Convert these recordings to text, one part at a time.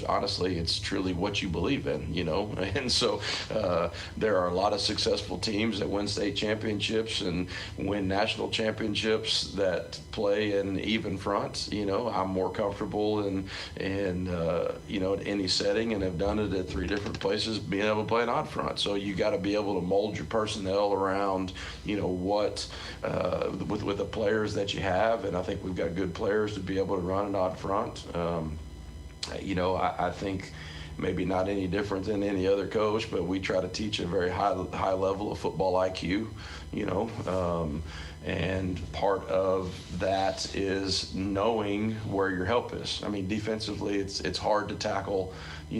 honestly, it's truly what you believe in, And so there are a lot of successful teams that win state championships and win national championships that play in even front. I'm more comfortable in any setting, and have done it at 3 different places, being able to play an odd front. So you got to be able to mold your personnel around, what with the players that you have, and I think we've got good players to be able to run an odd front. I think maybe not any different than any other coach, but we try to teach a very high level of football IQ, and part of that is knowing where your help is. I mean, defensively, it's hard to tackle. I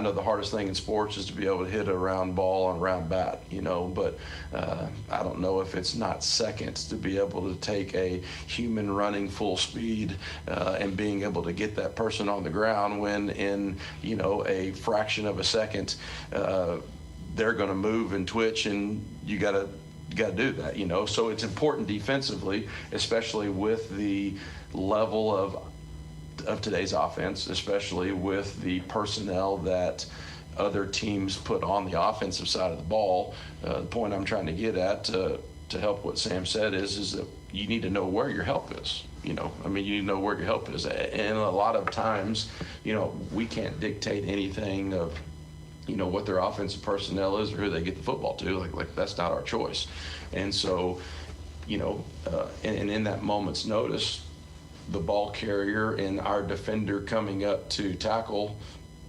know the hardest thing in sports is to be able to hit a round ball on a round bat, but I don't know if it's not second to be able to take a human running full speed and being able to get that person on the ground when in, a fraction of a second, they're going to move and twitch, and you got to do that, So it's important defensively, especially with the level of today's offense, especially with the personnel that other teams put on the offensive side of the ball. The point I'm trying to get at to help what Sam said is that you need to know where your help is. You need to know where your help is. And a lot of times, we can't dictate anything of, what their offensive personnel is or who they get the football to. Like that's not our choice. And so, and in that moment's notice, the ball carrier and our defender coming up to tackle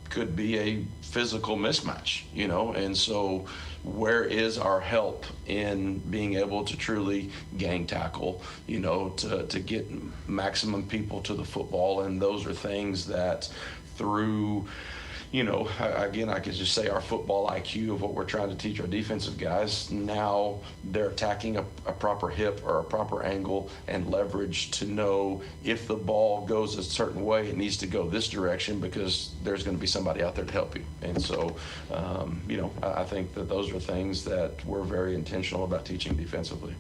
could be a physical mismatch, and so where is our help in being able to truly gang tackle, to get maximum people to the football? And those are things that through, again, I could just say our football IQ of what we're trying to teach our defensive guys. Now they're attacking a proper hip or a proper angle and leverage to know if the ball goes a certain way, it needs to go this direction because there's going to be somebody out there to help you. And so, I think that those are things that we're very intentional about teaching defensively.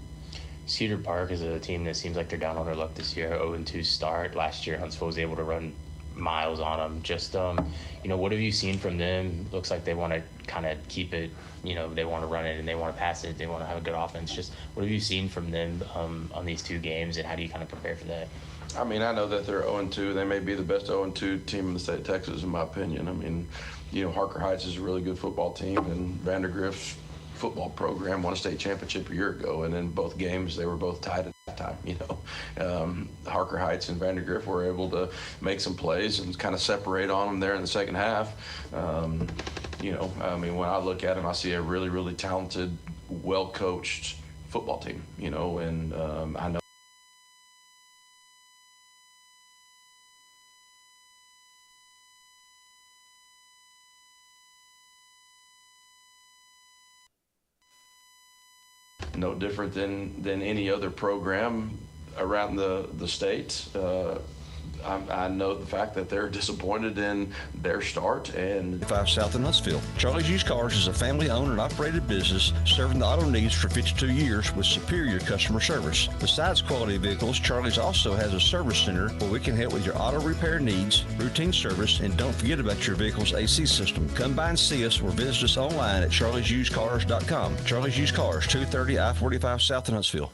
Cedar Park is a team that seems like they're down on their luck this year. 0-2 start. Last year, Huntsville was able to run miles on them. Just, what have you seen from them? Looks like they want to kind of keep it, they want to run it and they want to pass it. They want to have a good offense. Just what have you seen from them on these 2 games, and how do you kind of prepare for that? I mean, I know that they're 0-2. They may be the best 0-2 team in the state of Texas, in my opinion. I mean, Harker Heights is a really good football team, and Vandergrift's football program won a state championship a year ago, and in both games they were both tied at that time. Harker Heights and Vandergrift were able to make some plays and kind of separate on them there in the second half. When I look at them, I see a really, really talented, well-coached football team, and I know no different than any other program around the state. I know the fact that they're disappointed in their start. And 5 South in Huntsville. Charlie's Used Cars is a family-owned and operated business serving the auto needs for 52 years with superior customer service. Besides quality vehicles, Charlie's also has a service center where we can help with your auto repair needs, routine service, and don't forget about your vehicle's AC system. Come by and see us or visit us online at charliesusedcars.com. Charlie's Used Cars, 230 I-45 South in Huntsville.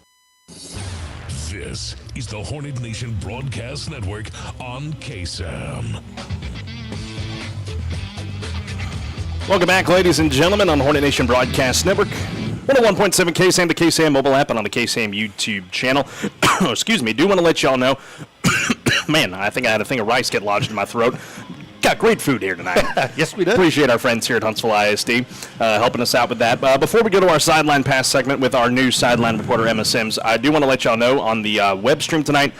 This is the Hornet Nation Broadcast Network on KSAM. Welcome back, ladies and gentlemen, on the Hornet Nation Broadcast Network. 101.7 KSAM, the KSAM mobile app, and on the KSAM YouTube channel. Excuse me, do want to let y'all know. Man, I think I had a thing of rice get lodged in my throat. Got great food here tonight. Yes, we did. Appreciate our friends here at Huntsville ISD helping us out with that. Before we go to our Sideline Pass segment with our new Sideline reporter, Emma Sims, I do want to let y'all know on the web stream tonight,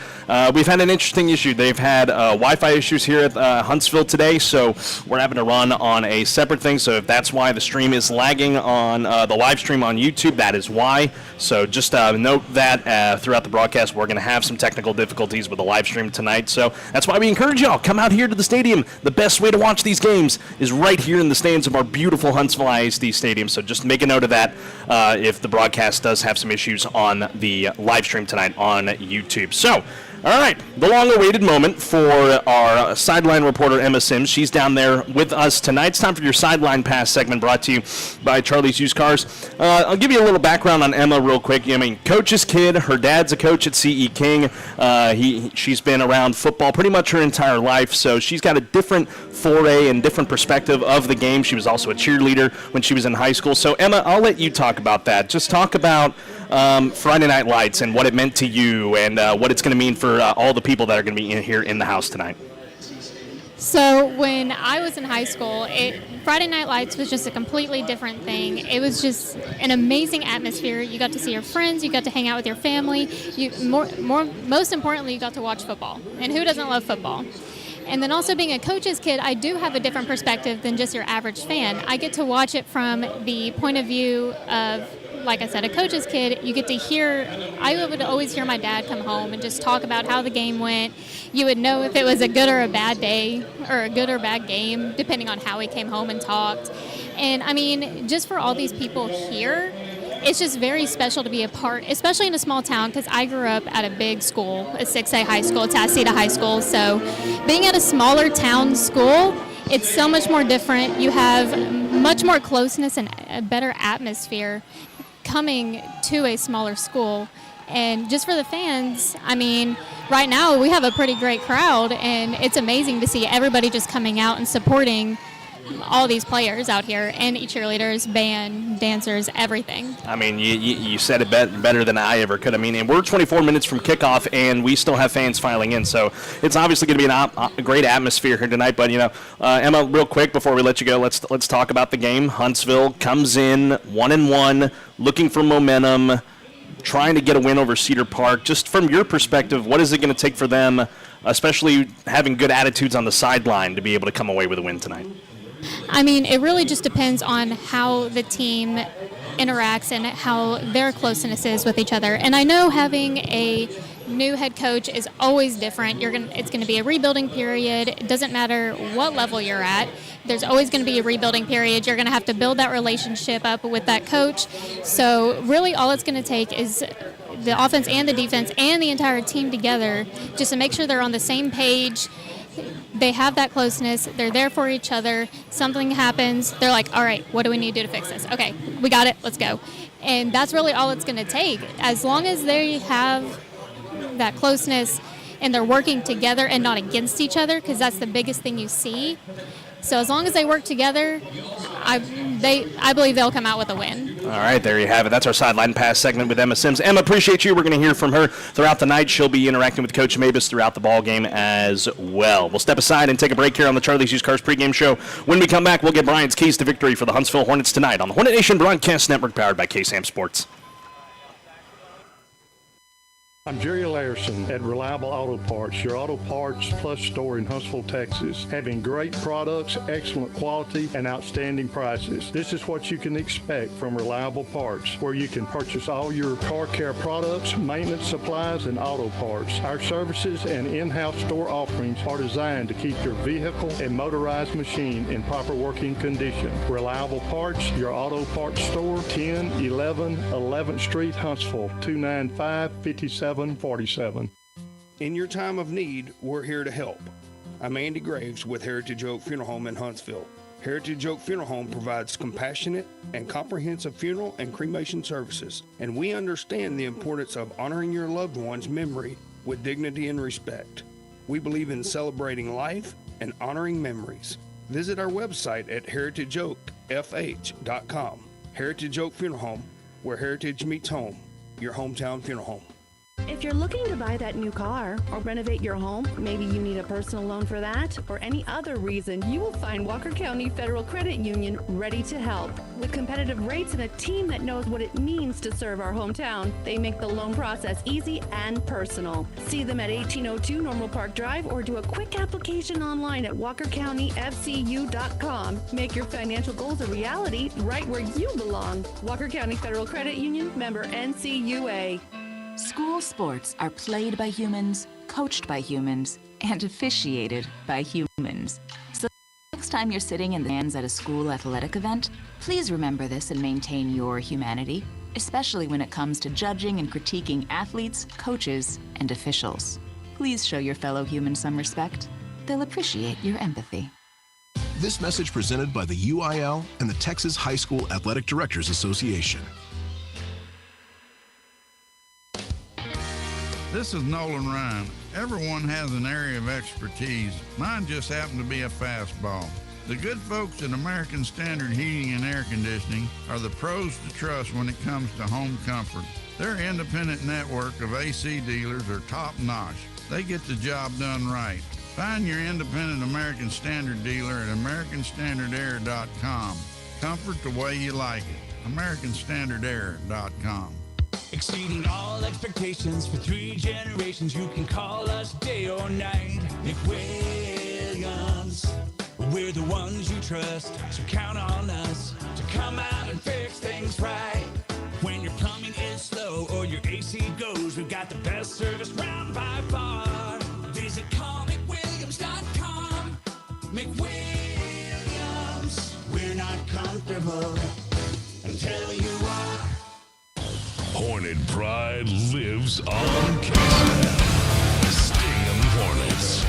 we've had an interesting issue. They've had Wi-Fi issues here at Huntsville today, so we're having to run on a separate thing. So if that's why the stream is lagging on the live stream on YouTube, that is why. So just note that throughout the broadcast, we're going to have some technical difficulties with the live stream tonight. So that's why we encourage y'all, come out here to the stadium. The best way to watch these games is right here in the stands of our beautiful Huntsville ISD Stadium. So just make a note of that if the broadcast does have some issues on the live stream tonight on YouTube. So All right, the long-awaited moment for our sideline reporter, Emma Sims. She's down there with us tonight. It's time for your Sideline Pass segment brought to you by Charlie's Used Cars. I'll give you a little background on Emma real quick. I mean, coach's kid. Her dad's a coach at C.E. King. She's been around football pretty much her entire life, so she's got a different foray and different perspective of the game. She was also a cheerleader when she was in high school. So, Emma, I'll let you talk about that. Just talk about Friday Night Lights and what it meant to you and what it's going to mean for all the people that are going to be in here in the house tonight. So when I was in high school, Friday Night Lights was just a completely different thing. It was just an amazing atmosphere. You got to see your friends. You got to hang out with your family. Most importantly, you got to watch football. And who doesn't love football? And then also being a coach's kid, I do have a different perspective than just your average fan. I get to watch it from the point of view of, like I said, a coach's kid. You get to hear, I would always hear my dad come home and just talk about how the game went. You would know if it was a good or a bad day or a good or bad game, depending on how he came home and talked. And I mean, just for all these people here, it's just very special to be a part, especially in a small town, because I grew up at a big school, a 6A high school, Tacita High School. So being at a smaller town school, it's so much more different. You have much more closeness and a better atmosphere coming to a smaller school. And just for the fans, I mean, right now we have a pretty great crowd, and it's amazing to see everybody just coming out and supporting all these players out here, and cheerleaders, band, dancers, everything. I mean, you said it better than I ever could. I mean, and we're 24 minutes from kickoff, and we still have fans filing in, so it's obviously going to be a great atmosphere here tonight. But, Emma, real quick before we let you go, let's talk about the game. Huntsville comes in 1-1, looking for momentum, trying to get a win over Cedar Park. Just from your perspective, what is it going to take for them, especially having good attitudes on the sideline, to be able to come away with a win tonight? I mean, it really just depends on how the team interacts and how their closeness is with each other. And I know having a new head coach is always different. It's going to be a rebuilding period. It doesn't matter what level you're at. There's always going to be a rebuilding period. You're going to have to build that relationship up with that coach. So really all it's going to take is the offense and the defense and the entire team together just to make sure they're on the same page. They have that closeness. They're there for each other. Something happens. They're like, all right, what do we need to do to fix this? Okay, we got it. Let's go. And that's really all it's going to take. As long as they have that closeness and they're working together and not against each other, because that's the biggest thing you see. So as long as they work together, I believe they'll come out with a win. All right, there you have it. That's our Sideline Pass segment with Emma Sims. Emma, appreciate you. We're going to hear from her throughout the night. She'll be interacting with Coach Mabus throughout the ball game as well. We'll step aside and take a break here on the Charlie's Used Cars pregame show. When we come back, we'll get Brian's keys to victory for the Huntsville Hornets tonight on the Hornet Nation Broadcast Network, powered by KSAM Sports. I'm Jerry Larson at Reliable Auto Parts, your auto parts plus store in Huntsville, Texas. Having great products, excellent quality, and outstanding prices. This is what you can expect from Reliable Parts, where you can purchase all your car care products, maintenance supplies, and auto parts. Our services and in-house store offerings are designed to keep your vehicle and motorized machine in proper working condition. Reliable Parts, your auto parts store, 1011 11th Street, Huntsville, 295-5747. In your time of need, we're here to help. I'm Andy Graves with Heritage Oak Funeral Home in Huntsville. Heritage Oak Funeral Home provides compassionate and comprehensive funeral and cremation services, and we understand the importance of honoring your loved one's memory with dignity and respect. We believe in celebrating life and honoring memories. Visit our website at heritageoakfh.com. Heritage Oak Funeral Home, where heritage meets home, your hometown funeral home. If you're looking to buy that new car or renovate your home, maybe you need a personal loan for that, or any other reason, you will find Walker County Federal Credit Union ready to help. With competitive rates and a team that knows what it means to serve our hometown, they make the loan process easy and personal. See them at 1802 Normal Park Drive or do a quick application online at walkercountyfcu.com. Make your financial goals a reality right where you belong. Walker County Federal Credit Union, member NCUA. School sports are played by humans, coached by humans, and officiated by humans. So next time you're sitting in the stands at a school athletic event, please remember this and maintain your humanity, especially when it comes to judging and critiquing athletes, coaches, and officials. Please show your fellow humans some respect. They'll appreciate your empathy. This message presented by the UIL and the Texas High School Athletic Directors Association. This is Nolan Ryan. Everyone has an area of expertise. Mine just happened to be a fastball. The good folks at American Standard Heating and Air Conditioning are the pros to trust when it comes to home comfort. Their independent network of AC dealers are top-notch. They get the job done right. Find your independent American Standard dealer at AmericanStandardAir.com. Comfort the way you like it. AmericanStandardAir.com. Exceeding all expectations for 3 generations. You can call us day or night. McWilliams, we're the ones you trust. So count on us to come out and fix things right. When your plumbing is slow or your AC goes, we've got the best service round by far. Visit callmcwilliams.com. McWilliams, we're not comfortable until you are. Hornet pride lives on KSAM. Stadium Hornets.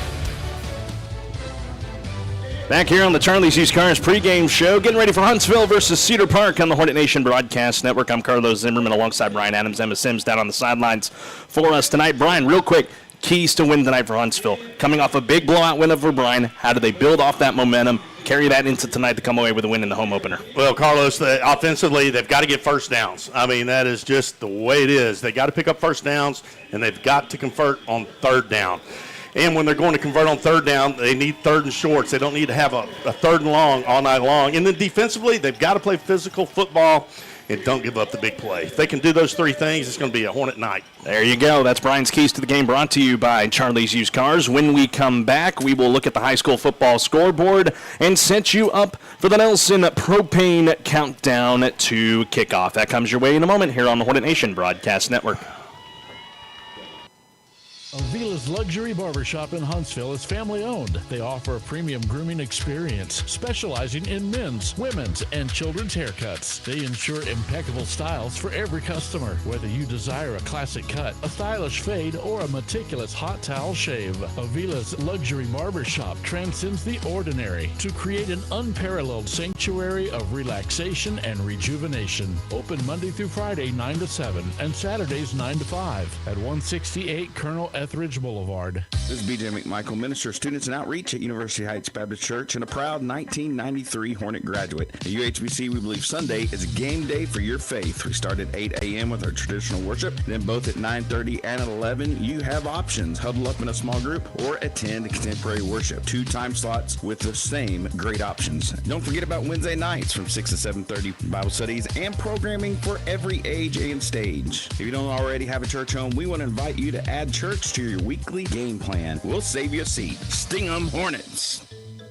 Back here on the Charlie's Used Cars pregame show, getting ready for Huntsville versus Cedar Park on the Hornet Nation Broadcast Network. I'm Carlos Zimmermann alongside Brian Adams, Emma Sims down on the sidelines for us tonight. Brian, real quick, keys to win tonight for Huntsville. Coming off a big blowout win over Bryan, how do they build off that momentum, carry that into tonight to come away with a win in the home opener? Well, Carlos, offensively, they've got to get first downs. I mean, that is just the way it is. They got to pick up first downs, and they've got to convert on third down. And when they're going to convert on third down, they need third and shorts. They don't need to have a third and long all night long. And then defensively, they've got to play physical football and don't give up the big play. If they can do those 3 things, it's going to be a Hornet night. There you go. That's Brian's Keys to the Game, brought to you by Charlie's Used Cars. When we come back, we will look at the high school football scoreboard and set you up for the Nelson Propane Countdown to kickoff. That comes your way in a moment here on the Hornet Nation Broadcast Network. Avila's Luxury Barbershop in Huntsville is family-owned. They offer a premium grooming experience, specializing in men's, women's, and children's haircuts. They ensure impeccable styles for every customer, whether you desire a classic cut, a stylish fade, or a meticulous hot towel shave. Avila's Luxury Barbershop transcends the ordinary to create an unparalleled sanctuary of relaxation and rejuvenation. Open Monday through Friday, 9 to 7, and Saturdays, 9 to 5 at 168 Colonel Etheridge Boulevard. This is BJ McMichael, Minister of Students and Outreach at University Heights Baptist Church and a proud 1993 Hornet graduate. At UHBC, we believe Sunday is a game day for your faith. We start at 8 a.m. with our traditional worship. Then both at 9:30 and at 11, you have options. Huddle up in a small group or attend contemporary worship. 2 time slots with the same great options. Don't forget about Wednesday nights from 6 to 7:30 Bible studies and programming for every age and stage. If you don't already have a church home, we want to invite you to add church to your weekly game plan. We'll save you a seat. Sting 'em Hornets.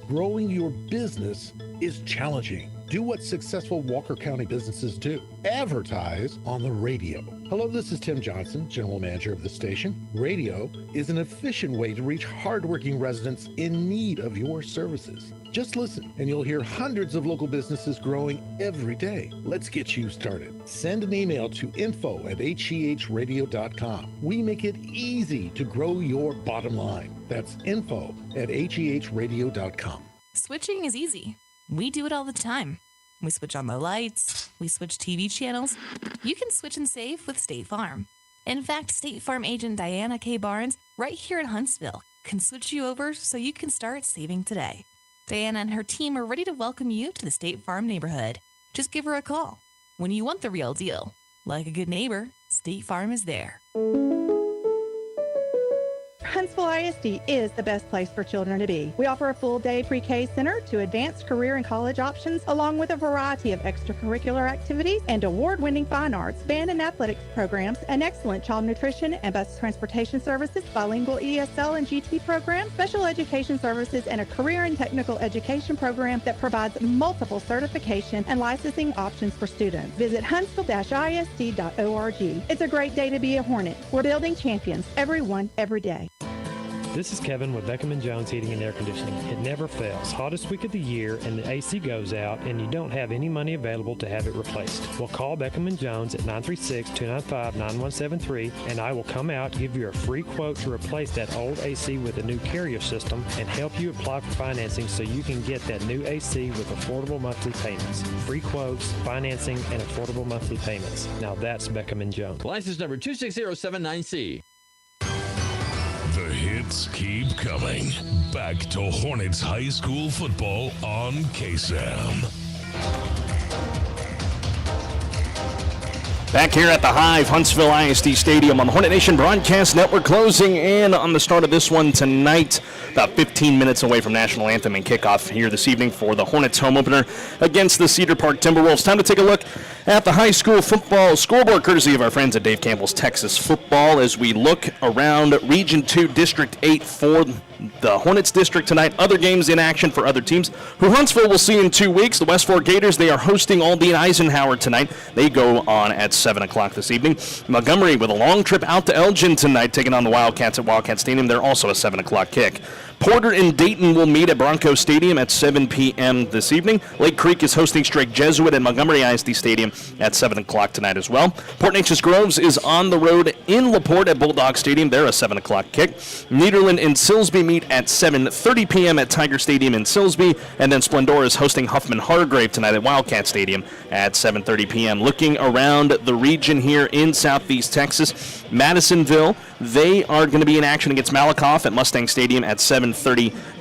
Growing your business is challenging. Do what successful Walker County businesses do. Advertise on the radio. Hello, this is Tim Johnson, General Manager of the station. Radio is an efficient way to reach hardworking residents in need of your services. Just listen, and you'll hear hundreds of local businesses growing every day. Let's get you started. Send an email to info@hehradio.com. We make it easy to grow your bottom line. That's info@hehradio.com. Switching is easy. We do it all the time. We switch on the lights. We switch TV channels. You can switch and save with State Farm. In fact, State Farm agent Diana K. Barnes, right here in Huntsville, can switch you over so you can start saving today. Diana and her team are ready to welcome you to the State Farm neighborhood. Just give her a call. When you want the real deal, like a good neighbor, State Farm is there. Huntsville ISD is the best place for children to be. We offer a full-day pre-K center to advanced career and college options, along with a variety of extracurricular activities and award-winning fine arts, band and athletics programs, an excellent child nutrition and bus transportation services, bilingual ESL and GT programs, special education services, and a career and technical education program that provides multiple certification and licensing options for students. Visit huntsville-isd.org. It's a great day to be a Hornet. We're building champions, everyone, every day. This is Kevin with Beckham & Jones Heating and Air Conditioning. It never fails. Hottest week of the year and the AC goes out and you don't have any money available to have it replaced. Well, call Beckham & Jones at 936-295-9173 and I will come out, give you a free quote to replace that old AC with a new carrier system and help you apply for financing so you can get that new AC with affordable monthly payments. Free quotes, financing, and affordable monthly payments. Now that's Beckham & Jones. License number 26079C. The hits keep coming. Back to Hornets High School football on KSAM. Back here at the Hive, Huntsville ISD Stadium on the Hornet Nation Broadcast Network, closing in on the start of this one tonight. About 15 minutes away from National Anthem and kickoff here this evening for the Hornets home opener against the Cedar Park Timberwolves. Time to take a look at the high school football scoreboard, courtesy of our friends at Dave Campbell's Texas Football, as we look around Region 2, District 8 for the Hornets district tonight. Other games in action for other teams who Huntsville will see in 2 weeks. The West Fork Gators, they are hosting Aldine Eisenhower tonight. They go on at 7 o'clock this evening. Montgomery with a long trip out to Elgin tonight, taking on the Wildcats at Wildcat Stadium. They're also a 7 o'clock kick. Porter and Dayton will meet at Bronco Stadium at 7 p.m. this evening. Lake Creek is hosting Strake Jesuit at Montgomery ISD Stadium at 7 o'clock tonight as well. Port Neches Groves is on the road in LaPorte at Bulldog Stadium. They're a 7 o'clock kick. Nederland and Silsbee meet at 7:30 p.m. at Tiger Stadium in Silsbee. And then Splendora is hosting Huffman Hargrave tonight at Wildcat Stadium at 7:30 p.m. Looking around the region here in Southeast Texas, Madisonville, they are going to be in action against Malakoff at Mustang Stadium at 7:30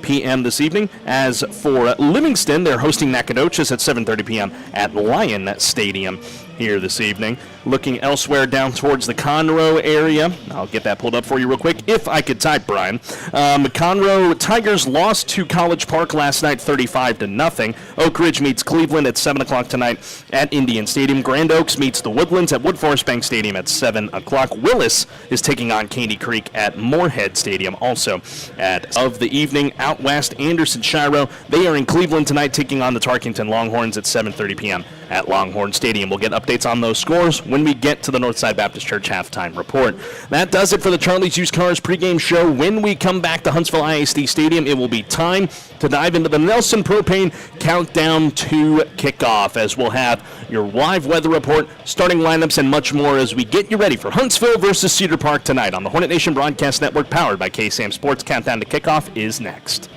p.m. this evening. As for Livingston, they're hosting Nacogdoches at 7:30 p.m. at Lyon Stadium here this evening. Looking elsewhere down towards the Conroe area, I'll get that pulled up for you real quick, if I could type, Brian. Conroe Tigers lost to College Park last night 35-0. Oak Ridge meets Cleveland at 7 o'clock tonight at Indian Stadium. Grand Oaks meets the Woodlands at Wood Forest Bank Stadium at 7 o'clock. Willis is taking on Caney Creek at Moorhead Stadium also at of the evening. Out west, Anderson Shiro, they are in Cleveland tonight, taking on the Tarkington Longhorns at 7:30 p.m. at Longhorn Stadium. We'll get updates on those scores when we get to the Northside Baptist Church halftime report. That does it for the Charlie's Used Cars pregame show. When we come back to Huntsville ISD Stadium, it will be time to dive into the Nelson Propane countdown to kickoff, as we'll have your live weather report, starting lineups, and much more as we get you ready for Huntsville versus Cedar Park tonight on the Hornet Nation Broadcast Network, powered by KSAM Sports. Countdown to kickoff is next.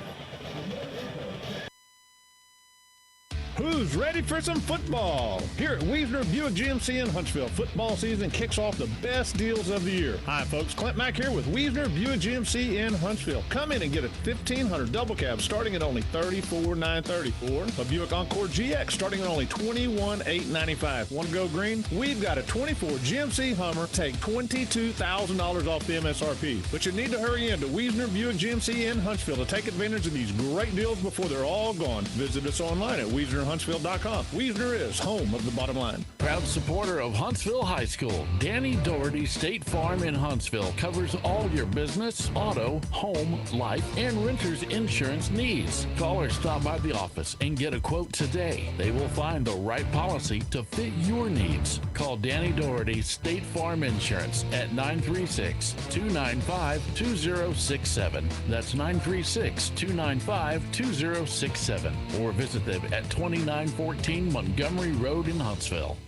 Who's ready for some football? Here at Wiesner Buick GMC in Huntsville, football season kicks off the best deals of the year. Hi, folks. Clint Mack here with Wiesner Buick GMC in Huntsville. Come in and get a 1500 double cab starting at only $34,934. A Buick Encore GX starting at only $21,895. Want to go green? We've got a 24 GMC Hummer. Take $22,000 off the MSRP. But you need to hurry in to Wiesner Buick GMC in Huntsville to take advantage of these great deals before they're all gone. Visit us online at WiesnerHuntsville.com. Wiesner is home of the bottom line. Proud supporter of Huntsville High School, Danny Doherty State Farm in Huntsville covers all your business, auto, home, life, and renter's insurance needs. Call or stop by the office and get a quote today. They will find the right policy to fit your needs. Call Danny Doherty State Farm Insurance at 936-295-2067. That's 936-295-2067. Or visit them at 2914 Montgomery Road in Huntsville.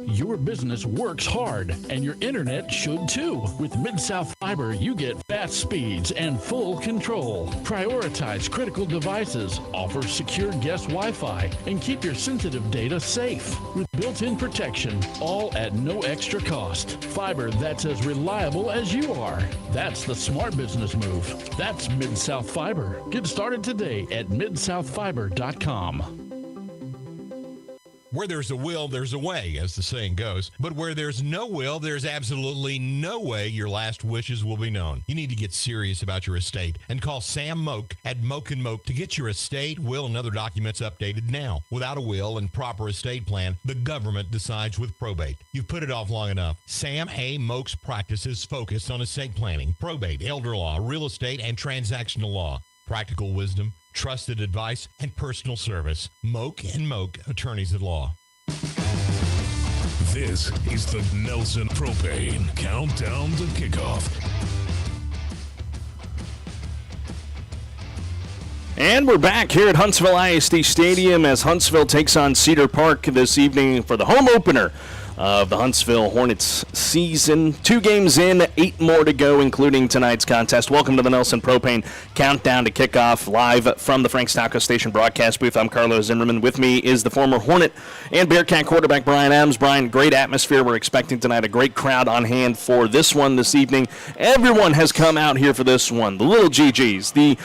Your business works hard, and your internet should too. With Mid-South Fiber, you get fast speeds and full control. Prioritize critical devices, offer secure guest Wi-Fi, and keep your sensitive data safe. With built-in protection, all at no extra cost. Fiber that's as reliable as you are. That's the smart business move. That's Mid-South Fiber. Get started today at midsouthfiber.com. Where there's a will, there's a way, as the saying goes. But where there's no will, there's absolutely no way your last wishes will be known. You need to get serious about your estate and call Sam Moak at Moak & Moak to get your estate, will, and other documents updated now. Without a will and proper estate plan, the government decides with probate. You've put it off long enough. Sam A. Moak's practice is focused on estate planning, probate, elder law, real estate, and transactional law. Practical wisdom, trusted advice, and personal service. Moak & Moak, attorneys at law. This is the Nelson Propane Countdown to Kickoff. And we're back here at Huntsville ISD Stadium as Huntsville takes on Cedar Park this evening for the home opener of the Huntsville Hornets season. 2 games in, 8 more to go, including tonight's contest. Welcome to the Nelson Propane Countdown to Kickoff, live from the Frank's Taco Station broadcast booth. I'm Carlos Zimmermann. With me is the former Hornet and Bearcat quarterback Brian Adams. Brian, great atmosphere. We're expecting tonight a great crowd on hand for this one this evening. Everyone has come out here for this one. The little GGs,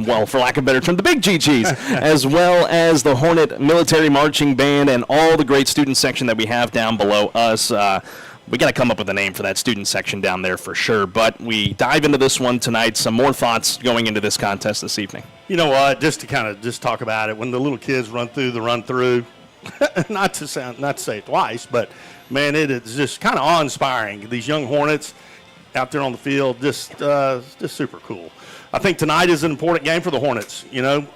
well, for lack of a better term, the big GGs, as well as the Hornet Military Marching Band and all the great student section that we have down below us. We got to come up with a name for that student section down there for sure. But we dive into this one tonight. Some more thoughts going into this contest this evening. You know what? Just to kind of talk about it, when the little kids run through the run through, not to say it twice, but man, it is just kind of awe-inspiring. These young Hornets out there on the field, just super cool. I think tonight is an important game for the Hornets. You know,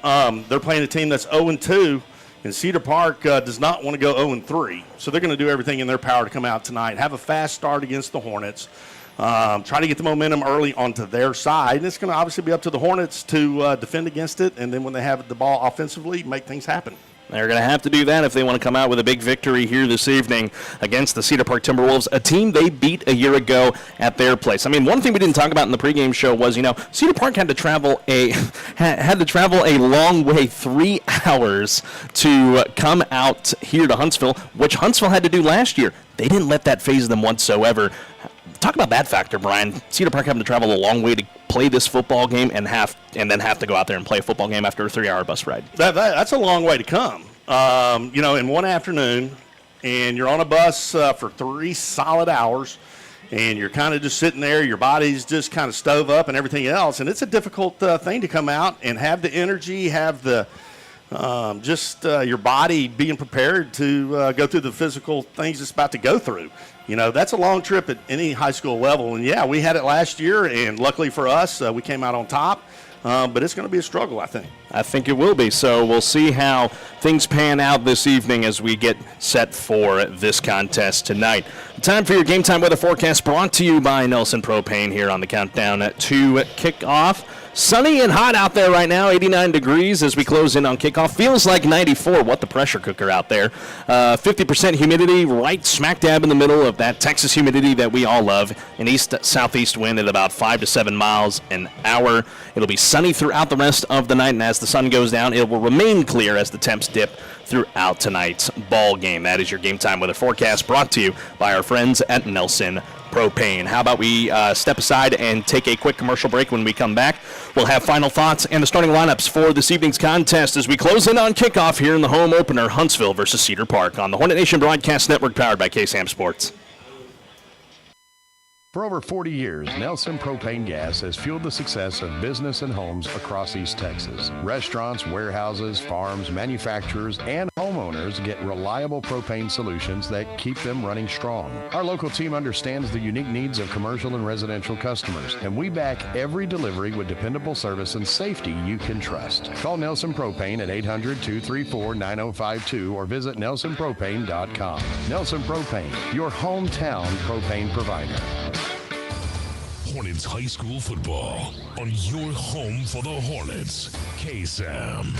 they're playing a team that's 0-2, and Cedar Park does not want to go 0-3. So they're going to do everything in their power to come out tonight, have a fast start against the Hornets, try to get the momentum early onto their side. And it's going to obviously be up to the Hornets to defend against it, and then when they have the ball offensively, make things happen. They're going to have to do that if they want to come out with a big victory here this evening against the Cedar Park Timberwolves, a team they beat a year ago at their place. I mean, one thing we didn't talk about in the pregame show was, you know, Cedar Park had to travel a long way, 3 hours to come out here to Huntsville, which Huntsville had to do last year. They didn't let that faze them whatsoever. Talk about that factor, Brian. Cedar Park having to travel a long way to play this football game and then have to go out there and play a football game after a 3-hour bus ride. That's a long way to come. You know, in one afternoon, and you're on a bus for 3 solid hours, and you're kind of just sitting there, your body's just kind of stove up and everything else, and it's a difficult thing to come out and have the energy, have the your body being prepared to go through the physical things it's about to go through. You know, that's a long trip at any high school level. And, yeah, we had it last year, and luckily for us, we came out on top. But it's going to be a struggle, I think. I think it will be. So we'll see how things pan out this evening as we get set for this contest tonight. Time for your Game Time weather forecast brought to you by Nelson Propane here on the Countdown to Kickoff. Sunny and hot out there right now, 89 degrees as we close in on kickoff. Feels like 94. What the pressure cooker out there. 50% humidity right smack dab in the middle of that Texas humidity that we all love. An east-southeast wind at about 5 to 7 miles an hour. It'll be sunny throughout the rest of the night, and as the sun goes down, it will remain clear as the temps dip throughout tonight's ball game. That is your Game Time weather forecast brought to you by our friends at Nelson Propane. How about we step aside and take a quick commercial break? When we come back, we'll have final thoughts and the starting lineups for this evening's contest as we close in on kickoff here in the home opener, Huntsville versus Cedar Park on the Hornet Nation Broadcast Network, powered by KSAM Sports. For over 40 years, Nelson Propane Gas has fueled the success of business and homes across East Texas. Restaurants, warehouses, farms, manufacturers, and homeowners get reliable propane solutions that keep them running strong. Our local team understands the unique needs of commercial and residential customers, and we back every delivery with dependable service and safety you can trust. Call Nelson Propane at 800-234-9052 or visit nelsonpropane.com. Nelson Propane, your hometown propane provider. Hornets High School football on your home for the Hornets, KSAM.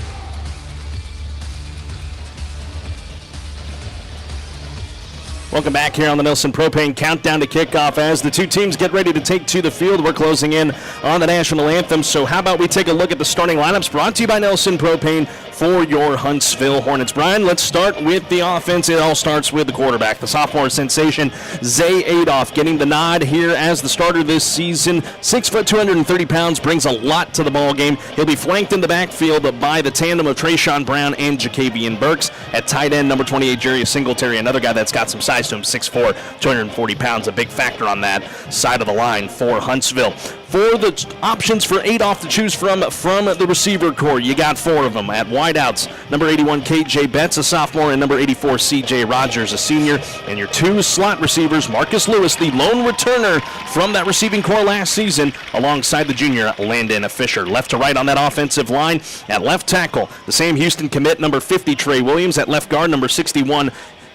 Welcome back here on the Nelson Propane Countdown to Kickoff as the two teams get ready to take to the field. We're closing in on the national anthem, so how about we take a look at the starting lineups brought to you by Nelson Propane for your Huntsville Hornets. Brian, let's start with the offense. It all starts with the quarterback, the sophomore sensation, Zay Adolph, getting the nod here as the starter this season. 6 foot, 230 pounds, brings a lot to the ball game. He'll be flanked in the backfield by the tandem of Trayshawn Brown and Jacavian Burks. At tight end, number 28, Jarius Singletary, another guy that's got some size to him, 6'4", 240 pounds, a big factor on that side of the line for Huntsville. For the options for Adolph to choose from the receiver core, you got 4 of them. At wideouts, number 81, KJ Betts, a sophomore, and number 84, CJ Rogers, a senior. And your 2 slot receivers, Marcus Lewis, the lone returner from that receiving core last season, alongside the junior, Landon Fisher. Left to right on that offensive line. At left tackle, the Sam Houston commit, number 50, Trey Williams. At left guard, number 61,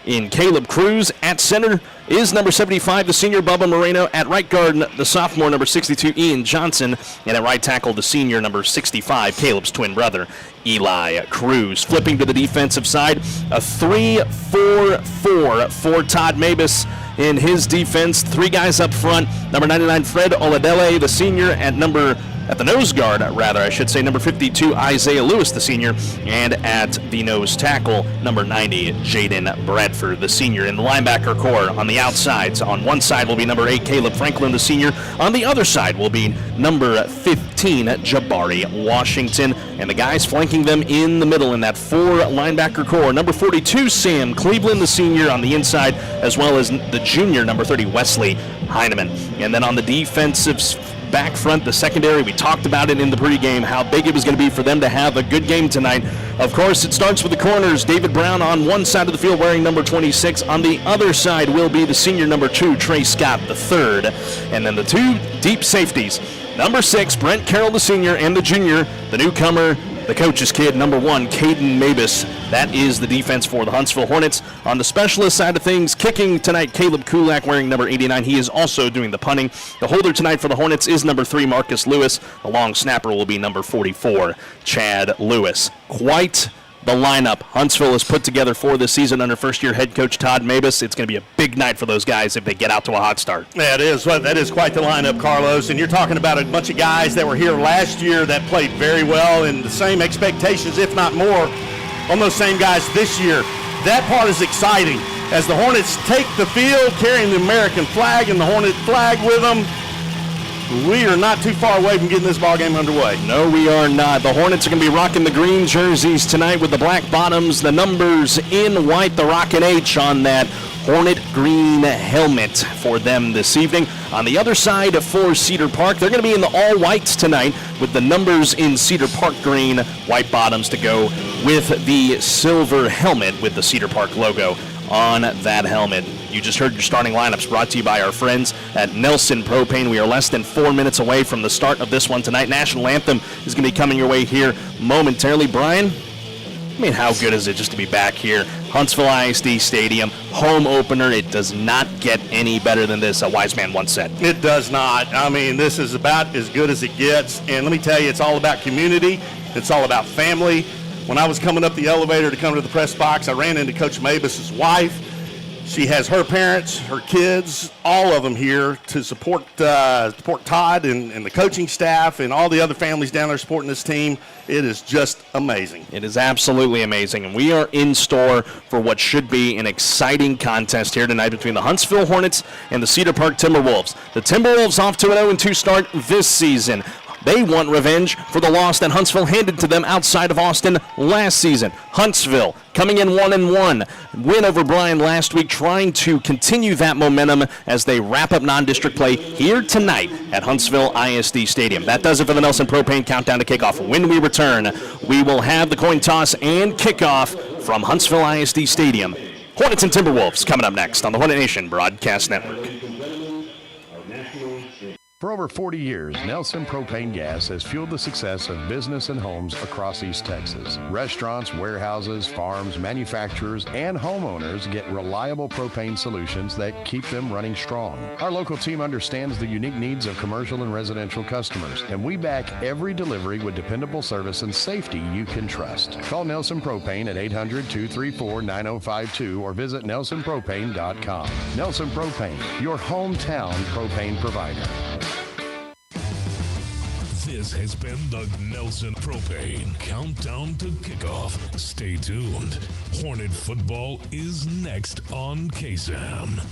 in Caleb Cruz. At center is number 75, the senior Bubba Moreno. At right guard, the sophomore, number 62, Ian Johnson. And at right tackle, the senior, number 65, Caleb's twin brother, Eli Cruz. Flipping to the defensive side, a 3-4-4 for Todd Mabus in his defense. 3 guys up front. Number 99, Fred Oladele, the senior. At the nose guard, number 52, Isaiah Lewis, the senior. And at the nose tackle, number 90, Jaden Bradford, the senior. In the linebacker core, on the outsides, on one side will be number 8, Caleb Franklin, the senior. On the other side will be number 15, Jabari Washington. And the guys flanking them in the middle in that 4 linebacker core, number 42, Sam Cleveland, the senior, on the inside, as well as the junior, number 30, Wesley Heineman. And then on the defensive back front, the secondary, we talked about it in the pregame, how big it was going to be for them to have a good game tonight. Of course, it starts with the corners. David Brown on one side of the field wearing number 26. On the other side will be the senior number 2, Trey Scott, the third. And then the 2 deep safeties, number 6, Brent Carroll, the senior, and the junior, the newcomer, the coach's kid, number 1, Caden Mabus. That is the defense for the Huntsville Hornets. On the specialist side of things, kicking tonight, Caleb Kulak wearing number 89. He is also doing the punting. The holder tonight for the Hornets is number 3, Marcus Lewis. The long snapper will be number 44, Chad Lewis. Quite the lineup Huntsville has put together for this season under first-year head coach Todd Mabus. It's going to be a big night for those guys if they get out to a hot start. Yeah, it is. Well, that is quite the lineup, Carlos. And you're talking about a bunch of guys that were here last year that played very well, and the same expectations, if not more, on those same guys this year. That part is exciting. As the Hornets take the field carrying the American flag and the Hornet flag with them, we are not too far away from getting this ball game underway. No, we are not. The Hornets are going to be rocking the green jerseys tonight with the black bottoms, the numbers in white, the Rockin' H on that Hornet green helmet for them this evening. On the other side for Cedar Park, they're going to be in the all whites tonight with the numbers in Cedar Park green, white bottoms to go with the silver helmet with the Cedar Park logo on that helmet. You just heard your starting lineups brought to you by our friends at Nelson Propane. We are less than 4 minutes away from the start of this one tonight. National Anthem is going to be coming your way here momentarily. Brian, I mean, how good is it just to be back here? Huntsville ISD Stadium, home opener. It does not get any better than this, a wise man once said. It does not. I mean, this is about as good as it gets. And let me tell you, it's all about community. It's all about family. When I was coming up the elevator to come to the press box, I ran into Coach Mabus's wife. She has her parents, her kids, all of them here to support Todd and the coaching staff and all the other families down there supporting this team. It is just amazing. It is absolutely amazing. And we are in store for what should be an exciting contest here tonight between the Huntsville Hornets and the Cedar Park Timberwolves. The Timberwolves off to an 0-2 start this season. They want revenge for the loss that Huntsville handed to them outside of Austin last season. Huntsville coming in 1-1. Win over Bryan last week, trying to continue that momentum as they wrap up non-district play here tonight at Huntsville ISD Stadium. That does it for the Nelson Propane Countdown to Kickoff. When we return, we will have the coin toss and kickoff from Huntsville ISD Stadium. Hornets and Timberwolves coming up next on the Hornet Nation Broadcast Network. For over 40 years, Nelson Propane Gas has fueled the success of business and homes across East Texas. Restaurants, warehouses, farms, manufacturers, and homeowners get reliable propane solutions that keep them running strong. Our local team understands the unique needs of commercial and residential customers, and we back every delivery with dependable service and safety you can trust. Call Nelson Propane at 800-234-9052 or visit nelsonpropane.com. Nelson Propane, your hometown propane provider. This has been the Nelson Propane Countdown to Kickoff. Stay tuned. Hornet football is next on KSAM.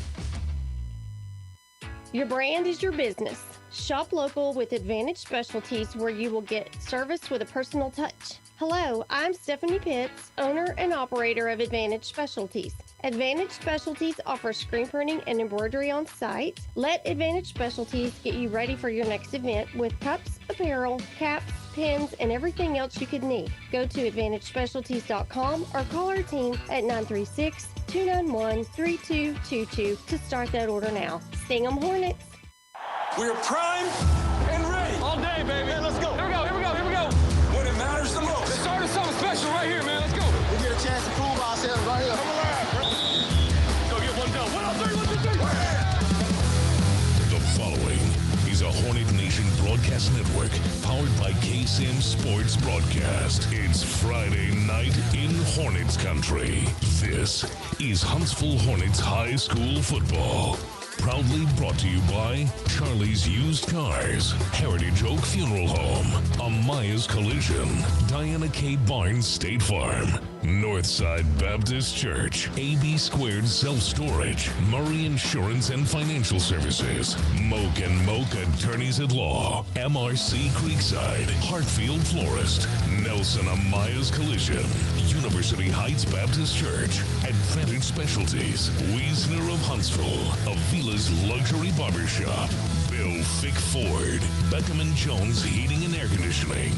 Your brand is your business. Shop local with Advantage Specialties, where you will get service with a personal touch. Hello, I'm Stephanie Pitts, owner and operator of Advantage Specialties. Advantage Specialties offers screen printing and embroidery on site. Let Advantage Specialties get you ready for your next event with cups, apparel, caps, pins, and everything else you could need. Go to AdvantageSpecialties.com or call our team at 936-291-3222 to start that order now. Sting 'em Hornets! We're primed and ready. All day, baby. Man, let's go. Here we go, here we go, here we go. When it matters the most. Let's start something special right here, man. Let's go. We get a chance to prove ourselves right here. Come alive, bro. Hornet Nation Broadcast Network, powered by KSAM Sports Broadcast. It's Friday night in Hornets country. This is Huntsville Hornets High School football. Proudly brought to you by Charlie's Used Cars, Heritage Oak Funeral Home, Amaya's Collision, Diana K. Barnes State Farm, Northside Baptist Church, AB Squared Self-Storage, Murray Insurance and Financial Services, Moak & Moak Attorneys at Law, MRC Creekside, Hartfield Florist, Nelson Amaya's Collision, University Heights Baptist Church, Advantage Specialties, Wiesner of Huntsville, Avila's Luxury Barbershop, Bill Fick Ford, Beckham & Jones Heating and Air Conditioning,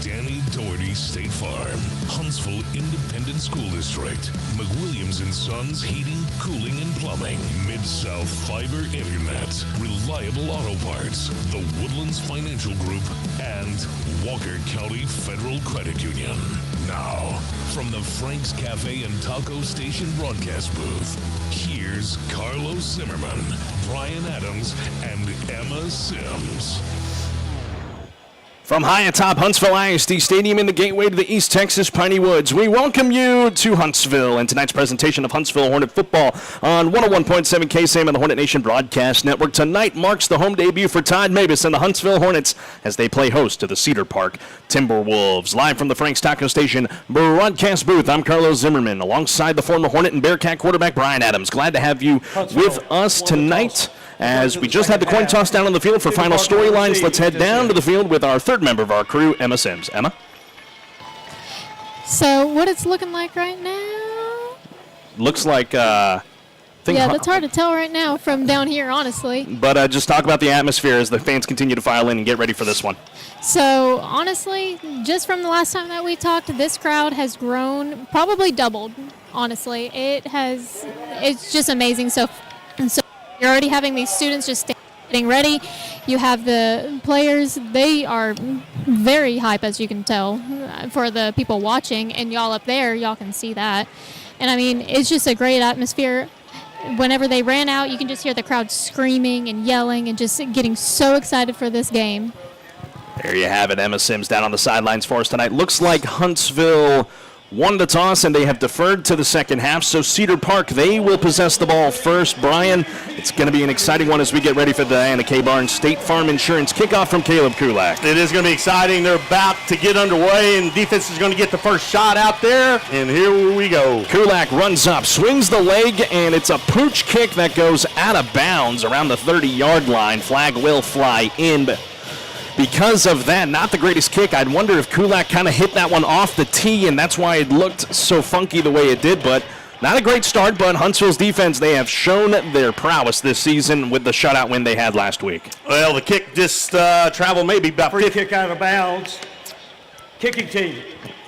Danny Doherty State Farm, Huntsville Independent School District, McWilliams & Sons Heating, Cooling and Plumbing, Mid-South Fiber Internet, Reliable Auto Parts, The Woodlands Financial Group, and Walker County Federal Credit Union. Now, from the Frank's Cafe and Taco Station broadcast booth, here's Carlos Zimmermann, Brian Adams, and Emma Sims. From high atop Huntsville ISD Stadium in the gateway to the East Texas Piney Woods, we welcome you to Huntsville and tonight's presentation of Huntsville Hornet football on 101.7 KSAM and the Hornet Nation Broadcast Network. Tonight marks the home debut for Todd Mavis and the Huntsville Hornets as they play host to the Cedar Park Timberwolves. Live from the Frank's Taco Station broadcast booth, I'm Carlos Zimmermann alongside the former Hornet and Bearcat quarterback Brian Adams. Glad to have you with us tonight. As we just had the coin toss down on the field for final storylines, let's head down to the field with our third member of our crew, Emma Sims. Emma? So what it's looking like right now? Looks like... yeah, that's hard to tell right now from down here, honestly. But just talk about the atmosphere as the fans continue to file in and get ready for this one. So, honestly, just from the last time that we talked, this crowd has grown, probably doubled, honestly. It's just amazing. So you're already having these students just getting ready. You have the players. They are very hype, as you can tell, for the people watching. And y'all up there, y'all can see that. And, I mean, it's just a great atmosphere. Whenever they ran out, you can just hear the crowd screaming and yelling and just getting so excited for this game. There you have it. Emma Sims down on the sidelines for us tonight. Looks like Huntsville won the toss, and they have deferred to the second half. So Cedar Park, they will possess the ball first. Brian, it's going to be an exciting one as we get ready for the Diana K. Barnes State Farm Insurance kickoff from Caleb Kulak. It is going to be exciting. They're about to get underway, and defense is going to get the first shot out there. And here we go. Kulak runs up, swings the leg, and it's a pooch kick that goes out of bounds around the 30-yard line. Flag will fly in. Because of that, not the greatest kick. I'd wonder if Kulak kind of hit that one off the tee, and that's why it looked so funky the way it did. But not a great start, but Huntsville's defense, they have shown their prowess this season with the shutout win they had last week. Well, the kick just traveled maybe about free kick out of bounds. Kicking team.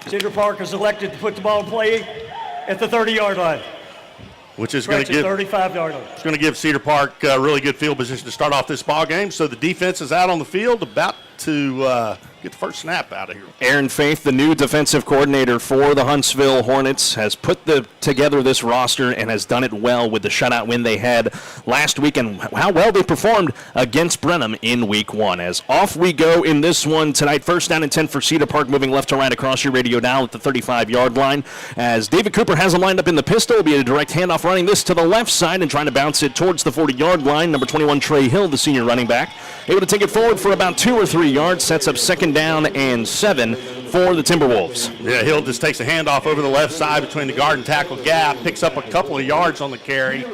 Cedar Park has elected to put the ball in play at the 30-yard line. Which is going to give 35-yard line. It's going to give Cedar Park really good field position to start off this ball game. So the defense is out on the field, about to get the first snap out of here. Aaron Faith, the new defensive coordinator for the Huntsville Hornets, has put together this roster and has done it well with the shutout win they had last week and how well they performed against Brenham in week one. As off we go in this one tonight, first down and 10 for Cedar Park, moving left to right across your radio now at the 35-yard line. As David Cooper has them lined up in the pistol, it'll be a direct handoff running this to the left side and trying to bounce it towards the 40-yard line. Number 21, Trey Hill, the senior running back, able to take it forward for about 2 or 3 yards, sets up second down and 7 for the Timberwolves. Yeah, Hill just takes a handoff over the left side between the guard and tackle gap, picks up a couple of yards on the carry.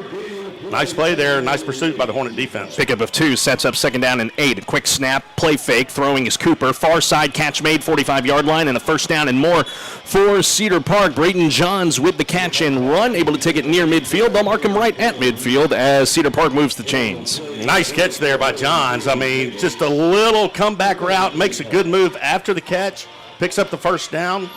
Nice play there, nice pursuit by the Hornet defense. Pickup of 2, sets up second down and 8. A quick snap, play fake, throwing is Cooper. Far side catch made, 45-yard line, and a first down and more for Cedar Park. Braden Johns with the catch and run, able to take it near midfield. They'll mark him right at midfield as Cedar Park moves the chains. Nice catch there by Johns. I mean, just a little comeback route, makes a good move after the catch, picks up the first down.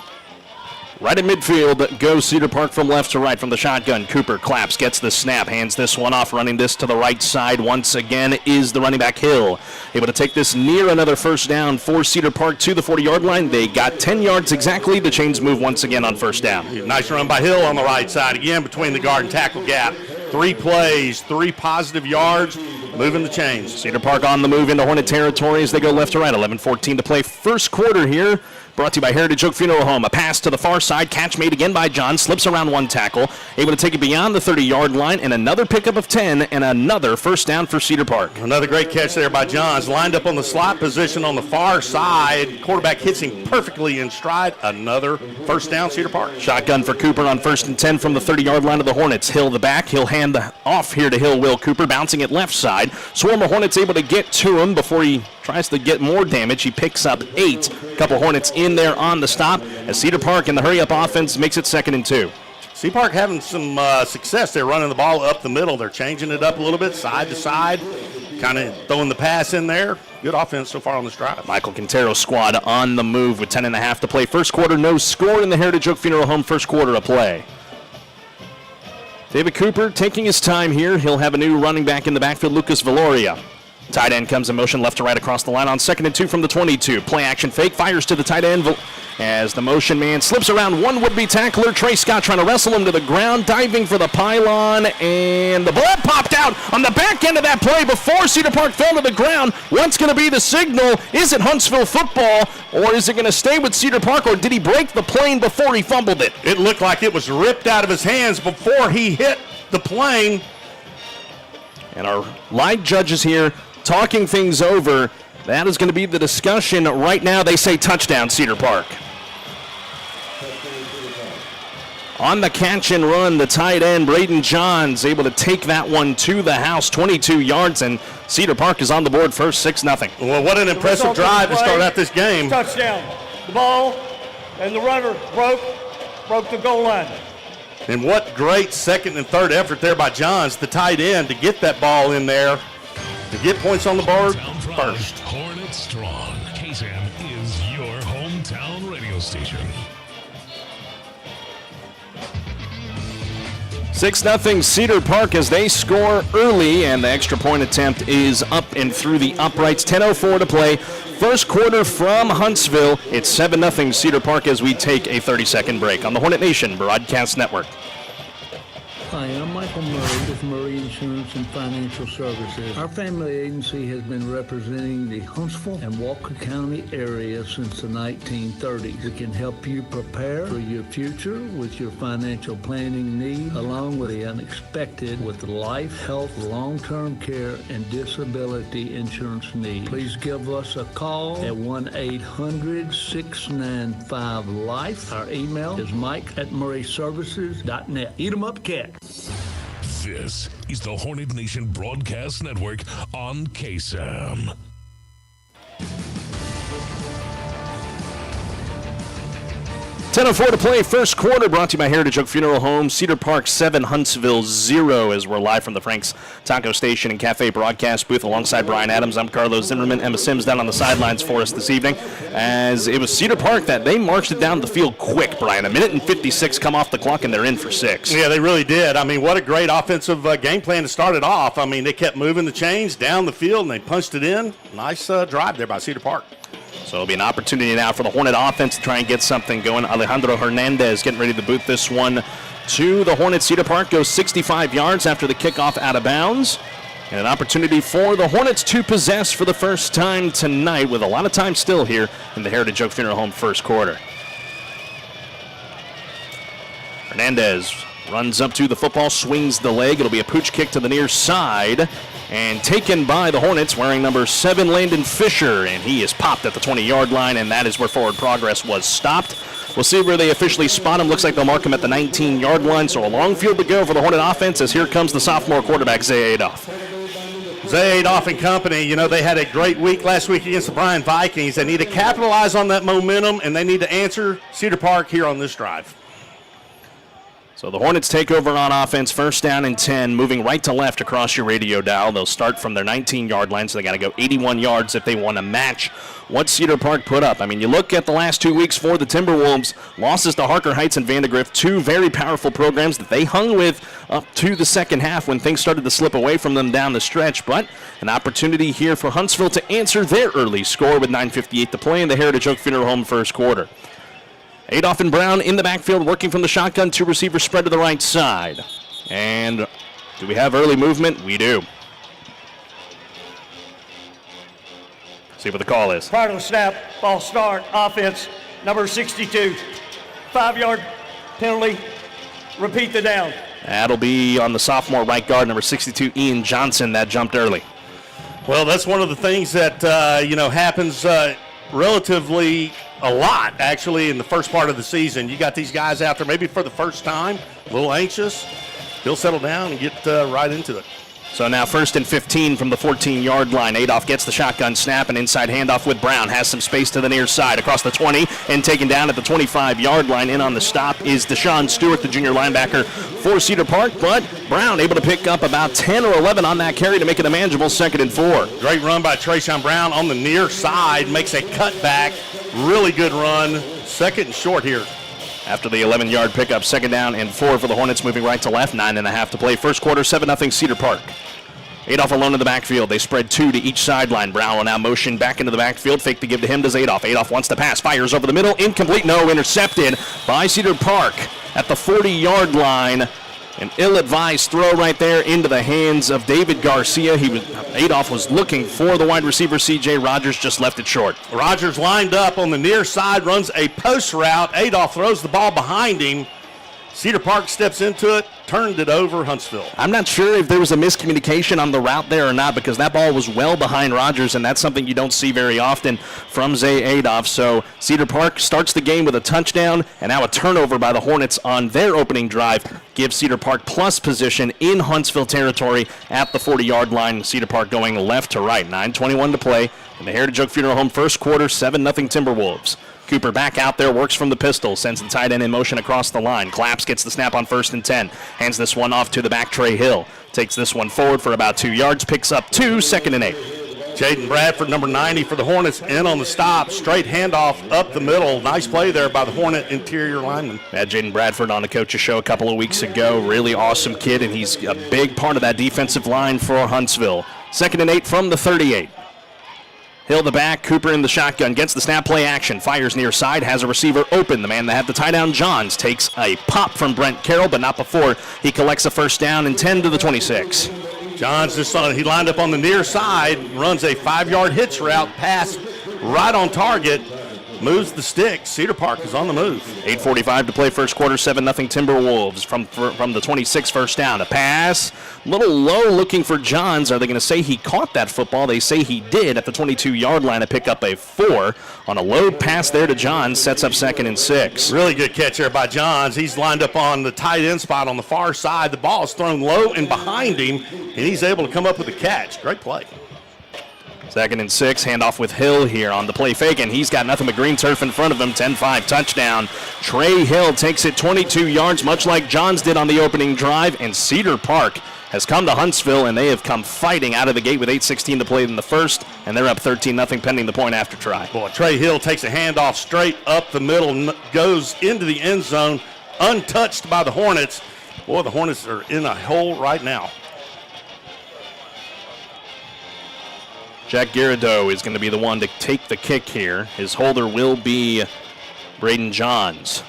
Right in midfield goes Cedar Park from left to right from the shotgun. Cooper claps, gets the snap, hands this one off, running this to the right side once again is the running back Hill. Able to take this near another first down for Cedar Park to the 40-yard line. They got 10 yards exactly. The chains move once again on first down. Nice run by Hill on the right side again between the guard and tackle gap. 3 plays, 3 positive yards. moving the chains. Cedar Park on the move into Hornet territory as they go left to right. 11:14 to play. First quarter here. Brought to you by Heritage Oak Funeral Home. A pass to the far side. Catch made again by John. Slips around one tackle. Able to take it beyond the 30-yard line. And another pickup of 10 and another first down for Cedar Park. Another great catch there by Johns. Lined up on the slot position on the far side. Quarterback hits him perfectly in stride. Another first down, Cedar Park. Shotgun for Cooper on 1st and 10 from the 30-yard line of the Hornets. Hill the back. He'll hand off here to Hill Will Cooper. Bouncing it left side. Swarm of Hornets able to get to him before he tries to get more damage. He picks up 8. A couple Hornets in there on the stop as Cedar Park in the hurry-up offense makes it 2nd and 2. Cedar Park having some success. They're running the ball up the middle. They're changing it up a little bit, side to side, kind of throwing the pass in there. Good offense so far on this drive. Michael Quintero's squad on the move with 10.5 to play. First quarter, no score in the Heritage Oak Funeral Home first quarter of play. David Cooper taking his time here. He'll have a new running back in the backfield, Lucas Valoria. Tight end comes in motion left to right across the line on 2nd and 2 from the 22. Play action fake, fires to the tight end as the motion man slips around one would-be tackler. Trey Scott trying to wrestle him to the ground, diving for the pylon, and the ball popped out on the back end of that play before Cedar Park fell to the ground. What's going to be the signal? Is it Huntsville football, or is it going to stay with Cedar Park, or did he break the plane before he fumbled it? It looked like it was ripped out of his hands before he hit the plane. And our live judges here talking things over. That is going to be the discussion right now. They say touchdown, Cedar Park. On the catch and run, the tight end, Braden Johns, able to take that one to the house, 22 yards, and Cedar Park is on the board first, 6-0. Well, what an impressive drive to start out this game. Touchdown. The ball and the runner broke the goal line. And what great second and third effort there by Johns, the tight end, to get that ball in there, to get points on the board first. Hornet strong. KSAM is your hometown radio station. 6-0 Cedar Park as they score early, and the extra point attempt is up and through the uprights. 10:04 to play. First quarter from Huntsville. It's 7-0 Cedar Park as we take a 30-second break on the Hornet Nation Broadcast Network. Hi, I'm Michael Murray with Murray Insurance and Financial Services. Our family agency has been representing the Huntsville and Walker County area since the 1930s. We can help you prepare for your future with your financial planning needs, along with the unexpected with life, health, long-term care, and disability insurance needs. Please give us a call at 1-800-695-LIFE. Our email is mike@murrayservices.net. Eat 'em up, cat. This is the Hornet Nation Broadcast Network on KSAM. .04 to play, first quarter, brought to you by Heritage Oak Funeral Home. Cedar Park 7, Huntsville 0, as we're live from the Frank's Taco Station and Cafe broadcast booth alongside Brian Adams. I'm Carlos Zimmermann. Emma Sims down on the sidelines for us this evening, as it was Cedar Park that they marched it down the field quick, Brian. 1:56 come off the clock, and they're in for 6. Yeah, they really did. I mean, what a great offensive game plan to start it off. I mean, they kept moving the chains down the field, and they punched it in. Nice drive there by Cedar Park. So it'll be an opportunity now for the Hornet offense to try and get something going. Alejandro Hernandez getting ready to boot this one to the Hornet. Cedar Park goes 65 yards after the kickoff out of bounds. And an opportunity for the Hornets to possess for the first time tonight, with a lot of time still here in the Heritage Oak Funeral Home first quarter. Hernandez runs up to the football, swings the leg. It'll be a pooch kick to the near side, and taken by the Hornets wearing number 7, Landon Fisher, and he is popped at the 20-yard line, and that is where forward progress was stopped. We'll see where they officially spot him. Looks like they'll mark him at the 19-yard line, so a long field to go for the Hornet offense, as here comes the sophomore quarterback, Zay Adolph. Zay Adolph and company, you know, they had a great week last week against the Bryan Vikings. They need to capitalize on that momentum, and they need to answer Cedar Park here on this drive. So the Hornets take over on offense, first down and 10, moving right to left across your radio dial. They'll start from their 19-yard line, so they got to go 81 yards if they want to match what Cedar Park put up. I mean, you look at the last 2 weeks for the Timberwolves, losses to Harker Heights and Vandegrift, 2 very powerful programs that they hung with up to the second half when things started to slip away from them down the stretch. But an opportunity here for Huntsville to answer their early score with 9:58 to play in the Heritage Oak Funeral Home first quarter. Adolph and Brown in the backfield, working from the shotgun, 2 receivers spread to the right side. And do we have early movement? We do. See what the call is. Prior to the snap, ball start, offense, number 62. 5-yard penalty. Repeat the down. That'll be on the sophomore right guard, number 62, Ian Johnson, that jumped early. Well, that's one of the things that, happens relatively a lot, actually, in the first part of the season. You got these guys out there maybe for the first time, a little anxious. He'll settle down and get right into it. So now 1st and 15 from the 14-yard line. Adolph gets the shotgun snap, and inside handoff with Brown. Has some space to the near side across the 20 and taken down at the 25-yard line. In on the stop is Deshaun Stewart, the junior linebacker for Cedar Park. But Brown able to pick up about 10 or 11 on that carry to make it a manageable 2nd and 4. Great run by Trayshawn Brown on the near side. Makes a cutback. Really good run. 2nd and short here. After the 11-yard pickup, 2nd down and 4 for the Hornets, moving right to left. 9.5 to play. First quarter, 7-0 Cedar Park. Adolph alone in the backfield. They spread 2 to each sideline. Brown will now motion back into the backfield. Fake to give to him, does Adolph. Adolph wants to pass. Fires over the middle. Incomplete. No. Intercepted by Cedar Park at the 40-yard line. An ill-advised throw right there into the hands of David Garcia. Adolph was looking for the wide receiver, C.J. Rogers, just left it short. Rogers lined up on the near side, runs a post route. Adolph throws the ball behind him. Cedar Park steps into it, turned it over, Huntsville. I'm not sure if there was a miscommunication on the route there or not, because that ball was well behind Rogers, and that's something you don't see very often from Zay Adolph. So Cedar Park starts the game with a touchdown, and now a turnover by the Hornets on their opening drive gives Cedar Park plus position in Huntsville territory at the 40-yard line. Cedar Park going left to right. 9:21 to play in the Heritage Oak Funeral Home first quarter, 7-0 Timberwolves. Cooper back out there, works from the pistol, sends the tight end in motion across the line. Claps gets the snap on 1st and 10. Hands this one off to the back, Trey Hill. Takes this one forward for about 2 yards, picks up 2, 2nd and 8. Jaden Bradford, number 90 for the Hornets, in on the stop. Straight handoff up the middle. Nice play there by the Hornet interior lineman. Had Jaden Bradford on the coach's show a couple of weeks ago. Really awesome kid, and he's a big part of that defensive line for Huntsville. 2nd and 8 from the 38. Hill the back, Cooper in the shotgun, gets the snap, play action, fires near side, has a receiver open. The man that had the tie down, Johns, takes a pop from Brent Carroll, but not before he collects a 1st down and 10 to the 26. Johns he lined up on the near side, runs a 5-yard hitch route, pass right on target, moves the stick. Cedar Park is on the move. 8:45 to play first quarter, 7-0 Timberwolves from the 26, 1st down. A pass, a little low looking for Johns. Are they going to say he caught that football? They say he did at the 22-yard line to pick up a 4 on a low pass there to Johns. Sets up 2nd and 6. Really good catch there by Johns. He's lined up on the tight end spot on the far side. The ball is thrown low and behind him, and he's able to come up with a catch. Great play. 2nd and 6, handoff with Hill here on the play fake, and he's got nothing but green turf in front of him. 10-5 touchdown. Trey Hill takes it 22 yards, much like Johns did on the opening drive, and Cedar Park has come to Huntsville, and they have come fighting out of the gate with 8:16 to play in the first, and they're up 13-0 pending the point after try. Boy, Trey Hill takes a handoff straight up the middle, goes into the end zone, untouched by the Hornets. Boy, the Hornets are in a hole right now. Jack Garrido is going to be the one to take the kick here. His holder will be Braden Johns.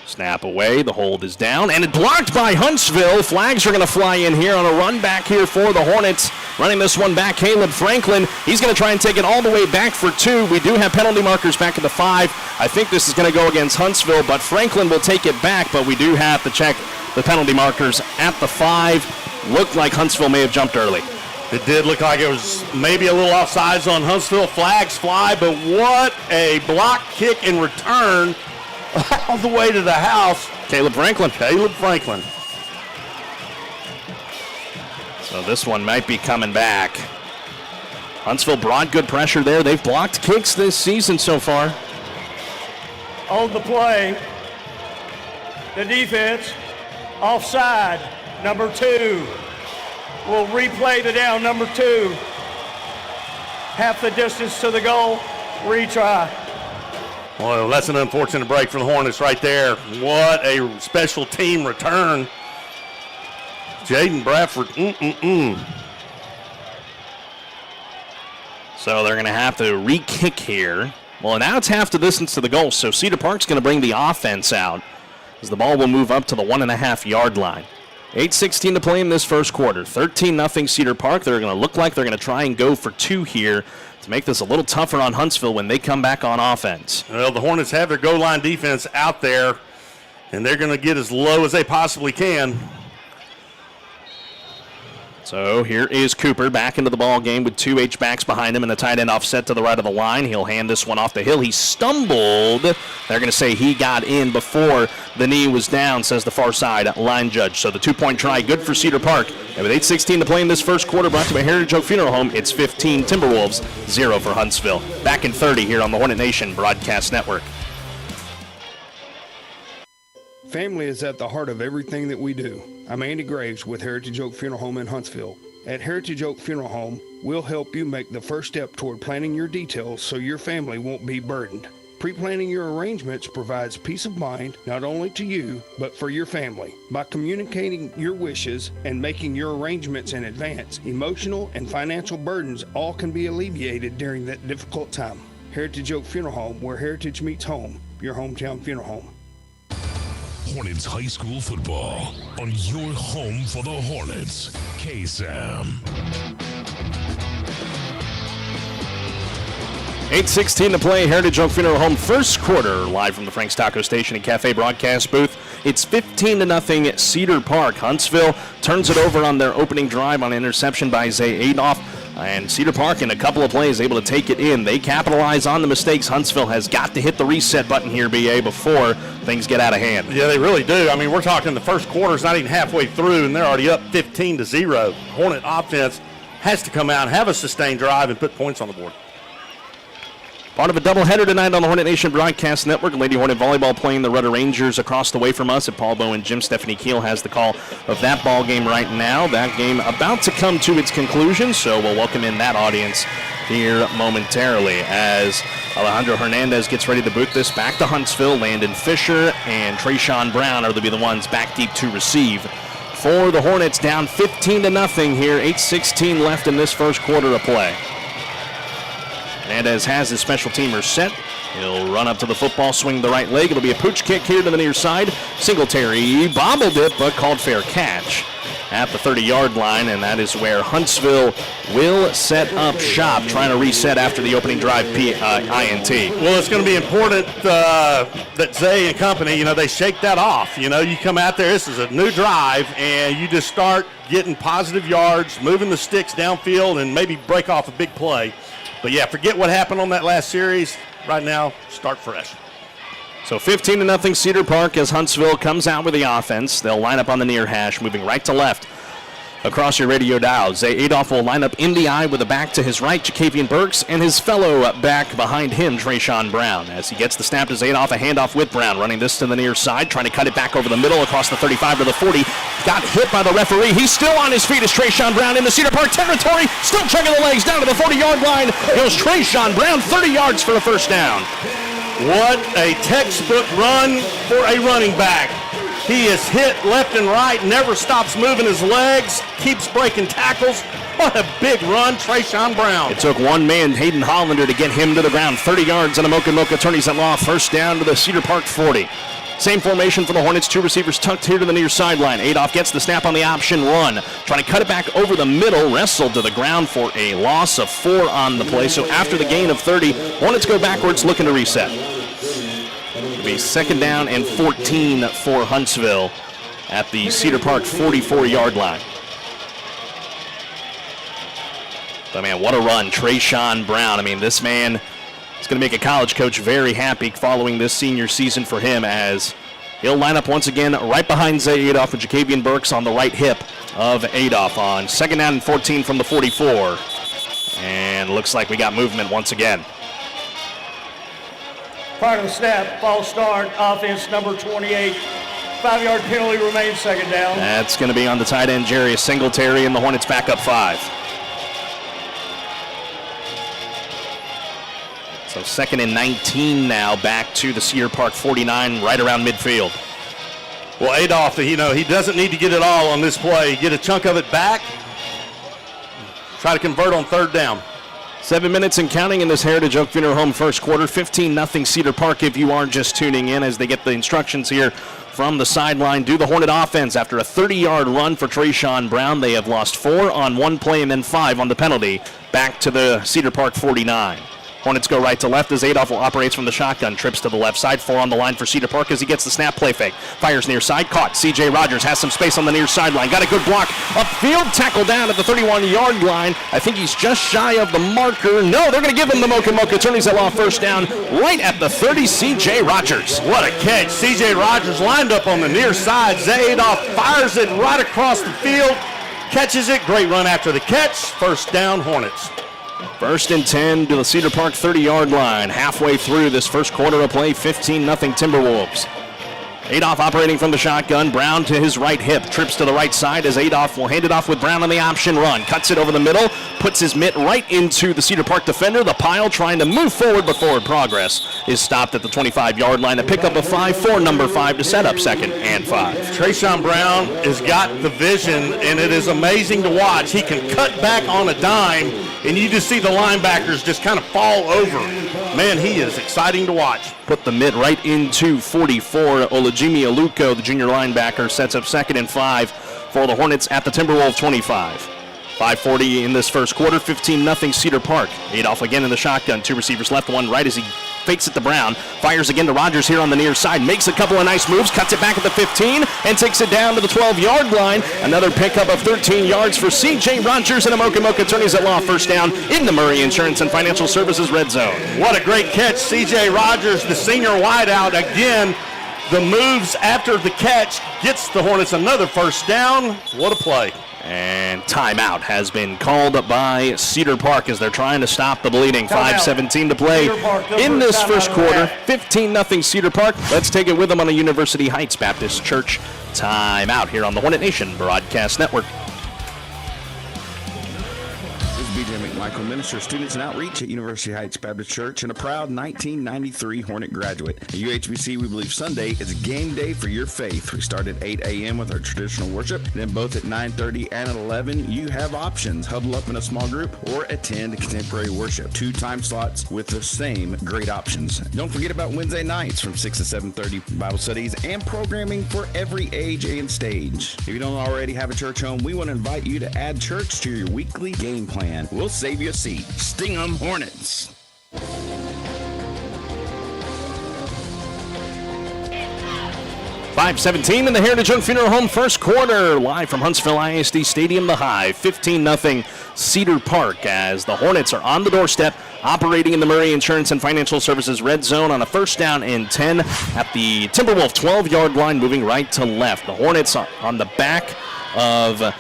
Snap away, the hold is down, and it blocked by Huntsville. Flags are going to fly in here on a run back here for the Hornets. Running this one back, Caleb Franklin. He's going to try and take it all the way back for 2. We do have penalty markers back at the 5. I think this is going to go against Huntsville, but Franklin will take it back, but we do have to check the penalty markers at the 5. Looked like Huntsville may have jumped early. It did look like it was maybe a little offsides on Huntsville. Flags fly, but what a block kick and return all the way to the house. Caleb Franklin. So this one might be coming back. Huntsville brought good pressure there. They've blocked kicks this season so far. On the play, the defense, offside, number 2. We'll replay the down, number 2. Half the distance to the goal, retry. Well, that's an unfortunate break for the Hornets right there. What a special team return. Jaden Bradford, So they're going to have to re-kick here. Well, now it's half the distance to the goal, so Cedar Park's going to bring the offense out as the ball will move up to the 1.5-yard line. 8:16 to play in this first quarter. 13-0 Cedar Park. They're going to look like they're going to try and go for 2 here to make this a little tougher on Huntsville when they come back on offense. Well, the Hornets have their goal line defense out there, and they're going to get as low as they possibly can. So here is Cooper back into the ball game with 2 H-backs behind him and a tight end offset to the right of the line. He'll hand this one off the hill. He stumbled. They're going to say he got in before the knee was down, says the far side line judge. So the 2-point try, good for Cedar Park. And with 8:16 to play in this first quarter, brought to you by Heritage Oak Funeral Home, it's 15 Timberwolves, 0 for Huntsville. Back in 30 here on the Hornet Nation Broadcast Network. Family is at the heart of everything that we do. I'm Andy Graves with Heritage Oak Funeral Home in Huntsville. At Heritage Oak Funeral Home, we'll help you make the first step toward planning your details so your family won't be burdened. Pre-planning your arrangements provides peace of mind not only to you, but for your family. By communicating your wishes and making your arrangements in advance, emotional and financial burdens all can be alleviated during that difficult time. Heritage Oak Funeral Home, where heritage meets home, your hometown funeral home. Hornets High School football on your home for the Hornets, KSAM. 8:16 to play, Heritage Oak Funeral Home first quarter, live from the Frank's Taco Station and Cafe broadcast booth. It's 15-0 Cedar Park. Huntsville turns it over on their opening drive on an interception by Zay Adolph. And Cedar Park, in a couple of plays, able to take it in. They capitalize on the mistakes. Huntsville has got to hit the reset button here, BA, before things get out of hand. Yeah, they really do. I mean, we're talking the first quarter's not even halfway through, and they're already up 15-0. Hornet offense has to come out and have a sustained drive and put points on the board. Part of a doubleheader tonight on the Hornet Nation Broadcast Network. Lady Hornet Volleyball playing the Rudder Rangers across the way from us at Paul Bowen Gym. Stephanie Keel has the call of that ball game right now. That game about to come to its conclusion, so we'll welcome in that audience here momentarily as Alejandro Hernandez gets ready to boot this back to Huntsville. Landon Fisher and Trayshawn Brown are to be the ones back deep to receive for the Hornets, down 15-0 here. 8:16 left in this first quarter of play. Hernandez has his special teamers set. He'll run up to the football, swing the right leg. It'll be a pooch kick here to the near side. Singletary bobbled it, but called fair catch at the 30-yard line, and that is where Huntsville will set up shop, trying to reset after the opening drive INT. Well, it's going to be important that Zay and company, they shake that off. You come out there, this is a new drive, and you just start getting positive yards, moving the sticks downfield, and maybe break off a big play. But, yeah, forget what happened on that last series. Right now, start fresh. So 15-0 Cedar Park as Huntsville comes out with the offense. They'll line up on the near hash, moving right to left across your radio dial. Zay Adolph will line up in the eye with a back to his right, Jacavian Burks, and his fellow back behind him, Trayshawn Brown. As he gets the snap to Zay Adolph, a handoff with Brown, running this to the near side, trying to cut it back over the middle across the 35 to the 40. Got hit by the referee. He's still on his feet as Trayshawn Brown in the Cedar Park territory, still chugging the legs down to the 40-yard line. Goes Trayshawn Brown, 30 yards for the first down. What a textbook run for a running back. He is hit left and right, never stops moving his legs, keeps breaking tackles. What a big run, Trayshawn Brown. It took one man, Hayden Hollander, to get him to the ground. 30 yards on a Mocha attorneys at law. First down to the Cedar Park 40. Same formation for the Hornets. 2 receivers tucked here to the near sideline. Adolph gets the snap on the option run. Trying to cut it back over the middle. Wrestled to the ground for a loss of 4 on the play. So after the gain of 30, Hornets go backwards looking to reset. It'll be second down and 14 for Huntsville at the Cedar Park 44-yard line. But man, what a run. Trayshawn Brown. I mean, this man is going to make a college coach very happy following this senior season for him, as he'll line up once again right behind Zay Adolph with Jacavian Burks on the right hip of Adolph on second down and 14 from the 44. And looks like we got movement once again. Prior to the snap, false start, offense number 28. 5-yard penalty remains, second down. That's going to be on the tight end, Jarius Singletary, and the Hornets back up 5. So second and 19 now, back to the Cedar Park 49, right around midfield. Well, Adolph, he doesn't need to get it all on this play. Get a chunk of it back. Try to convert on third down. 7 minutes and counting in this Heritage Oak Funeral Home first quarter. 15-0 Cedar Park if you are just tuning in, as they get the instructions here from the sideline do the Hornet offense. After a 30-yard run for Trayshawn Brown, they have lost 4 on one play and then 5 on the penalty. Back to the Cedar Park 49. Hornets go right to left as Adolph operates from the shotgun. Trips to the left side. 4 on the line for Cedar Park as he gets the snap, play fake. Fires near side. Caught. C.J. Rogers has some space on the near sideline. Got a good block. Upfield. Tackle down at the 31-yard line. I think he's just shy of the marker. No, they're going to give him the Mocha Attorneys at law first down right at the 30. C.J. Rogers. What a catch. C.J. Rogers lined up on the near side. Zay Adolph fires it right across the field. Catches it. Great run after the catch. First down, Hornets. 1st and 10 to the Cedar Park 30-yard line. Halfway through this first quarter of play, 15-0 Timberwolves. Adolph operating from the shotgun. Brown to his right hip. Trips to the right side as Adolph will hand it off with Brown on the option run. Cuts it over the middle. Puts his mitt right into the Cedar Park defender. The pile trying to move forward, but forward progress is stopped at the 25-yard line. A pickup of 5 for number 5 to set up 2nd and 5. Trayshawn Brown has got the vision, and it is amazing to watch. He can cut back on a dime, and you just see the linebackers just kind of fall over. Man, he is exciting to watch. Put the mid right into 44. Olajimi Aluko, the junior linebacker, sets up 2nd and 5 for the Hornets at the Timberwolves 25. 5:40 in this first quarter, 15-0 Cedar Park. Adolph again in the shotgun. 2 receivers left, 1 right as he fakes it to Brown. Fires again to Rogers here on the near side. Makes a couple of nice moves. Cuts it back at the 15 and takes it down to the 12-yard line. Another pickup of 13 yards for C.J. Rogers and a Mocha Attorneys at law first down in the Murray Insurance and Financial Services red zone. What a great catch. C.J. Rogers, the senior wideout, again. The moves after the catch gets the Hornets another first down. What a play. And timeout has been called by Cedar Park as they're trying to stop the bleeding. 5:17 to play in this first quarter. 15-0 Cedar Park. Let's take it with them on the University Heights Baptist Church timeout here on the Hornet Nation Broadcast Network. Michael, Minister of Students and Outreach at University Heights Baptist Church and a proud 1993 Hornet graduate. At UHBC, we believe Sunday is game day for your faith. We start at 8 a.m. with our traditional worship, and then both at 9:30 and at 11, you have options. Huddle up in a small group or attend contemporary worship. 2 time slots with the same great options. Don't forget about Wednesday nights from 6 to 7:30 Bible studies and programming for every age and stage. If you don't already have a church home, we want to invite you to add church to your weekly game plan. We'll save you a seat. Sting 'em Hornets. 5:17 in the Heritage Oak Funeral Home first quarter, live from Huntsville ISD Stadium, the Hive. 15-0 Cedar Park as the Hornets are on the doorstep, operating in the Murray Insurance and Financial Services red zone on a first down and 10 at the Timberwolf 12-yard line, moving right to left. The Hornets on the back of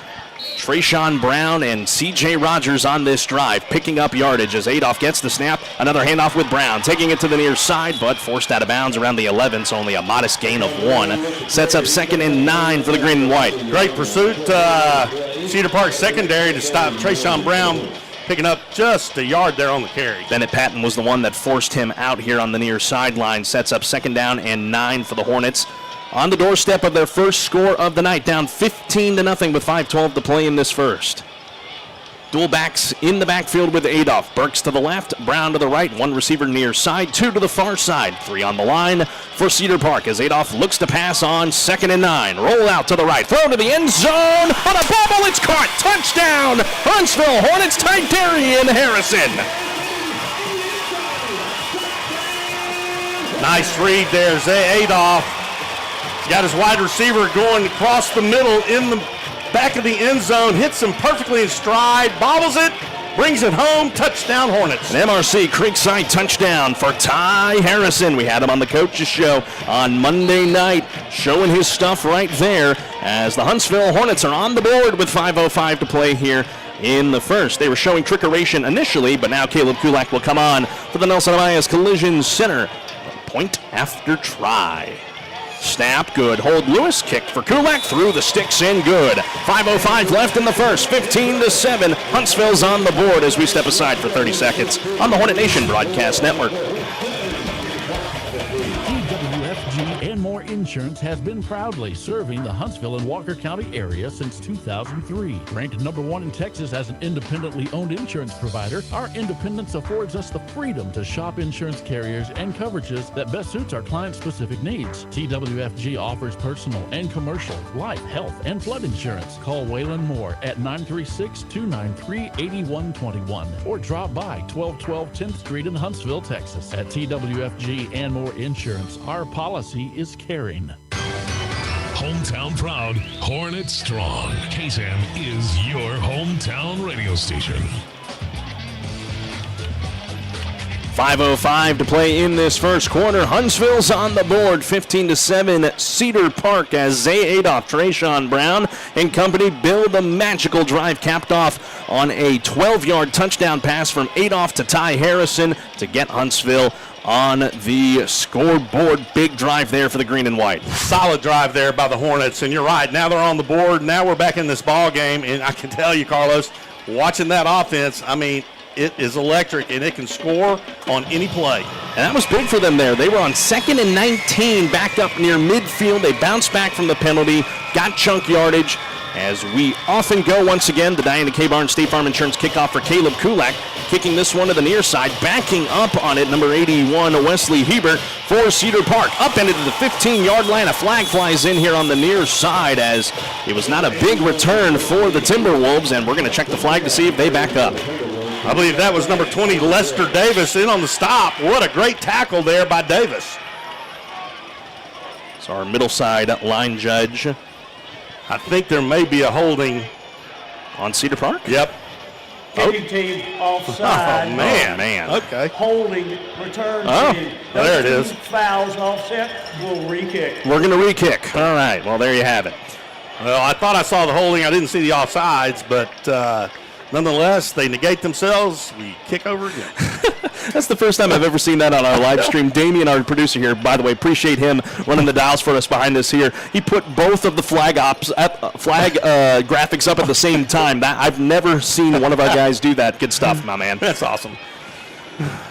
Trayshawn Brown and C.J. Rogers on this drive, picking up yardage as Adolph gets the snap. Another handoff with Brown, taking it to the near side, but forced out of bounds around the 11, so only a modest gain of 1. Sets up 2nd and 9 for the green and white. Great pursuit, Cedar Park secondary to stop Trayshawn Brown, picking up just a yard there on the carry. Bennett Patton was the one that forced him out here on the near sideline. Sets up 2nd down and 9 for the Hornets. On the doorstep of their first score of the night, down 15-0 with 5:12 to play in this first. Dual backs in the backfield with Adolph. Burks to the left, Brown to the right, 1 receiver near side, 2 to the far side, 3 on the line for Cedar Park as Adolph looks to pass on 2nd and 9. Roll out to the right, throw to the end zone, on a bobble, it's caught, touchdown, Huntsville Hornets, Tidarian Harrison. Nice read there, Zay Adolph. Got his wide receiver going across the middle in the back of the end zone, hits him perfectly in stride, bobbles it, brings it home, touchdown Hornets. An MRC Creekside touchdown for Ty Harrison. We had him on the Coach's Show on Monday night, showing his stuff right there as the Huntsville Hornets are on the board with 5:05 to play here in the first. They were showing trickeration initially, but now Caleb Kulak will come on for the Nelson Elias Collision Center. Point after try. Snap, good. Hold Lewis, kicked for Kulak, through the sticks in, good. 5:05 left in the first, 15-7. Huntsville's on the board as we step aside for 30 seconds on the Hornet Nation Broadcast Network. TWFG and More Insurance has been proudly serving the Huntsville and Walker County area since 2003. Ranked number 1 in Texas as an independently owned insurance provider, our independence affords us the freedom to shop insurance carriers and coverages that best suits our client-specific needs. TWFG offers personal and commercial, life, health, and flood insurance. Call Waylon Moore at 936-293-8121 or drop by 1212 10th Street in Huntsville, Texas. At TWFG and More Insurance, our policy is caring. Hometown proud, Hornet strong. KSAM is your hometown radio station. 5:05 to play in this first quarter. Huntsville's on the board, 15-7. Cedar Park as Zay Adolph, Trayshawn Brown, and company build a magical drive capped off on a 12-yard touchdown pass from Adolph to Ty Harrison to get Huntsville on the scoreboard. Big drive there for the green and white. Solid drive there by the Hornets, and you're right. Now they're on the board. Now we're back in this ball game, and I can tell you, Carlos, watching that offense, I mean, it is electric, and it can score on any play. And that was big for them there. They were on 2nd and 19, backed up near midfield. They bounced back from the penalty, got chunk yardage. As we often go once again, the Diana K. Barnes State Farm Insurance kickoff for Caleb Kulak, kicking this one to the near side, backing up on it, number 81, Wesley Hebert for Cedar Park. Upended to the 15-yard line. A flag flies in here on the near side as it was not a big return for the Timberwolves, and we're going to check the flag to see if they back up. I believe that was number 20, Lester Davis, in on the stop. What a great tackle there by Davis. So our middle side line judge. I think there may be a holding on Cedar Park. Yep. Kicking team offside. Oh, man. Okay. Holding, return team. There it is. Fouls offset. We'll re-kick. We're going to re-kick. All right. Well, there you have it. Well, I thought I saw the holding. I didn't see the offsides, but nonetheless, they negate themselves. We kick over again. That's the first time I've ever seen that on our live stream. Damien, our producer here, by the way, appreciate him running the dials for us behind us here. He put both of the flag graphics up at the same time. I've never seen one of our guys do that. Good stuff, my man. That's awesome.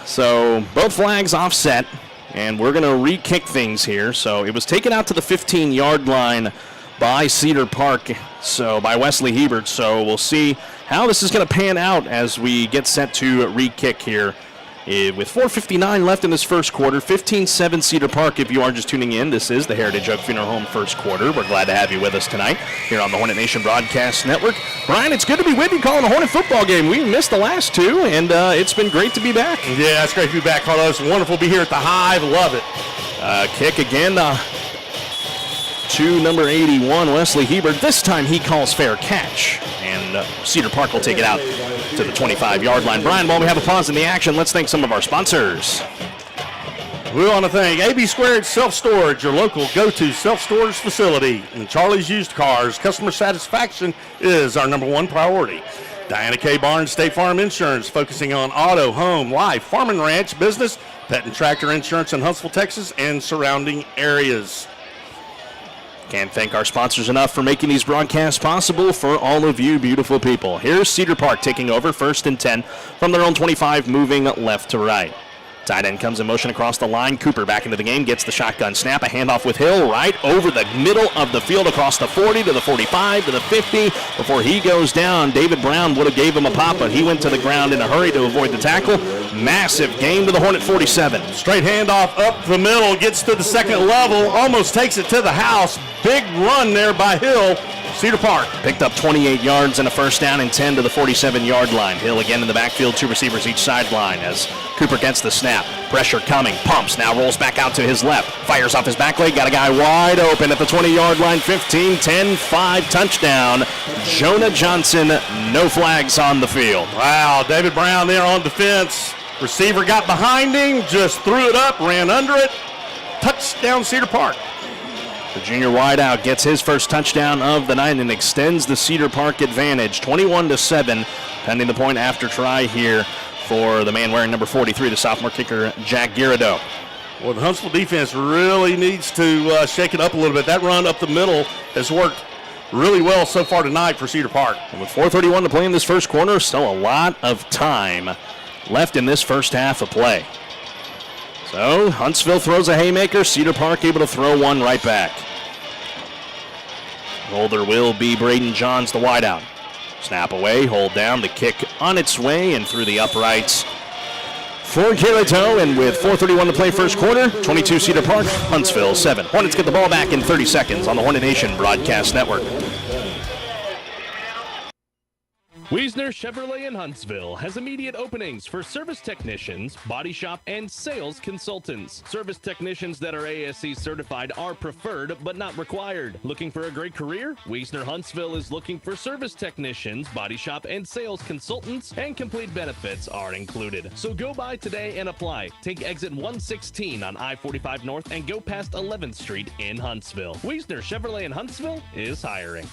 So both flags offset, and we're going to re-kick things here. So it was taken out to the 15-yard line by Cedar Park, so by Wesley Hebert. So we'll see how this is going to pan out as we get set to re-kick here. With 4:59 left in this first quarter, 15-7 Cedar Park. If you are just tuning in, this is the Heritage Oak Funeral Home first quarter. We're glad to have you with us tonight here on the Hornet Nation Broadcast Network. Brian, it's good to be with you calling a Hornet football game. We missed the last two, and it's been great to be back. Yeah, it's great to be back, Carlos. Wonderful to be here at the Hive. Love it. Kick again to number 81, Wesley Hebert. This time he calls fair catch, and Cedar Park will take it out to the 25-yard line. Brian, while we have a pause in the action, let's thank some of our sponsors. We want to thank AB Squared Self-Storage, your local go-to self-storage facility. And Charlie's Used Cars, customer satisfaction is our number one priority. Diana K. Barnes State Farm Insurance, focusing on auto, home, life, farm and ranch, business, pet and tractor insurance in Huntsville, Texas, and surrounding areas. Can't thank our sponsors enough for making these broadcasts possible for all of you beautiful people. Here's Cedar Park taking over 1st and 10 from their own 25, moving left to right. Tight end comes in motion across the line. Cooper back into the game, gets the shotgun snap. A handoff with Hill right over the middle of the field across the 40 to the 45 to the 50. Before he goes down, David Brown would have gave him a pop, but he went to the ground in a hurry to avoid the tackle. Massive gain to the Hornet 47. Straight handoff up the middle, gets to the second level, almost takes it to the house. Big run there by Hill. Cedar Park picked up 28 yards and a first down and 10 to the 47-yard line. Hill again in the backfield, 2 receivers each sideline as Cooper gets the snap. Pressure coming, pumps, now rolls back out to his left. Fires off his back leg, got a guy wide open at the 20-yard line. 15, 10, 5, touchdown. Jonah Johnson, no flags on the field. Wow, David Brown there on defense. Receiver got behind him, just threw it up, ran under it. Touchdown Cedar Park. The junior wideout gets his first touchdown of the night and extends the Cedar Park advantage, 21-7, pending the point after try here for the man wearing number 43, the sophomore kicker, Jack Girardeau. Well, the Huntsville defense really needs to shake it up a little bit. That run up the middle has worked really well so far tonight for Cedar Park. And with 4:31 to play in this first quarter, still a lot of time left in this first half of play. So Huntsville throws a haymaker. Cedar Park able to throw one right back. Holder will be Braden Johns, the wideout. Snap away, hold down, the kick on its way and through the uprights for Cedillo. And with 4:31 to play first quarter, 22 Cedar Park, Huntsville 7. Hornets get the ball back in 30 seconds on the Hornet Nation Broadcast Network. Wiesner Chevrolet in Huntsville has immediate openings for service technicians, body shop, and sales consultants. Service technicians that are ASE certified are preferred but not required. Looking for a great career? Wiesner Huntsville is looking for service technicians, body shop, and sales consultants, and complete benefits are included. So go by today and apply. Take exit 116 on I-45 North and go past 11th Street in Huntsville. Wiesner Chevrolet in Huntsville is hiring.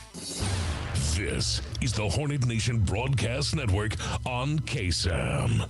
This is the Hornet Nation Broadcast Network on KSAM.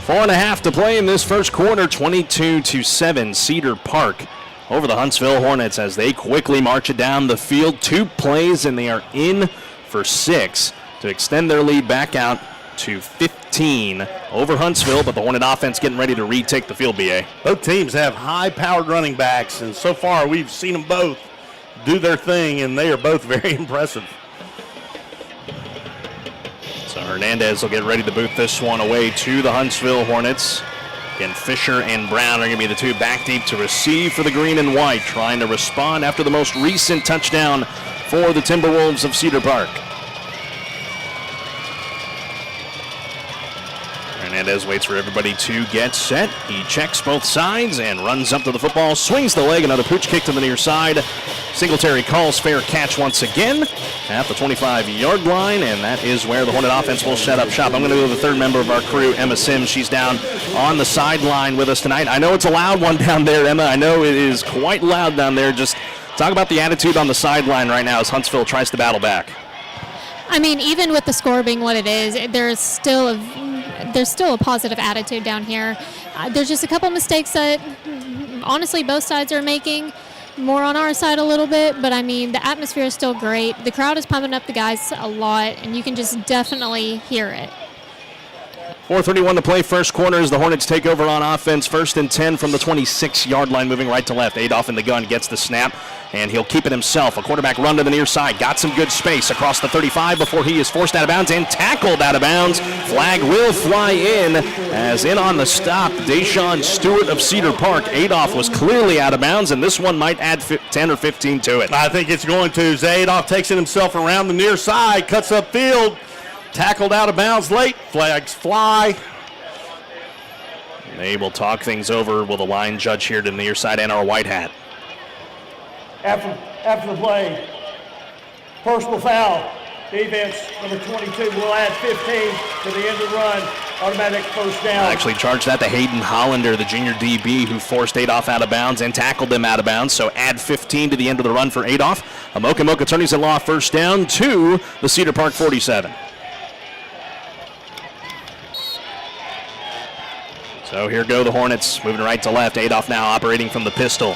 4.5 to play in this first quarter, 22-7 Cedar Park over the Huntsville Hornets as they quickly march it down the field. 2 plays and they are in for 6 to extend their lead back out to 15 over Huntsville, but the Hornet offense getting ready to retake the field, BA. Both teams have high-powered running backs, and so far we've seen them both do their thing, and they are both very impressive. So Hernandez will get ready to boot this one away to the Huntsville Hornets. Again, Fisher and Brown are going to be the 2 back deep to receive for the green and white, trying to respond after the most recent touchdown for the Timberwolves of Cedar Park. Hernandez waits for everybody to get set. He checks both sides and runs up to the football, swings the leg, another pooch kick to the near side. Singletary calls fair catch once again at the 25-yard line, and that is where the Hornet offense will set up shop. I'm going to go to the third member of our crew, Emma Sims. She's down on the sideline with us tonight. I know it's a loud one down there, Emma. I know it is quite loud down there. Just talk about the attitude on the sideline right now as Huntsville tries to battle back. I mean, even with the score being what it is, there's still a positive attitude down here. There's just a couple mistakes that, honestly, both sides are making. More on our side a little bit, but I mean, the atmosphere is still great. The crowd is pumping up the guys a lot, and you can just definitely hear it. 4:31 to play first quarter as the Hornets take over on offense. 1st and 10 from the 26-yard line, moving right to left. Adolph in the gun gets the snap, and he'll keep it himself. A quarterback run to the near side. Got some good space across the 35 before he is forced out of bounds and tackled out of bounds. Flag will fly in as in on the stop, Deshaun Stewart of Cedar Park. Adolph was clearly out of bounds, and this one might add 10 or 15 to it. I think it's going to. Zay Adolph takes it himself around the near side, cuts upfield. Tackled out of bounds late. Flags fly. They will talk things over with the line judge here to the near side and our white hat. After the play, personal foul. Defense, number 22, will add 15 to the end of the run. Automatic first down. I'll actually charge that to Hayden Hollander, the junior DB, who forced Adolph out of bounds and tackled him out of bounds. So add 15 to the end of the run for Adolph. Amoka Attorneys at Law first down to the Cedar Park 47. So here go the Hornets, moving right to left. Adolph now operating from the pistol.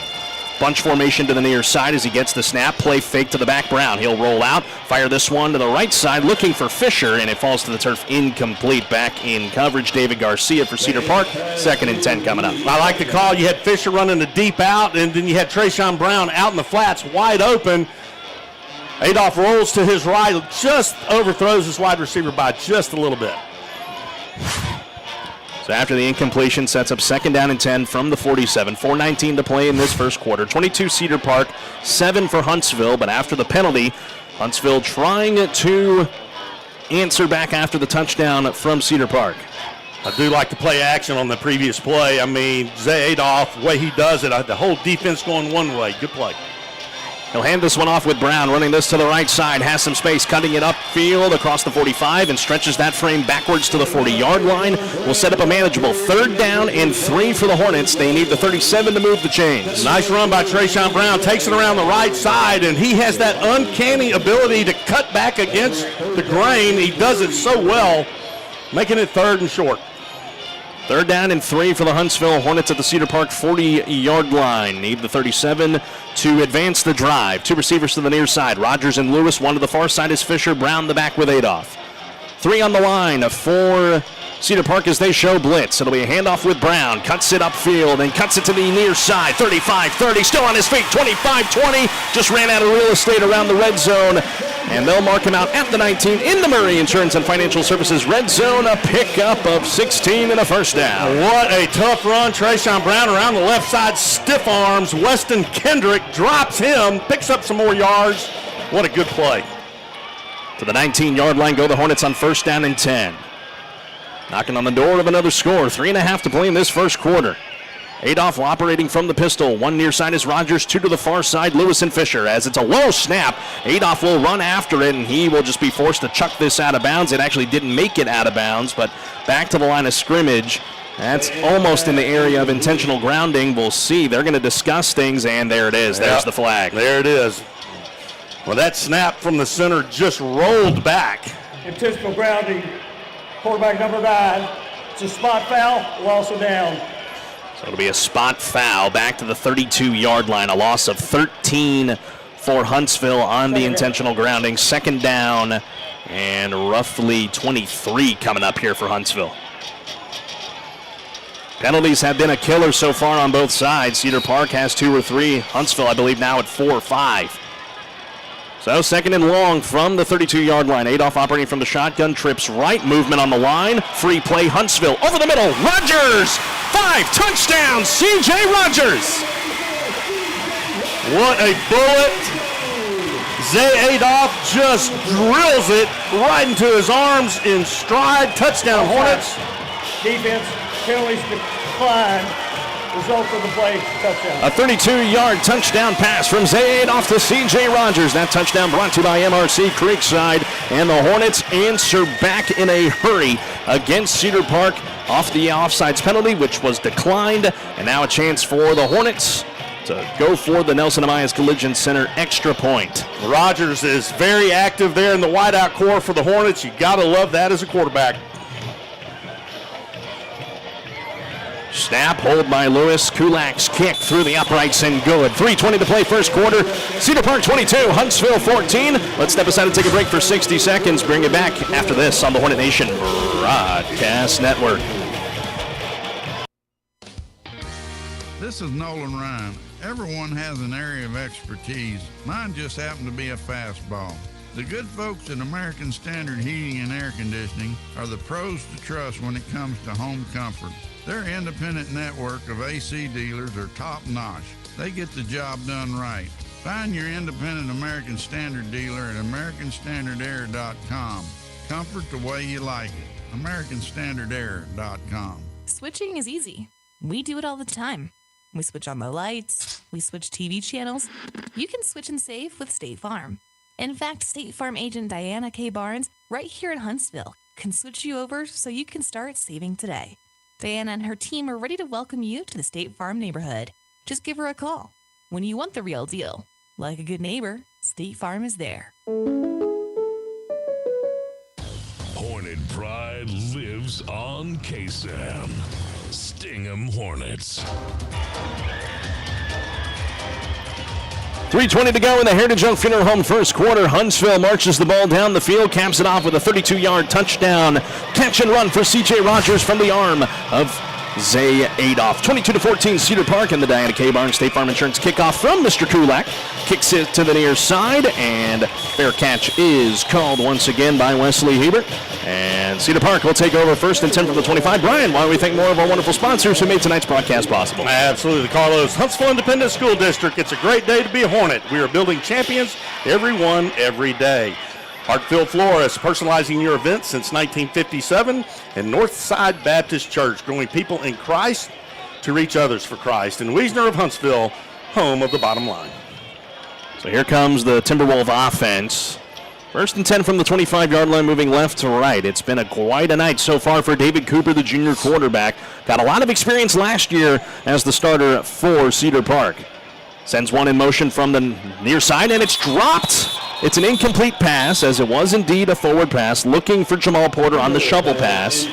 Bunch formation to the near side as he gets the snap. Play fake to the back. Brown. He'll roll out. Fire this one to the right side, looking for Fisher, and it falls to the turf incomplete. Back in coverage, David Garcia for Cedar Park. 2nd and 10 coming up. I like the call. You had Fisher running a deep out, and then you had Trayshawn Brown out in the flats, wide open. Adolph rolls to his right, just overthrows his wide receiver by just a little bit. So after the incompletion, sets up 2nd down and 10 from the 47. 4:19 to play in this first quarter. 22 Cedar Park, 7 for Huntsville, but after the penalty, Huntsville trying to answer back after the touchdown from Cedar Park. I do like the play action on the previous play. I mean, Zay Adolph, the way he does it, the whole defense going one way. Good play. He'll hand this one off with Brown, running this to the right side, has some space, cutting it upfield across the 45 and stretches that frame backwards to the 40-yard line. Will set up a manageable 3rd down and 3 for the Hornets. They need the 37 to move the chains. Nice run by Trayshawn Brown, takes it around the right side, and he has that uncanny ability to cut back against the grain. He does it so well, making it 3rd and short. 3rd down and 3 for the Huntsville Hornets at the Cedar Park 40-yard line. Need the 37 to advance the drive. 2 receivers to the near side. Rogers and Lewis. 1 to the far side is Fisher. Brown the back with Adolph. 3 on the line for Cedar Park as they show blitz. It'll be a handoff with Brown. Cuts it upfield and cuts it to the near side. 35-30, still on his feet. 25-20, just ran out of real estate around the red zone. And they'll mark him out at the 19 in the Murray Insurance and Financial Services red zone. A pickup of 16 and a first down. What a tough run. Trayshawn Brown around the left side, stiff arms. Weston Kendrick drops him, picks up some more yards. What a good play. To the 19-yard line go the Hornets on first down and 10. Knocking on the door of another score. 3.5 to play in this first quarter. Adolph operating from the pistol. One near side is Rogers, two to the far side, Lewis and Fisher. As it's a low snap, Adolph will run after it, and he will just be forced to chuck this out of bounds. It actually didn't make it out of bounds, but back to the line of scrimmage. That's almost in the area of intentional grounding. We'll see. They're going to discuss things, and there it is. There's the flag. There it is. Well, that snap from the center just rolled back. Intentional grounding. Quarterback number 9. It's a spot foul, loss of down. So it'll be a spot foul back to the 32-yard line. A loss of 13 for Huntsville on the intentional grounding. Second down and roughly 23 coming up here for Huntsville. Penalties have been a killer so far on both sides. Cedar Park has 2 or 3. Huntsville, I believe, now at 4 or 5. So second and long from the 32-yard line. Adolph operating from the shotgun, trips right, movement on the line. Free play, Huntsville over the middle. Rogers, 5 touchdowns, C.J. Rogers. What a bullet. Zay Adolph just drills it right into his arms in stride. Touchdown, Hornets. Defense, penalties decline. Result of the play, touchdown. A 32-yard touchdown pass from Zay Adolph to C.J. Rogers. That touchdown brought to you by MRC Creekside. And the Hornets answer back in a hurry against Cedar Park off the offsides penalty, which was declined. And now a chance for the Hornets to go for the Nelson Amayas Collision Center extra point. Rogers is very active there in the wideout core for the Hornets. You got to love that as a quarterback. Snap, hold by Lewis. Kulak's kick through the uprights and good. 3:20 to play first quarter. Cedar Park 22, Huntsville 14. Let's step aside and take a break for 60 seconds. Bring it back after this on the Hornet Nation Broadcast Network. This is Nolan Ryan. Everyone has an area of expertise. Mine just happened to be a fastball. The good folks at American Standard Heating and Air Conditioning are the pros to trust when it comes to home comfort. Their independent network of AC dealers are top-notch. They get the job done right. Find your independent American Standard dealer at AmericanStandardAir.com. Comfort the way you like it. AmericanStandardAir.com. Switching is easy. We do it all the time. We switch on the lights. We switch TV channels. You can switch and save with State Farm. In fact, State Farm agent Diana K. Barnes, right here in Huntsville, can switch you over so you can start saving today. Diana and her team are ready to welcome you to the State Farm neighborhood. Just give her a call. When you want the real deal, like a good neighbor, State Farm is there. Hornet pride lives on KSAM. Sting 'em Hornets. 3:20 to go in the Heritage Oak Funeral Home first quarter. Huntsville marches the ball down the field, caps it off with a 32-yard touchdown catch and run for C.J. Rogers from the arm of Zay Adolph. 22-14 Cedar Park in the Diana K. Barnes State Farm Insurance kickoff from Mr. Kulak. Kicks it to the near side, and fair catch is called once again by Wesley Hebert. And Cedar Park will take over first and 10 from the 25. Brian, why don't we thank more of our wonderful sponsors who made tonight's broadcast possible? Absolutely, Carlos. Huntsville Independent School District. It's a great day to be a Hornet. We are building champions, everyone, every day. Hartfield Florist, personalizing your events since 1957. And Northside Baptist Church, growing people in Christ to reach others for Christ. And Wiesner of Huntsville, home of the bottom line. So here comes the Timberwolf offense. First and 10 from the 25-yard line, moving left to right. It's been quite a night so far for David Cooper, the junior quarterback. Got a lot of experience last year as the starter for Cedar Park. Sends one in motion from the near side, and it's dropped. It's an incomplete pass, as it was indeed a forward pass, looking for Jamal Porter on the shovel pass.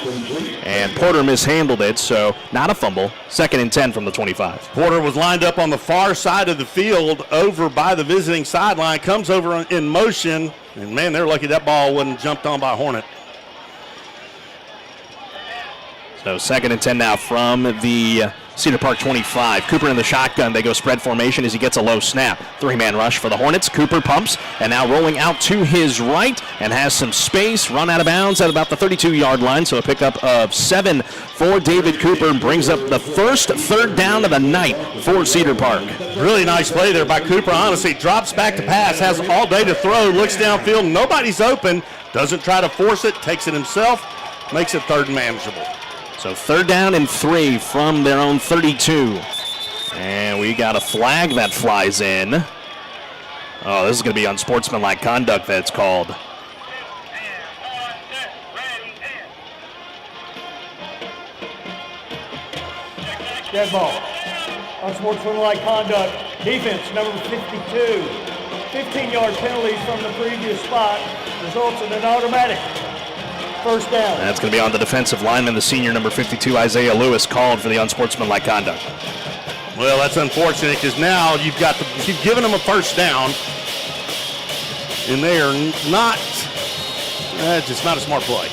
And Porter mishandled it, so not a fumble. Second and 10 from the 25. Porter was lined up on the far side of the field over by the visiting sideline, comes over in motion, and man, they're lucky that ball wasn't jumped on by Hornet. So 2nd and 10 now from the Cedar Park 25. Cooper in the shotgun. They go spread formation as he gets a low snap. 3-man rush for the Hornets. Cooper pumps and now rolling out to his right and has some space. Run out of bounds at about the 32-yard line. So a pickup of 7 for David Cooper brings up the first 3rd down of the night for Cedar Park. Really nice play there by Cooper. Honestly, drops back to pass, has all day to throw, looks downfield, nobody's open, doesn't try to force it, takes it himself, makes it 3rd and manageable. So 3rd down and 3 from their own 32. And we got a flag that flies in. Oh, this is going to be unsportsmanlike conduct that's called. Dead ball. Unsportsmanlike conduct. Defense, number 52. 15-yard penalties from the previous spot results in an automatic 1st down. That's going to be on the defensive lineman, the senior number 52, Isaiah Lewis, called for the unsportsmanlike conduct. Well, that's unfortunate because now you've given them a 1st down, and they are not, just not a smart play.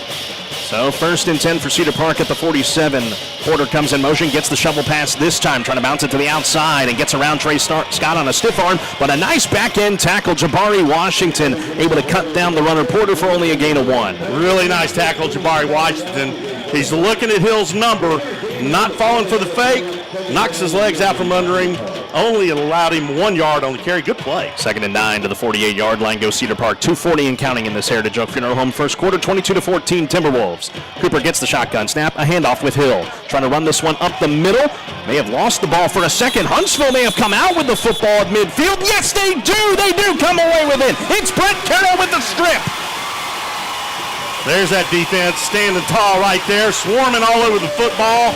So 1st and 10 for Cedar Park at the 47. Porter comes in motion, gets the shovel pass this time, trying to bounce it to the outside and gets around Trey Scott on a stiff arm, but a nice back end tackle. Jabari Washington able to cut down the runner Porter for only a gain of 1. Really nice tackle, Jabari Washington. He's looking at Hill's number, not falling for the fake, knocks his legs out from under him, only allowed him 1 yard on the carry. Good play. 2nd and 9 to the 48-yard line goes Cedar Park. 2:40 and counting in this Heritage Oak Funeral Home 1st quarter. 22-14 Timberwolves. Cooper gets the shotgun snap. A handoff with Hill. Trying to run this one up the middle. May have lost the ball for a second. Huntsville may have come out with the football at midfield. Yes, they do. They do come away with it. It's Brett Carroll with the strip. There's that defense standing tall right there, swarming all over the football.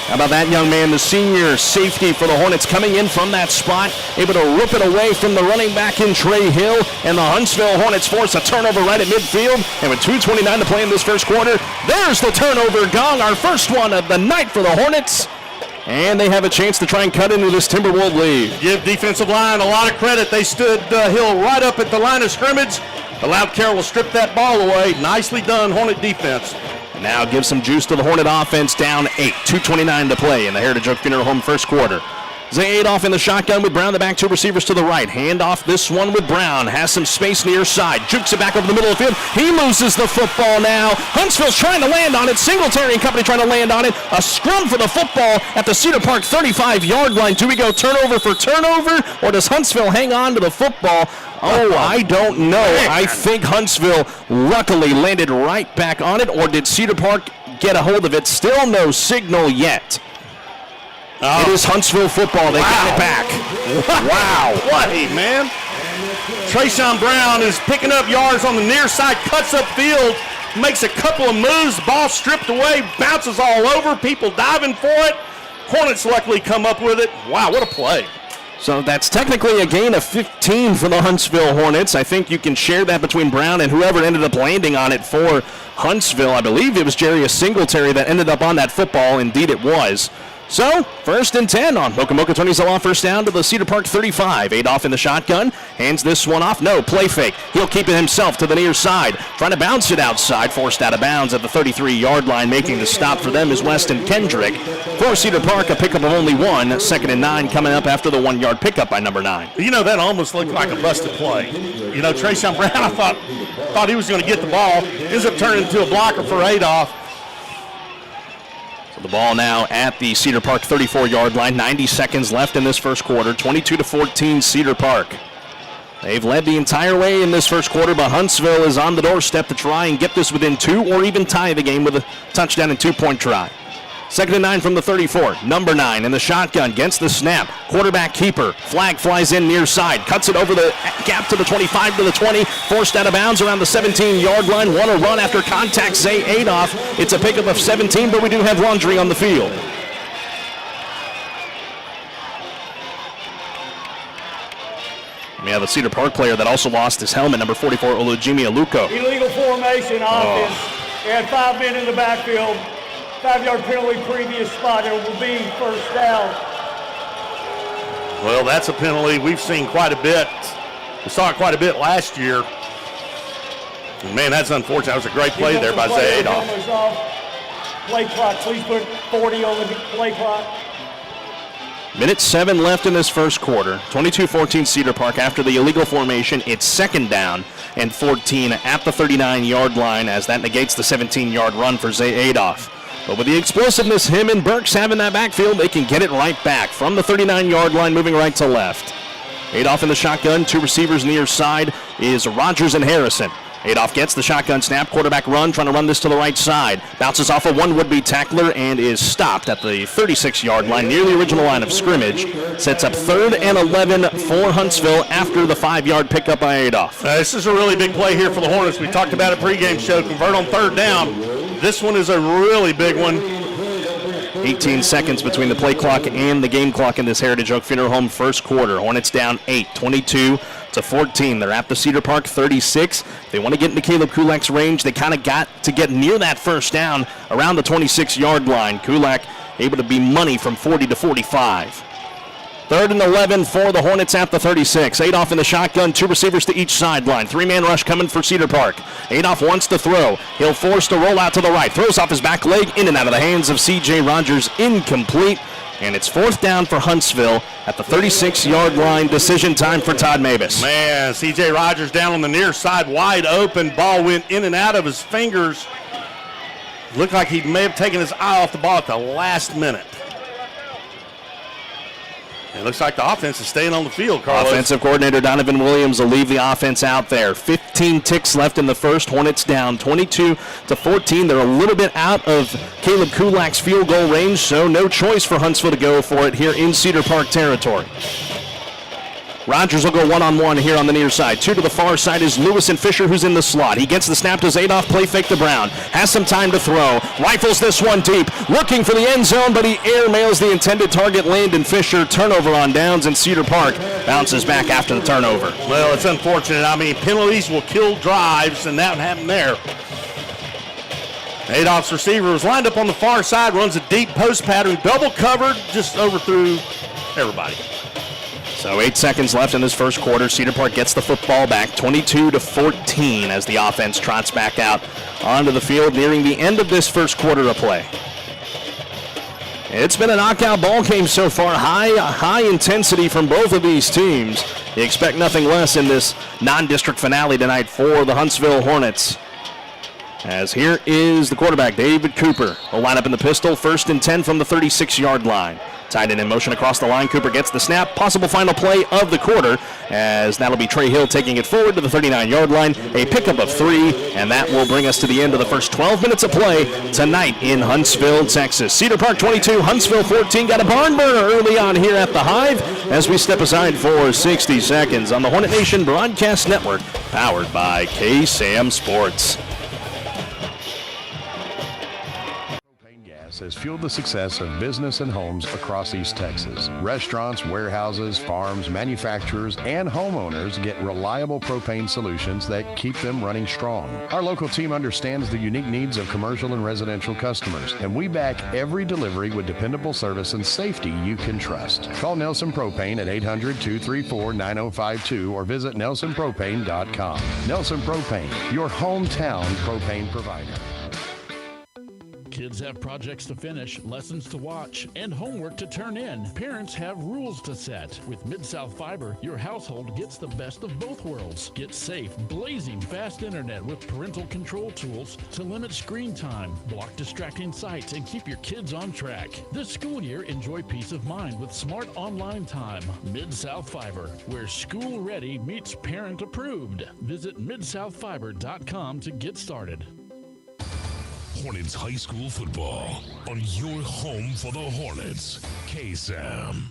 How about that young man, the senior safety for the Hornets, coming in from that spot, able to rip it away from the running back in Trey Hill, and the Huntsville Hornets force a turnover right at midfield, and with 2:29 to play in this 1st quarter, there's the turnover gong, our first one of the night for the Hornets, and they have a chance to try and cut into this Timberwolves lead. Give defensive line a lot of credit. They stood Hill right up at the line of scrimmage, allowed Carroll to strip that ball away. Nicely done, Hornet defense. Now give some juice to the Hornet offense, down 8. 2:29 to play in the Heritage Oak Funeral Home 1st quarter. Zay Adolph in the shotgun with Brown, the back 2 receivers to the right. Hand off this one with Brown. Has some space near side. Jukes it back over the middle of the field. He loses the football now. Huntsville's trying to land on it. Singletary and company trying to land on it. A scrum for the football at the Cedar Park 35-yard line. Do we go turnover for turnover, or does Huntsville hang on to the football? Oh, I don't know. I think Huntsville luckily landed right back on it, or did Cedar Park get a hold of it? Still no signal yet. It is Huntsville football. They got it back. Wow. Play, man. Trayshawn Brown is picking up yards on the near side, cuts up field, makes a couple of moves, ball stripped away, bounces all over, people diving for it. Hornets luckily come up with it. Wow, what a play. So that's technically a gain of 15 for the Huntsville Hornets. I think you can share that between Brown and whoever ended up landing on it for Huntsville. I believe it was Jarius Singletary that ended up on that football. Indeed it was. So, 1st and 10 on Mokomoka Tony's Law, 1st down to the Cedar Park 35. Adolph in the shotgun, hands this one off. No, play fake. He'll keep it himself to the near side. Trying to bounce it outside, forced out of bounds at the 33-yard line. Making the stop for them is Weston Kendrick. For Cedar Park, a pickup of only 1. 2nd and 9 coming up after the 1-yard pickup by number 9. You know, that almost looked like a busted play. You know, Trayshawn Brown, I thought he was going to get the ball. Ends up turning into a blocker for Adolph. The ball now at the Cedar Park 34-yard line. 90 seconds left in this 1st quarter. 22-14 Cedar Park. They've led the entire way in this 1st quarter, but Huntsville is on the doorstep to try and get this within 2 or even tie the game with a touchdown and 2-point try. 2nd and 9 from the 34. Number 9 in the shotgun, gets the snap. Quarterback keeper. Flag flies in near side. Cuts it over the gap to the 25 to the 20. Forced out of bounds around the 17-yard line. Want to run after contact. Zay Adolph. It's a pickup of 17, but we do have laundry on the field. We have a Cedar Park player that also lost his helmet, number 44, Olujimi Aluko. Illegal formation offense. They had 5 men in the backfield. 5-yard penalty previous spot. It will be 1st down. Well, that's a penalty we've seen quite a bit. We saw it quite a bit last year. Man, that's unfortunate. That was a great play there by Zay Adolph. Play clock, please put 40 on the play clock. Minute 7 left in this first quarter. 22-14 Cedar Park after the illegal formation. It's second down and 14 at the 39-yard line as that negates the 17-yard run for Zay Adolph. But with the explosiveness him and Burks have in that backfield, they can get it right back from the 39-yard line, moving right to left. Adolph in the shotgun, 2 receivers near side is Rogers and Harrison. Adolph gets the shotgun snap, quarterback run, trying to run this to the right side. Bounces off of one would-be tackler and is stopped at the 36-yard line, near the original line of scrimmage. Sets up 3rd and 11 for Huntsville after the 5-yard pickup by Adolph. This is a really big play here for the Hornets. We talked about it pregame show, convert on 3rd down. This one is a really big one. 18 seconds between the play clock and the game clock in this Heritage Oak Funeral Home first quarter. Hornets down 8, 22-14. They're at the Cedar Park 36. They want to get into Caleb Kulak's range. They kind of got to get near that first down around the 26-yard line. Kulak able to be money from 40 to 45. 3rd and 11 for the Hornets at the 36. Adolph in the shotgun, 2 receivers to each sideline. 3-man rush coming for Cedar Park. Adolph wants to throw. He'll force to roll out to the right. Throws off his back leg, in and out of the hands of C.J. Rogers, incomplete. And it's 4th down for Huntsville at the 36-yard line. Decision time for Todd Mavis. Man, C.J. Rogers down on the near side, wide open. Ball went in and out of his fingers. Looked like he may have taken his eye off the ball at the last minute. It looks like the offense is staying on the field, Carlos. Offensive coordinator Donovan Williams will leave the offense out there. 15 ticks left in the first. Hornets down 22-14. They're a little bit out of Caleb Kulak's field goal range, so no choice for Huntsville to go for it here in Cedar Park territory. Rogers will go one-on-one here on the near side. 2 to the far side is Lewis and Fisher, who's in the slot. He gets the snap to Adolph, play fake to Brown. Has some time to throw. Rifles this one deep. Looking for the end zone, but he airmails the intended target, Landon Fisher. Turnover on downs, and Cedar Park bounces back after the turnover. Well, it's unfortunate. I mean, penalties will kill drives, and that happened there. Adolph's receiver was lined up on the far side, runs a deep post pattern, double covered, just overthrew everybody. So 8 seconds left in this first quarter. Cedar Park gets the football back 22-14 as the offense trots back out onto the field nearing the end of this first quarter of play. It's been a knockout ball game so far. High intensity from both of these teams. You expect nothing less in this non-district finale tonight for the Huntsville Hornets. As here is the quarterback, David Cooper. Will line up in the pistol, 1st and 10 from the 36-yard line. Tight end in motion across the line. Cooper gets the snap. Possible final play of the quarter, as that'll be Trey Hill taking it forward to the 39-yard line. A pickup of 3, and that will bring us to the end of the first 12 minutes of play tonight in Huntsville, Texas. Cedar Park 22, Huntsville 14. Got a barn burner early on here at the Hive as we step aside for 60 seconds on the Hornet Nation Broadcast Network, powered by KSAM Sports. Has fueled the success of business and homes across East Texas. Restaurants, warehouses, farms, manufacturers, and homeowners get reliable propane solutions that keep them running strong. Our local team understands the unique needs of commercial and residential customers, and we back every delivery with dependable service and safety you can trust. Call Nelson Propane at 800-234-9052 or visit nelsonpropane.com. Nelson Propane, your hometown propane provider. Kids have projects to finish, lessons to watch, and homework to turn in. Parents have rules to set. With Mid-South Fiber, your household gets the best of both worlds. Get safe, blazing fast internet with parental control tools to limit screen time, block distracting sites, and keep your kids on track. This school year, enjoy peace of mind with smart online time. Mid-South Fiber, where school ready meets parent approved. Visit midsouthfiber.com to get started. Hornets High School football on your home for the Hornets, KSAM.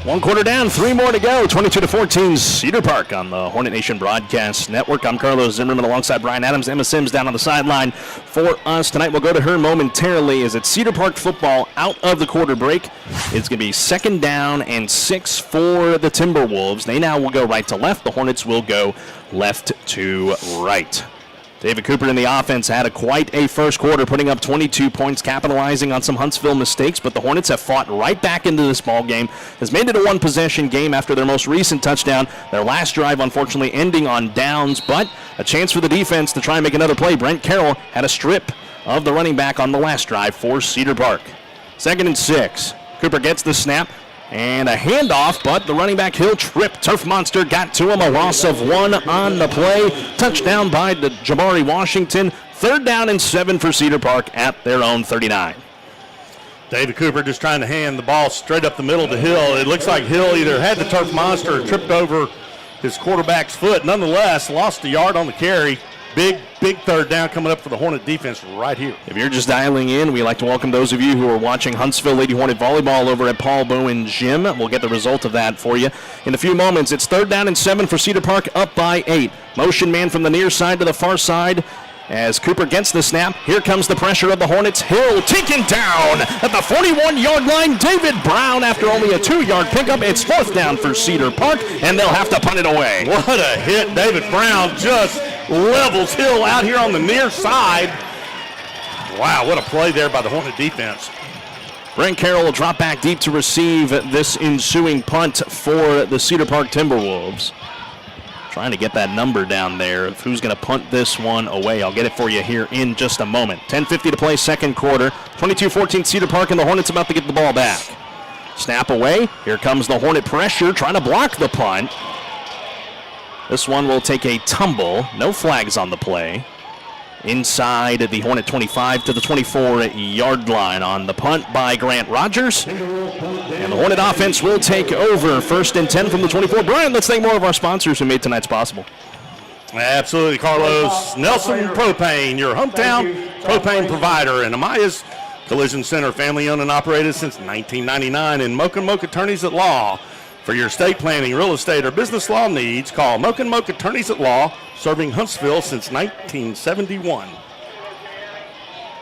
1 quarter down, 3 more to go. 22-14 Cedar Park on the Hornet Nation Broadcast Network. I'm Carlos Zimmermann alongside Brian Adams. Emma Sims down on the sideline for us tonight. We'll go to her momentarily as it's Cedar Park football out of the quarter break. It's going to be 2nd down and 6 for the Timberwolves. They now will go right to left. The Hornets will go left to right. David Cooper in the offense had quite a first quarter, putting up 22 points, capitalizing on some Huntsville mistakes, but the Hornets have fought right back into this ball game, has made it a one-possession game after their most recent touchdown. Their last drive, unfortunately, ending on downs, but a chance for the defense to try and make another play. Brent Carroll had a strip of the running back on the last drive for Cedar Park. 2nd and 6. Cooper gets the snap. And a handoff, but the running back Hill tripped. Turf Monster got to him. A loss of 1 on the play. Touchdown by the Jabari Washington. 3rd down and 7 for Cedar Park at their own 39. David Cooper just trying to hand the ball straight up the middle to Hill. It looks like Hill either had the Turf Monster or tripped over his quarterback's foot. Nonetheless, lost a yard on the carry. Big 3rd down coming up for the Hornet defense right here. If you're just dialing in, we'd like to welcome those of you who are watching Huntsville Lady Hornet Volleyball over at Paul Bowen Gym. We'll get the result of that for you in a few moments. It's 3rd down and 7 for Cedar Park, up by 8. Motion man from the near side to the far side as Cooper gets the snap. Here comes the pressure of the Hornets. Hill taken down at the 41-yard line. David Brown after only a 2-yard pickup. It's 4th down for Cedar Park, and they'll have to punt it away. What a hit. David Brown just levels Hill out here on the near side. Wow, what a play there by the Hornet defense. Brent Carroll will drop back deep to receive this ensuing punt for the Cedar Park Timberwolves. Trying to get that number down there of who's going to punt this one away. I'll get it for you here in just a moment. 10:50 to play, 2nd quarter. 22-14 Cedar Park, and the Hornets about to get the ball back. Snap away. Here comes the Hornet pressure, trying to block the punt. This one will take a tumble. No flags on the play. Inside the Hornet 25 to the 24-yard line on the punt by Grant Rogers. And the Hornet offense will take over. 1st and 10 from the 24. Brian, let's thank more of our sponsors who made tonight's possible. Absolutely, Carlos. Nelson Propane, your hometown propane provider. And Amaya's Collision Center, family owned and operated since 1999. And Mocha Mocha Attorneys at Law. For your estate planning, real estate, or business law needs, call Mocha Mocha Attorneys at Law, serving Huntsville since 1971.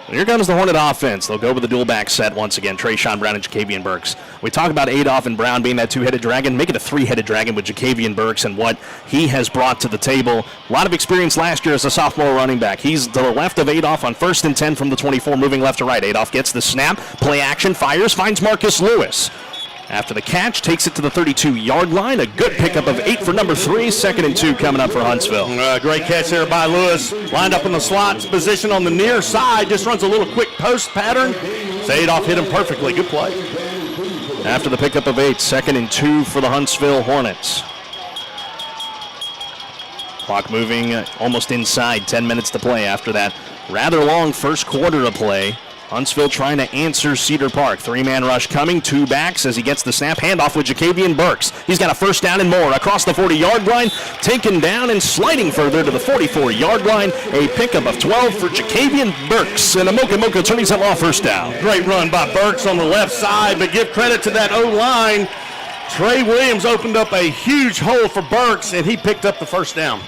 Here comes the Hornet offense. They'll go with the dual back set once again. Trayshawn Brown and Jacavian Burks. We talk about Adolph and Brown being that 2-headed dragon. Make it a 3-headed dragon with Jacavian Burks and what he has brought to the table. A lot of experience last year as a sophomore running back. He's to the left of Adolph on 1st and 10 from the 24, moving left to right. Adolph gets the snap, play action, fires, finds Marcus Lewis. After the catch, takes it to the 32-yard line. A good pickup of 8 for number 3. 2nd and 2 coming up for Huntsville. Great catch there by Lewis. Lined up in the slot position on the near side. Just runs a little quick post pattern. Adolph hit him perfectly. Good play. After the pickup of 8, 2nd and 2 for the Huntsville Hornets. Clock moving almost inside. 10 minutes to play after that rather long first quarter to play. Huntsville trying to answer Cedar Park. 3-man rush coming, 2 backs as he gets the snap. Handoff with Jacavian Burks. He's got a 1st down and more across the 40-yard line. Taken down and sliding further to the 44-yard line. A pickup of 12 for Jacavian Burks. And a Mocha Mocha Attorneys at Law 1st down. Great run by Burks on the left side, but give credit to that O-line. Trey Williams opened up a huge hole for Burks, and he picked up the 1st down.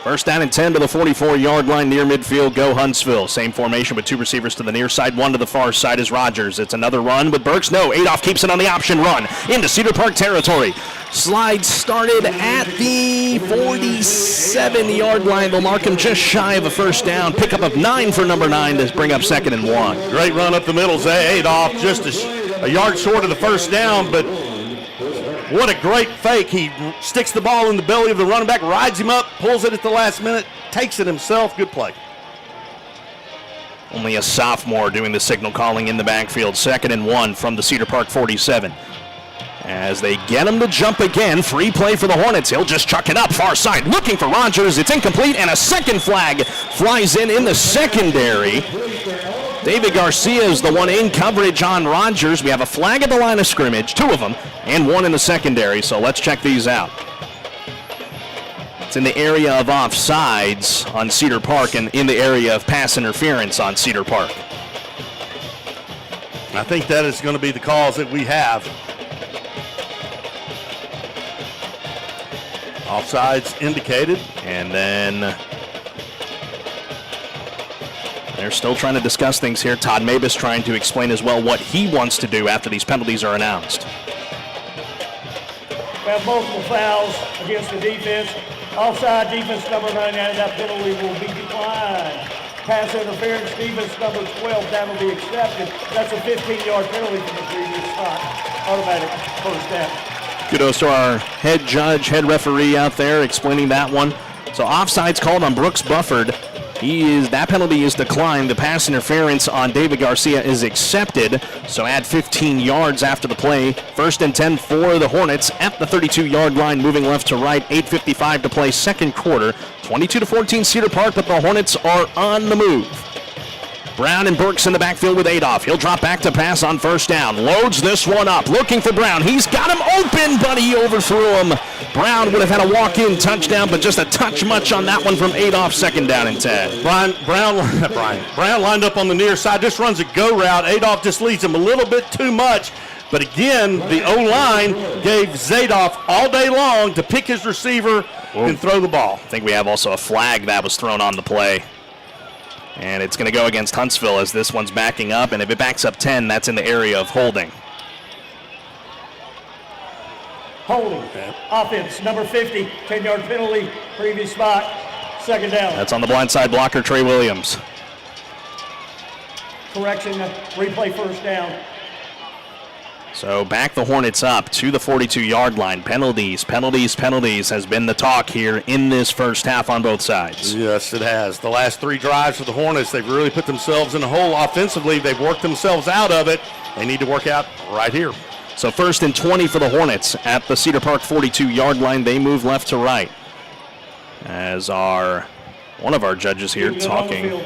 1st down and 10 to the 44-yard line near midfield. Go Huntsville. Same formation with 2 receivers to the near side, 1 to the far side is Rogers. It's another run with Burks. No, Adolph keeps it on the option run into Cedar Park territory. Slide started at the 47-yard line. They'll mark him just shy of a 1st down. Pickup of 9 for number 9 to bring up 2nd and 1. Great run up the middle. Adolph just a yard short of the 1st down, but what a great fake. He sticks the ball in the belly of the running back, rides him up, pulls it at the last minute, takes it himself. Good play. Only a sophomore doing the signal calling in the backfield. 2nd and 1 from the Cedar Park 47. As they get him to jump again, free play for the Hornets. He'll just chuck it up far side, looking for Rogers. It's incomplete, and a second flag flies in the secondary. David Garcia is the one in coverage on Rogers. We have a flag at the line of scrimmage, 2 of them, and 1 in the secondary, so let's check these out. It's in the area of offsides on Cedar Park and in the area of pass interference on Cedar Park. I think that is going to be the calls that we have. Offsides indicated, and then they're still trying to discuss things here. Todd Mabus trying to explain as well what he wants to do after these penalties are announced. We have multiple fouls against the defense. Offside, defense number 9, and that penalty will be declined. Pass interference, defense number 12, that will be accepted. That's a 15-yard penalty from the previous spot. Automatic first down. Kudos to our head judge, head referee out there explaining that one. So offside's called on Brooks Bufford. That penalty is declined. The pass interference on David Garcia is accepted. So add 15 yards after the play. 1st and 10 for the Hornets at the 32-yard line, moving left to right. 8:55 to play, second quarter. 22-14 Cedar Park, but the Hornets are on the move. Brown and Burks in the backfield with Adolph. He'll drop back to pass on first down. Loads this one up, looking for Brown. He's got him open, but he overthrew him. Brown would have had a walk-in touchdown, but just a touch much on that one from Adolph, 2nd down and 10. Brown lined up on the near side, just runs a go route. Adolph just leads him a little bit too much. But again, the O-line gave Zadoff all day long to pick his receiver and throw the ball. I think we have also a flag that was thrown on the play. And it's going to go against Huntsville as this one's backing up. And if it backs up 10, that's in the area of holding. Holding. Offense, number 50, 10-yard penalty, previous spot, 2nd down. That's on the blindside blocker, Trey Williams. Correction, replay first down. So back the Hornets up to the 42-yard line. Penalties has been the talk here in this first half on both sides. Yes, it has. The last 3 drives for the Hornets, they've really put themselves in a hole offensively. They've worked themselves out of it. They need to work out right here. So 1st and 20 for the Hornets at the Cedar Park 42-yard line. They move left to right. As one of our judges here talking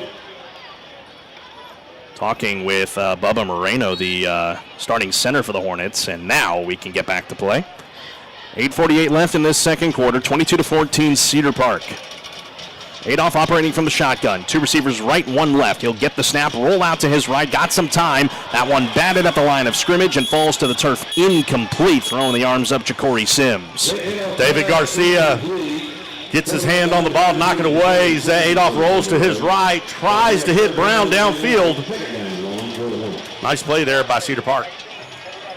with Bubba Moreno, the starting center for the Hornets, and now we can get back to play. 8:48 left in this second quarter, 22-14 Cedar Park. Adolph operating from the shotgun. 2 receivers right, 1 left. He'll get the snap, roll out to his right, got some time. That one batted at the line of scrimmage and falls to the turf incomplete. Throwing the arms up, Ja'Cory Sims. David Garcia gets his hand on the ball, knock it away. Adolph rolls to his right, tries to hit Brown downfield. Nice play there by Cedar Park.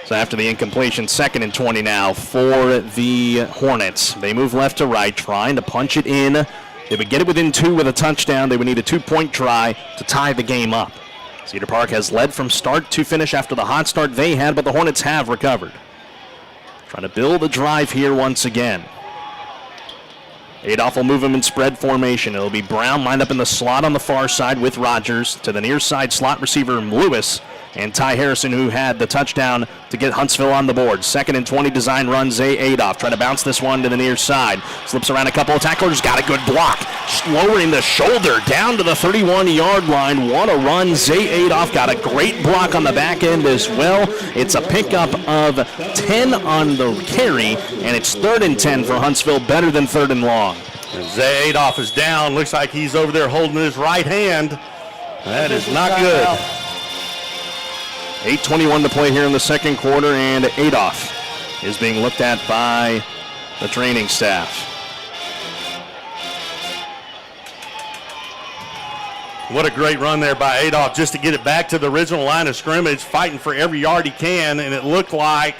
So after the incompletion, 2nd and 20 now for the Hornets. They move left to right, trying to punch it in. They would get it within 2 with a touchdown. They would need a 2-point try to tie the game up. Cedar Park has led from start to finish after the hot start they had, but the Hornets have recovered. Trying to build a drive here once again. Adolph will move him in spread formation. It'll be Brown lined up in the slot on the far side with Rogers. To the near side slot receiver Lewis and Ty Harrison, who had the touchdown to get Huntsville on the board. 2nd and 20 design run, Adolph trying to bounce this one to the near side. Slips around a couple of tacklers, got a good block. Lowering the shoulder down to the 31-yard line. What a run. Adolph got a great block on the back end as well. It's a pickup of 10 on the carry, and it's 3rd and 10 for Huntsville, better than 3rd and long. And Adolph is down. Looks like he's over there holding his right hand. That is not good. 8:21 to play here in the second quarter, and Adolph is being looked at by the training staff. What a great run there by Adolph just to get it back to the original line of scrimmage, fighting for every yard he can, and it looked like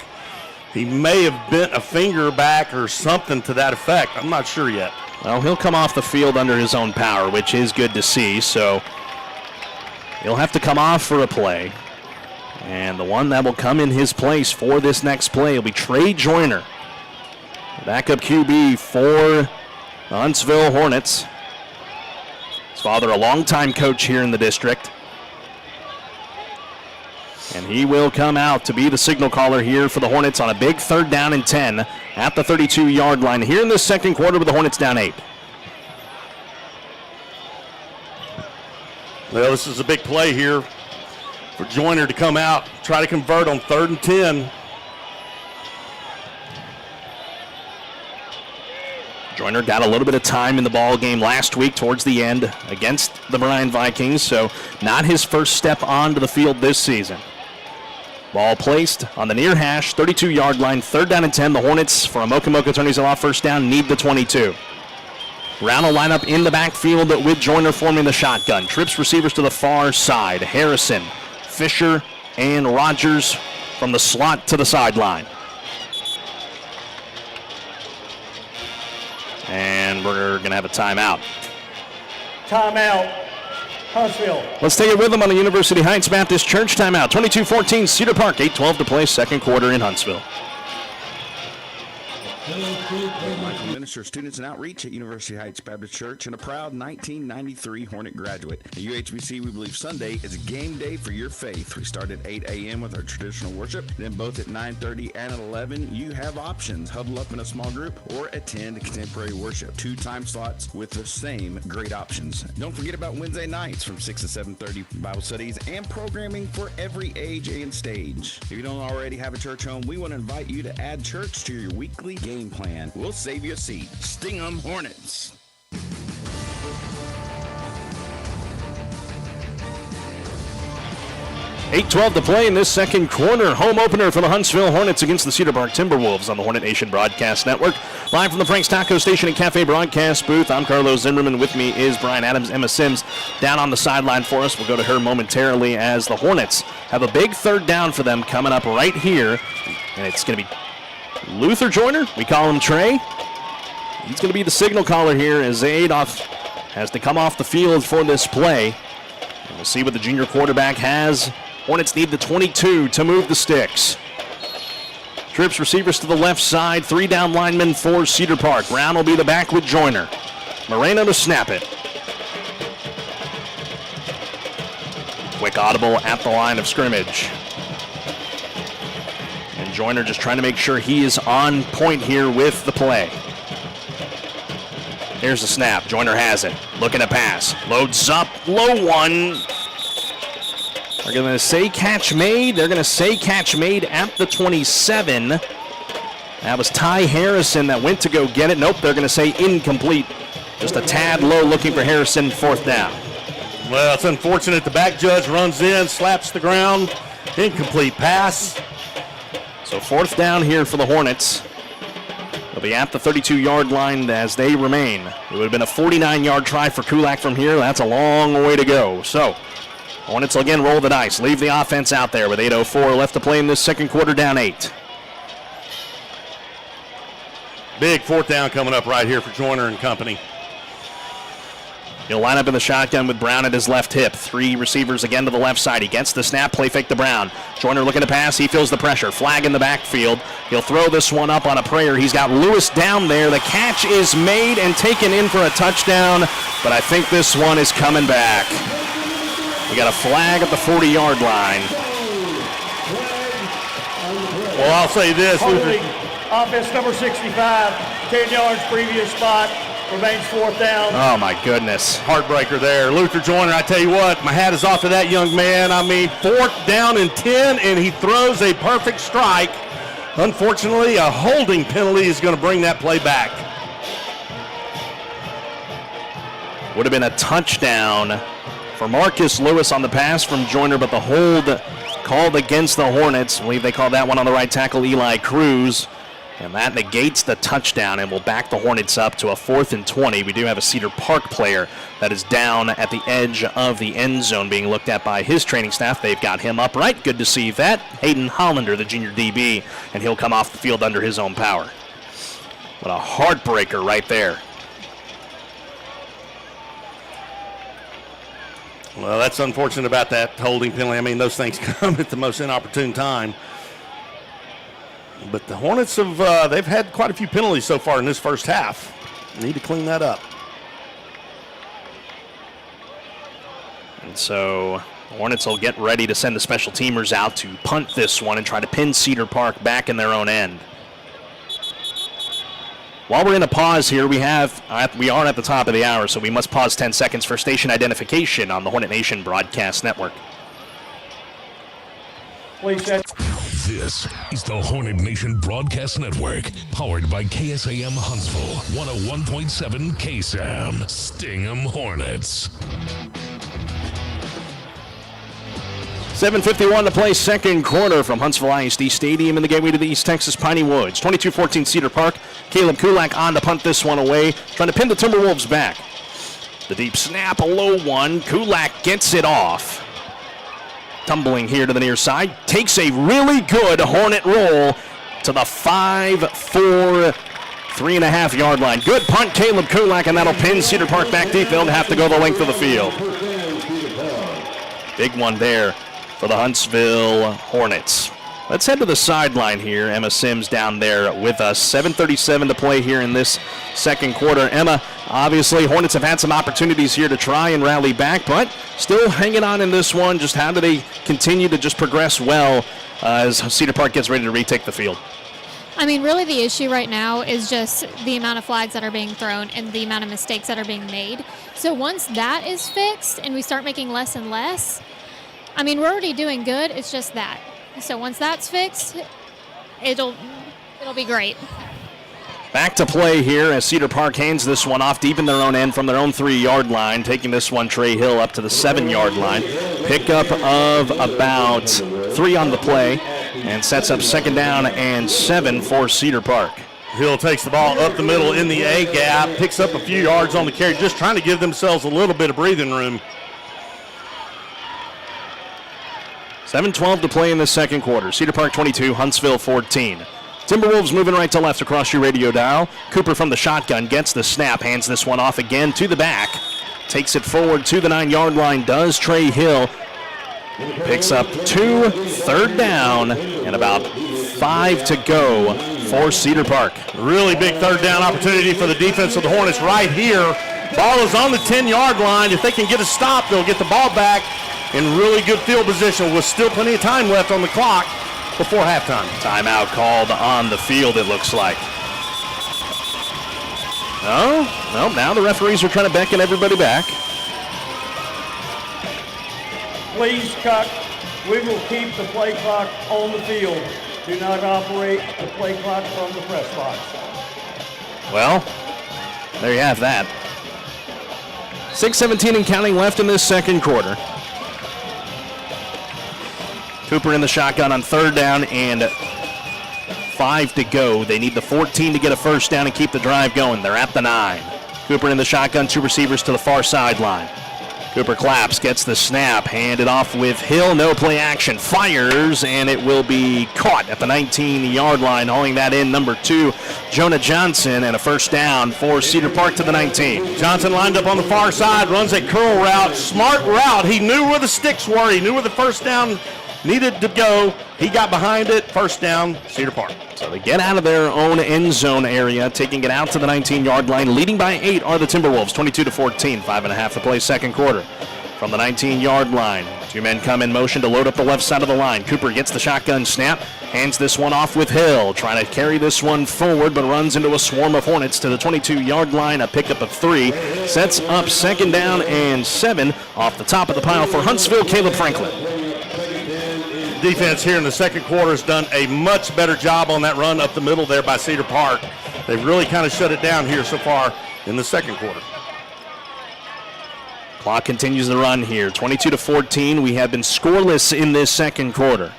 he may have bent a finger back or something to that effect. I'm not sure yet. Well, he'll come off the field under his own power, which is good to see, so he'll have to come off for a play. And the one that will come in his place for this next play will be Trey Joyner, backup QB for the Huntsville Hornets. His father, a longtime coach here in the district. And he will come out to be the signal caller here for the Hornets on a big 3rd down and 10 at the 32-yard line here in the second quarter with the Hornets down 8. Well, this is a big play here for Joyner to come out, try to convert on 3rd and 10. Joyner got a little bit of time in the ball game last week towards the end against the Bryan Vikings, so not his first step onto the field this season. Ball placed on the near hash, 32-yard line, 3rd down and 10. The Hornets, for a Mocha attorneys off first down, need the 22. Brown will line up in the backfield with Joyner forming the shotgun. Trips receivers to the far side. Harrison, Fisher, and Rogers from the slot to the sideline. And and we're going to have a timeout. Timeout, Huntsville. Let's take it with them on the University Heights Baptist Church timeout. 22-14 Cedar Park, 8:12 to play, second quarter in Huntsville. Michael Minister, Students and Outreach at University Heights Baptist Church, and a proud 1993 Hornet graduate. At UHBC, we believe Sunday is game day for your faith. We start at 8 a.m. with our traditional worship. Then both at 9:30 and at 11, you have options. Huddle up in a small group or attend contemporary worship. 2 time slots with the same great options. Don't forget about Wednesday nights from 6 to 7:30 Bible studies and programming for every age and stage. If you don't already have a church home, we want to invite you to add church to your weekly game plan. We'll save you a seat. Sting 'em Hornets. 8:12 to play in this second quarter. Home opener for the Huntsville Hornets against the Cedar Park Timberwolves on the Hornet Nation Broadcast Network. Live from the Frank's Taco Station and Cafe broadcast booth, I'm Carlos Zimmermann. With me is Brian Adams. Emma Sims down on the sideline for us. We'll go to her momentarily as the Hornets have a big third down for them coming up right here. And it's going to be Luther Joyner. We call him Trey. He's going to be the signal caller here as Adolph has to come off the field for this play. And we'll see what the junior quarterback has. Hornets need the 22 to move the sticks. Trips receivers to the left side. 3 down linemen for Cedar Park. Brown will be the back with Joyner. Moreno to snap it. Quick audible at the line of scrimmage. And Joyner just trying to make sure he is on point here with the play. Here's the snap. Joyner has it. Looking to pass. Loads up. Low one. They're going to say catch made. They're going to say catch made at the 27. That was Ty Harrison that went to go get it. Nope, they're going to say incomplete. Just a tad low looking for Harrison, fourth down. Well, it's unfortunate. The back judge runs in, slaps the ground. Incomplete pass. So fourth down here for the Hornets. They'll be at the 32-yard line as they remain. It would have been a 49-yard try for Kulak from here. That's a long way to go. So Hornets will again roll the dice. Leave the offense out there with 8:04 left to play in this second quarter, down 8. Big fourth down coming up right here for Joyner and company. He'll line up in the shotgun with Brown at his left hip. 3 receivers again to the left side. He gets the snap, play fake to Brown. Joyner looking to pass. He feels the pressure. Flag in the backfield. He'll throw this one up on a prayer. He's got Lewis down there. The catch is made and taken in for a touchdown, but I think this one is coming back. We got a flag at the 40-yard line. Well, I'll say this. Offense number 65, 10 yards previous spot. Remains fourth down. Oh, my goodness. Heartbreaker there. Luther Joyner, I tell you what, my hat is off to that young man. I mean, fourth down and 10, and he throws a perfect strike. Unfortunately, a holding penalty is going to bring that play back. Would have been a touchdown for Marcus Lewis on the pass from Joyner, but the hold called against the Hornets. I believe they called that one on the right tackle, Eli Cruz. And that negates the touchdown and will back the Hornets up to a 4th and 20. We do have a Cedar Park player that is down at the edge of the end zone being looked at by his training staff. They've got him upright. Good to see that. Hayden Hollander, the junior DB, and he'll come off the field under his own power. What a heartbreaker right there. Well, that's unfortunate about that holding penalty. I mean, those things come at the most inopportune time. But the Hornets have they've had quite a few penalties so far in this first half. Need to clean that up. And so the Hornets will get ready to send the special teamers out to punt this one and try to pin Cedar Park back in their own end. While we're in a pause here, we are at the top of the hour, so we must pause 10 seconds for station identification on the Hornet Nation Broadcast Network. This is the Hornet Nation Broadcast Network, powered by KSAM Huntsville, 101.7 KSAM. Sting 'em Hornets. 7:51 to play second quarter from Huntsville ISD Stadium in the gateway to the East Texas Piney Woods. 22-14 Cedar Park. Caleb Kulak on to punt this one away, trying to pin the Timberwolves back. The deep snap, a low one. Kulak gets it off. Tumbling here to the near side. Takes a really good Hornet roll to the 5-4 3.5 yard line. Good punt, Caleb Kulak, and that'll pin Cedar Park back deep. They'll have to go the length of the field. Big one there for the Huntsville Hornets. Let's head to the sideline here. Emma Sims down there with us. 7:37 to play here in this second quarter. Emma, obviously Hornets have had some opportunities here to try and rally back, but still hanging on in this one. Just how do they continue to just progress well as Cedar Park gets ready to retake the field? I mean, really the issue right now is just the amount of flags that are being thrown and the amount of mistakes that are being made. So once that is fixed and we start making less and less, I mean, we're already doing good. It's just that. So once that's fixed, it'll be great. Back to play here as Cedar Park hands this one off deep in their own end from their own 3-yard line. Taking this one, Trey Hill up to the 7-yard line. Pickup of about 3 on the play and sets up 2nd down and 7 for Cedar Park. Hill takes the ball up the middle in the A gap, picks up a few yards on the carry, just trying to give themselves a little bit of breathing room. 7:12 to play in the second quarter. Cedar Park 22, Huntsville 14. Timberwolves moving right to left across your radio dial. Cooper from the shotgun gets the snap, hands this one off again to the back. Takes it forward to the 9-yard line, does Trey Hill. Picks up 2, 3rd down, and about 5 to go for Cedar Park. Really big 3rd down opportunity for the defense of the Hornets right here. Ball is on the 10-yard line. If they can get a stop, they'll get the ball back in really good field position with still plenty of time left on the clock before halftime. Timeout called on the field, it looks like. No, now the referees are trying to beckon everybody back. Please, Chuck, we will keep the play clock on the field. Do not operate the play clock from the press box. Well, there you have that. 6:17 and counting left in this second quarter. Cooper in the shotgun on 3rd down and 5 to go. They need the 14 to get a 1st down and keep the drive going. They're at the 9. Cooper in the shotgun, 2 receivers to the far sideline. Cooper claps, gets the snap, handed off with Hill. No play action, fires, and it will be caught at the 19-yard line. Hauling that in, number 2, Jonah Johnson, and a 1st down for Cedar Park to the 19. Johnson lined up on the far side, runs a curl route, smart route. He knew where the sticks were. He knew where the 1st down needed to go. He got behind it. 1st down, Cedar Park. So they get out of their own end zone area, taking it out to the 19-yard line. Leading by 8 are the Timberwolves, 22-14, 5.5 to play second quarter. From the 19-yard line, 2 men come in motion to load up the left side of the line. Cooper gets the shotgun snap, hands this one off with Hill, trying to carry this one forward, but runs into a swarm of Hornets to the 22-yard line. A pickup of 3, sets up 2nd down and 7 off the top of the pile for Huntsville, Caleb Franklin. Defense here in the second quarter has done a much better job on that run up the middle there by Cedar Park. They've really kind of shut it down here so far in the second quarter. Clock continues to run here. 22-14. We have been scoreless in this second quarter.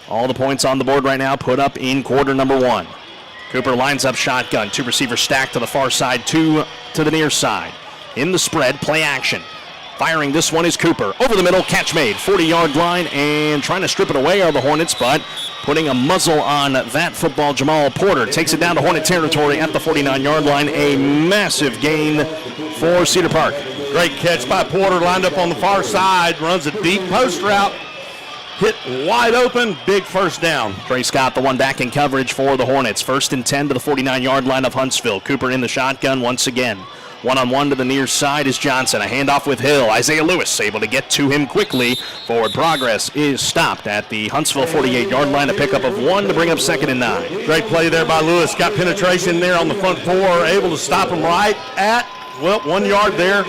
All the points on the board right now put up in quarter number 1. Cooper lines up shotgun. 2 receivers stacked to the far side, 2 to the near side. In the spread, play action. Firing this one is Cooper. Over the middle, catch made. 40-yard line, and trying to strip it away are the Hornets, but putting a muzzle on that football, Jamal Porter takes it down to Hornet territory at the 49-yard line. A massive gain for Cedar Park. Great catch by Porter, lined up on the far side, runs a deep post route. Hit wide open, big 1st down. Trey Scott, the one back in coverage for the Hornets. 1st and 10 to the 49-yard line of Huntsville. Cooper in the shotgun once again. One-on-one to the near side is Johnson. A handoff with Hill. Isaiah Lewis able to get to him quickly. Forward progress is stopped at the Huntsville 48-yard line. A pickup of 1 to bring up 2nd and 9. Great play there by Lewis. Got penetration there on the front 4. Able to stop him right at, 1 yard there.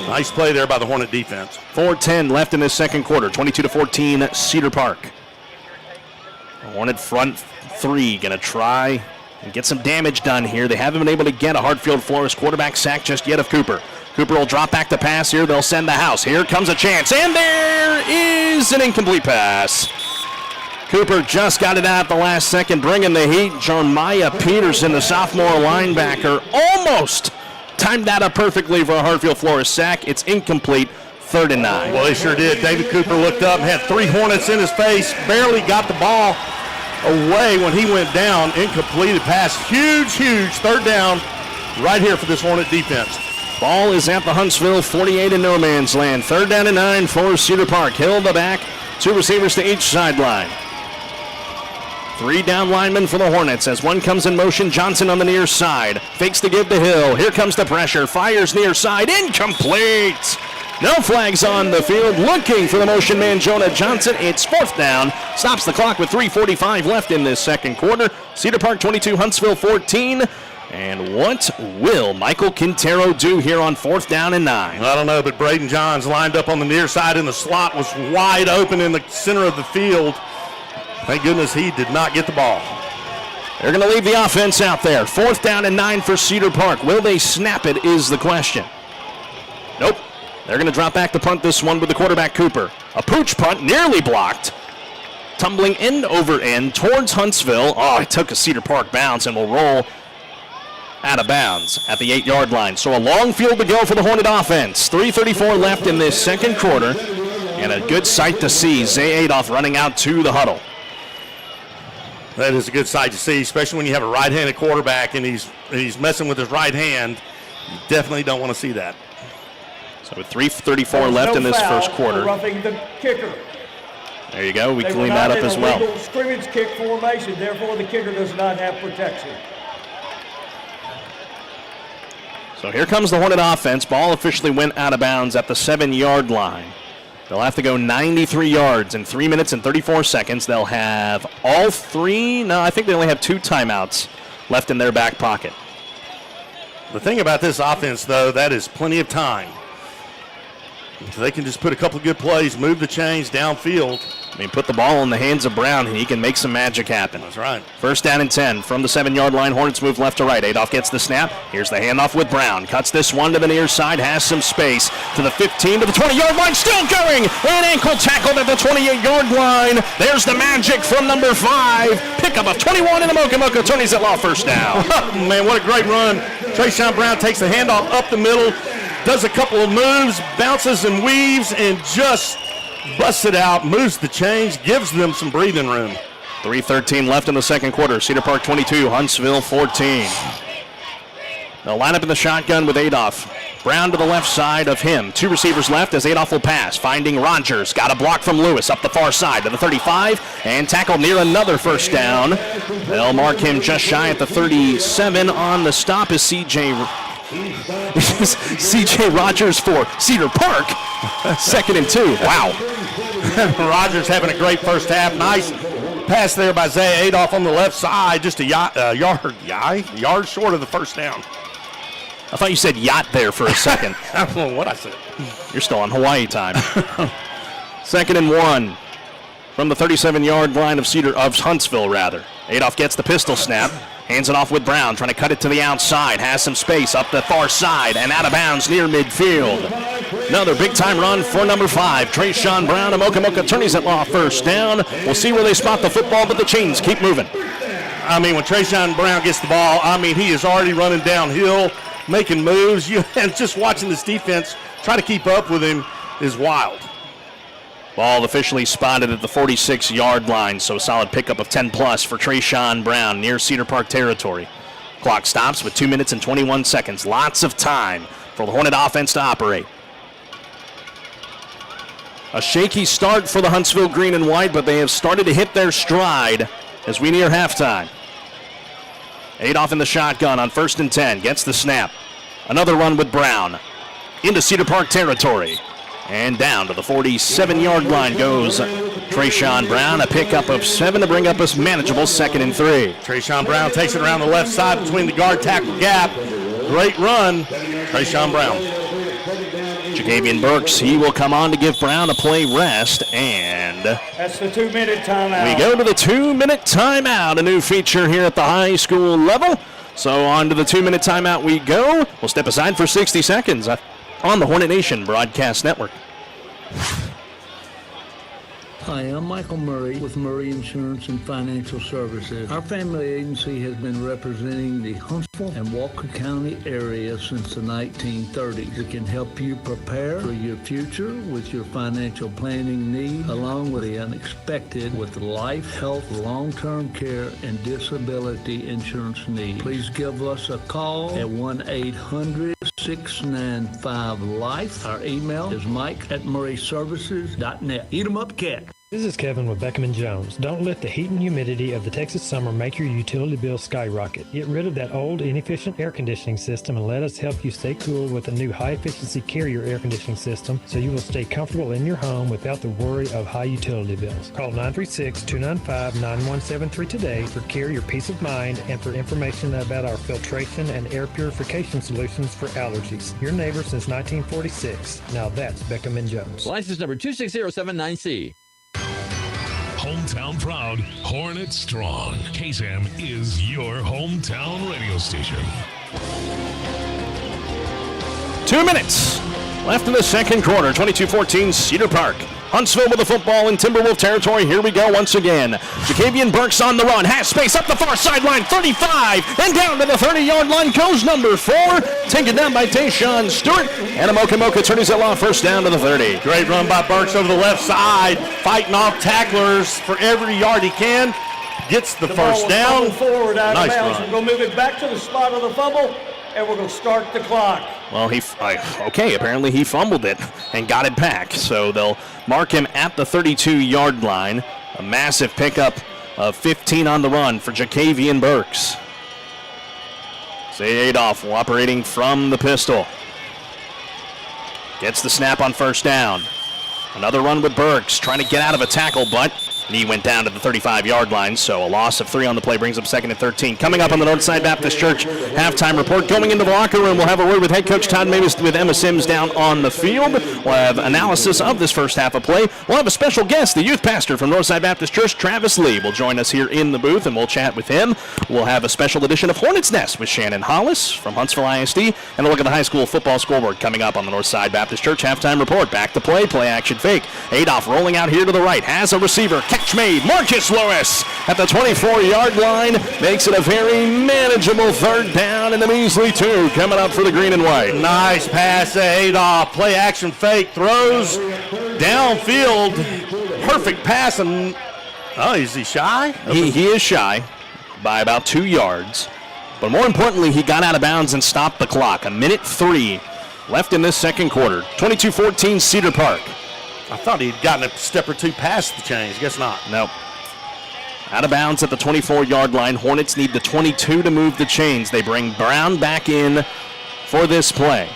Nice play there by the Hornet defense. 4:10 left in this second quarter. 22-14 Cedar Park. Hornet front 3 going to try and get some damage done here. They haven't been able to get a Hartfield Flores quarterback sack just yet of Cooper. Cooper will drop back to pass here. They'll send the house. Here comes a chance, and there is an incomplete pass. Cooper just got it out at the last second, bringing the heat. Jeremiah Peterson, the sophomore linebacker, almost timed that up perfectly for a Hartfield Flores sack. It's incomplete. 3rd and 9. Well, he sure did. David Cooper looked up, had 3 Hornets in his face, barely got the ball away when he went down. Incompleted pass. Huge third down right here for this Hornet defense. Ball is at the Huntsville 48 in no man's land. 3rd down and 9 for Cedar Park. Hill the back. 2 receivers to each sideline. 3 down linemen for the Hornets as one comes in motion. Johnson on the near side. Fakes to give to Hill. Here comes the pressure. Fires near side. Incomplete. No flags on the field. Looking for the motion man, Jonah Johnson. It's 4th down. Stops the clock with 3:45 left in this second quarter. Cedar Park 22, Huntsville 14. And what will Michael Quintero do here on 4th down and 9? I don't know, but Braden Johns lined up on the near side in the slot, was wide open in the center of the field. Thank goodness he did not get the ball. They're going to leave the offense out there. 4th down and 9 for Cedar Park. Will they snap it is the question. Nope. They're going to drop back to punt this one with the quarterback, Cooper. A pooch punt, nearly blocked. Tumbling end over end towards Huntsville. Oh, it took a Cedar Park bounce and will roll out of bounds at the 8-yard line. So a long field to go for the Hornet offense. 3:34 left in this second quarter. And a good sight to see. Zay Adolph running out to the huddle. That is a good sight to see, especially when you have a right-handed quarterback and he's messing with his right hand. You definitely don't want to see that. So with 3:34 left in this first quarter. Roughing the kicker. There you go. We clean that up as well. Scrimmage kick formation. Therefore, the kicker does not have protection. So here comes the Hornet offense. Ball officially went out of bounds at the 7-yard line. They'll have to go 93 yards in 3 minutes and 34 seconds. They'll have all 3. No, I think they only have 2 timeouts left in their back pocket. The thing about this offense, though, that is plenty of time. They can just put a couple of good plays, move the chains downfield. I mean, put the ball in the hands of Brown, and he can make some magic happen. That's right. 1st down and 10 from the 7-yard line. Hornets move left to right. Adolph gets the snap. Here's the handoff with Brown. Cuts this one to the near side. Has some space to the 15, to the 20-yard line. Still going. An ankle tackled at the 28-yard line. There's the magic from number 5. Pickup of 21 in the Mocha Tony's at law. 1st down. Man, what a great run. Trayshawn Brown takes the handoff up the middle. Does a couple of moves, bounces and weaves, and just busts it out, moves the chains, gives them some breathing room. 3:13 left in the second quarter. Cedar Park 22, Huntsville 14. They'll line up in the shotgun with Adolph. Brown to the left side of him. 2 receivers left as Adolph will pass. Finding Rogers. Got a block from Lewis up the far side to the 35 and tackled near another 1st down. They'll mark him just shy at the 37. On the stop is C.J. Rogers for Cedar Park. 2nd and 2. Wow. Rogers having a great first half. Nice pass there by Zay Adolph on the left side. Just a yard short of the 1st down. I thought you said yacht there for a second. I don't know what I said. You're still on Hawaii time. 2nd and 1 from the 37-yard line of Huntsville, rather. Adolph gets the pistol snap. Hands it off with Brown, trying to cut it to the outside. Has some space up the far side and out of bounds near midfield. Another big-time run for number 5. Trayshawn Brown and Mocha Attorneys at law. 1st down. We'll see where they spot the football, but the chains keep moving. I mean, when Trayshawn Brown gets the ball, I mean, he is already running downhill, making moves. And just watching this defense try to keep up with him is wild. Ball officially spotted at the 46-yard line, so a solid pickup of 10-plus for Trayshawn Brown near Cedar Park territory. Clock stops with 2 minutes and 21 seconds. Lots of time for the Hornet offense to operate. A shaky start for the Huntsville Green and White, but they have started to hit their stride as we near halftime. Adolph in the shotgun on 1st and 10. Gets the snap. Another run with Brown into Cedar Park territory. And down to the 47-yard line goes Trayshawn Brown. A pickup of 7 to bring up a manageable 2nd and 3. Trayshawn Brown takes it around the left side between the guard tackle gap. Great run, Trayshawn Brown. Jagavian Burks, he will come on to give Brown a play rest. And that's the 2-minute timeout. We go to the 2-minute timeout, a new feature here at the high school level. So on to the 2-minute timeout we go. We'll step aside for 60 seconds. On the Hornet Nation Broadcast Network. Hi, I'm Michael Murray with Murray Insurance and Financial Services. Our family agency has been representing the Huntsville and Walker County area since the 1930s. It can help you prepare for your future with your financial planning needs, along with the unexpected with life, health, long-term care, and disability insurance needs. Please give us a call at 1-800-695-LIFE. Our email is mike@murrayservices.net. Eat 'em up, cat. This is Kevin with Beckham & Jones. Don't let the heat and humidity of the Texas summer make your utility bill skyrocket. Get rid of that old, inefficient air conditioning system and let us help you stay cool with a new high-efficiency Carrier air conditioning system so you will stay comfortable in your home without the worry of high utility bills. Call 936-295-9173 today for Carrier peace of mind and for information about our filtration and air purification solutions for allergies. Your neighbor since 1946. Now that's Beckham & Jones. License number 26079C. Hometown proud, Hornet strong. KSAM is your hometown radio station. 2 minutes left in the second quarter. 22-14 Cedar Park. Huntsville with the football in Timberwolf territory. Here we go once again. Jacavian Burks on the run. Has space up the far sideline. 35 and down to the 30-yard line goes number 4. Taken down by Tayshawn Stewart. And a Mocha turns it off first down to the 30. Great run by Burks over the left side, fighting off tacklers for every yard he can. Gets the first down. Forward out Nice of bounds. run. We're going to move it back to the spot of the fumble, and we're going to start the clock. Well, apparently he fumbled it and got it back. So they'll mark him at the 32-yard line. A massive pickup of 15 on the run for Jacavian Burks. Zay Adolph operating from the pistol. Gets the snap on first down. Another run with Burks, trying to get out of a tackle, but he went down to the 35-yard line, so a loss of 3 on the play brings him second and 13. Coming up on the Northside Baptist Church halftime report. Going into the locker room, we'll have a word with head coach Todd Mavis with Emma Sims down on the field. We'll have analysis of this first half of play. We'll have a special guest, the youth pastor from Northside Baptist Church, Travis Lee, will join us here in the booth, and we'll chat with him. We'll have a special edition of Hornets Nest with Shannon Hollis from Huntsville ISD, and a look at the high school football scoreboard coming up on the Northside Baptist Church halftime report. Back to play action fake. Adolph rolling out here to the right, has a receiver, catch made. Marcus Lewis at the 24-yard line makes it a very manageable third down, and the measly 2 coming up for the green and white. Nice pass to Adolph. Play action fake. Throws downfield. Perfect pass. And is he shy? He is shy by about 2 yards. But more importantly, he got out of bounds and stopped the clock. 1:03 left in this second quarter. 22-14 Cedar Park. I thought he'd gotten a step or two past the chains. Guess not. Nope. Out of bounds at the 24-yard line. Hornets need the 22 to move the chains. They bring Brown back in for this play.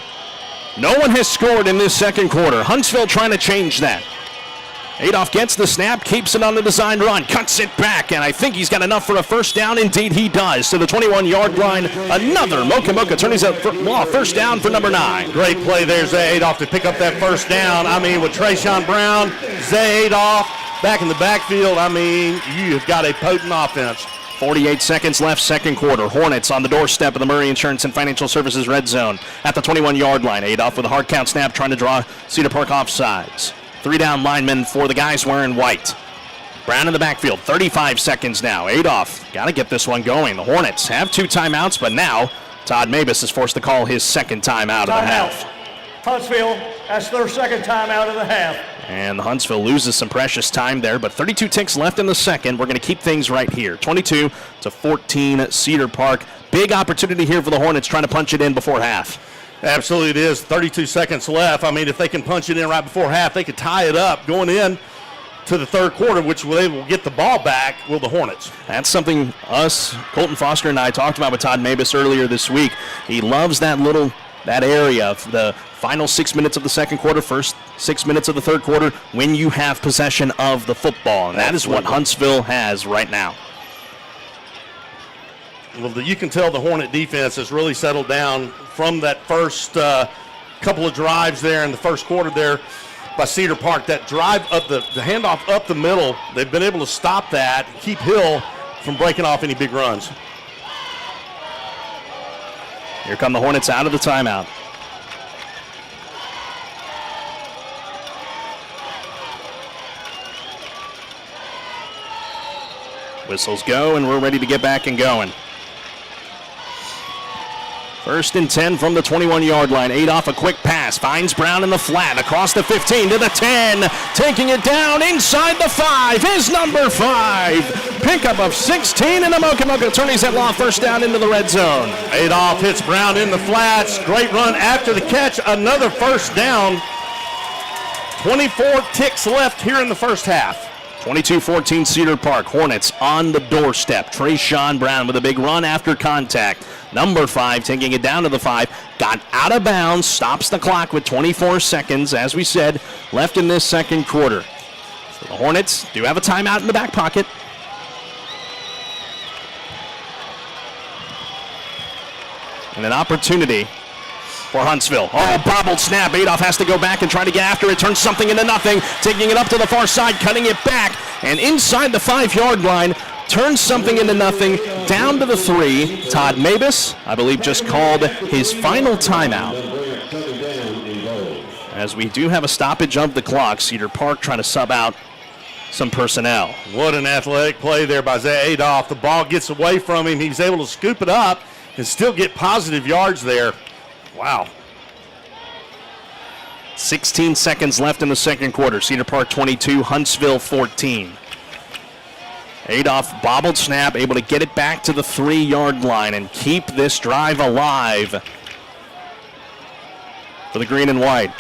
No one has scored in this second quarter. Huntsville trying to change that. Adolph gets the snap, keeps it on the design run, cuts it back, and I think he's got enough for a first down. Indeed, he does. To the 21-yard line, another Mocha turns out first down for number 9. Great play there, Zay Adolph, to pick up that first down. With Trayshawn Brown, Zay Adolph back in the backfield, you've got a potent offense. 48 seconds left, second quarter. Hornets on the doorstep of the Murray Insurance and Financial Services red zone at the 21-yard line. Adolph with a hard count snap trying to draw Cedar Park offsides. 3 down linemen for the guys wearing white. Brown in the backfield, 35 seconds now. Adolph got to get this one going. The Hornets have 2 timeouts, but now Todd Mavis is forced to call his second timeout of the half. Huntsville, that's their second timeout of the half. And Huntsville loses some precious time there, but 32 ticks left in the second. We're going to keep things right here. 22-14 Cedar Park. Big opportunity here for the Hornets trying to punch it in before half. Absolutely it is. 32 seconds left. If they can punch it in right before half, they could tie it up going in to the third quarter, which they will get the ball back, will the Hornets. That's something Colton Foster and I talked about with Todd Mavis earlier this week. He loves that area of the final 6 minutes of the second quarter, first 6 minutes of the third quarter, when you have possession of the football. And that is what Huntsville has right now. Well, you can tell the Hornet defense has really settled down from that first couple of drives there in the first quarter there by Cedar Park. That drive up the handoff up the middle, they've been able to stop that, keep Hill from breaking off any big runs. Here come the Hornets out of the timeout. Whistles go, and we're ready to get back and going. 1st and 10 from the 21-yard line. Adolph, a quick pass, finds Brown in the flat, across the 15 to the 10, taking it down inside the 5 is number 5. Pickup of 16, and the Mocha attorneys at law, first down into the red zone. Adolph hits Brown in the flats. Great run after the catch. Another first down. 24 ticks left here in the first half. 22-14 Cedar Park. Hornets on the doorstep. Trayshawn Brown with a big run after contact. Number 5 taking it down to the 5. Got out of bounds. Stops the clock with 24 seconds, as we said, left in this second quarter. So the Hornets do have a timeout in the back pocket. And an opportunity for Huntsville. Oh, bobbled snap. Adolph has to go back and try to get after it. Turns something into nothing. Taking it up to the far side, cutting it back. And inside the 5-yard line, turns something into nothing. Down to the 3. Todd Mabus, I believe, just called his final timeout. As we do have a stoppage of the clock. Cedar Park trying to sub out some personnel. What an athletic play there by Zay Adolph. The ball gets away from him. He's able to scoop it up and still get positive yards there. Wow. 16 seconds left in the second quarter. Cedar Park 22, Huntsville 14. Adolph bobbled snap, able to get it back to the 3-yard line and keep this drive alive for the green and white.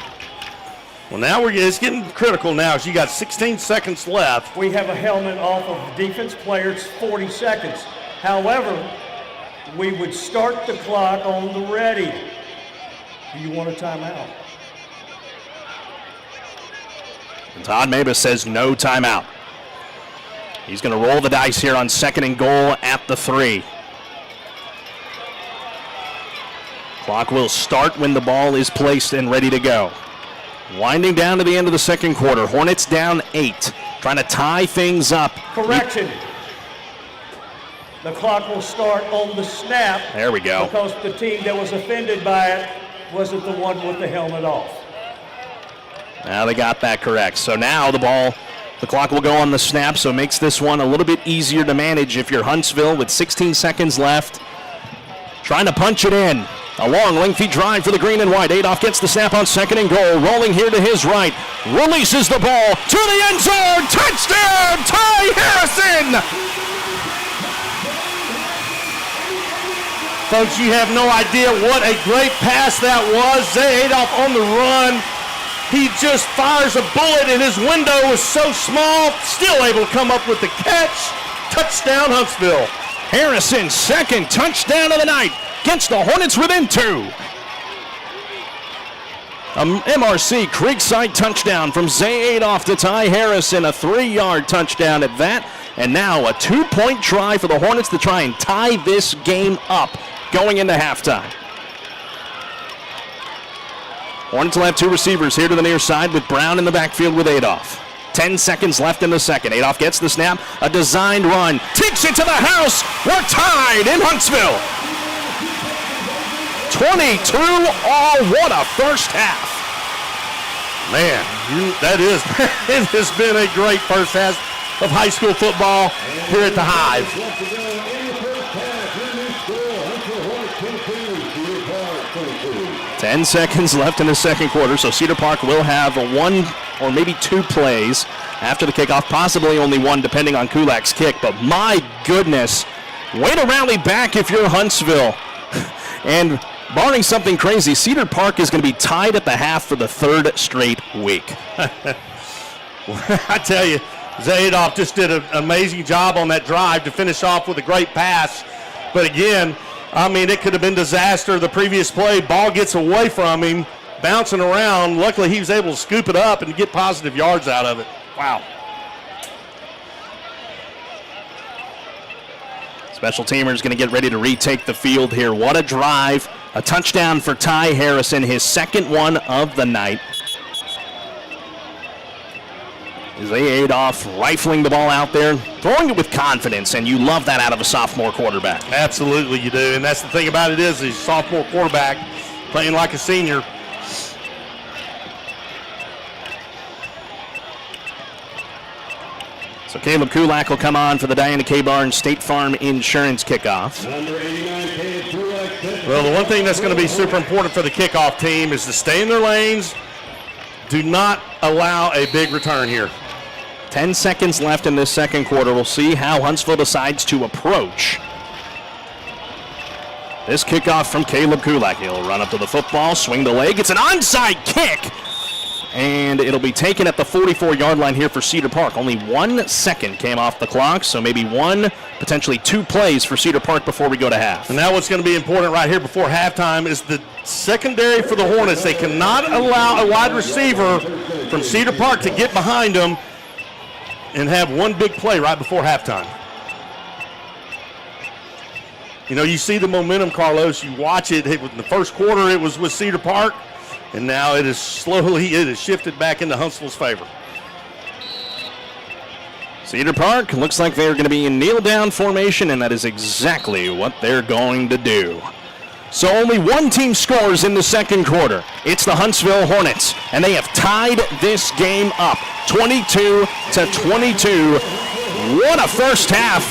Well, now it's getting critical now as you got 16 seconds left. We have a helmet off of the defense player. It's 40 seconds. However, we would start the clock on the ready. Do you want a timeout? And Todd Mabus says no timeout. He's going to roll the dice here on 2nd and goal at the 3. Clock will start when the ball is placed and ready to go. Winding down to the end of the second quarter. Hornets down 8, trying to tie things up. Correction. The clock will start on the snap. There we go. Because the team that was offended by it wasn't the one with the helmet off. Now they got that correct. So now the clock will go on the snap, so it makes this one a little bit easier to manage if you're Huntsville with 16 seconds left. Trying to punch it in. A long, lengthy drive for the green and white. Adolph gets the snap on 2nd and goal. Rolling here to his right. Releases the ball to the end zone. Touchdown, Ty Harrison! Folks, you have no idea what a great pass that was. Zay Adolph on the run. He just fires a bullet, and his window was so small, still able to come up with the catch. Touchdown, Huntsville. Harrison, 2nd touchdown of the night. Gets the Hornets within 2. MRC Creekside touchdown from Zay Adolph to Ty Harrison. A 3-yard touchdown at that. And now a 2-point try for the Hornets to try and tie this game up going into halftime. Hornets will have 2 receivers here to the near side with Brown in the backfield with Adolph. 10 seconds left in the second. Adolph gets the snap, a designed run, takes it to the house. We're tied in Huntsville. 22 all. What a first half. Man, it has been a great first half of high school football here at the Hive. 10 seconds left in the second quarter, so Cedar Park will have 1 or maybe 2 plays after the kickoff, possibly only 1 depending on Kulak's kick. But my goodness, way to rally back if you're Huntsville. And barring something crazy, Cedar Park is going to be tied at the half for the 3rd straight week. I tell you, Zay Adolph just did an amazing job on that drive to finish off with a great pass. But again, I mean, it could have been disaster the previous play. Ball gets away from him, bouncing around. Luckily, he was able to scoop it up and get positive yards out of it. Wow. Special teamers going to get ready to retake the field here. What a drive. A touchdown for Ty Harrison, his 2nd one of the night. Zay Adolph rifling the ball out there, throwing it with confidence, and you love that out of a sophomore quarterback. Absolutely you do, and that's the thing about it is he's a sophomore quarterback playing like a senior. So Caleb Kulak will come on for the Diana K. Barnes State Farm Insurance kickoff. Well, the one thing that's going to be super important for the kickoff team is to stay in their lanes. Do not allow a big return here. 10 seconds left in this second quarter. We'll see how Huntsville decides to approach this kickoff from Caleb Kulak. He'll run up to the football, swing the leg. It's an onside kick, and it'll be taken at the 44-yard line here for Cedar Park. Only 1 second came off the clock, so maybe one, potentially two plays for Cedar Park before we go to half. And now what's going to be important right here before halftime is the secondary for the Hornets. They cannot allow a wide receiver from Cedar Park to get behind them and have one big play right before halftime. You know, you see the momentum, Carlos. You watch it. In the first quarter, it was with Cedar Park, and now it is shifted back into Huntsville's favor. Cedar Park looks like they're going to be in kneel-down formation, and that is exactly what they're going to do. So only one team scores in the second quarter. It's the Huntsville Hornets, and they have tied this game up 22-22. What a first half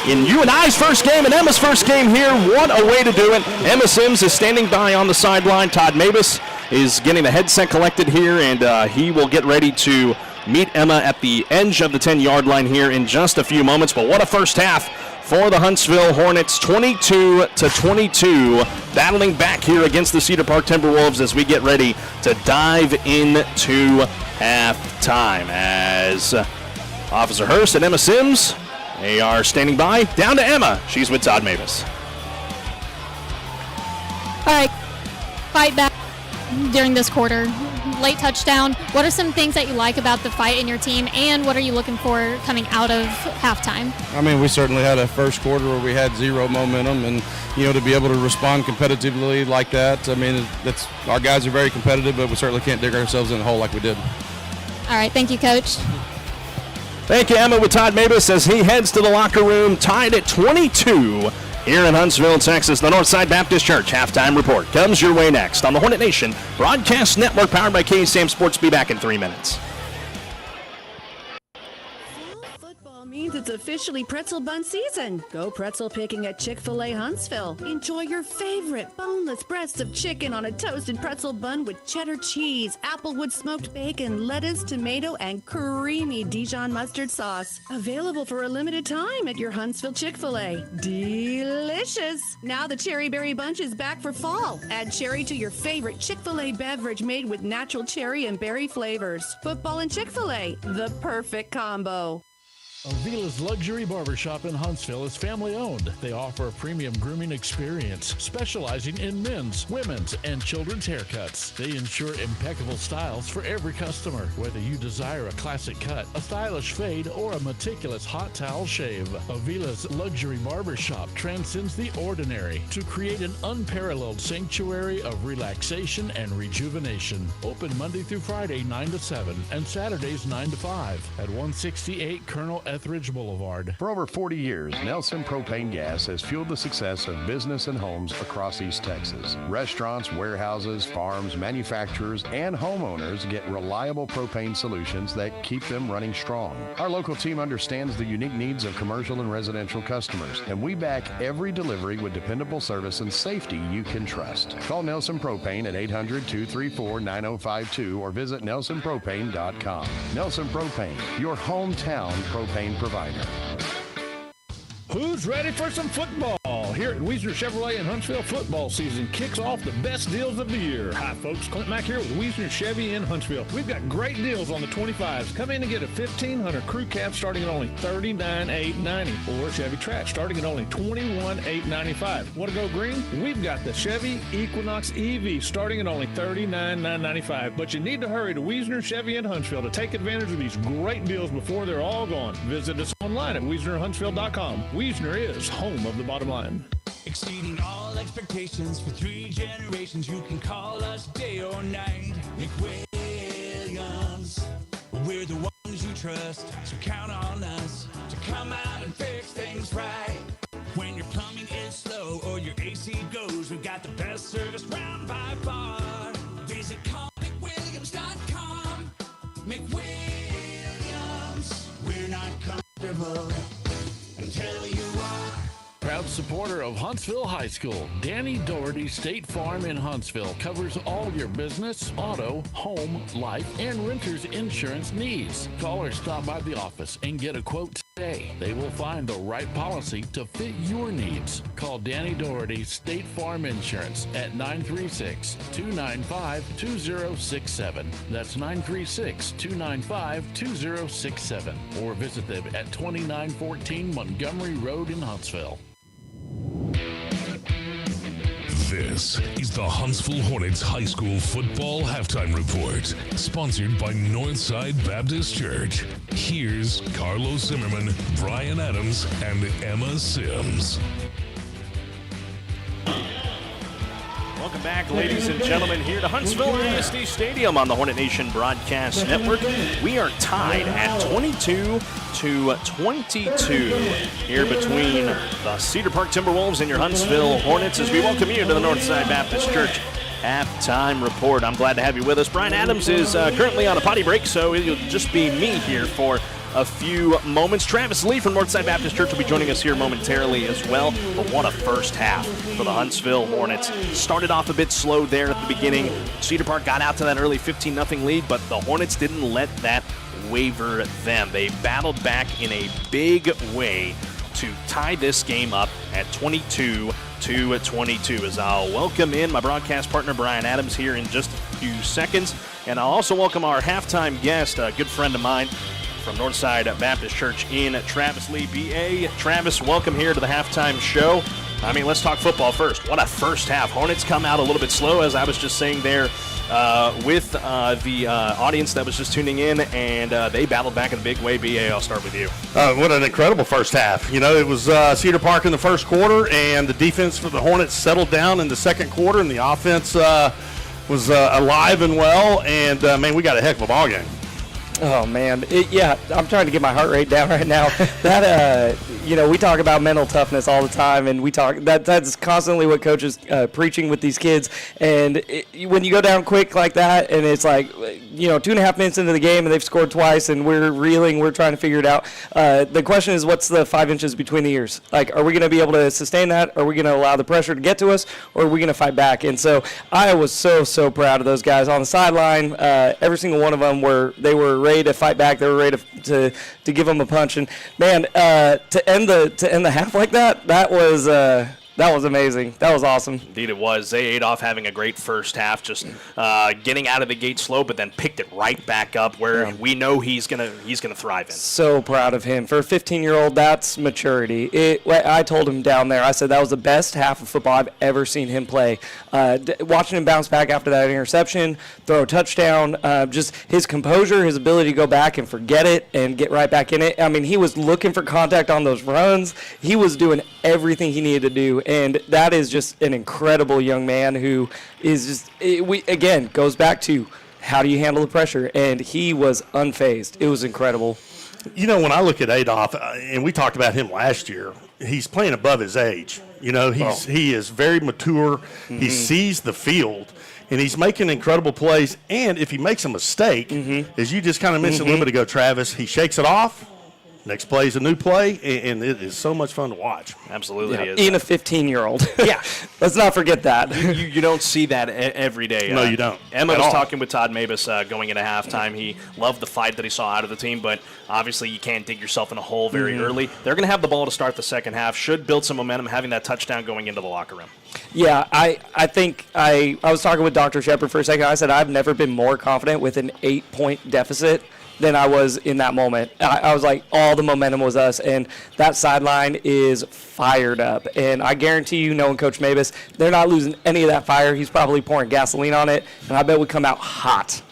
in you and I's first game and Emma's first game here. What a way to do it. Emma Sims is standing by on the sideline. Todd Mavis is getting the headset collected here, and he will get ready to meet Emma at the edge of the 10-yard line here in just a few moments. But what a first half for the Huntsville Hornets, 22-22, battling back here against the Cedar Park Timberwolves as we get ready to dive into halftime. As Officer Hurst and Emma Sims, they are standing by. Down to Emma. She's with Todd Mavis. All right, fight back during this quarter. Late touchdown. What are some things that you like about the fight in your team, and what are you looking for coming out of halftime? I mean, we certainly had a first quarter where we had zero momentum, and to be able to respond competitively like that, I mean, that's our guys are very competitive, but we certainly can't dig ourselves in a hole like we did. All right, thank you, Coach. Thank you, Emma, with Todd Mavis as he heads to the locker room, tied at 22 here in Huntsville, Texas. The Northside Baptist Church halftime report comes your way next on the Hornet Nation Broadcast Network, powered by KSAM Sports. Be back in 3 minutes. Means it's officially pretzel bun season. Go pretzel picking at Chick-fil-A Huntsville. Enjoy your favorite boneless breasts of chicken on a toasted pretzel bun with cheddar cheese, applewood smoked bacon, lettuce, tomato, and creamy Dijon mustard sauce. Available for a limited time at your Huntsville Chick-fil-A. Delicious! Now the Cherry Berry Bunch is back for fall. Add cherry to your favorite Chick-fil-A beverage made with natural cherry and berry flavors. Football and Chick-fil-A, the perfect combo. Avila's Luxury Barbershop in Huntsville is family-owned. They offer a premium grooming experience, specializing in men's, women's, and children's haircuts. They ensure impeccable styles for every customer, whether you desire a classic cut, a stylish fade, or a meticulous hot towel shave. Avila's Luxury Barbershop transcends the ordinary to create an unparalleled sanctuary of relaxation and rejuvenation. Open Monday through Friday, 9 to 7, and Saturdays, 9 to 5 at 168 Colonel Etheridge Boulevard. For over 40 years, Nelson Propane Gas has fueled the success of business and homes across East Texas. Restaurants, warehouses, farms, manufacturers, and homeowners get reliable propane solutions that keep them running strong. Our local team understands the unique needs of commercial and residential customers, and we back every delivery with dependable service and safety you can trust. Call Nelson Propane at 800-234-9052 or visit nelsonpropane.com. Nelson Propane, your hometown propane provider. Who's ready for some football? Here at Wiesner Chevrolet in Huntsville, football season kicks off the best deals of the year. Hi, folks. Clint Mack here with Wiesner Chevy in Huntsville. We've got great deals on the 25s. Come in and get a 1500 crew cab starting at only $39,890, or Chevy Trax starting at only $21,895. Want to go green? We've got the Chevy Equinox EV starting at only $39,995. But you need to hurry to Wiesner Chevy in Huntsville to take advantage of these great deals before they're all gone. Visit us online at WiesnerHuntsville.com. Wiesner is home of the bottom line. Exceeding all expectations for 3 generations. You can call us day or night. McWilliams, we're the ones you trust, so count on us to come out and fix things right. When your plumbing is slow or your AC goes, we've got the best service round by far. Visit callmcwilliams.com. McWilliams, we're not coming. proud supporter of Huntsville High School. Danny Doherty State Farm in Huntsville covers all your business, auto, home, life, and renter's insurance needs. Call or stop by the office and get a quote today. They will find the right policy to fit your needs. Call Danny Doherty State Farm Insurance at 936-295-2067. That's 936-295-2067. Or visit them at 2914 Montgomery Road in Huntsville. This is the Huntsville Hornets High School Football Halftime Report, sponsored by Northside Baptist Church. Here's Carlos Zimmermann, Brian Adams, and Emma Sims. Welcome back, ladies and gentlemen, here to Huntsville ISD Stadium on the Hornet Nation Broadcast Network. We are tied at 22-22 here between the Cedar Park Timberwolves and your Huntsville Hornets as we welcome you to the Northside Baptist Church Halftime Report. I'm glad to have you with us. Brian Adams is currently on a potty break, so it'll just be me here for a few moments. Travis Lee from Northside Baptist Church will be joining us here momentarily as well. But what a first half for the Huntsville Hornets. Started off a bit slow there at the beginning. Cedar Park got out to that early 15-0 lead, but the Hornets didn't let that waver them. They battled back in a big way to tie this game up at 22-22 as I'll welcome in my broadcast partner Brian Adams here in just a few seconds. And I'll also welcome our halftime guest, a good friend of mine, from Northside Baptist Church in Travis Lee. B.A. Travis, welcome here to the halftime show. I mean, let's talk football first. What a first half. Hornets come out a little bit slow, as I was just saying there with the audience that was just tuning in, and they battled back in a big way. B.A., I'll start with you. What an incredible first half. You know, it was Cedar Park in the first quarter, and the defense for the Hornets settled down in the second quarter, and the offense was alive and well, and, man, we got a heck of a ball game. Oh, man. Yeah, I'm trying to get my heart rate down right now. That, we talk about mental toughness all the time, and that's constantly what coaches preaching with these kids. And when you go down quick like that, and it's like, 2.5 minutes into the game, and they've scored twice, and we're reeling, we're trying to figure it out. The question is, what's the 5 inches between the ears? Like, are we going to be able to sustain that? Are we going to allow the pressure to get to us? Or are we going to fight back? And so I was so proud of those guys on the sideline. Every single one of them they were ready to fight back. They were ready to give them a punch. And man, to end the half like that was amazing. That was awesome. Indeed it was. Zay Adolph having a great first half, just getting out of the gate slow, but then picked it right back up where we know he's gonna thrive in. So proud of him. For a 15-year-old, that's maturity. I told him down there, I said that was the best half of football I've ever seen him play. Watching him bounce back after that interception, throw a touchdown, just his composure, his ability to go back and forget it and get right back in it. I mean, he was looking for contact on those runs. He was doing everything he needed to do. And that is just an incredible young man who is just, goes back to how do you handle the pressure? And he was unfazed. It was incredible. You know, when I look at Adolph, and we talked about him last year, he's playing above his age. You know, he is very mature. Mm-hmm. He sees the field, and he's making incredible plays. And if he makes a mistake, as you just kind of mentioned a little bit ago, Travis, he shakes it off. Next play is a new play, and it is so much fun to watch. Absolutely yeah, is. Even a 15-year-old. Yeah. Let's not forget that. You don't see that every day. No, you don't. Emma was talking with Todd Mabus going into halftime. He loved the fight that he saw out of the team, but obviously you can't dig yourself in a hole very early. They're going to have the ball to start the second half. Should build some momentum, having that touchdown going into the locker room. Yeah, I think I was talking with Dr. Shepard for a second. I said I've never been more confident with an 8-point deficit than I was in that moment. I was like, all the momentum was us, and that sideline is fired up. And I guarantee you, knowing Coach Mabus, they're not losing any of that fire. He's probably pouring gasoline on it, and I bet we come out hot.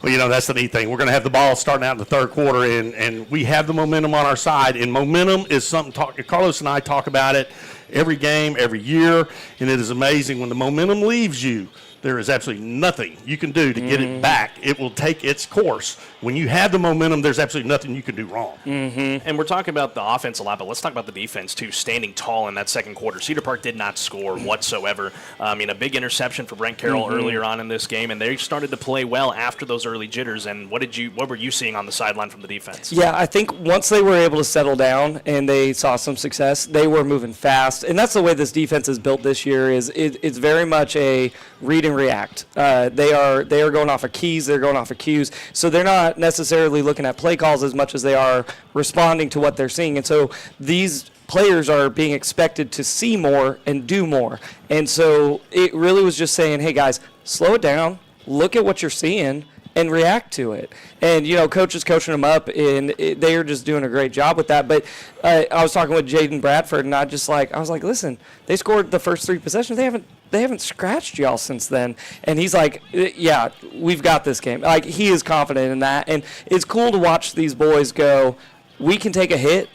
Well, you know, that's the neat thing. We're going to have the ball starting out in the third quarter, and we have the momentum on our side. And momentum is something Carlos and I talk about it every game, every year, and it is amazing when the momentum leaves you. there is absolutely nothing you can do to get it back. It will take its course. When you have the momentum, there's absolutely nothing you can do wrong. And we're talking about the offense a lot, but let's talk about the defense, too, standing tall in that second quarter. Cedar Park did not score whatsoever. I mean, a big interception for Brent Carroll earlier on in this game, and they started to play well after those early jitters. And what were you seeing on the sideline from the defense? Yeah, I think once they were able to settle down and they saw some success, they were moving fast. And that's the way this defense is built this year. It's very much a read and react. They are going off of keys. They're going off of cues. So they're not necessarily looking at play calls as much as they are responding to what they're seeing. And so these players are being expected to see more and do more. And so it really was just saying, hey, guys, slow it down, look at what you're seeing, and react to it. And, Coach is coaching them up, and they are just doing a great job with that. But I was talking with Jaden Bradford, and I was like, listen, they scored the first 3 possessions. They haven't scratched y'all since then. And he's like, yeah, we've got this game. Like, he is confident in that. And it's cool to watch these boys go, we can take a hit,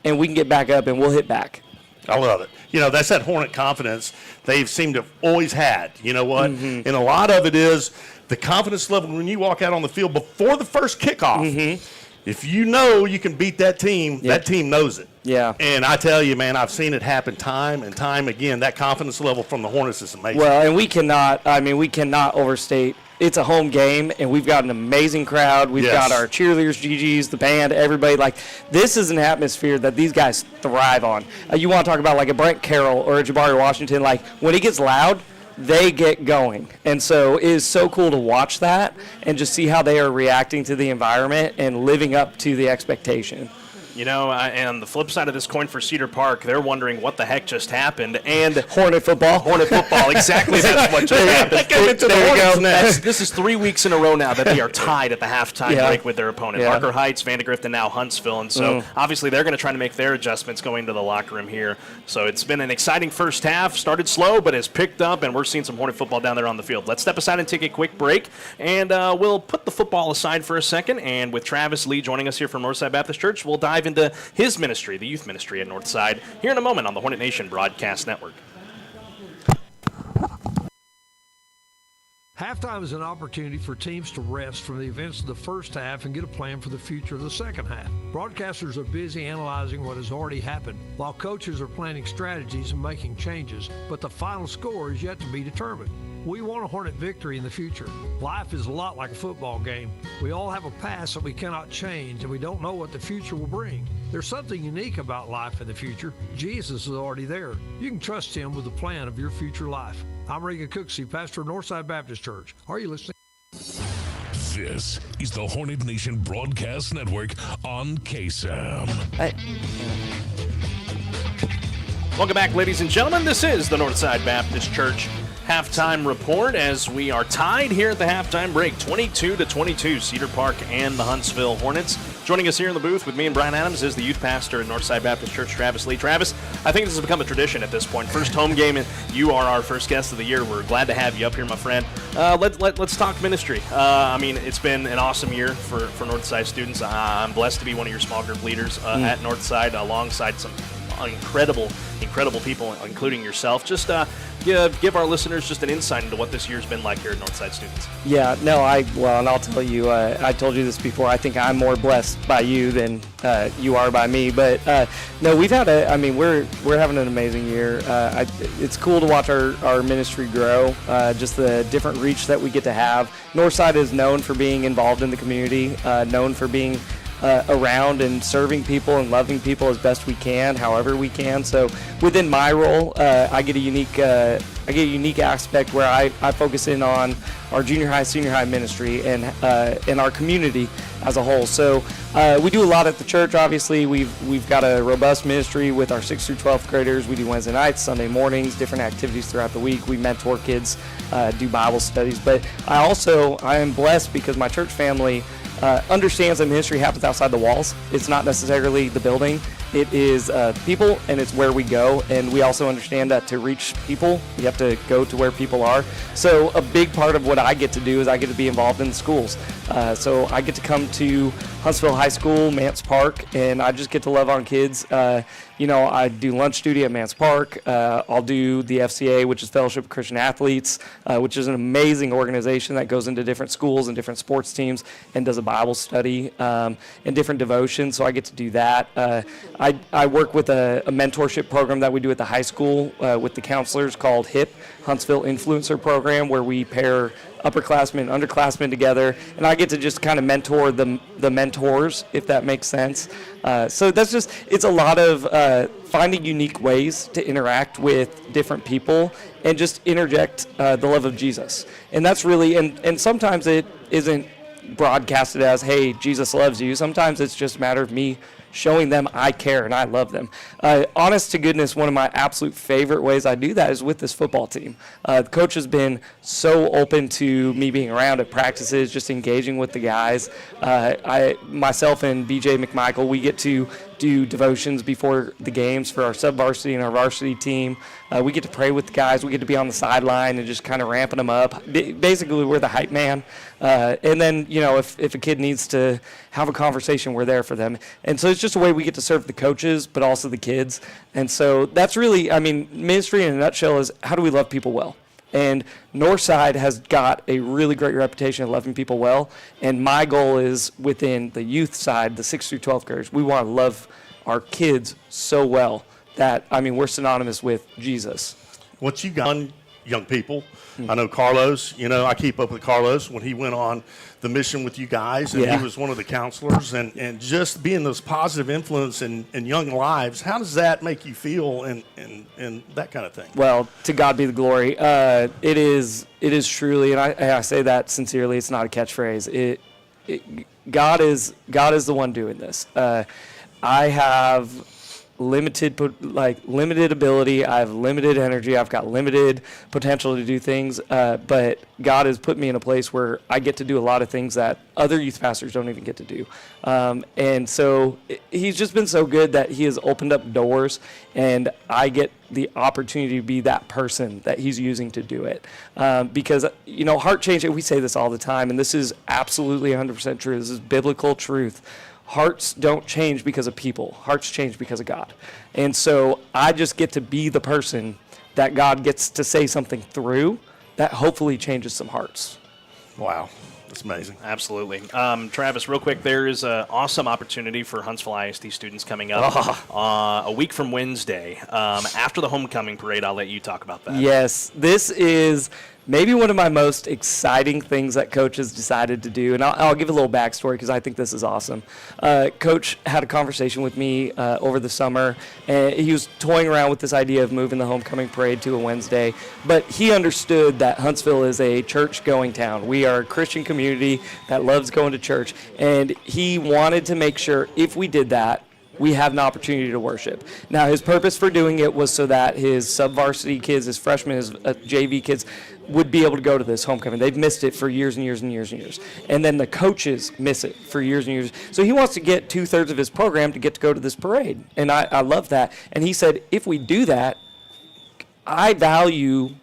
and we can get back up, and we'll hit back. I love it. That's that Hornet confidence they've seemed to have always had. You know what? And a lot of it is the confidence level when you walk out on the field before the first kickoff. If you know you can beat that team, that team knows it. Yeah. And I tell you, man, I've seen it happen time and time again. That confidence level from the Hornets is amazing. Well, and we cannot overstate. It's a home game, and we've got an amazing crowd. We've got our cheerleaders, GGs, the band, everybody. Like, this is an atmosphere that these guys thrive on. You want to talk about, like, a Brent Carroll or a Jabari Washington. Like, when it gets loud, they get going. And so it is so cool to watch that and just see how they are reacting to the environment and living up to the expectation. And on the flip side of this coin for Cedar Park, they're wondering what the heck just happened. And Hornet football, exactly. That's what just happened. There you go. This is 3 weeks in a row now that they are tied at the halftime break with their opponent. Harker Heights, Vandegrift, and now Huntsville. And so obviously they're going to try to make their adjustments going to the locker room here. So it's been an exciting first half. Started slow, but has picked up, and we're seeing some Hornet football down there on the field. Let's step aside and take a quick break, and we'll put the football aside for a second. And with Travis Lee joining us here from Northside Baptist Church, we'll dive into his ministry, the youth ministry at Northside, here in a moment on the Hornet Nation Broadcast Network. Halftime is an opportunity for teams to rest from the events of the first half and get a plan for the future of the second half. Broadcasters are busy analyzing what has already happened, while coaches are planning strategies and making changes, but the final score is yet to be determined. We want a Hornet victory in the future. Life is a lot like a football game. We all have a past that we cannot change, and we don't know what the future will bring. There's something unique about life in the future. Jesus is already there. You can trust him with the plan of your future life. I'm Regan Cooksey, pastor of Northside Baptist Church. Are you listening? This is the Hornet Nation Broadcast Network on KSAM. Welcome back, ladies and gentlemen. This is the Northside Baptist Church halftime report as we are tied here at the halftime break, 22-22, Cedar Park and the Huntsville Hornets. Joining us here in the booth with me and Brian Adams is the youth pastor at Northside Baptist Church, Travis Lee. Travis, I think this has become a tradition at this point. First home game, and you are our first guest of the year. We're glad to have you up here, my friend. Let's talk ministry. It's been an awesome year for Northside students. I'm blessed to be one of your small group leaders at Northside alongside some incredible people, including yourself. Just give our listeners just an insight into what this year's been like here at Northside students. Yeah, no, and I'll tell you, I told you this before, I think I'm more blessed by you than you are by me. But no, we're having an amazing year. It's cool to watch our ministry grow, just the different reach that we get to have. Northside is known for being involved in the community, known for being around and serving people and loving people as best we can, however we can. So within my role, I get a unique aspect where I focus in on our junior high, senior high ministry and our community as a whole. So we do a lot at the church. Obviously, we've got a robust ministry with our 6th through 12th graders. We do Wednesday nights, Sunday mornings, different activities throughout the week. We mentor kids, do Bible studies. But I am blessed because my church family understands that ministry happens outside the walls. It's not necessarily the building. It is people, and it's where we go. And we also understand that to reach people, you have to go to where people are. So a big part of what I get to do is I get to be involved in the schools. So I get to come to Huntsville High School, Mance Park, and I just get to love on kids. I do lunch duty at Mance Park. I'll do the FCA, which is Fellowship of Christian Athletes, which is an amazing organization that goes into different schools and different sports teams and does a Bible study and different devotions. So I get to do that. I work with a mentorship program that we do at the high school with the counselors called HIP, Huntsville Influencer Program, where we pair upperclassmen and underclassmen together, and I get to just kind of mentor the mentors, if that makes sense. So that's just, it's a lot of finding unique ways to interact with different people and just interject the love of Jesus. And that's really, and sometimes it isn't broadcasted as, hey, Jesus loves you. Sometimes it's just a matter of me showing them I care and I love them. Honest to goodness, one of my absolute favorite ways I do that is with this football team. The coach has been so open to me being around at practices, just engaging with the guys. Myself and BJ McMichael, we get to do devotions before the games for our sub-varsity and our varsity team. We get to pray with the guys. We get to be on the sideline and just kind of ramping them up. Basically, we're the hype man. And then, if a kid needs to have a conversation, we're there for them. And so it's just a way we get to serve the coaches, but also the kids. And so that's really, ministry in a nutshell is how do we love people well? And Northside has got a really great reputation of loving people well. And my goal is within the youth side, the 6 through 12 graders, we want to love our kids so well that, we're synonymous with Jesus. What you got, young people, I know Carlos, I keep up with Carlos when he went on the mission with you guys, and he was one of the counselors, and just being this positive influence in young lives, how does that make you feel and that kind of thing? Well, to God be the glory. It is truly, and I say that sincerely, it's not a catchphrase. God is the one doing this. I have limited ability. I have limited energy. I've got limited potential to do things. But God has put me in a place where I get to do a lot of things that other youth pastors don't even get to do. And so he's just been so good that he has opened up doors, and I get the opportunity to be that person that he's using to do it. Because, heart change, we say this all the time, and this is absolutely 100% true. This is biblical truth. Hearts don't change because of people. Hearts change because of God. And so I just get to be the person that God gets to say something through that hopefully changes some hearts. Wow. That's amazing. Absolutely. Travis, real quick, there is an awesome opportunity for Huntsville ISD students coming up a week from Wednesday. After the homecoming parade, I'll let you talk about that. Yes, this is maybe one of my most exciting things that Coach has decided to do, and I'll give a little backstory because I think this is awesome. Coach had a conversation with me over the summer, and he was toying around with this idea of moving the homecoming parade to a Wednesday, but he understood that Huntsville is a church-going town. We are a Christian community that loves going to church, and he wanted to make sure if we did that, we have an opportunity to worship. Now, his purpose for doing it was so that his sub-varsity kids, his freshmen, his JV kids would be able to go to this homecoming. They've missed it for years and years and years and years. And then the coaches miss it for years and years. So he wants to get 2/3 of his program to get to go to this parade. And I love that. And he said, if we do that, I value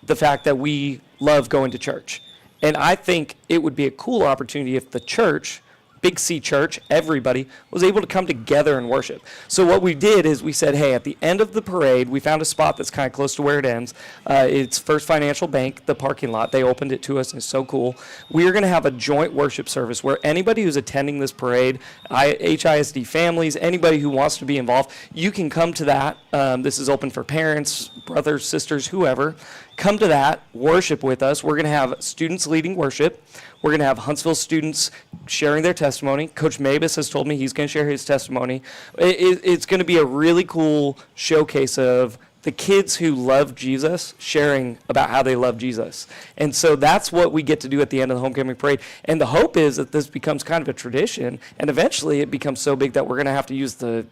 the fact that we love going to church. And I think it would be a cool opportunity if the church, Big C Church, everybody, was able to come together and worship. So what we did is we said, hey, at the end of the parade, we found a spot that's kind of close to where it ends. It's First Financial Bank, the parking lot. They opened it to us, and it's so cool. We are going to have a joint worship service where anybody who's attending this parade, HISD families, anybody who wants to be involved, you can come to that. This is open for parents, brothers, sisters, whoever. Come to that, worship with us. We're going to have students leading worship. We're going to have Huntsville students sharing their testimony. Coach Mabus has told me he's going to share his testimony. It's going to be a really cool showcase of the kids who love Jesus sharing about how they love Jesus. And so that's what we get to do at the end of the homecoming parade. And the hope is that this becomes kind of a tradition, and eventually it becomes so big that we're going to have to use the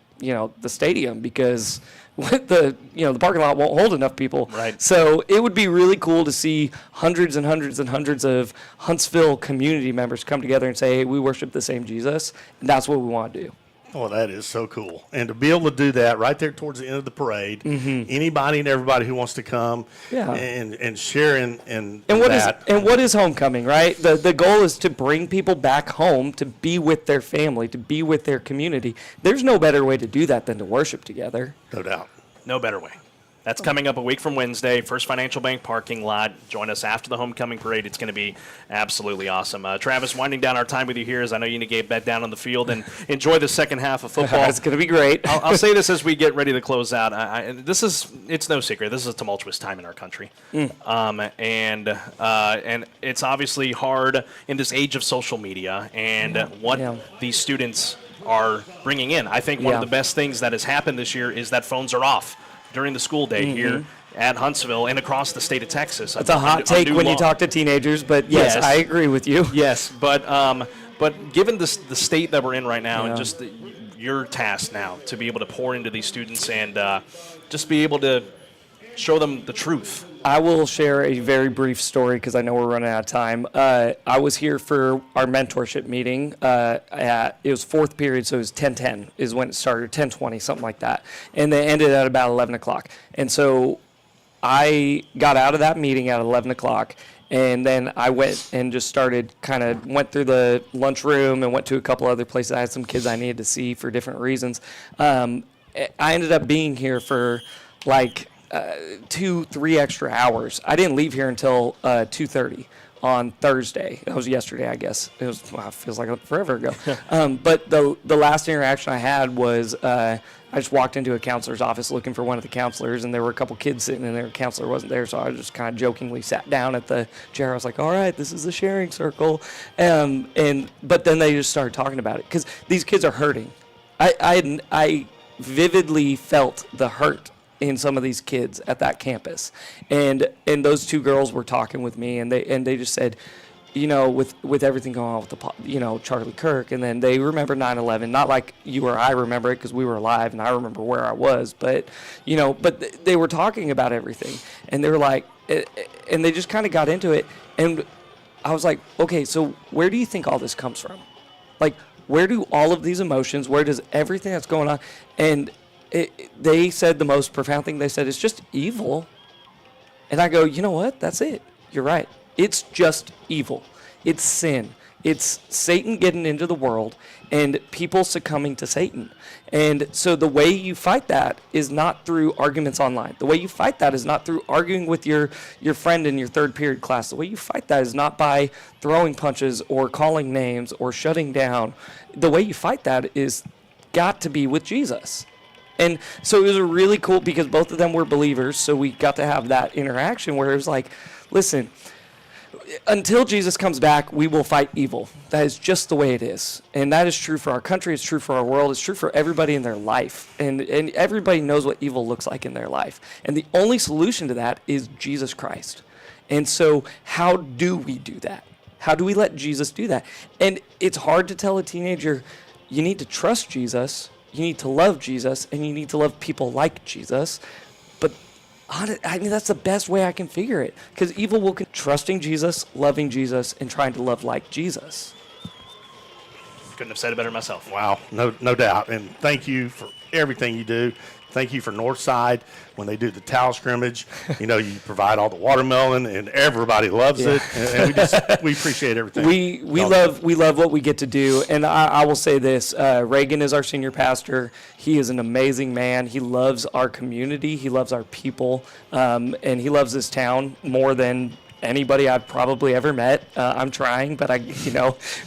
stadium because the parking lot won't hold enough people. Right. So it would be really cool to see hundreds and hundreds and hundreds of Huntsville community members come together and say, hey, we worship the same Jesus, and that's what we want to do. Oh, that is so cool. And to be able to do that right there towards the end of the parade, anybody and everybody who wants to come and share in that. What is homecoming, right? The goal is to bring people back home to be with their family, to be with their community. There's no better way to do that than to worship together. No doubt. No better way. That's coming up a week from Wednesday, First Financial Bank parking lot. Join us after the homecoming parade. It's going to be absolutely awesome. Travis, winding down our time with you here, as I know you need to get back down on the field and enjoy the second half of football. It's going to be great. I'll say this as we get ready to close out. It's no secret. This is a tumultuous time in our country. And it's obviously hard in this age of social media and what these students are bringing in. I think one of the best things that has happened this year is that phones are off during the school day here at Huntsville and across the state of Texas. It's a hot take when you talk to teenagers, but yes, I agree with you. Yes, but given the state that we're in right now and just your task now to be able to pour into these students and just be able to show them the truth. I will share a very brief story because I know we're running out of time. I was here for our mentorship meeting. It was fourth period, so it was 10:10 is when it started, 10:20, something like that. And they ended at about 11 o'clock. And so I got out of that meeting at 11 o'clock, and then I went and just went through the lunchroom and went to a couple other places. I had some kids I needed to see for different reasons. I ended up being here for 2-3 extra hours. I didn't leave here until 2:30 on Thursday. That was yesterday, I guess. It feels like forever ago. But the last interaction I had was I just walked into a counselor's office looking for one of the counselors, and there were a couple kids sitting in there. The counselor wasn't there, so I just kind of jokingly sat down at the chair. I was like, all right, this is the sharing circle. But then they just started talking about it because these kids are hurting. I vividly felt the hurt in some of these kids at that campus, and those two girls were talking with me, and they just said, with everything going on with Charlie Kirk, and then they remember 9/11, not like you or I remember it because we were alive and I remember where I was, but they were talking about everything, and they were like, and they just kind of got into it, and I was like, okay, so where do you think all this comes from? Like, where do all of these emotions? Where does everything that's going on? And they said the most profound thing. They said, it's just evil. And I go, you know what? That's it. You're right. It's just evil. It's sin. It's Satan getting into the world and people succumbing to Satan. And so the way you fight that is not through arguments online. The way you fight that is not through arguing with your friend in your third period class. The way you fight that is not by throwing punches or calling names or shutting down. The way you fight that is got to be with Jesus. And so it was really cool because both of them were believers, so we got to have that interaction where it was like, listen, until Jesus comes back, we will fight evil. That is just the way it is. And that is true for our country, it's true for our world, it's true for everybody in their life. And everybody knows what evil looks like in their life. And the only solution to that is Jesus Christ. And so how do we do that? How do we let Jesus do that? And it's hard to tell a teenager, you need to trust Jesus, you need to love Jesus, and you need to love people like Jesus. But that's the best way I can figure it. Because evil will trusting Jesus, loving Jesus, and trying to love like Jesus. Couldn't have said it better myself. Wow, no doubt. And thank you for everything you do. Thank you for Northside when they do the towel scrimmage. You provide all the watermelon, and everybody loves it. And we appreciate everything. We love what we get to do. And I will say this: Reagan is our senior pastor. He is an amazing man. He loves our community. He loves our people, and he loves this town more than anybody I've probably ever met. I'm trying, but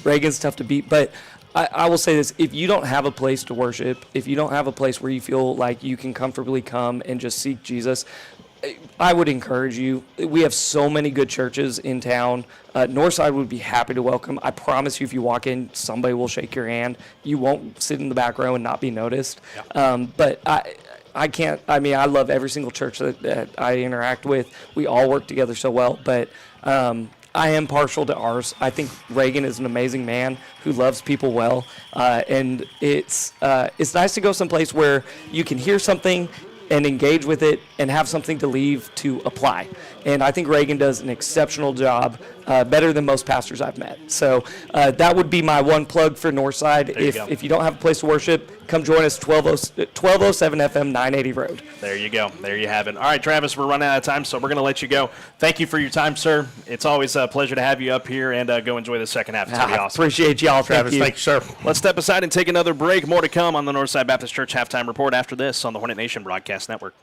Reagan's tough to beat. But I will say this, if you don't have a place to worship, if you don't have a place where you feel like you can comfortably come and just seek Jesus, I would encourage you. We have so many good churches in town. Northside would be happy to welcome. I promise you, if you walk in, somebody will shake your hand. You won't sit in the back row and not be noticed. Yeah. But I love every single church that I interact with. We all work together so well, but I am partial to ours. I think Reagan is an amazing man who loves people well, and it's nice to go someplace where you can hear something and engage with it and have something to leave to apply. And I think Reagan does an exceptional job better than most pastors I've met. So that would be my one plug for Northside. If you don't have a place to worship, come join us, 1207 FM 980 Road. There you go. There you have it. All right, Travis, we're running out of time, so we're going to let you go. Thank you for your time, sir. It's always a pleasure to have you up here, and go enjoy the second half. It's going to be awesome. Appreciate y'all, Travis. Thank you, sir. Let's step aside and take another break. More to come on the Northside Baptist Church Halftime Report after this on the Hornet Nation Broadcast Network.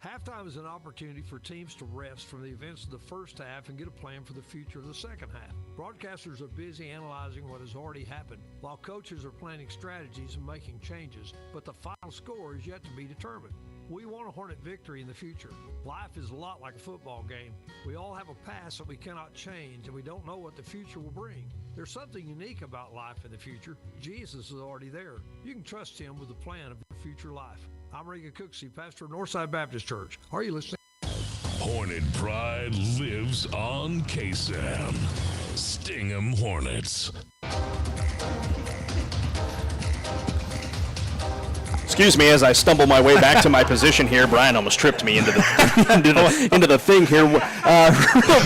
Halftime is an opportunity for teams to rest from the events of the first half and get a plan for the future of the second half. Broadcasters are busy analyzing what has already happened, while coaches are planning strategies and making changes, but the final score is yet to be determined. We want a Hornet victory in the future. Life is a lot like a football game. We all have a past that we cannot change, and we don't know what the future will bring. There's something unique about life in the future. Jesus is already there. You can trust him with the plan of your future life. I'm Regan Cooksey, pastor of Northside Baptist Church. Are you listening? Hornet pride lives on KSAM. Sting 'em Hornets. Excuse me as I stumble my way back to my position here. Brian almost tripped me into the into the thing here. Real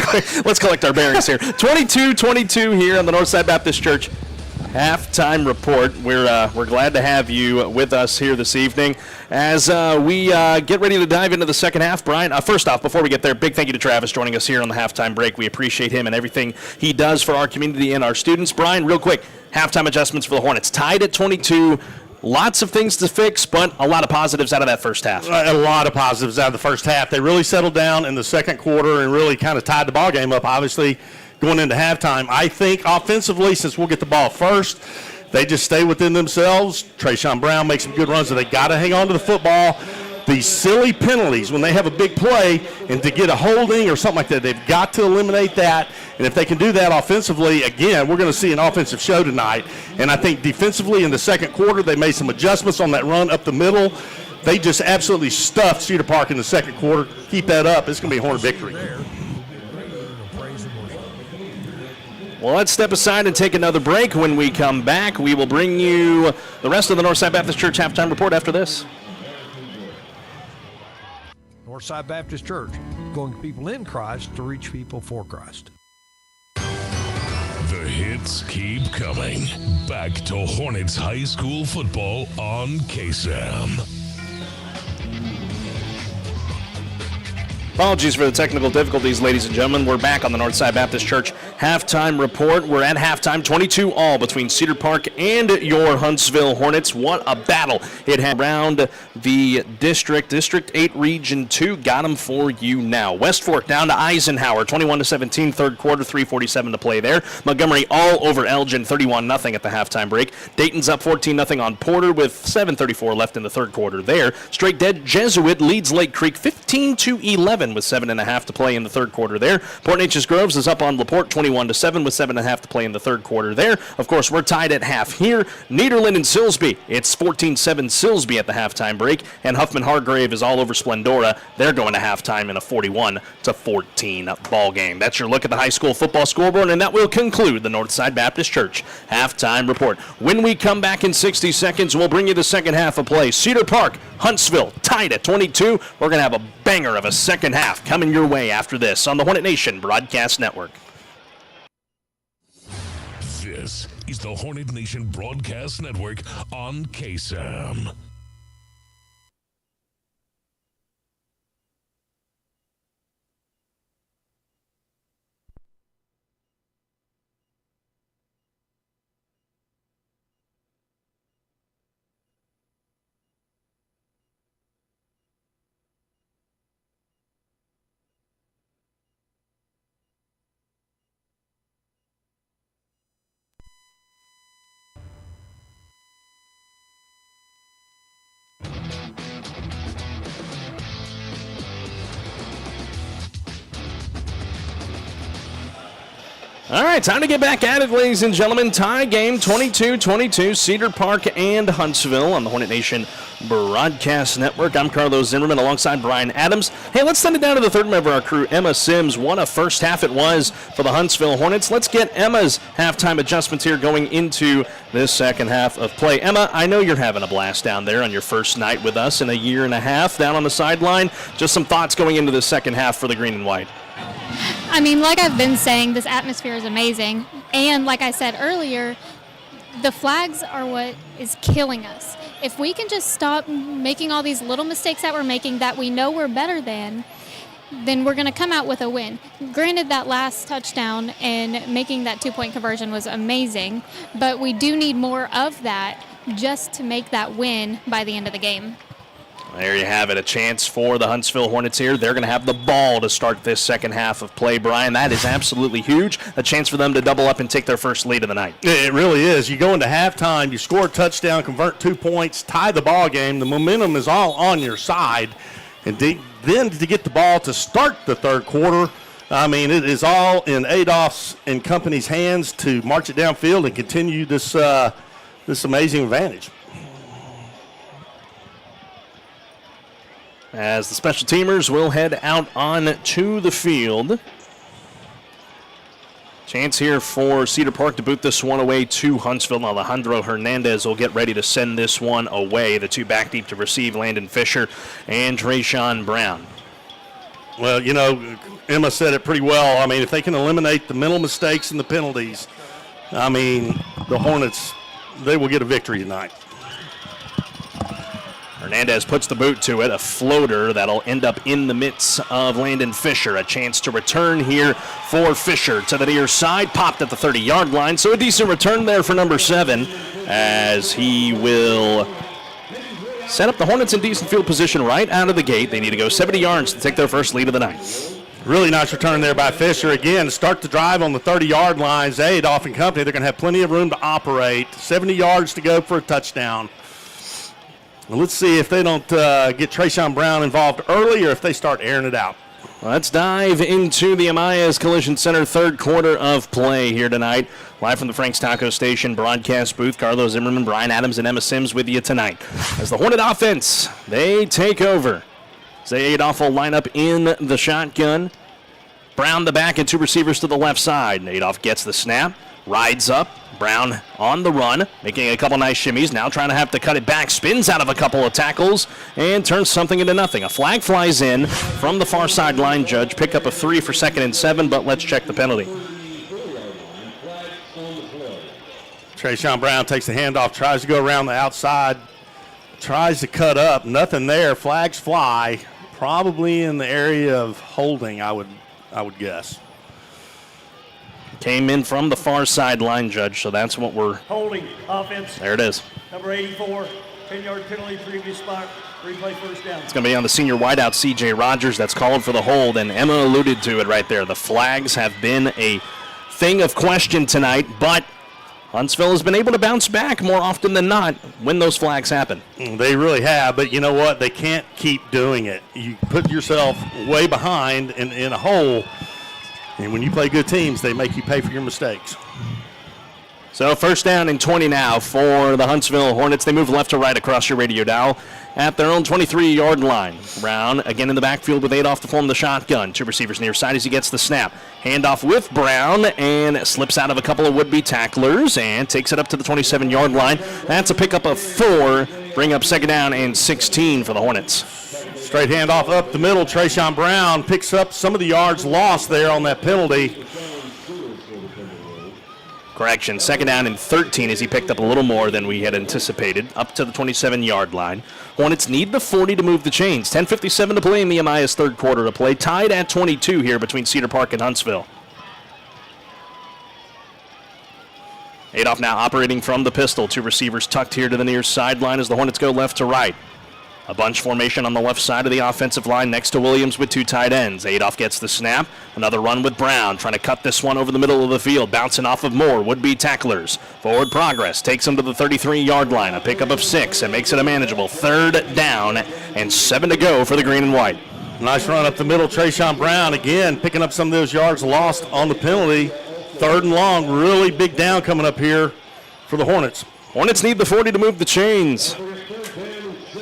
quick, let's collect our bearings here. 22-22 here on the Northside Baptist Church Halftime Report. We're glad to have you with us here this evening as we get ready to dive into the second half. Brian, first off, before we get there, big thank you to Travis joining us here on the halftime break. We appreciate him and everything he does for our community and our students. Brian, real quick, halftime adjustments for the Hornets. Tied at 22. Lots of things to fix, but a lot of positives out of that first half. A lot of positives out of the first half. They really settled down in the second quarter and really kind of tied the ball game up, obviously, going into halftime. I think offensively, since we'll get the ball first, they just stay within themselves. Trayshawn Brown makes some good runs, so they got to hang on to the football. These silly penalties when they have a big play and to get a holding or something like that, they've got to eliminate that. And if they can do that offensively, again, we're going to see an offensive show tonight. And I think defensively in the second quarter, they made some adjustments on that run up the middle. They just absolutely stuffed Cedar Park in the second quarter. Keep that up. It's going to be a Hornet victory. Well, let's step aside and take another break. When we come back, we will bring you the rest of the Northside Baptist Church Halftime Report after this. Northside Baptist Church, going people in Christ to reach people for Christ. The hits keep coming. Back to Hornets High School football on KSAM. Apologies for the technical difficulties, ladies and gentlemen. We're back on the Northside Baptist Church Halftime Report. We're at halftime, 22-all between Cedar Park and your Huntsville Hornets. What a battle it had around the District 8 Region 2. Got them for you now. West Fork down to Eisenhower, 21-17, third quarter, 3:47 to play there. Montgomery all over Elgin, 31-0 at the halftime break. Dayton's up 14-0 on Porter with 7:34 left in the third quarter there. Straight Dead Jesuit leads Lake Creek 15-11 with 7.5 to play in the third quarter there. Port Neches Groves is up on LaPorte 21-7 with 7.5 to play in the third quarter there. Of course, we're tied at half here. Nederland and Silsby, it's 14-7 Silsby at the halftime break, and Huffman Hargrave is all over Splendora. They're going to halftime in a 41-14 ball game. That's your look at the high school football scoreboard, and that will conclude the Northside Baptist Church Halftime Report. When we come back in 60 seconds, we'll bring you the second half of play. Cedar Park, Huntsville, tied at 22. We're going to have a banger of a second half coming your way after this on the Hornet Nation Broadcast Network. This is the Hornet Nation Broadcast Network on KSAM. All right, time to get back at it, ladies and gentlemen. Tie game, 22-22, Cedar Park and Huntsville on the Hornet Nation Broadcast Network. I'm Carlos Zimmermann alongside Brian Adams. Hey, let's send it down to the third member of our crew, Emma Sims. What a first half it was for the Huntsville Hornets. Let's get Emma's halftime adjustments here going into this second half of play. Emma, I know you're having a blast down there on your first night with us in a year and a half down on the sideline. Just some thoughts going into the second half for the green and white. I mean, like I've been saying, this atmosphere is amazing. And like I said earlier, the flags are what is killing us. If we can just stop making all these little mistakes that we're making that we know we're better than, then we're going to come out with a win. Granted, that last touchdown and making that 2-point conversion was amazing, but we do need more of that just to make that win by the end of the game. There you have it, a chance for the Huntsville Hornets here. They're going to have the ball to start this second half of play, Brian. That is absolutely huge. A chance for them to double up and take their first lead of the night. It really is. You go into halftime, you score a touchdown, convert 2 points, tie the ball game. The momentum is all on your side. And then to get the ball to start the third quarter, I mean, it is all in Adolph's and company's hands to march it downfield and continue this amazing advantage. As the special teamers will head out on to the field. Chance here for Cedar Park to boot this one away to Huntsville. Alejandro Hernandez will get ready to send this one away. The two back deep to receive, Landon Fisher and Trayshawn Brown. Well, you know, Emma said it pretty well. I mean, if they can eliminate the mental mistakes and the penalties, I mean, the Hornets, they will get a victory tonight. Hernandez puts the boot to it, a floater that'll end up in the midst of Landon Fisher. A chance to return here for Fisher to the near side, popped at the 30-yard line. So a decent return there for number 7 as he will set up the Hornets in decent field position right out of the gate. They need to go 70 yards to take their first lead of the night. Really nice return there by Fisher. Again, to start the drive on the 30-yard line. Adolph and company, they're going to have plenty of room to operate. 70 yards to go for a touchdown. Well, let's see if they don't get Trayshawn Brown involved early or if they start airing it out. Let's dive into the Amayas Collision Center third quarter of play here tonight. Live from the Frank's Taco Station broadcast booth, Carlos Zimmermann, Brian Adams, and Emma Sims with you tonight. As the Hornet offense, they take over. Zay Adolph will line up in the shotgun. Brown the back and 2 receivers to the left side. Adolph gets the snap, rides up. Brown on the run, making a couple nice shimmies. Now trying to have to cut it back. Spins out of a couple of tackles and turns something into nothing. A flag flies in from the far sideline. Judge pick up a 3 for 2nd and 7, but let's check the penalty. Trayshawn Brown takes the handoff, tries to go around the outside, tries to cut up. Nothing there. Flags fly. Probably in the area of holding, I would guess. Came in from the far sideline, Judge, so that's what we're... Holding, offense. There it is. Number 84, 10-yard penalty, previous spot, replay first down. It's going to be on the senior wideout, C.J. Rogers, that's called for the hold, and Emma alluded to it right there. The flags have been a thing of question tonight, but Huntsville has been able to bounce back more often than not when those flags happen. They really have, but you know what? They can't keep doing it. You put yourself way behind in a hole. And when you play good teams, they make you pay for your mistakes. So first down and 20 now for the Huntsville Hornets. They move left to right across your radio dial at their own 23-yard line. Brown again in the backfield with Adolph to form the shotgun. 2 receivers near side as he gets the snap. Handoff with Brown and slips out of a couple of would-be tacklers and takes it up to the 27-yard line. That's a pickup of 4. Bring up 2nd down and 16 for the Hornets. Straight handoff up the middle. Trayshawn Brown picks up some of the yards lost there on that penalty. Correction, 2nd down and 13 as he picked up a little more than we had anticipated, up to the 27-yard line. Hornets need the 40 to move the chains. 10:57 to play in the Amayas third quarter to play. Tied at 22 here between Cedar Park and Huntsville. Adolph now operating from the pistol. 2 receivers tucked here to the near sideline as the Hornets go left to right. A bunch formation on the left side of the offensive line next to Williams with 2 tight ends. Adolph gets the snap. Another run with Brown, trying to cut this one over the middle of the field, bouncing off of more would-be tacklers. Forward progress takes him to the 33-yard line. A pickup of 6 and makes it a manageable 3rd down and 7 to go for the green and white. Nice run up the middle. Trayshawn Brown again picking up some of those yards lost on the penalty. 3rd and long, really big down coming up here for the Hornets. Hornets need the 40 to move the chains.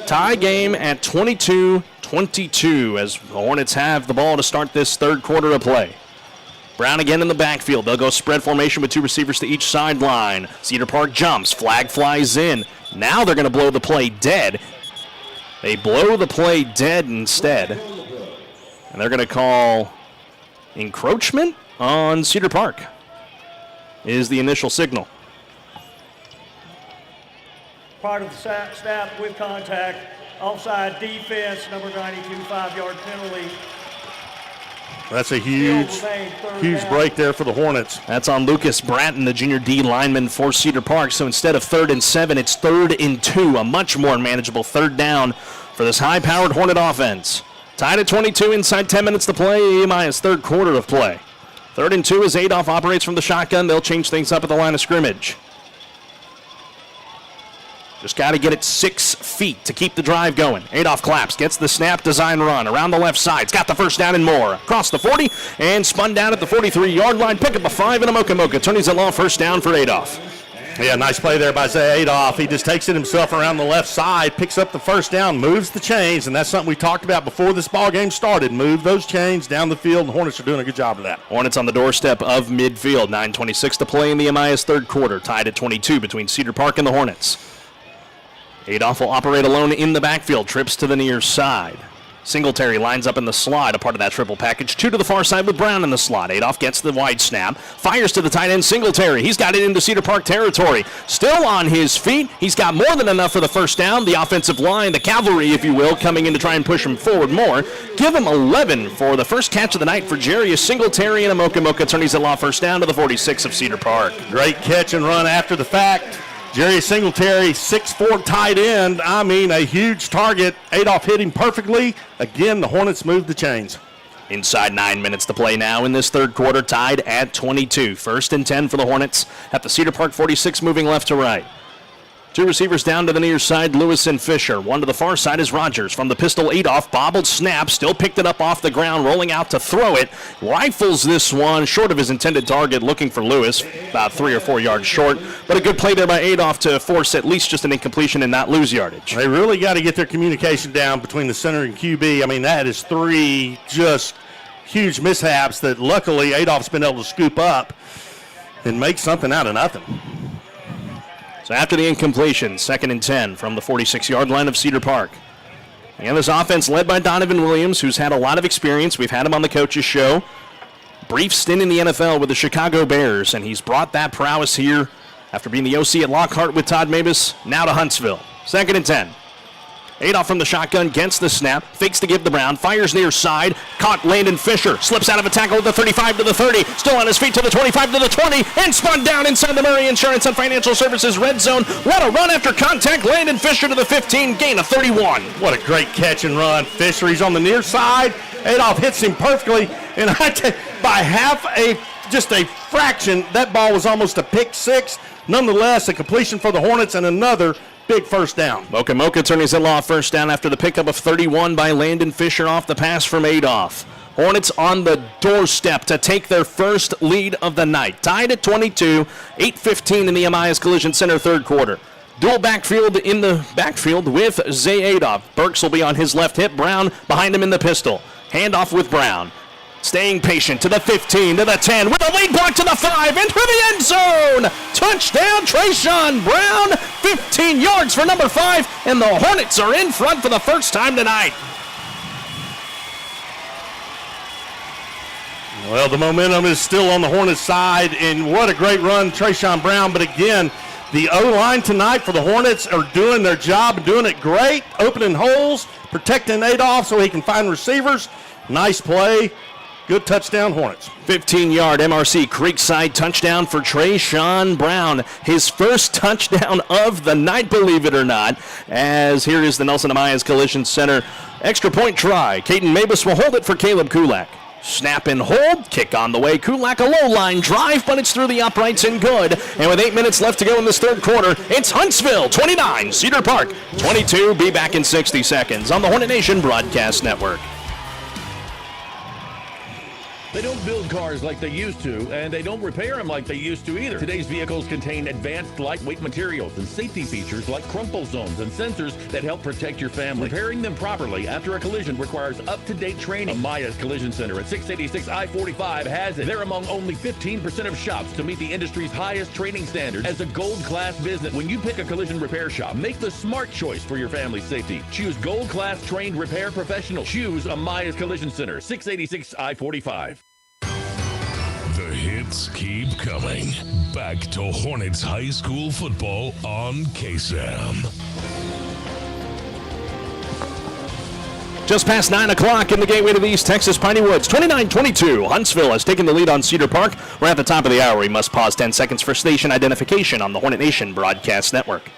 Tie game at 22-22 as the Hornets have the ball to start this third quarter of play. Brown again in the backfield. They'll go spread formation with 2 receivers to each sideline. Cedar Park jumps. Flag flies in. Now they're going to blow the play dead. They blow the play dead instead. And they're going to call encroachment on Cedar Park is the initial signal. Part of the snap with contact, offside defense, number 92, 5-yard penalty. That's a huge break there for the Hornets. That's on Lucas Bratton, the junior D lineman for Cedar Park. So instead of 3rd and 7, it's 3rd and 2, a much more manageable 3rd down for this high-powered Hornet offense. Tied at 22 inside 10 minutes to play, EMI's 3rd quarter of play. 3rd and 2 as Adolph operates from the shotgun. They'll change things up at the line of scrimmage. Just got to get it 6 feet to keep the drive going. Adolph claps, gets the snap, design run around the left side. It's got the first down and more. Across the 40 and spun down at the 43-yard line. Pick up a 5 and a Mocha. Tony's at law, first down for Adolph. Yeah, nice play there by Zay Adolph. He just takes it himself around the left side, picks up the first down, moves the chains, and that's something we talked about before this ball game started. Move those chains down the field, and the Hornets are doing a good job of that. Hornets on the doorstep of midfield. 9:26 to play in the EMI's 3rd quarter. Tied at 22 between Cedar Park and the Hornets. Adolph will operate alone in the backfield. Trips to the near side. Singletary lines up in the slot, a part of that triple package. 2 to the far side with Brown in the slot. Adolph gets the wide snap. Fires to the tight end, Singletary. He's got it into Cedar Park territory. Still on his feet. He's got more than enough for the first down. The offensive line, the cavalry, if you will, coming in to try and push him forward more. Give him 11 for the first catch of the night for Jarius Singletary and a Mocha. Attorneys at law, first down to the 46 of Cedar Park. Great catch and run after the fact. Jerry Singletary, 6'4" tight end. I mean, a huge target. Adolph hit him perfectly. Again, the Hornets moved the chains. Inside 9 minutes to play now in this 3rd quarter, tied at 22. 1st and 10 for the Hornets at the Cedar Park 46, moving left to right. 2 receivers down to the near side, Lewis and Fisher. 1 to the far side is Rogers. From the pistol, Adolph, bobbled snap, still picked it up off the ground, rolling out to throw it. Rifles this one, short of his intended target, looking for Lewis, about 3 or 4 yards short. But a good play there by Adolph to force at least just an incompletion and not lose yardage. They really got to get their communication down between the center and QB. I mean, that is 3 just huge mishaps that luckily Adolph's been able to scoop up and make something out of nothing. So after the incompletion, 2nd and 10 from the 46-yard line of Cedar Park. And this offense led by Donovan Williams, who's had a lot of experience. We've had him on the coach's show. Brief stint in the NFL with the Chicago Bears, and he's brought that prowess here after being the OC at Lockhart with Todd Mavis, now to Huntsville. 2nd and 10. Adolph from the shotgun, gets the snap, fakes to give the Brown, fires near side, caught Landon Fisher, slips out of a tackle at the 35 to the 30, still on his feet to the 25 to the 20, and spun down inside the Murray Insurance and Financial Services red zone. What a run after contact, Landon Fisher to the 15, gain of 31. What a great catch and run. Fisher, he's on the near side. Adolph hits him perfectly, and by just a fraction, that ball was almost a pick 6. Nonetheless, a completion for the Hornets and another big first down. Mocha attorneys at law, first down after the pickup of 31 by Landon Fisher off the pass from Adolph. Hornets on the doorstep to take their first lead of the night. Tied at 22, 8:15 in the EMI's Collision Center 3rd quarter. Dual backfield in the backfield with Zay Adolph. Burks will be on his left hip. Brown behind him in the pistol. Handoff with Brown. Staying patient to the 15, to the 10, with a lead block to the 5, into the end zone! Touchdown, Trayshawn Brown, 15 yards for number 5, and the Hornets are in front for the first time tonight. Well, the momentum is still on the Hornets side, and what a great run, Trayshawn Brown. But again, the O-line tonight for the Hornets are doing their job and doing it great, opening holes, protecting Adolph so he can find receivers. Nice play. Good touchdown, Hornets. 15-yard MRC Creekside touchdown for Trayshawn Brown. His first touchdown of the night, believe it or not, as here is the Nelson Ameyas Collision Center extra point try. Caden Mabus will hold it for Caleb Kulak. Snap and hold, kick on the way. Kulak, a low-line drive, but it's through the uprights and good. And with 8 minutes left to go in this 3rd quarter, it's Huntsville 29, Cedar Park 22. Be back in 60 seconds on the Hornet Nation Broadcast Network. They don't build cars like they used to, and they don't repair them like they used to either. Today's vehicles contain advanced lightweight materials and safety features like crumple zones and sensors that help protect your family. Repairing them properly after a collision requires up-to-date training. Ameyas Collision Center at 686 I-45 has it. They're among only 15% of shops to meet the industry's highest training standards as a gold-class business. When you pick a collision repair shop, make the smart choice for your family's safety. Choose gold-class trained repair professionals. Choose Ameyas Collision Center, 686 I-45. hits keep coming. Back to Hornets High School football on KSAM. Just past 9 o'clock in the gateway to the East Texas Piney Woods. 29-22. Huntsville has taken the lead on Cedar Park. We're at the top of the hour. We must pause 10 seconds for station identification on the Hornet Nation Broadcast Network.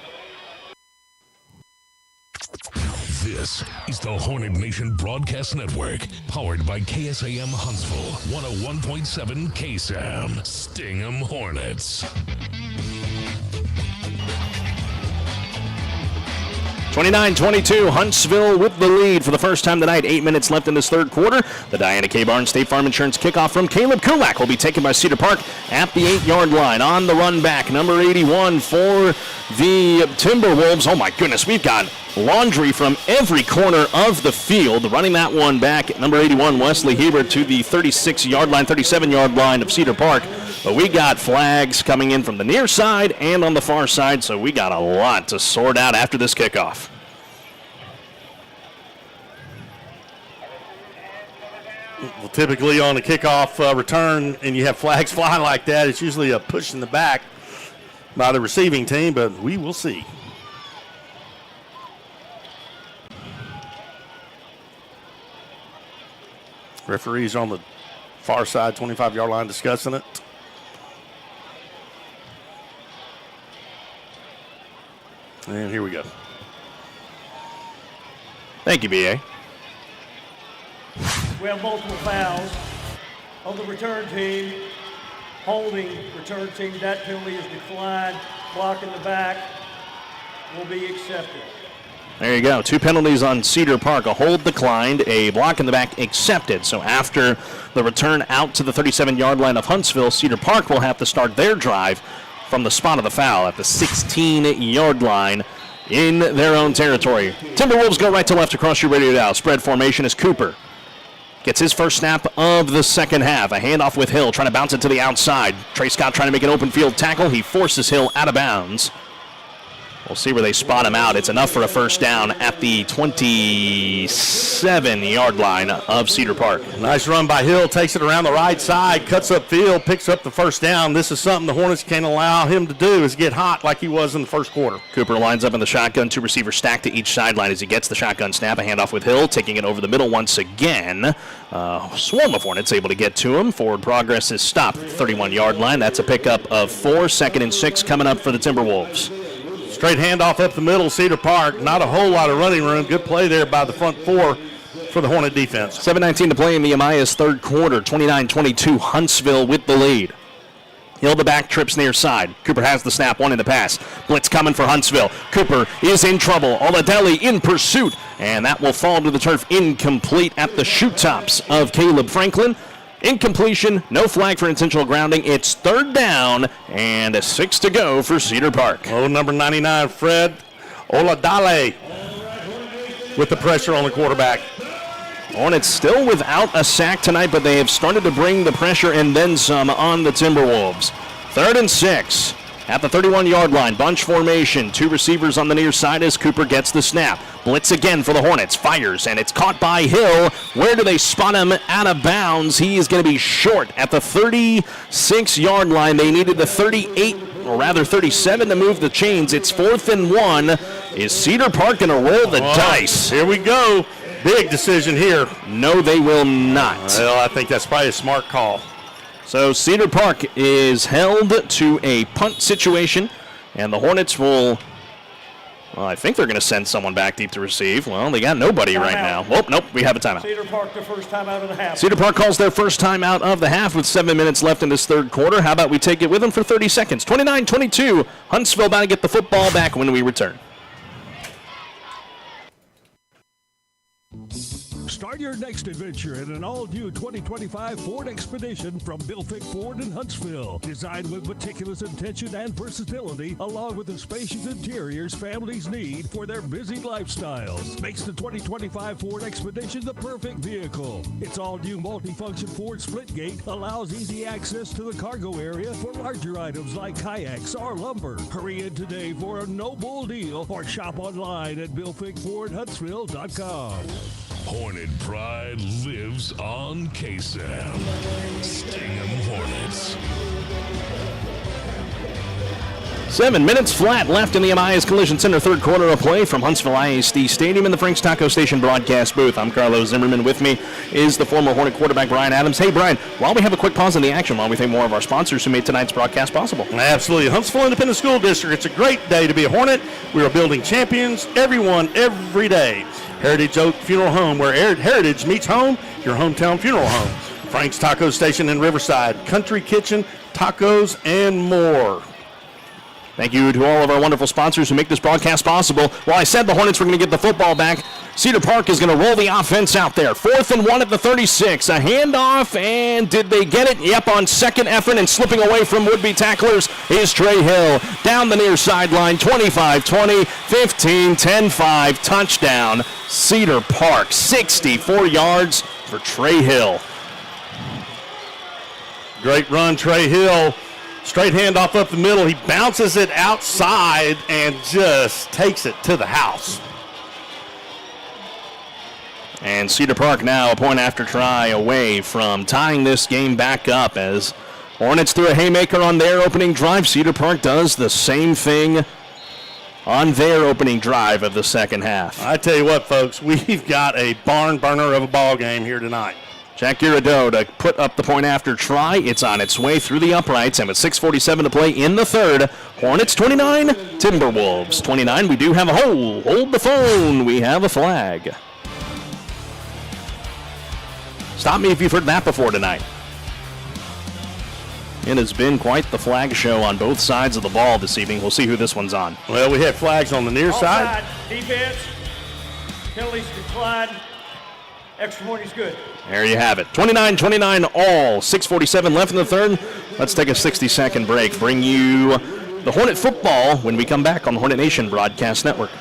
This is the Hornet Nation Broadcast Network, powered by KSAM Huntsville, 101.7 KSAM. Sting 'em Hornets. 29-22, Huntsville with the lead for the first time tonight. 8 minutes left in this third quarter. The Diana K. Barnes State Farm Insurance kickoff from Caleb Kulak will be taken by Cedar Park at the 8-yard line. On the run back, number 81 for the Timberwolves. Oh my goodness, we've got laundry from every corner of the field. Running that one back, number 81, Wesley Hebert, to the 36-yard line, 37-yard line of Cedar Park. But we got flags coming in from the near side and on the far side, so we got a lot to sort out after this kickoff. Well, typically on a kickoff return and you have flags fly like that, it's usually a push in the back by the receiving team, but we will see. Referees on the far side, 25-yard line, discussing it. And here we go. Thank you, B.A. We have multiple fouls on the return team. Holding return team, that penalty is declined. Block in the back will be accepted. There you go. 2 penalties on Cedar Park. A hold declined, a block in the back accepted. So after the return out to the 37-yard line of Huntsville, Cedar Park will have to start their drive from the spot of the foul at the 16-yard line in their own territory. Timberwolves go right to left across your radio dial. Spread formation is Cooper. Gets his first snap of the second half. A handoff with Hill, trying to bounce it to the outside. Trey Scott trying to make an open field tackle. He forces Hill out of bounds. We'll see where they spot him out. It's enough for a first down at the 27-yard line of Cedar Park. Nice run by Hill. Takes it around the right side, cuts up field, picks up the first down. This is something the Hornets can't allow him to do, is get hot like he was in the first quarter. Cooper lines up in the shotgun. 2 receivers stacked to each sideline as he gets the shotgun snap. A handoff with Hill, taking it over the middle once again. Swarm of Hornets able to get to him. Forward progress is stopped. 31-yard line. That's a pickup of 4. 2nd and 6 coming up for the Timberwolves. Straight handoff up the middle, Cedar Park. Not a whole lot of running room. Good play there by the front 4 for the Hornet defense. 7:19 to play in the Amaya's third quarter. 29-22, Huntsville with the lead. Hill the back, trips near side. Cooper has the snap, 1 in the pass. Blitz coming for Huntsville. Cooper is in trouble. Oladelli in pursuit, and that will fall to the turf incomplete at the shoot tops of Caleb Franklin. Incompletion, no flag for intentional grounding. It's 3rd down and 6 to go for Cedar Park. Oh, number 99, Fred Oladale with the pressure on the quarterback. Hornets still without a sack tonight, but they have started to bring the pressure and then some on the Timberwolves. 3rd and 6 at the 31-yard line. Bunch formation. 2 receivers on the near side as Cooper gets the snap. Blitz again for the Hornets. Fires, and it's caught by Hill. Where do they spot him? Out of bounds. He is going to be short at the 36-yard line. They needed the 38, or rather 37 to move the chains. It's 4th and 1. Is Cedar Park going to roll the dice? Here we go. Big decision here. No, they will not. Well, I think that's probably a smart call. So Cedar Park is held to a punt situation, and the Hornets will, well, I think they're going to send someone back deep to receive. Well, they got nobody right now. Oh, nope, we have a timeout. Cedar Park, their first time out of the half. Cedar Park calls their first time out of the half with 7 minutes left in this third quarter. How about we take it with them for 30 seconds? 29-22, Huntsville about to get the football back when we return. Start your next adventure in an all-new 2025 Ford Expedition from Bill Fick Ford in Huntsville. Designed with meticulous attention and versatility, along with the spacious interiors families need for their busy lifestyles, makes the 2025 Ford Expedition the perfect vehicle. Its all-new multifunction Ford Splitgate allows easy access to the cargo area for larger items like kayaks or lumber. Hurry in today for a no-bull deal or shop online at BillFickFordHuntsville.com. Hornet pride lives on KSAM. Stingham Hornets. 7 minutes flat left in the MIS Collision Center third quarter of play from Huntsville ISD Stadium in the Frank's Taco Station broadcast booth. I'm Carlos Zimmermann. With me is the former Hornet quarterback Brian Adams. Hey, Brian, while we have a quick pause in the action, while we thank more of our sponsors who made tonight's broadcast possible. Absolutely. Huntsville Independent School District. It's a great day to be a Hornet. We are building champions, everyone, every day. Heritage Oak Funeral Home, where heritage meets home, your hometown funeral home. Frank's Taco Station in Riverside, Country Kitchen, tacos, and more. Thank you to all of our wonderful sponsors who make this broadcast possible. Well, I said the Hornets were going to get the football back. Cedar Park is going to roll the offense out there. 4th and 1 at the 36. A handoff, and did they get it? Yep, on second effort and slipping away from would-be tacklers is Trey Hill. Down the near sideline, 25-20, 15, 10-5, touchdown. Cedar Park, 64 yards for Trey Hill. Great run, Trey Hill. Straight handoff up the middle. He bounces it outside and just takes it to the house. And Cedar Park now a point after try away from tying this game back up as Hornets threw a haymaker on their opening drive. Cedar Park does the same thing on their opening drive of the second half. I tell you what, folks, we've got a barn burner of a ball game here tonight. Jack Girardeau to put up the point after try. It's on its way through the uprights, and with 6:47 to play in the third, Hornets 29, Timberwolves 29. We do have a hole. Hold the phone. We have a flag. Stop me if you've heard that before tonight. It has been quite the flag show on both sides of the ball this evening. We'll see who this one's on. Well, we have flags on the near side. Defense, penalties declined. Extra point is good. There you have it. 29-29 all. 6:47 left in the third. Let's take a 60-second break. Bring you the Hornet football when we come back on the Hornet Nation Broadcast Network.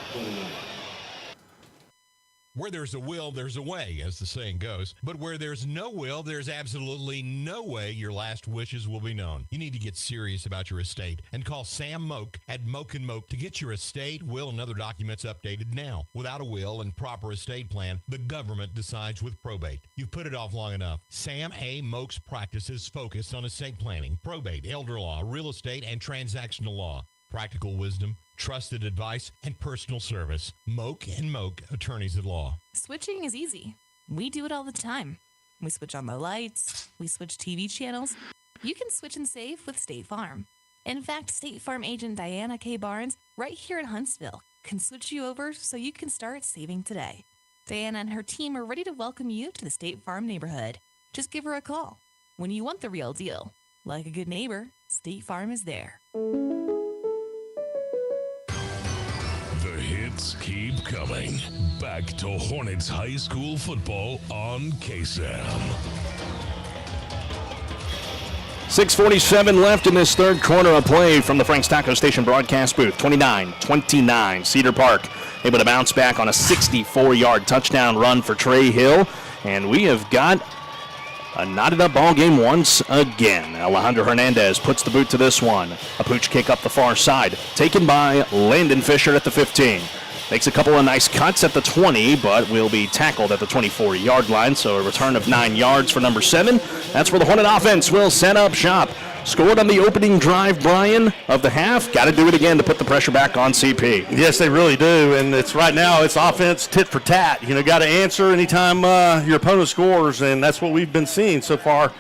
Where there's a will, there's a way, as the saying goes. But where there's no will, there's absolutely no way your last wishes will be known. You need to get serious about your estate and call Sam Moak at Moak & Moak to get your estate, will, and other documents updated now. Without a will and proper estate plan, the government decides with probate. You've put it off long enough. Sam A. Moak's practice is focused on estate planning, probate, elder law, real estate, and transactional law. Practical wisdom, trusted advice, and personal service. Moak & Moak, attorneys at law. Switching is easy. We do it all the time. We switch on the lights. We switch TV channels. You can switch and save with State Farm. In fact, State Farm agent Diana K. Barnes, right here in Huntsville, can switch you over so you can start saving today. Diana and her team are ready to welcome you to the State Farm neighborhood. Just give her a call. When you want the real deal, like a good neighbor, State Farm is there. The hits keep coming. Back to Hornets High School football on KSAM. 6:47 left in this third quarter of play from the Frank's Taco Station broadcast booth. 29-29, Cedar Park able to bounce back on a 64-yard touchdown run for Trey Hill. And we have got a knotted-up ball game once again. Alejandro Hernandez puts the boot to this one. A pooch kick up the far side, taken by Landon Fisher at the 15. Makes a couple of nice cuts at the 20, but will be tackled at the 24-yard line, so a return of 9 yards for number 7. That's where the Hornet offense will set up shop. Scored on the opening drive, Brian, of the half. Got to do it again to put the pressure back on CP. Yes, they really do, and it's right now it's offense tit for tat. You know, got to answer anytime your opponent scores, and that's what we've been seeing so far,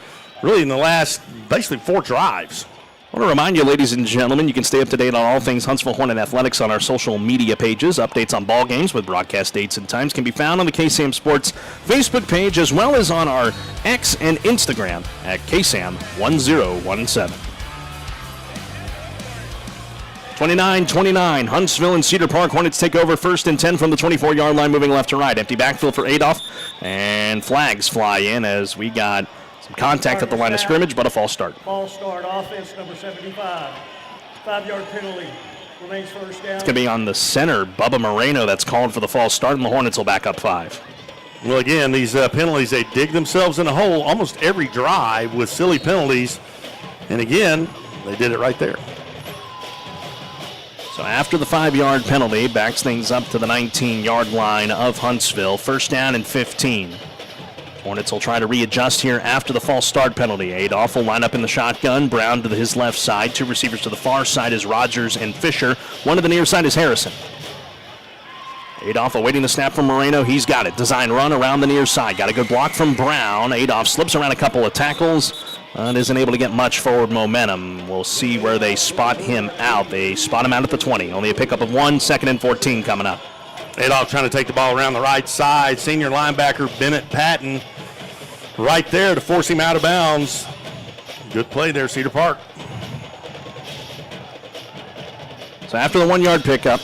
really in the last basically 4 drives. I want to remind you, ladies and gentlemen, you can stay up to date on all things Huntsville Hornet Athletics on our social media pages. Updates on ball games with broadcast dates and times can be found on the KSAM Sports Facebook page as well as on our X and Instagram at KSAM1017. 29-29, Huntsville and Cedar Park. Hornets take over 1st and 10 from the 24-yard line, moving left to right. Empty backfield for Adolph, and flags fly in as we got contact at the line of scrimmage, but a false start. False start, offense number 75. 5-yard penalty, remains first down. It's going to be on the center, Bubba Moreno, that's called for the false start, and the Hornets will back up 5. Well, again, these penalties, they dig themselves in a hole almost every drive with silly penalties. And again, they did it right there. So after the 5-yard penalty, backs things up to the 19-yard line of Huntsville. First down and 15. Hornets will try to readjust here after the false start penalty. Adolph will line up in the shotgun. Brown to his left side. 2 receivers to the far side is Rogers and Fisher. 1 to the near side is Harrison. Adolph awaiting the snap from Moreno. He's got it. Design run around the near side. Got a good block from Brown. Adolph slips around a couple of tackles and isn't able to get much forward momentum. We'll see where they spot him out. They spot him out at the 20. Only a pickup of 1, 2nd and 14 coming up. Adolph trying to take the ball around the right side. Senior linebacker Bennett Patton right there to force him out of bounds. Good play there, Cedar Park. So after the 1-yard pickup,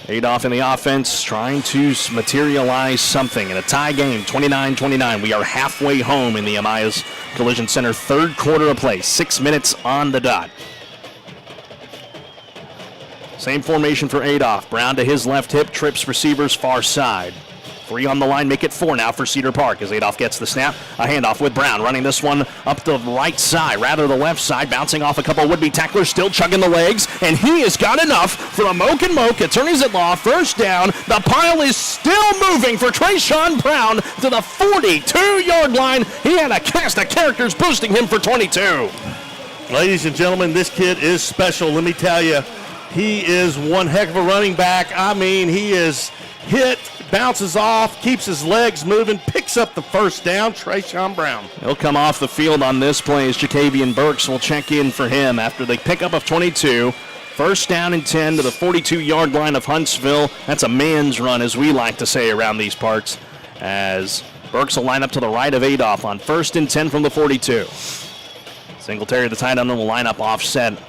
Adolph in the offense trying to materialize something in a tie game, 29-29. We are halfway home in the Amayas Collision Center. 3rd quarter of play, 6 minutes on the dot. Same formation for Adolph. Brown to his left hip, trips receivers far side. 3 on the line, make it 4 now for Cedar Park as Adolph gets the snap. A handoff with Brown, running this one up the right side, rather the left side, bouncing off a couple would-be tacklers, still chugging the legs, and he has got enough for a Moke and Moke. Attorneys at law, first down. The pile is still moving for Trayshawn Brown to the 42-yard line. He had a cast of characters boosting him for 22. Ladies and gentlemen, this kid is special. Let me tell you, he is one heck of a running back. I mean, he is hit, bounces off, keeps his legs moving, picks up the first down. Trayshawn Brown. He'll come off the field on this play as Jacavian Burks will check in for him after the pickup of 22. First down and 10 to the 42-yard line of Huntsville. That's a man's run, as we like to say around these parts, as Burks will line up to the right of Adolph on 1st and 10 from the 42. Singletary, the tight end, will line up offset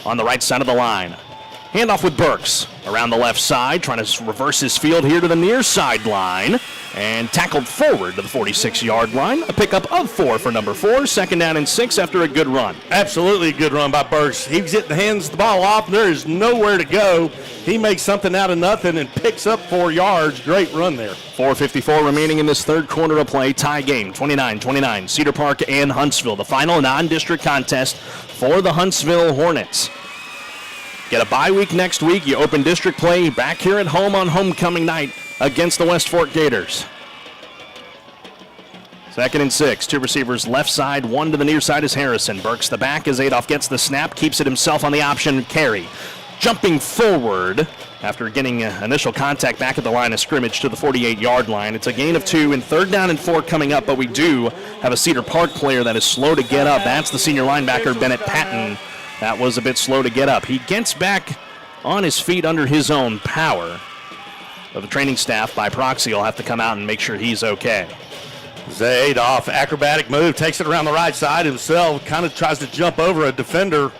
on the right side of the line. Handoff with Burks around the left side, trying to reverse his field here to the near sideline, and tackled forward to the 46-yard line. A pickup of 4 for number 4, 2nd down and 6 after a good run. Absolutely a good run by Burks. He's getting hands the ball off. There is nowhere to go. He makes something out of nothing and picks up 4 yards. Great run there. 4:54 remaining in this 3rd quarter of play. Tie game, 29-29. Cedar Park and Huntsville, the final non-district contest for the Huntsville Hornets. Get a bye week next week. You open district play back here at home on homecoming night against the West Fork Gators. 2nd and 6. 2 receivers left side. 1 to the near side is Harrison. Burks the back as Adolph gets the snap. Keeps it himself on the option carry. Jumping forward after getting initial contact back at the line of scrimmage to the 48-yard line. It's a gain of 2 and 3rd down and 4 coming up, but we do have a Cedar Park player that is slow to get up. That's the senior linebacker, Bennett Patton. That was a bit slow to get up. He gets back on his feet under his own power. But the training staff by proxy will have to come out and make sure he's okay. Zay Adolph, acrobatic move, takes it around the right side himself, kind of tries to jump over a defender.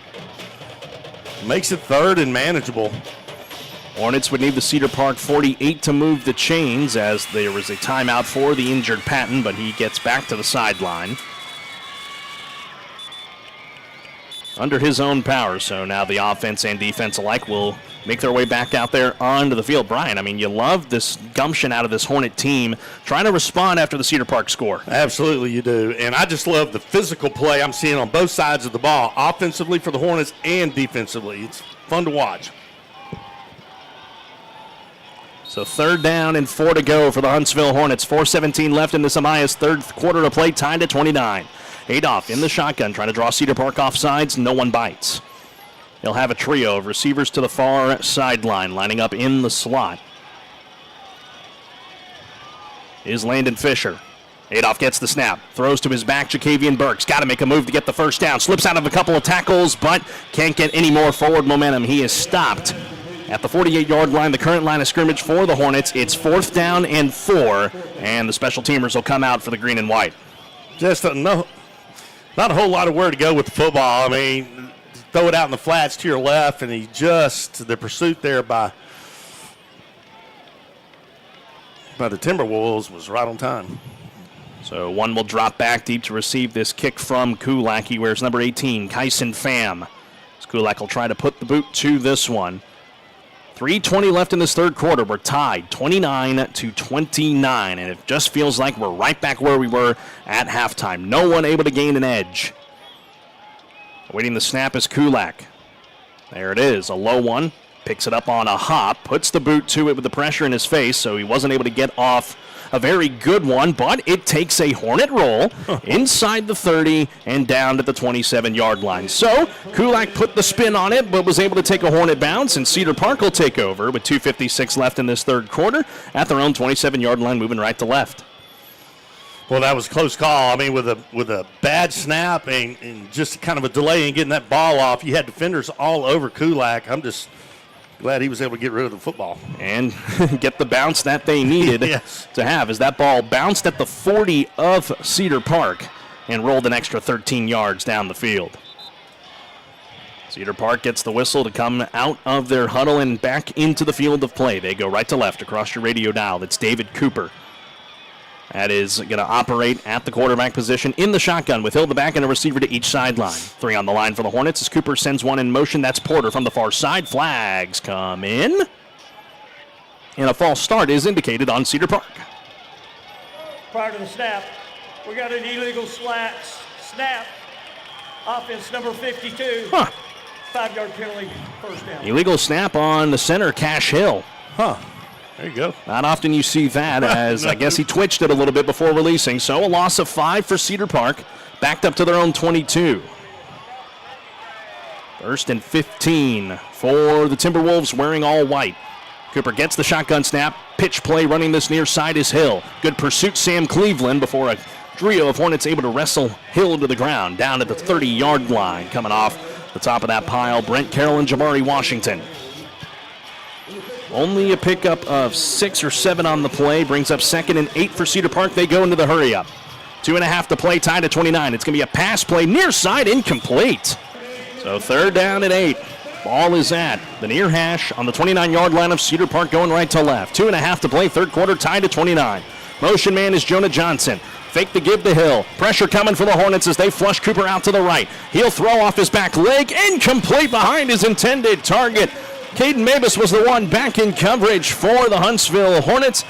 Makes it 3rd and manageable. Hornets would need the Cedar Park 48 to move the chains as there was a timeout for the injured Patton, but he gets back to the sideline under his own power. So now the offense and defense alike will make their way back out there onto the field. Brian, I mean, you love this gumption out of this Hornet team trying to respond after the Cedar Park score. Absolutely you do. And I just love the physical play I'm seeing on both sides of the ball, offensively for the Hornets and defensively. It's fun to watch. So 3rd down and 4 to go for the Huntsville Hornets. 4:17 left in this Amaya's 3rd quarter of play, tied at 29. Adolph in the shotgun, trying to draw Cedar Park off sides. No one bites. He'll have a trio of receivers to the far sideline, lining up in the slot. Is Landon Fisher. Adolph gets the snap, throws to his back. Jacavian Burks got to make a move to get the first down. Slips out of a couple of tackles, but can't get any more forward momentum. He is stopped at the 48-yard line, the current line of scrimmage for the Hornets. It's 4th down and 4, and the special teamers will come out for the green and white. Just not a whole lot of where to go with the football. I mean, throw it out in the flats to your left, and the pursuit there by the Timberwolves was right on time. So one will drop back deep to receive this kick from Kulak. He wears number 18, Kyson Pham. Kulak will try to put the boot to this one. 3:20 left in this 3rd quarter. We're tied 29-29, and it just feels like we're right back where we were at halftime. No one able to gain an edge. Awaiting the snap is Kulak. There it is, a low one. Picks it up on a hop, puts the boot to it with the pressure in his face, so he wasn't able to get off a very good one, but it takes a Hornet roll inside the 30 and down to the 27-yard line. So Kulak put the spin on it, but was able to take a Hornet bounce, and Cedar Park will take over with 2:56 left in this third quarter at their own 27-yard line, moving right to left. Well, that was a close call. I mean, with a bad snap and just kind of a delay in getting that ball off, you had defenders all over Kulak. I'm just glad he was able to get rid of the football. And get the bounce that they needed to have, as that ball bounced at the 40 of Cedar Park and rolled an extra 13 yards down the field. Cedar Park gets the whistle to come out of their huddle and back into the field of play. They go right to left across your radio dial. That's David Cooper. That is going to operate at the quarterback position in the shotgun with Hill the back and a receiver to each sideline. 3 on the line for the Hornets as Cooper sends one in motion. That's Porter from the far side. Flags come in. And a false start is indicated on Cedar Park. Prior to the snap, we got an illegal snap. Offense number 52. 5-yard penalty, first down. Illegal snap on the center, Cash Hill. There you go. Not often you see that, as I guess he twitched it a little bit before releasing. So a loss of 5 for Cedar Park, backed up to their own 22. First and 15 for the Timberwolves wearing all white. Cooper gets the shotgun snap. Pitch play running this near side is Hill. Good pursuit, Sam Cleveland, before a trio of Hornets able to wrestle Hill to the ground down at the 30-yard line. Coming off the top of that pile, Brent Carroll and Jamari Washington. Only a pickup of 6 or 7 on the play. Brings up 2nd and 8 for Cedar Park. They go into the hurry-up. 2.5 to play, tied at 29. It's going to be a pass play, near side, incomplete. So 3rd down and 8. Ball is at the near hash on the 29-yard line of Cedar Park, going right to left. 2.5 to play, third quarter, tied at 29. Motion man is Jonah Johnson. Fake the give to Hill. Pressure coming for the Hornets as they flush Cooper out to the right. He'll throw off his back leg. Incomplete behind his intended target. Caden Mabus was the one back in coverage for the Huntsville Hornets.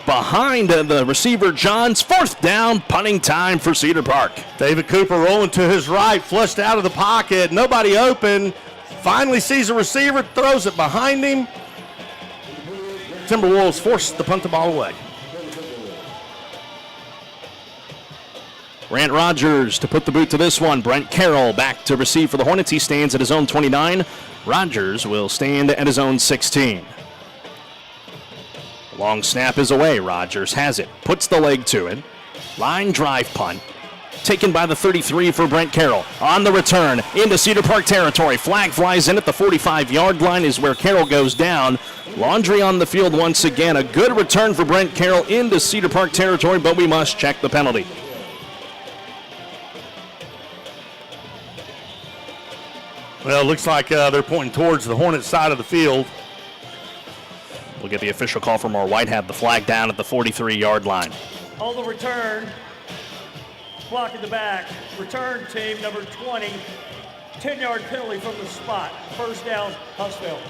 Behind the receiver, Johns. 4th down, punting time for Cedar Park. David Cooper rolling to his right, flushed out of the pocket. Nobody open. Finally sees a receiver, throws it behind him. Timberwolves forced to punt the ball away. Grant Rogers to put the boot to this one. Brent Carroll back to receive for the Hornets. He stands at his own 29. Rogers will stand at his own 16. Long snap is away. Rogers has it. Puts the leg to it. Line drive punt. Taken by the 33 for Brent Carroll. On the return into Cedar Park territory. Flag flies in at the 45-yard line is where Carroll goes down. Laundry on the field once again. A good return for Brent Carroll into Cedar Park territory, but we must check the penalty. Well, it looks like they're pointing towards the Hornet side of the field. We'll get the official call from our white hat. The flag down at the 43-yard line. On the return, block in the back. Return team number 20. 10-yard penalty from the spot. First down, Huntsville.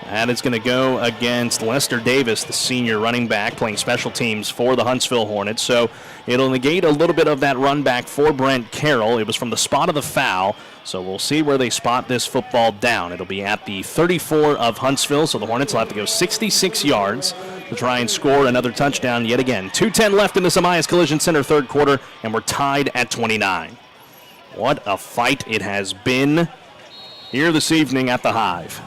And it's going to go against Lester Davis, the senior running back, playing special teams for the Huntsville Hornets. So it'll negate a little bit of that run back for Brent Carroll. It was from the spot of the foul. So we'll see where they spot this football down. It'll be at the 34 of Huntsville, so the Hornets will have to go 66 yards to try and score another touchdown yet again. 2:10 left in the Samias Collision Center third quarter, and we're tied at 29. What a fight it has been here this evening at the Hive.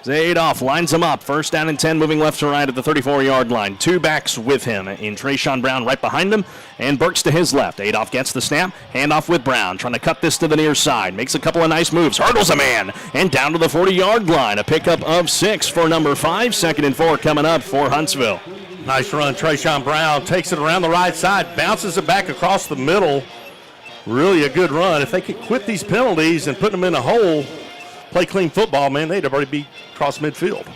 Zadoff lines him up. 1st down and 10, moving left to right at the 34-yard line. 2 backs with him in Trayshawn Brown right behind him, and Burks to his left. Adolph gets the snap, handoff with Brown, trying to cut this to the near side. Makes a couple of nice moves, hurdles a man, and down to the 40-yard line. A pickup of 6 for number 5. 2nd and 4 coming up for Huntsville. Nice run. Trayshawn Brown takes it around the right side, bounces it back across the middle. Really a good run. If they could quit these penalties and put them in a hole, play clean football, man, they'd already be across midfield.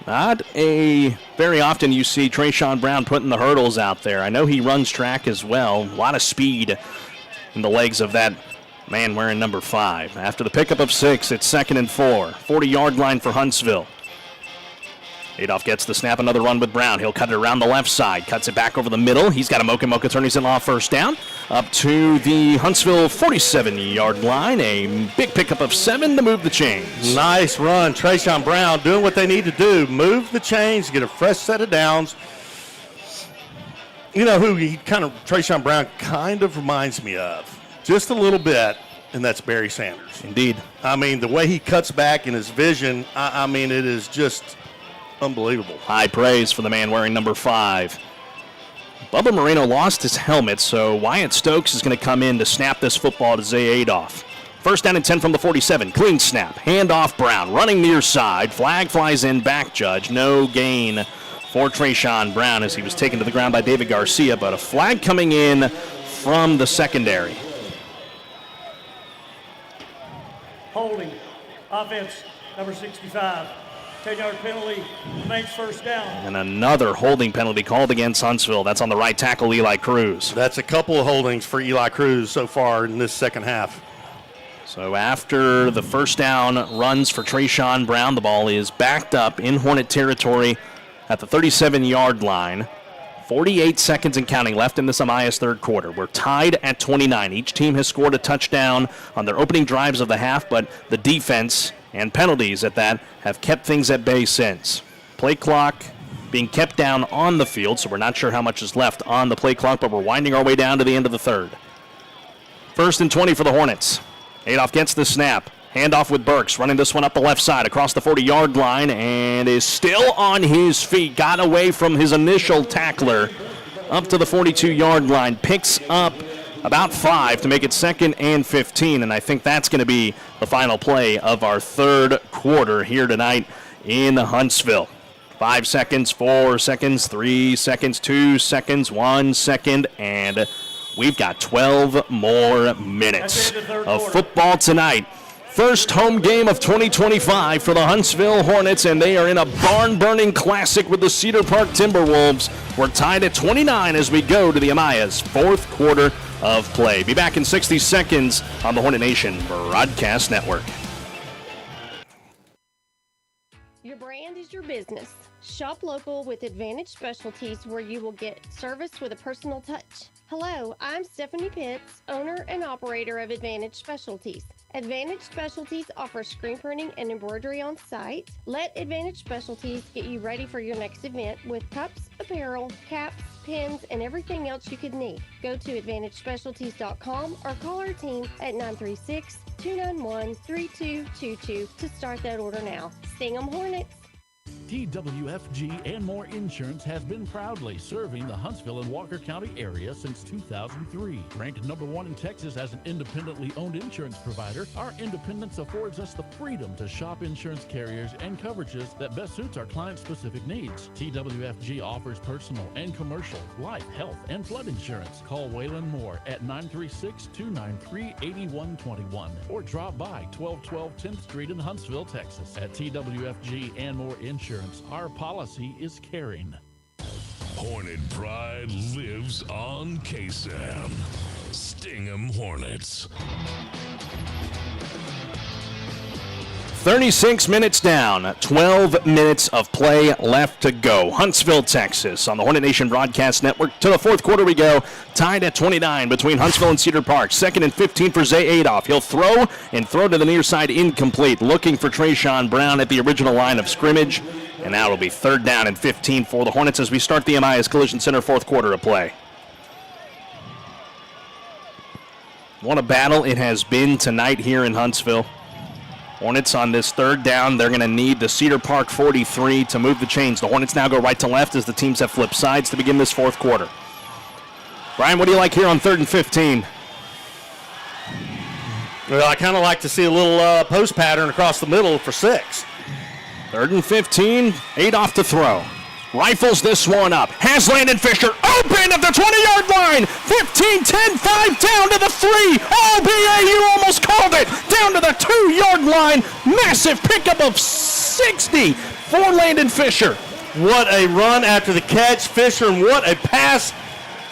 Not very often you see Trayshawn Brown putting the hurdles out there. I know he runs track as well. A lot of speed in the legs of that man wearing number 5. After the pickup of 6, it's 2nd and 4. 40-yard line for Huntsville. Adolph gets the snap, another run with Brown. He'll cut it around the left side, cuts it back over the middle. He's got a Mocha attorneys-in-law first down. Up to the Huntsville 47-yard line. A big pickup of 7 to move the chains. Nice run. Trayshawn Brown doing what they need to do. Move the chains, get a fresh set of downs. You know who Trayshawn Brown kind of reminds me of? Just a little bit, and that's Barry Sanders. Indeed. I mean, the way he cuts back in his vision, I mean, it is just unbelievable. High praise for the man wearing number 5. Bubba Moreno lost his helmet, so Wyatt Stokes is going to come in to snap this football to Zay Adolph. First down and 10 from the 47. Clean snap. Handoff Brown. Running near side. Flag flies in. Back judge. No gain for Trayshawn Brown as he was taken to the ground by David Garcia, but a flag coming in from the secondary. Holding. Offense, number 65. 10-yard penalty, remains first down. And another holding penalty called against Huntsville. That's on the right tackle, Eli Cruz. That's a couple of holdings for Eli Cruz so far in this second half. So after the first down runs for Trayshawn Brown, the ball is backed up in Hornet territory at the 37-yard line. 48 seconds and counting left in this Amaya's third quarter. We're tied at 29. Each team has scored a touchdown on their opening drives of the half, but the defense and penalties at that have kept things at bay since. Play clock being kept down on the field, so we're not sure how much is left on the play clock, but we're winding our way down to the end of the third. First and 20 for the Hornets. Adolph gets the snap. Handoff with Burks, running this one up the left side across the 40-yard line, and is still on his feet. Got away from his initial tackler up to the 42-yard line. Picks up about 5 to make it 2nd and 15, and I think that's going to be the final play of our third quarter here tonight in Huntsville. 5 seconds, 4 seconds, 3 seconds, 2 seconds, 1 second, and we've got 12 more minutes of football tonight. First home game of 2025 for the Huntsville Hornets, and they are in a barn-burning classic with the Cedar Park Timberwolves. We're tied at 29 as we go to the Amaya's fourth quarter of play. Be back in 60 seconds on the Hornet Nation Broadcast Network. Your brand is your business. Shop local with Advantage Specialties, where you will get service with a personal touch. Hello, I'm Stephanie Pitts, owner and operator of Advantage Specialties. Advantage Specialties offers screen printing and embroidery on site. Let Advantage Specialties get you ready for your next event with cups, apparel, caps, pins, and everything else you could need. Go to AdvantageSpecialties.com or call our team at 936-291-3222 to start that order now. Sting 'em Hornets! TWFG and More Insurance has been proudly serving the Huntsville and Walker County area since 2003. Ranked number 1 in Texas as an independently owned insurance provider, our independence affords us the freedom to shop insurance carriers and coverages that best suits our client-specific needs. TWFG offers personal and commercial, life, health, and flood insurance. Call Waylon Moore at 936-293-8121 or drop by 1212 10th Street in Huntsville, Texas. At TWFG and More Insurance, our policy is caring. Hornet pride lives on KSAM. Sting 'em Hornets. 36 minutes down, 12 minutes of play left to go. Huntsville, Texas, on the Hornet Nation Broadcast Network. To the fourth quarter we go, tied at 29 between Huntsville and Cedar Park. 2nd and 15 for Zay Adolph. He'll throw to the near side, incomplete. Looking for Trayshawn Brown at the original line of scrimmage. And now it'll be 3rd down and 15 for the Hornets as we start the Amaya's Collision Center fourth quarter of play. What a battle it has been tonight here in Huntsville. Hornets on this 3rd down. They're going to need the Cedar Park 43 to move the chains. The Hornets now go right to left as the teams have flipped sides to begin this fourth quarter. Brian, what do you like here on 3rd and 15? Well, I kind of like to see a little post pattern across the middle for 6. 3rd and 15, Adolph to throw. Rifles this one up. Has Landon Fisher open at the 20-yard line. 15, 10, 5, down to the 3. Oh, BAU almost called it. Down to the 2-yard line. Massive pickup of 60 for Landon Fisher. What a run after the catch, Fisher, and what a pass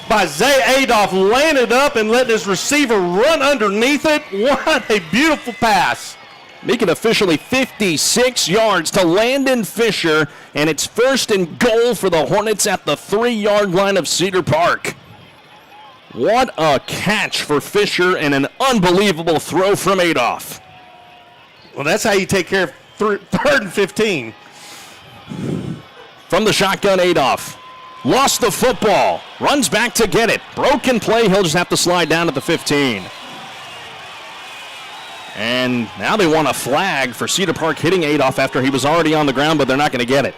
by Zay Adolph. Landed up and let his receiver run underneath it. What a beautiful pass. Make it officially 56 yards to Landon Fisher, and it's 1st and goal for the Hornets at the 3-yard line of Cedar Park. What a catch for Fisher and an unbelievable throw from Adolph. Well, that's how you take care of 3rd and 15. From the shotgun, Adolph lost the football, runs back to get it. Broken play, he'll just have to slide down at the 15. And now they want a flag for Cedar Park hitting Adolph after he was already on the ground, but they're not going to get it.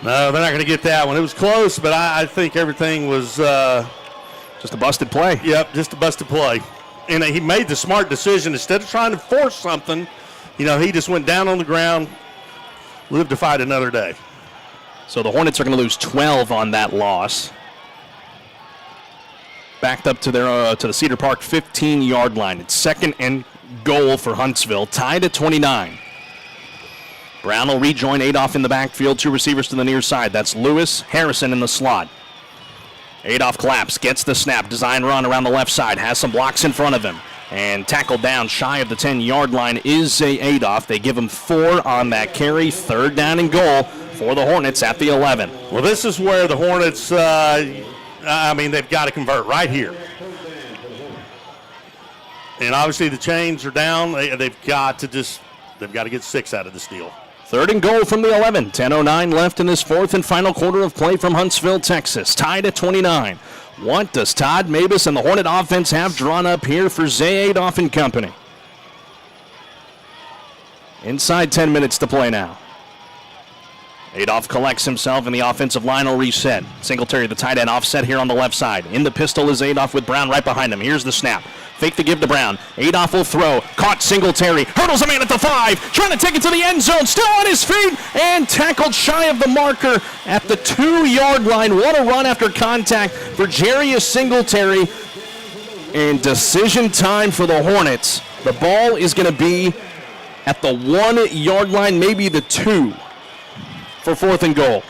No, they're not going to get that one. It was close, but I think everything was just a busted play. Yep, just a busted play. And he made the smart decision. Instead of trying to force something, he just went down on the ground, lived to fight another day. So the Hornets are going to lose 12 on that loss. Backed up to the Cedar Park 15-yard line. It's 2nd and goal for Huntsville, tied at 29. Brown will rejoin Adolph in the backfield, 2 receivers to the near side. That's Lewis, Harrison in the slot. Adolph claps, gets the snap, design run around the left side, has some blocks in front of him. And tackled down shy of the 10-yard line is Adolph. They give him 4 on that carry, 3rd down and goal for the Hornets at the 11. Well, this is where the Hornets, they've got to convert right here. And obviously the chains are down. They've got to get 6 out of this deal. 3rd and goal from the 11. 10:09 left in this 4th and final quarter of play from Huntsville, Texas. Tied at 29. What does Todd Mabus and the Hornet offense have drawn up here for Zay Adolph and company? Inside 10 minutes to play now. Adolph collects himself, and the offensive line will reset. Singletary, the tight end, offset here on the left side. In the pistol is Adolph with Brown right behind him. Here's the snap. Fake the give to Brown. Adolph will throw. Caught Singletary. Hurdles a man at the 5. Trying to take it to the end zone. Still on his feet. And tackled shy of the marker at the 2-yard line. What a run after contact for Jarius Singletary. And decision time for the Hornets. The ball is going to be at the 1-yard line, maybe the 2. For 4th and goal.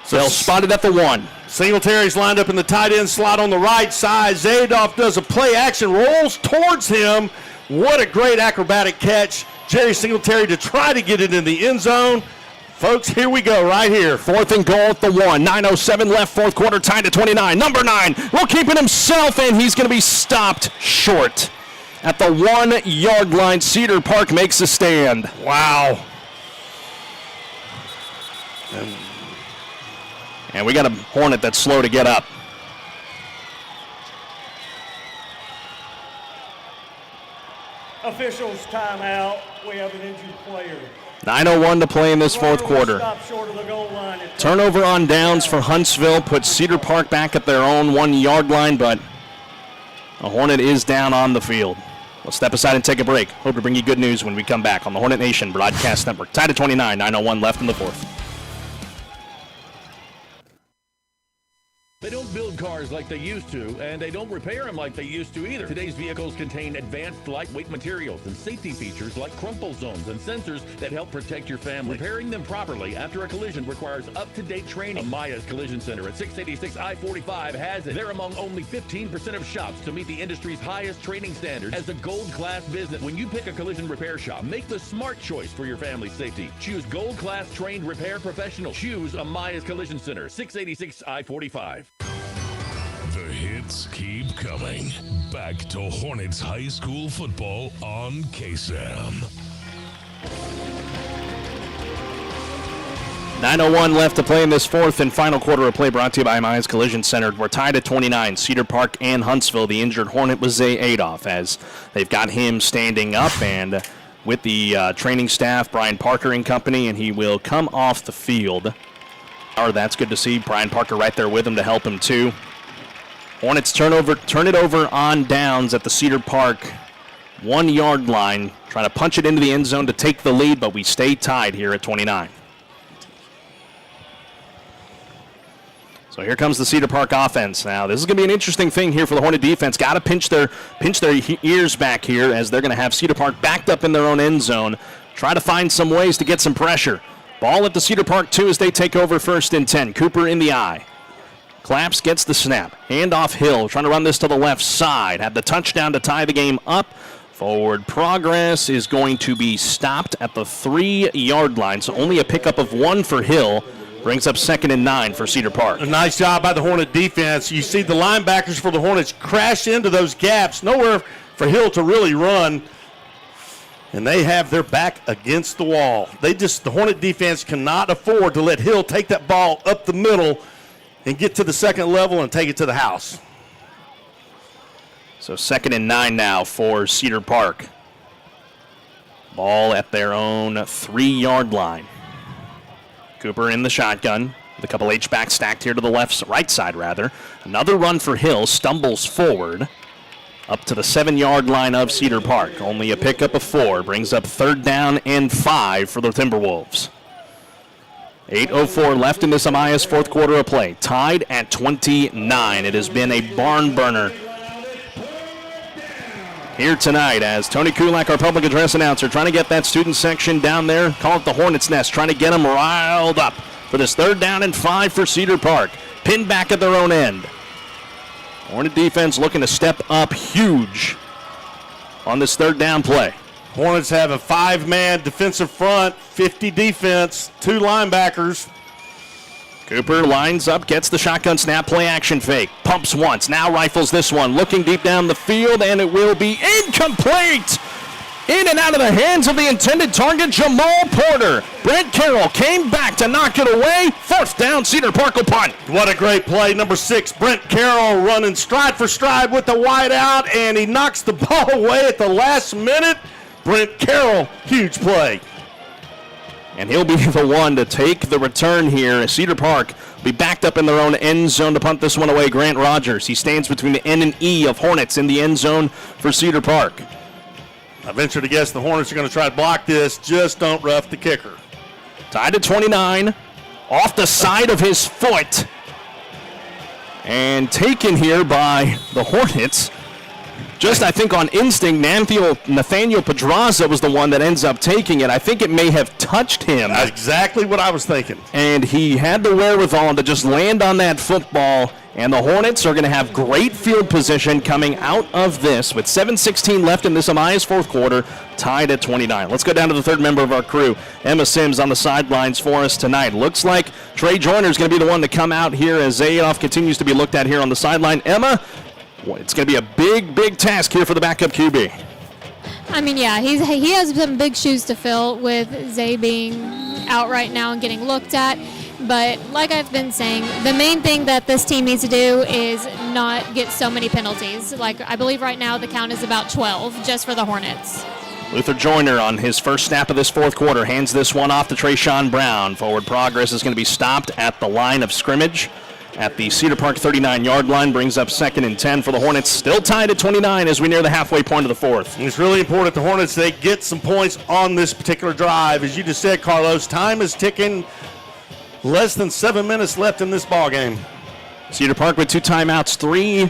So they'll spot it at the 1. Singletary's lined up in the tight end slot on the right side. Zadolph does a play action, rolls towards him. What a great acrobatic catch. Jerry Singletary to try to get it in the end zone. Folks, here we go right here. 4th and goal at the 1. 9:07 left, 4th quarter, tied at 29. Number 9 will keep it himself, and he's going to be stopped short. At the 1-yard line, Cedar Park makes a stand. Wow. And we got a Hornet that's slow to get up. Officials timeout. We have an injured player. 9:01 to play in this 4th quarter. Stop short of the goal line. Turnover on downs for Huntsville. Puts Cedar Park back at their own 1-yard line, but a Hornet is down on the field. We'll step aside and take a break. Hope to bring you good news when we come back on the Hornet Nation Broadcast Network. Tied at 29, 9:01 left in the 4th. They don't build cars like they used to, and they don't repair them like they used to either. Today's vehicles contain advanced lightweight materials and safety features like crumple zones and sensors that help protect your family. Repairing them properly after a collision requires up-to-date training. Amaya's Collision Center at 686 I-45 has it. They're among only 15% of shops to meet the industry's highest training standards as a gold-class business. When you pick a collision repair shop, make the smart choice for your family's safety. Choose gold-class trained repair professionals. Choose Amaya's Collision Center, 686 I-45. The hits keep coming. Back to Hornets High School football on KSAM. 9:01 left to play in this 4th and final quarter of play, brought to you by Amaya's Collision Center. We're tied at 29. Cedar Park and Huntsville. The injured Hornet was Zay Adolph, as they've got him standing up and with the training staff, Brian Parker and company, and he will come off the field. That's good to see. Brian Parker right there with him to help him too. Hornets turn it over on downs at the Cedar Park 1-yard line. Trying to punch it into the end zone to take the lead, but we stay tied here at 29. So here comes the Cedar Park offense. Now this is going to be an interesting thing here for the Hornet defense. Got to pinch their ears back here, as they're going to have Cedar Park backed up in their own end zone. Try to find some ways to get some pressure. Ball at the Cedar Park 2 as they take over 1st and 10. Cooper in the eye. Claps gets the snap. Handoff Hill, trying to run this to the left side. Had the touchdown to tie the game up Forward progress is going to be stopped at the 3-yard line, so only a pickup of 1 for Hill. Brings up 2nd and 9 for Cedar Park. A nice job by the Hornet defense. You see the linebackers for the Hornets crash into those gaps. Nowhere for Hill to really run. And they have their back against the wall. The Hornet defense cannot afford to let Hill take that ball up the middle and get to the second level and take it to the house. So 2nd and 9 now for Cedar Park. Ball at their own 3-yard line. Cooper in the shotgun with a couple H-backs stacked here to the right side. Another run for Hill, stumbles forward up to the 7-yard line of Cedar Park. Only a pickup of 4, brings up 3rd down and 5 for the Timberwolves. 8:04 left in this Amias fourth quarter of play. Tied at 29. It has been a barn burner here tonight as Tony Kulak, our public address announcer, trying to get that student section down there, call it the Hornets' Nest, trying to get them riled up for this 3rd down and 5 for Cedar Park. Pinned back at their own end. Hornet defense looking to step up huge on this 3rd down play. Hornets have a 5-man defensive front, 50 defense, 2 linebackers. Cooper lines up, gets the shotgun snap, play action fake, pumps once, now rifles this one, looking deep down the field, and it will be incomplete! In and out of the hands of the intended target, Jamal Porter. Brent Carroll came back to knock it away. 4th down, Cedar Park will punt. What a great play. Number 6, Brent Carroll running stride for stride with the wide out, and he knocks the ball away at the last minute. Brent Carroll, huge play. And he'll be the one to take the return here. Cedar Park will be backed up in their own end zone to punt this one away. Grant Rogers, he stands between the N and E of Hornets in the end zone for Cedar Park. I venture to guess the Hornets are going to try to block this. Just don't rough the kicker. Tied at 29, off the side of his foot. And taken here by the Hornets. Just, I think, on instinct, Nathaniel Pedraza was the one that ends up taking it. I think it may have touched him. That's exactly what I was thinking. And he had the wherewithal to just land on that football. And the Hornets are going to have great field position coming out of this with 7:16 left in this Amias fourth quarter, tied at 29. Let's go down to the 3rd member of our crew. Emma Sims on the sidelines for us tonight. Looks like Trey Joyner is going to be the one to come out here as Zayoff continues to be looked at here on the sideline. Emma, it's going to be a big task here for the backup QB. I mean, yeah, he has some big shoes to fill with Zay being out right now and getting looked at. But like I've been saying, the main thing that this team needs to do is not get so many penalties. Like, I believe right now the count is about 12 just for the Hornets. Luther Joyner on his first snap of this fourth quarter hands this one off to Trayshawn Brown. Forward progress is going to be stopped at the line of scrimmage at the Cedar Park 39-yard line. Brings up 2nd and 10 for the Hornets. Still tied at 29 as we near the halfway point of the fourth. It's really important the Hornets, they get some points on this particular drive. As you just said, Carlos, time is ticking. Less than 7 minutes left in this ball game. Cedar Park with 2 timeouts, 3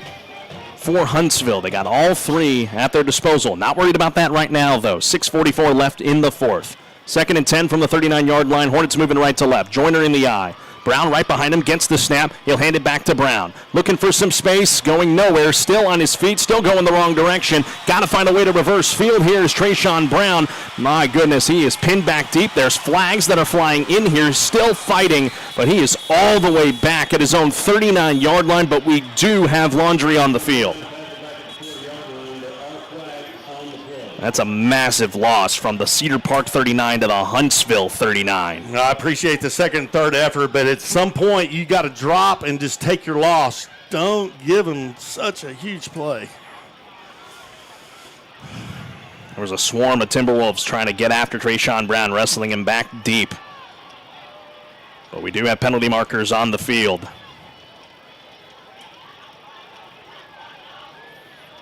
for Huntsville. They got all 3 at their disposal. Not worried about that right now, though. 6:44 left in the fourth. 2nd and 10 from the 39-yard line. Hornets moving right to left. Joyner in the eye. Brown right behind him, gets the snap. He'll hand it back to Brown. Looking for some space, going nowhere. Still on his feet, still going the wrong direction. Got to find a way to reverse field. Here is Trayshawn Brown. My goodness, he is pinned back deep. There's flags that are flying in here, still fighting, but he is all the way back at his own 39-yard line, but we do have laundry on the field. That's a massive loss from the Cedar Park 39 to the Huntsville 39. I appreciate the second and third effort, but at some point you got to drop and just take your loss. Don't give them such a huge play. There was a swarm of Timberwolves trying to get after Trayshawn Brown, wrestling him back deep. But we do have penalty markers on the field.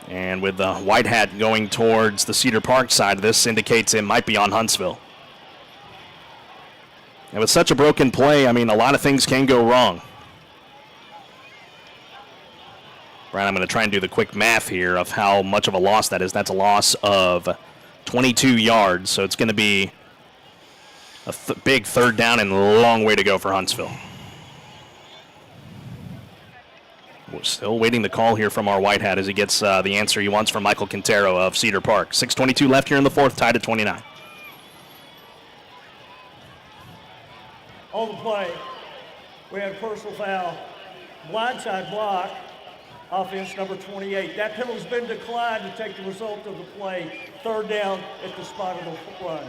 And with the white hat going towards the Cedar Park side, this indicates it might be on Huntsville. And with such a broken play, I mean, a lot of things can go wrong. Brian, I'm going to try and do the quick math here of how much of a loss that is. That's a loss of 22 yards, so it's going to be a big 3rd down and a long way to go for Huntsville. We're still waiting the call here from our white hat as he gets the answer he wants from Michael Quintero of Cedar Park. 6:22 left here in the fourth, tied at 29. On the play, we have a personal foul, blindside block, offense number 28. That penalty's been declined to take the result of the play, third down at the spot of the run.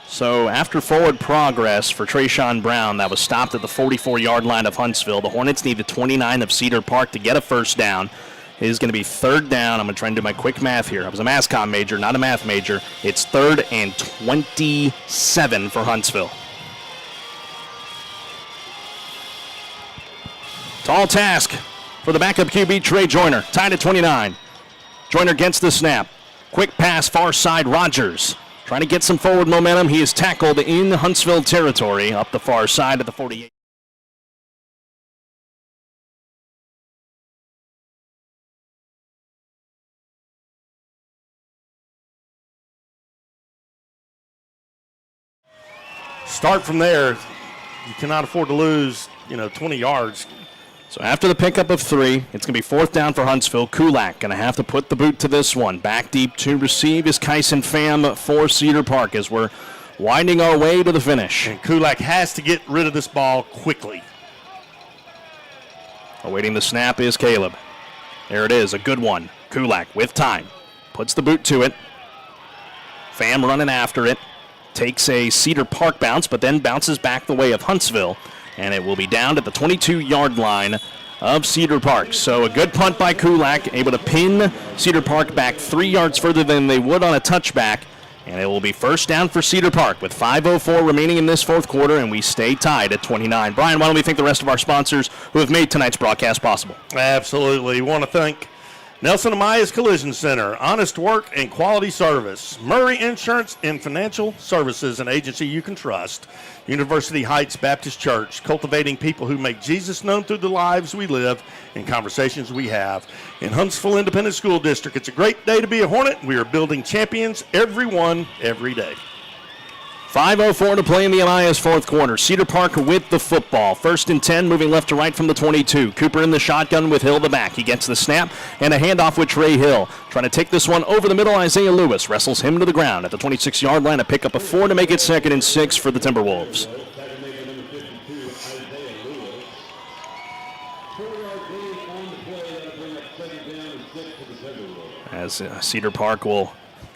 So after forward progress for Trayshawn Brown, that was stopped at the 44-yard line of Huntsville. The Hornets need the 29 of Cedar Park to get a first down. It is going to be third down. I'm going to try and do my quick math here. I was a mass comm major, not a math major. It's 3rd and 27 for Huntsville. Tall task for the backup QB, Trey Joyner, tied at 29. Joyner gets the snap. Quick pass, far side, Rogers. Trying to get some forward momentum. He is tackled in Huntsville territory up the far side at the 48. Start from there. You cannot afford to lose, 20 yards. So after the pickup of 3, it's going to be 4th down for Huntsville. Kulak going to have to put the boot to this one. Back deep to receive is Kyson Pham for Cedar Park as we're winding our way to the finish. And Kulak has to get rid of this ball quickly. Awaiting the snap is Caleb. There it is, a good one. Kulak with time. Puts the boot to it. Pham running after it. Takes a Cedar Park bounce, but then bounces back the way of Huntsville. And it will be down at the 22-yard line of Cedar Park. So a good punt by Kulak, able to pin Cedar Park back 3 yards further than they would on a touchback. And it will be first down for Cedar Park with 5:04 remaining in this fourth quarter, and we stay tied at 29. Brian, why don't we thank the rest of our sponsors who have made tonight's broadcast possible? Absolutely. We want to thank Nelson Amaya's Collision Center, honest work and quality service. Murray Insurance and Financial Services, an agency you can trust. University Heights Baptist Church, cultivating people who make Jesus known through the lives we live and conversations we have. In Huntsville Independent School District, it's a great day to be a Hornet. We are building champions, everyone, every day. 5:04 to play in the Elias fourth quarter. Cedar Park with the football. 1st and 10, moving left to right from the 22. Cooper in the shotgun with Hill the back. He gets the snap and a handoff with Trey Hill. Trying to take this one over the middle, Isaiah Lewis wrestles him to the ground at the 26-yard line. A pickup of 4 to make it 2nd and 6 for the Timberwolves. As Cedar Park will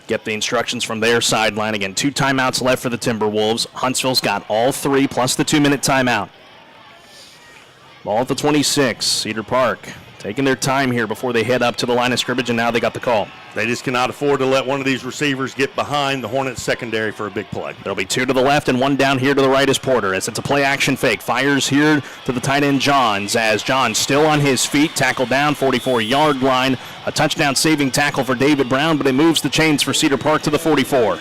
get the instructions from their sideline. Again, 2 timeouts left for the Timberwolves. Huntsville's got all 3 plus the 2-minute timeout. Ball at the 26. Cedar Park taking their time here before they head up to the line of scrimmage, and now they got the call. They just cannot afford to let one of these receivers get behind the Hornets secondary for a big play. There'll be 2 to the left and 1 down here to the right as Porter, as it's a play action fake. Fires here to the tight end Johns, as Johns still on his feet, tackled down 44-yard line. A touchdown saving tackle for David Brown, but it moves the chains for Cedar Park to the 44.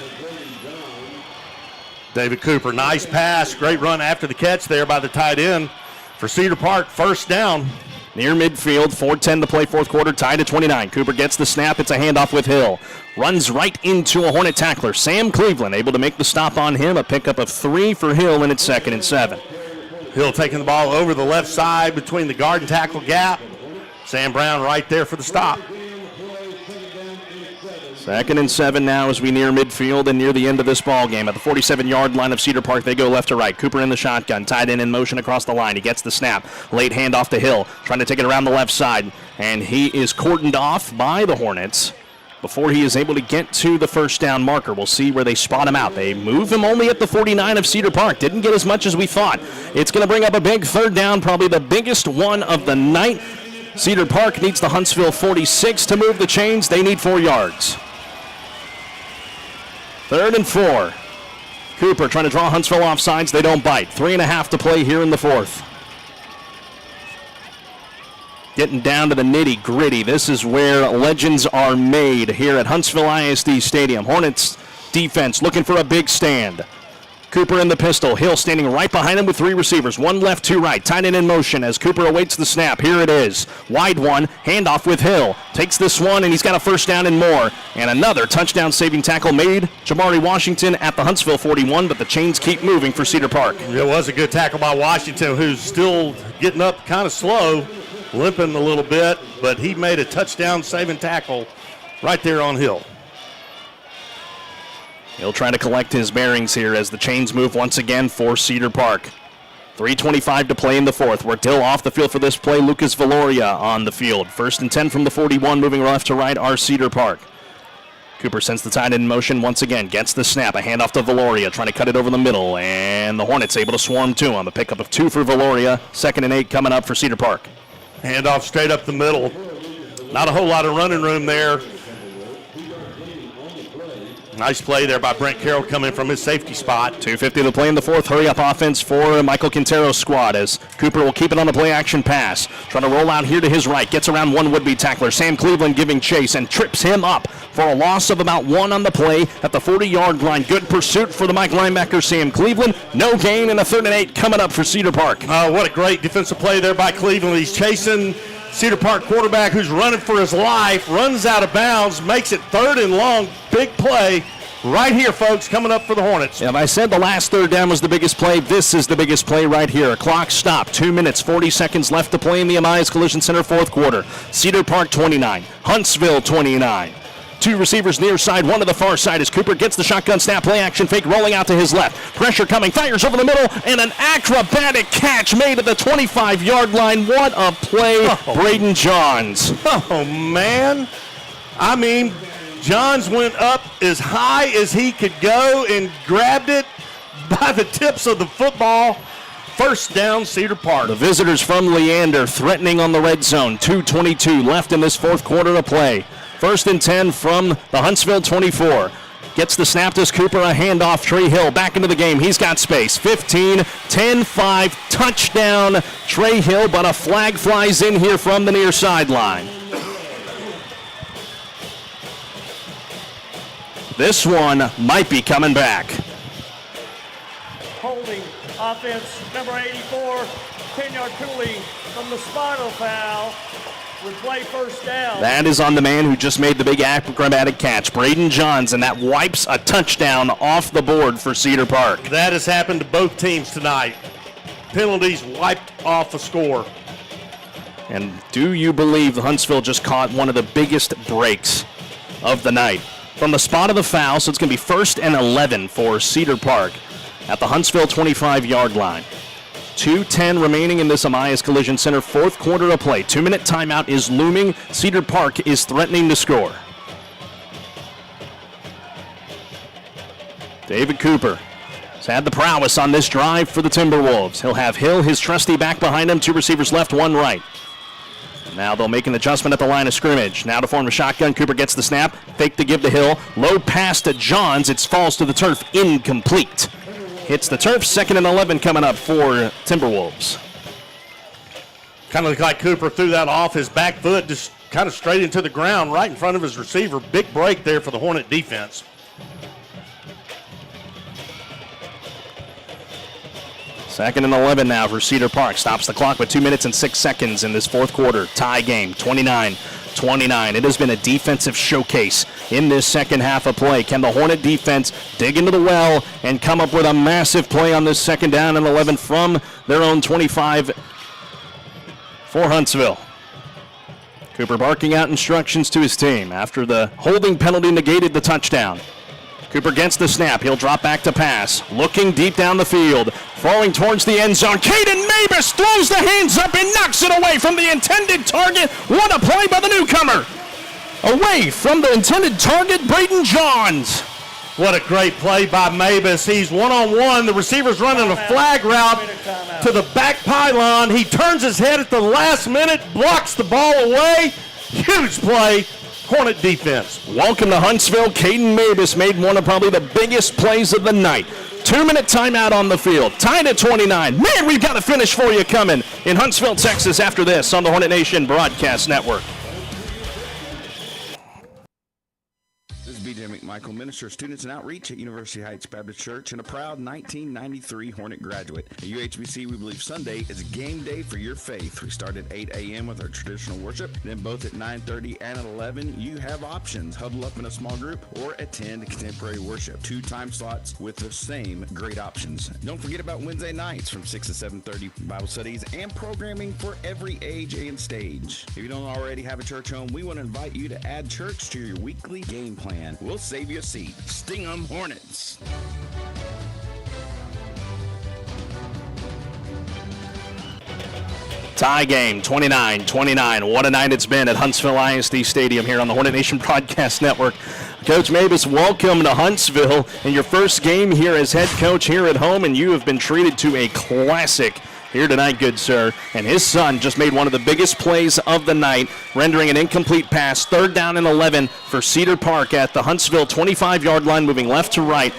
David Cooper, nice pass, great run after the catch there by the tight end for Cedar Park. First down. Near midfield, 4:10 to play fourth quarter, tied at 29. Cooper gets the snap. It's a handoff with Hill. Runs right into a Hornet tackler. Sam Cleveland able to make the stop on him. A pickup of 3 for Hill, and it's 2nd and 7. Hill taking the ball over the left side between the guard and tackle gap. Sam Brown right there for the stop. 2nd and 7 now as we near midfield and near the end of this ball game. At the 47-yard line of Cedar Park, they go left to right. Cooper in the shotgun, tied in motion across the line. He gets the snap. Late handoff to Hill, trying to take it around the left side. And he is cordoned off by the Hornets before he is able to get to the first down marker. We'll see where they spot him out. They move him only at the 49 of Cedar Park. Didn't get as much as we thought. It's going to bring up a big 3rd down, probably the biggest one of the night. Cedar Park needs the Huntsville 46 to move the chains. They need 4 yards. 3rd and 4. Cooper trying to draw Huntsville off sides. They don't bite. 3.5 to play here in the fourth. Getting down to the nitty-gritty. This is where legends are made here at Huntsville ISD Stadium. Hornets defense looking for a big stand. Cooper in the pistol. Hill standing right behind him with 3 receivers. 1 left, 2 right. Tight end in motion as Cooper awaits the snap. Here it is. Wide one. Handoff with Hill. Takes this one, and he's got a first down and more. And another touchdown-saving tackle made. Jamari Washington at the Huntsville 41, but the chains keep moving for Cedar Park. It was a good tackle by Washington, who's still getting up kind of slow, limping a little bit, but he made a touchdown-saving tackle right there on Hill. He'll try to collect his bearings here as the chains move once again for Cedar Park. 3:25 to play in the fourth. Worked Hill off the field for this play. Lucas Valoria on the field. 1st and 10 from the 41, moving left to right are Cedar Park. Cooper sends the tight end in motion once again. Gets the snap. A handoff to Valoria, trying to cut it over the middle. And the Hornets able to swarm to him. A pickup of 2 for Valoria. 2nd and 8 coming up for Cedar Park. Handoff straight up the middle. Not a whole lot of running room there. Nice play there by Brent Carroll coming from his safety spot. 2:50 to play in the fourth. Hurry-up offense for Michael Quintero's squad as Cooper will keep it on the play-action pass. Trying to roll out here to his right. Gets around one would-be tackler. Sam Cleveland giving chase and trips him up for a loss of about 1 on the play at the 40-yard line. Good pursuit for the Mike linebacker, Sam Cleveland. No gain, and a 3rd and 8 coming up for Cedar Park. What a great defensive play there by Cleveland. He's chasing Cedar Park quarterback who's running for his life, runs out of bounds, makes it 3rd and long. Big play right here, folks, coming up for the Hornets. If I said the last 3rd down was the biggest play, this is the biggest play right here. A clock stop, 2 minutes, 40 seconds left to play in the Amias Collision Center fourth quarter. Cedar Park 29, Huntsville 29. 2 receivers near side, 1 to the far side as Cooper gets the shotgun snap, play action fake, rolling out to his left. Pressure coming, fires over the middle, and an acrobatic catch made at the 25-yard line. What a play, Braden Johns. Oh, man. I mean, Johns went up as high as he could go and grabbed it by the tips of the football. 1st down, Cedar Park. The visitors from Leander threatening on the red zone. 2:22 left in this fourth quarter to play. 1st and 10 from the Huntsville 24. Gets the snap to Cooper, a handoff. Trey Hill back into the game. He's got space. 15, 10-5, touchdown Trey Hill, but a flag flies in here from the near sideline. This one might be coming back. Holding offense, number 84, 10-yard penalty from the spinal foul. Would play 1st down. That is on the man who just made the big acrobatic catch, Braden Johns, and that wipes a touchdown off the board for Cedar Park. That has happened to both teams tonight. Penalties wiped off a score. And do you believe Huntsville just caught one of the biggest breaks of the night? From the spot of the foul, so it's going to be 1st and 11 for Cedar Park at the Huntsville 25-yard line. 2:10 remaining in this Amias Collision Center fourth quarter of play. 2-minute timeout is looming. Cedar Park is threatening to score. David Cooper has had the prowess on this drive for the Timberwolves. He'll have Hill, his trusty back behind him, 2 receivers left, 1 right. Now they'll make an adjustment at the line of scrimmage. Now to form a shotgun. Cooper gets the snap. Fake to give to Hill. Low pass to Johns. It falls to the turf. Incomplete. Hits the turf. 2nd and 11 coming up for Timberwolves. Kind of looked like Cooper threw that off his back foot, just kind of straight into the ground right in front of his receiver. Big break there for the Hornet defense. Second and 11 now for Cedar Park. Stops the clock with 2 minutes and 6 seconds in this fourth quarter. Tie game, 29-29. It has been a defensive showcase in this second half of play. Can the Hornet defense dig into the well and come up with a massive play on this 2nd down and 11 from their own 25 for Huntsville? Cooper barking out instructions to his team after the holding penalty negated the touchdown. Cooper gets the snap. He'll drop back to pass. Looking deep down the field. Falling towards the end zone. Caden Mabus throws the hands up and knocks it away from the intended target. What a play by the newcomer. Away from the intended target, Braden Johns. What a great play by Mabus. He's one-on-one. The receiver's running a flag route to the back pylon. He turns his head at the last minute, blocks the ball away. Huge play. Hornet defense. Welcome to Huntsville. Caden Mabus made one of probably the biggest plays of the night. 2-minute timeout on the field. Tied at 29. Man, we've got a finish for you coming in Huntsville, Texas after this on the Hornet Nation Broadcast Network. This is BJ McMahon. Michael, minister of students and outreach at University Heights Baptist Church and a proud 1993 Hornet graduate. At UHBC, we believe Sunday is a game day for your faith. We start at 8 a.m. with our traditional worship. Then both at 9:30 and at 11, you have options. Huddle up in a small group or attend contemporary worship. 2 time slots with the same great options. Don't forget about Wednesday nights from 6 to 7:30 Bible studies and programming for every age and stage. If you don't already have a church home, we want to invite you to add church to your weekly game plan. We'll save you a seat. Sting 'em Hornets. Tie game, 29-29. What a night it's been at Huntsville ISD Stadium here on the Hornet Nation Broadcast Network. Coach Mavis, welcome to Huntsville and your first game here as head coach here at home, and you have been treated to a classic here tonight, good sir. And his son just made one of the biggest plays of the night, rendering an incomplete pass, 3rd down and 11 for Cedar Park at the Huntsville 25-yard line, moving left to right.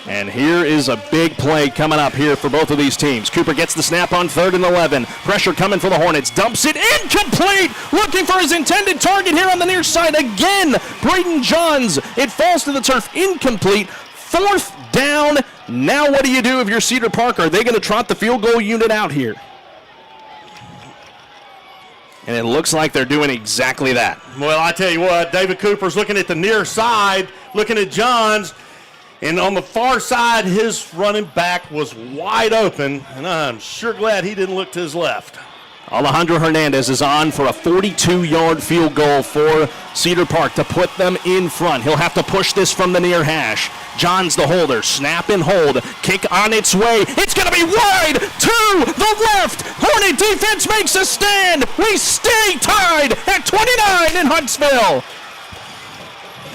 And here is a big play coming up here for both of these teams. Cooper gets the snap on 3rd and 11. Pressure coming for the Hornets. Dumps it incomplete. Looking for his intended target here on the near side again. Braden Johns. It falls to the turf. Incomplete. 4th down. Now what do you do if you're Cedar Park? Are they going to trot the field goal unit out here? And it looks like they're doing exactly that. Well, I tell you what, David Cooper's looking at the near side, looking at Johns. And on the far side, his running back was wide open, and I'm sure glad he didn't look to his left. Alejandro Hernandez is on for a 42-yard field goal for Cedar Park to put them in front. He'll have to push this from the near hash. Johns the holder, snap and hold, kick on its way. It's going to be wide to the left. Hornet defense makes a stand. We stay tied at 29 in Huntsville.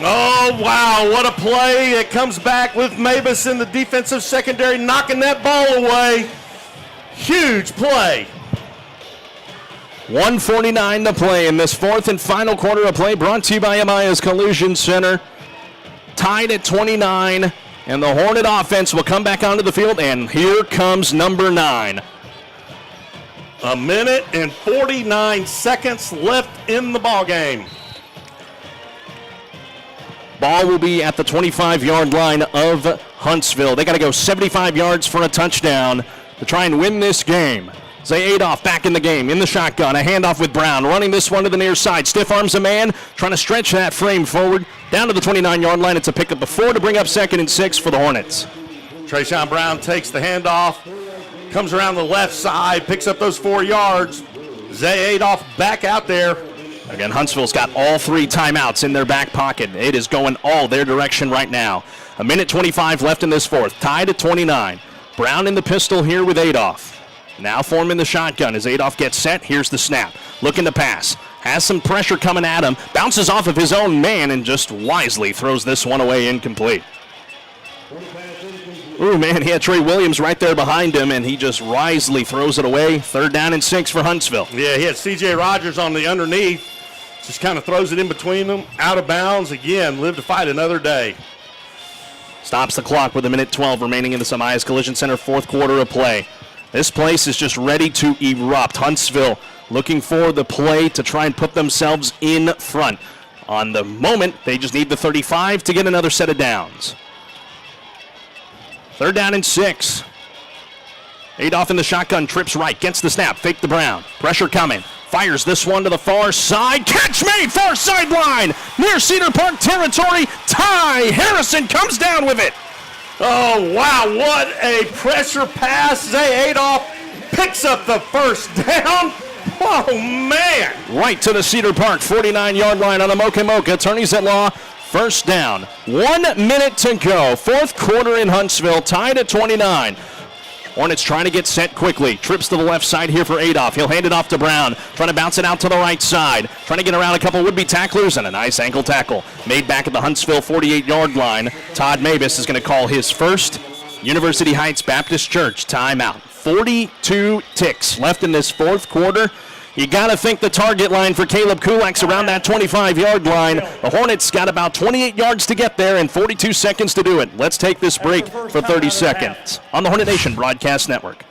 Oh, wow, what a play. It comes back with Mavis in the defensive secondary, knocking that ball away. Huge play. 1:49 to play in this 4th and final quarter of play, brought to you by Amaya's Collision Center. Tied at 29, and the Hornet offense will come back onto the field, and here comes number 9. 1 minute and 49 seconds left in the ball game. Ball will be at the 25-yard line of Huntsville. They got to go 75 yards for a touchdown to try and win this game. Zay Adolph back in the game, in the shotgun. A handoff with Brown, running this one to the near side. Stiff arms a man, trying to stretch that frame forward. Down to the 29-yard line. It's a pickup of 4 to bring up 2nd and 6 for the Hornets. Trayshawn Brown takes the handoff, comes around the left side, picks up those 4 yards. Zay Adolph back out there. Again, Huntsville's got all 3 timeouts in their back pocket. It is going all their direction right now. 1 minute 25 left in this 4th. Tied at 29. Brown in the pistol here with Adolph. Now forming the shotgun as Adolph gets set. Here's the snap. Looking to pass. Has some pressure coming at him. Bounces off of his own man and just wisely throws this one away incomplete. Ooh, man, he had Trey Williams right there behind him, and he just wisely throws it away. 3rd down and 6 for Huntsville. Yeah, he had C.J. Rogers on the underneath. Just kind of throws it in between them. Out of bounds. Again, live to fight another day. Stops the clock with 1 minute 12 remaining in the Amaya's Collision Center 4th quarter of play. This place is just ready to erupt. Huntsville looking for the play to try and put themselves in front. On the moment, they just need the 35 to get another set of downs. 3rd down and 6. Adolph in the shotgun, trips right, gets the snap, fake the Brown. Pressure coming. Fires this one to the far side. Catch made, far sideline. Near Cedar Park territory. Ty Harrison comes down with it. Oh, wow, what a pressure pass. Zay Adolph picks up the 1st down. Oh, man. Right to the Cedar Park 49-yard line on a Mocha. Attorneys at law. 1st down. 1 minute to go. 4th quarter in Huntsville, tied at 29. Hornets trying to get set quickly. Trips to the left side here for Adolph. He'll hand it off to Brown. Trying to bounce it out to the right side. Trying to get around a couple would-be tacklers and a nice ankle tackle. Made back at the Huntsville 48-yard line. Todd Mavis is going to call his first University Heights Baptist Church timeout. 42 ticks left in this 4th quarter. You got to think the target line for Caleb Kulak's around that 25-yard line. The Hornets got about 28 yards to get there and 42 seconds to do it. Let's take this break for 30 seconds on the Hornet Nation Broadcast Network.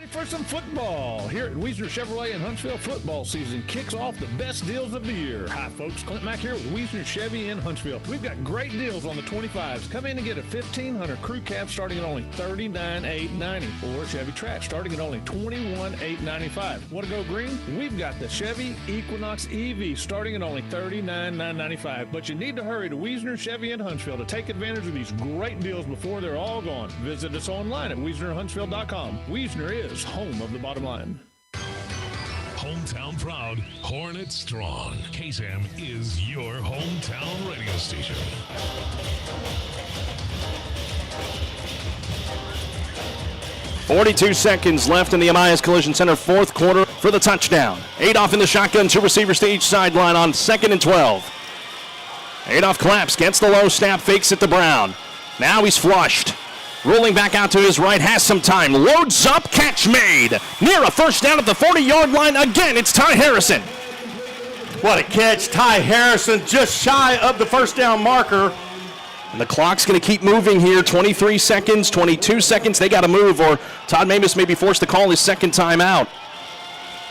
For for some football? Here at Wiesner Chevrolet in Huntsville, football season kicks off the best deals of the year. Hi, folks. Clint Mack here with Wiesner Chevy in Huntsville. We've got great deals on the 25s. Come in and get a 1500 crew cab starting at only $39,890, or Chevy Trax starting at only $21,895. Want to go green? We've got the Chevy Equinox EV starting at only $39,995. But you need to hurry to Wiesner Chevy in Huntsville to take advantage of these great deals before they're all gone. Visit us online at WiesnerHuntsville.com. Wiesner is home of the bottom line. Hometown proud, Hornet strong. KSAM is your hometown radio station. .42 seconds left in the Amayas Collision Center fourth quarter for the touchdown. Adolph in the shotgun, 2 receivers to each sideline on 2nd and 12. Adolph claps, gets the low snap, fakes it to Brown. Now he's flushed. Rolling back out to his right, has some time. Loads up, catch made. Near a first down at the 40-yard line. Again, it's Ty Harrison. What a catch. Ty Harrison just shy of the first down marker. And the clock's going to keep moving here. 23 seconds, 22 seconds. They got to move, or Todd Mamis may be forced to call his second timeout.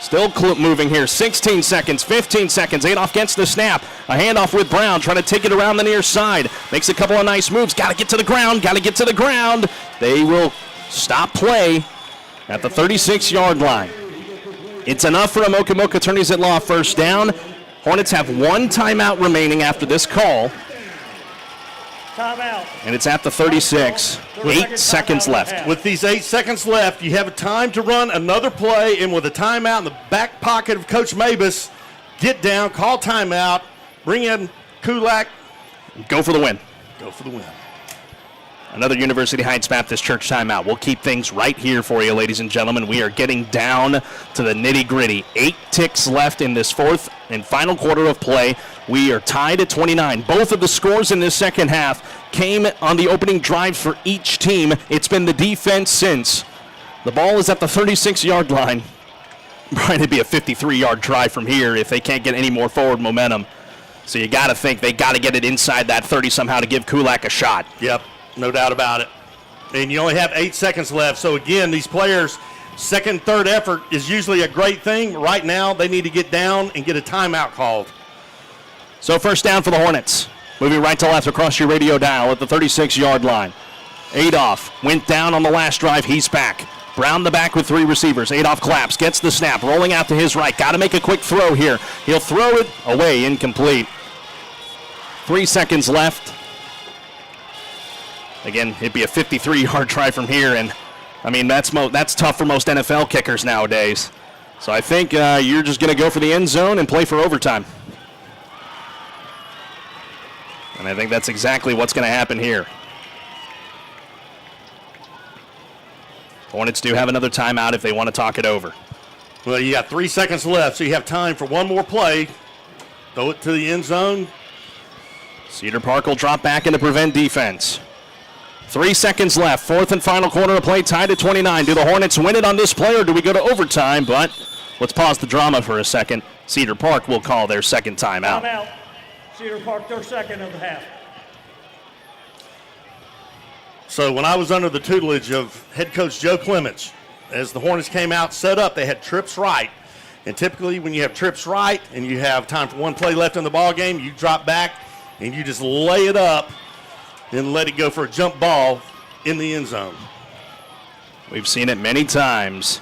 Still moving here. 16 seconds, 15 seconds. Adolph gets the snap. A handoff with Brown, trying to take it around the near side. Makes a couple of nice moves. Got to get to the ground. Got to get to the ground. They will stop play at the 36-yard line. It's enough for Amoka Attorneys at Law first down. Hornets have 1 timeout remaining after this call. Timeout. And it's at the 36. 8 seconds left. With these 8 seconds left, you have a time to run another play, and with a timeout in the back pocket of Coach Mavis, get down, call timeout, bring in Kulak. Go for the win. Go for the win. Another University Heights Baptist Church timeout. We'll keep things right here for you, ladies and gentlemen. We are getting down to the nitty-gritty. 8 ticks left in this fourth and final quarter of play. We are tied at 29. Both of the scores in this second half came on the opening drive for each team. It's been the defense since. The ball is at the 36-yard line. Brian, it'd be a 53-yard drive from here if they can't get any more forward momentum. So you got to think they got to get it inside that 30 somehow to give Kulak a shot. Yep. No doubt about it. And you only have 8 seconds left. So, again, these players' second, third effort is usually a great thing. Right now, they need to get down and get a timeout called. So, first down for the Hornets. Moving right to left across your radio dial at the 36-yard line. Adolph went down on the last drive. He's back. Brown the back with 3 receivers. Adolph claps, gets the snap, rolling out to his right. Got to make a quick throw here. He'll throw it away, incomplete. 3 seconds left. Again, it'd be a 53-yard try from here, and, I mean, that's tough for most NFL kickers nowadays. So I think you're just going to go for the end zone and play for overtime. And I think that's exactly what's going to happen here. The Hornets do have another timeout if they want to talk it over. Well, you got 3 seconds left, so you have time for one more play. Throw it to the end zone. Cedar Park will drop back into prevent defense. 3 seconds left. Fourth and final quarter of play, tied at 29. Do the Hornets win it on this play, or do we go to overtime? But let's pause the drama for a second. Cedar Park will call their second timeout. Timeout. Cedar Park, their second of the half. So when I was under the tutelage of head coach Joe Clements, as the Hornets came out set up, they had trips right. And typically when you have trips right and you have time for one play left in the ball game, you drop back and you just lay it up and let it go for a jump ball in the end zone. We've seen it many times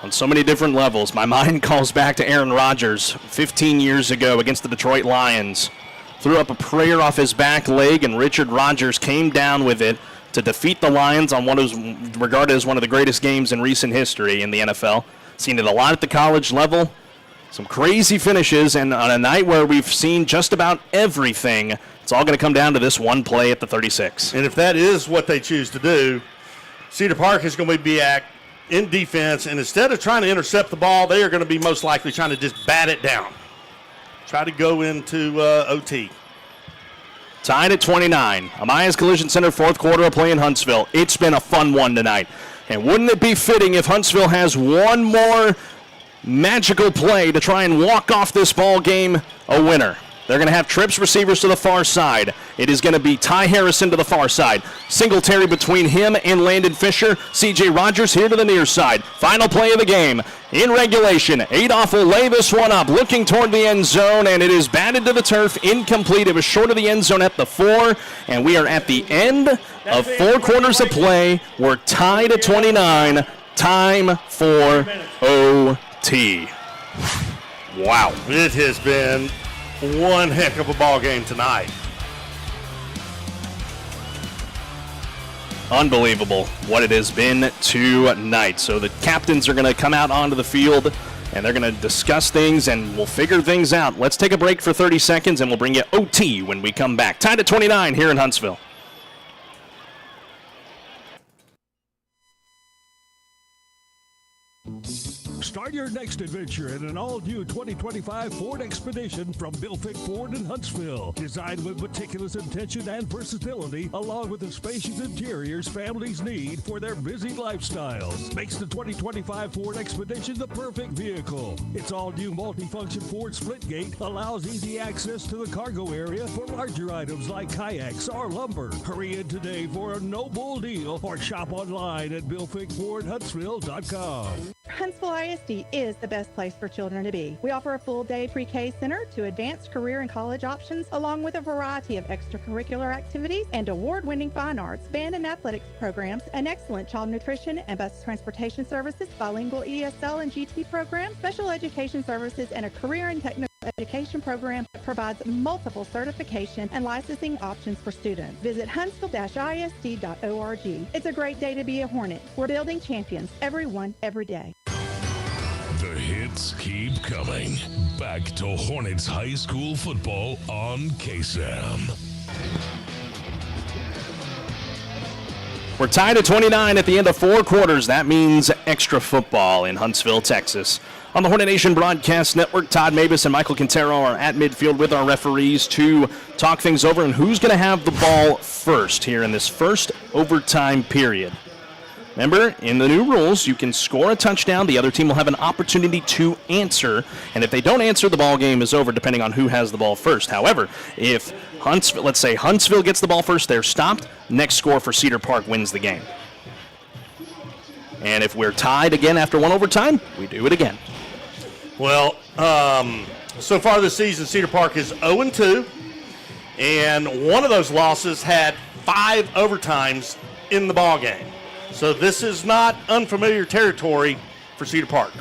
on so many different levels. My mind calls back to Aaron Rodgers 15 years ago against the Detroit Lions. Threw up a prayer off his back leg, and Richard Rodgers came down with it to defeat the Lions on what is regarded as one of the greatest games in recent history in the NFL. Seen it a lot at the college level. Some crazy finishes, and on a night where we've seen just about everything, it's all going to come down to this one play at the 36. And if that is what they choose to do, Cedar Park is going to be in defense, and instead of trying to intercept the ball, they are going to be most likely trying to just bat it down. Try to go into OT. Tied at 29. Amayas Collision Center, fourth quarter of play in Huntsville. It's been a fun one tonight. And wouldn't it be fitting if Huntsville has one more magical play to try and walk off this ball game a winner? They're going to have trips receivers to the far side. It is going to be Ty Harrison to the far side. Singletary between him and Landon Fisher. C.J. Rogers here to the near side. Final play of the game. In regulation, Adolph will lay this one up, looking toward the end zone, and it is batted to the turf, incomplete. It was short of the end zone at the 4, and we are at the end of 4 quarters of play. We're tied at 29. Time for OT. Wow, it has been one heck of a ball game tonight. Unbelievable what it has been tonight. So the captains are going to come out onto the field, and they're going to discuss things, and we'll figure things out. Let's take a break for 30 seconds, and we'll bring you OT when we come back. Tied at 29 here in Huntsville. Start your next adventure in an all-new 2025 Ford Expedition from Bill Fick Ford in Huntsville. Designed with meticulous intention and versatility, along with the spacious interiors families need for their busy lifestyles, makes the 2025 Ford Expedition the perfect vehicle. Its all-new multifunction Ford Splitgate allows easy access to the cargo area for larger items like kayaks or lumber. Hurry in today for a no-bull deal or shop online at BillFickFordHuntsville.com. Huntsville ISD is the best place for children to be. We offer a full-day pre-K center to advanced career and college options, along with a variety of extracurricular activities and award-winning fine arts, band and athletics programs, an excellent child nutrition and bus transportation services, bilingual ESL and GT programs, special education services, and a career and technical education program that provides multiple certification and licensing options for students. Visit huntsville-isd.org. It's a great day to be a Hornet. We're building champions, everyone, every day. The hits keep coming. Back to Hornets High School football on KSAM. We're tied at 29 at the end of 4 quarters. That means extra football in Huntsville, Texas. On the Hornet Nation Broadcast Network, Todd Mabus and Michael Quintero are at midfield with our referees to talk things over and who's going to have the ball first here in this first overtime period. Remember, in the new rules, you can score a touchdown. The other team will have an opportunity to answer. And if they don't answer, the ball game is over, depending on who has the ball first. However, if Huntsville, let's say Huntsville gets the ball first, they're stopped. Next score for Cedar Park wins the game. And if we're tied again after 1 overtime, we do it again. Well, so far this season, Cedar Park is 0-2. And one of those losses had 5 overtimes in the ball game. So this is not unfamiliar territory for Cedar Park.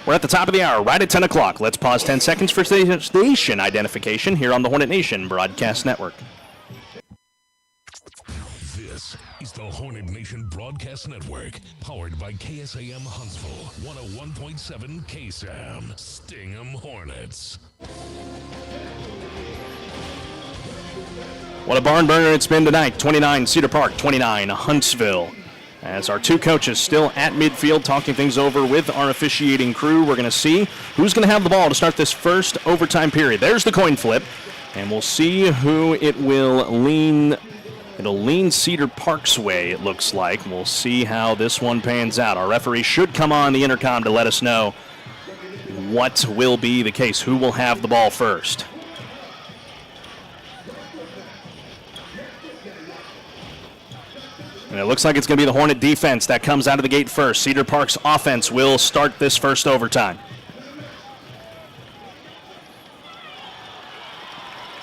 We're at the top of the hour, right at 10 o'clock. Let's pause 10 seconds for station identification here on the Hornet Nation Broadcast Network. This is the Hornet Nation Broadcast Network, powered by KSAM Huntsville, 101.7 KSAM. Sting 'em Hornets. What a barn burner it's been tonight. 29 Cedar Park, 29 Huntsville. As our 2 coaches still at midfield talking things over with our officiating crew, we're going to see who's going to have the ball to start this first overtime period. There's the coin flip, and we'll see who it will lean. It'll lean Cedar Park's way, it looks like. We'll see how this one pans out. Our referee should come on the intercom to let us know what will be the case, who will have the ball first. And it looks like it's going to be the Hornet defense that comes out of the gate first. Cedar Park's offense will start this first overtime.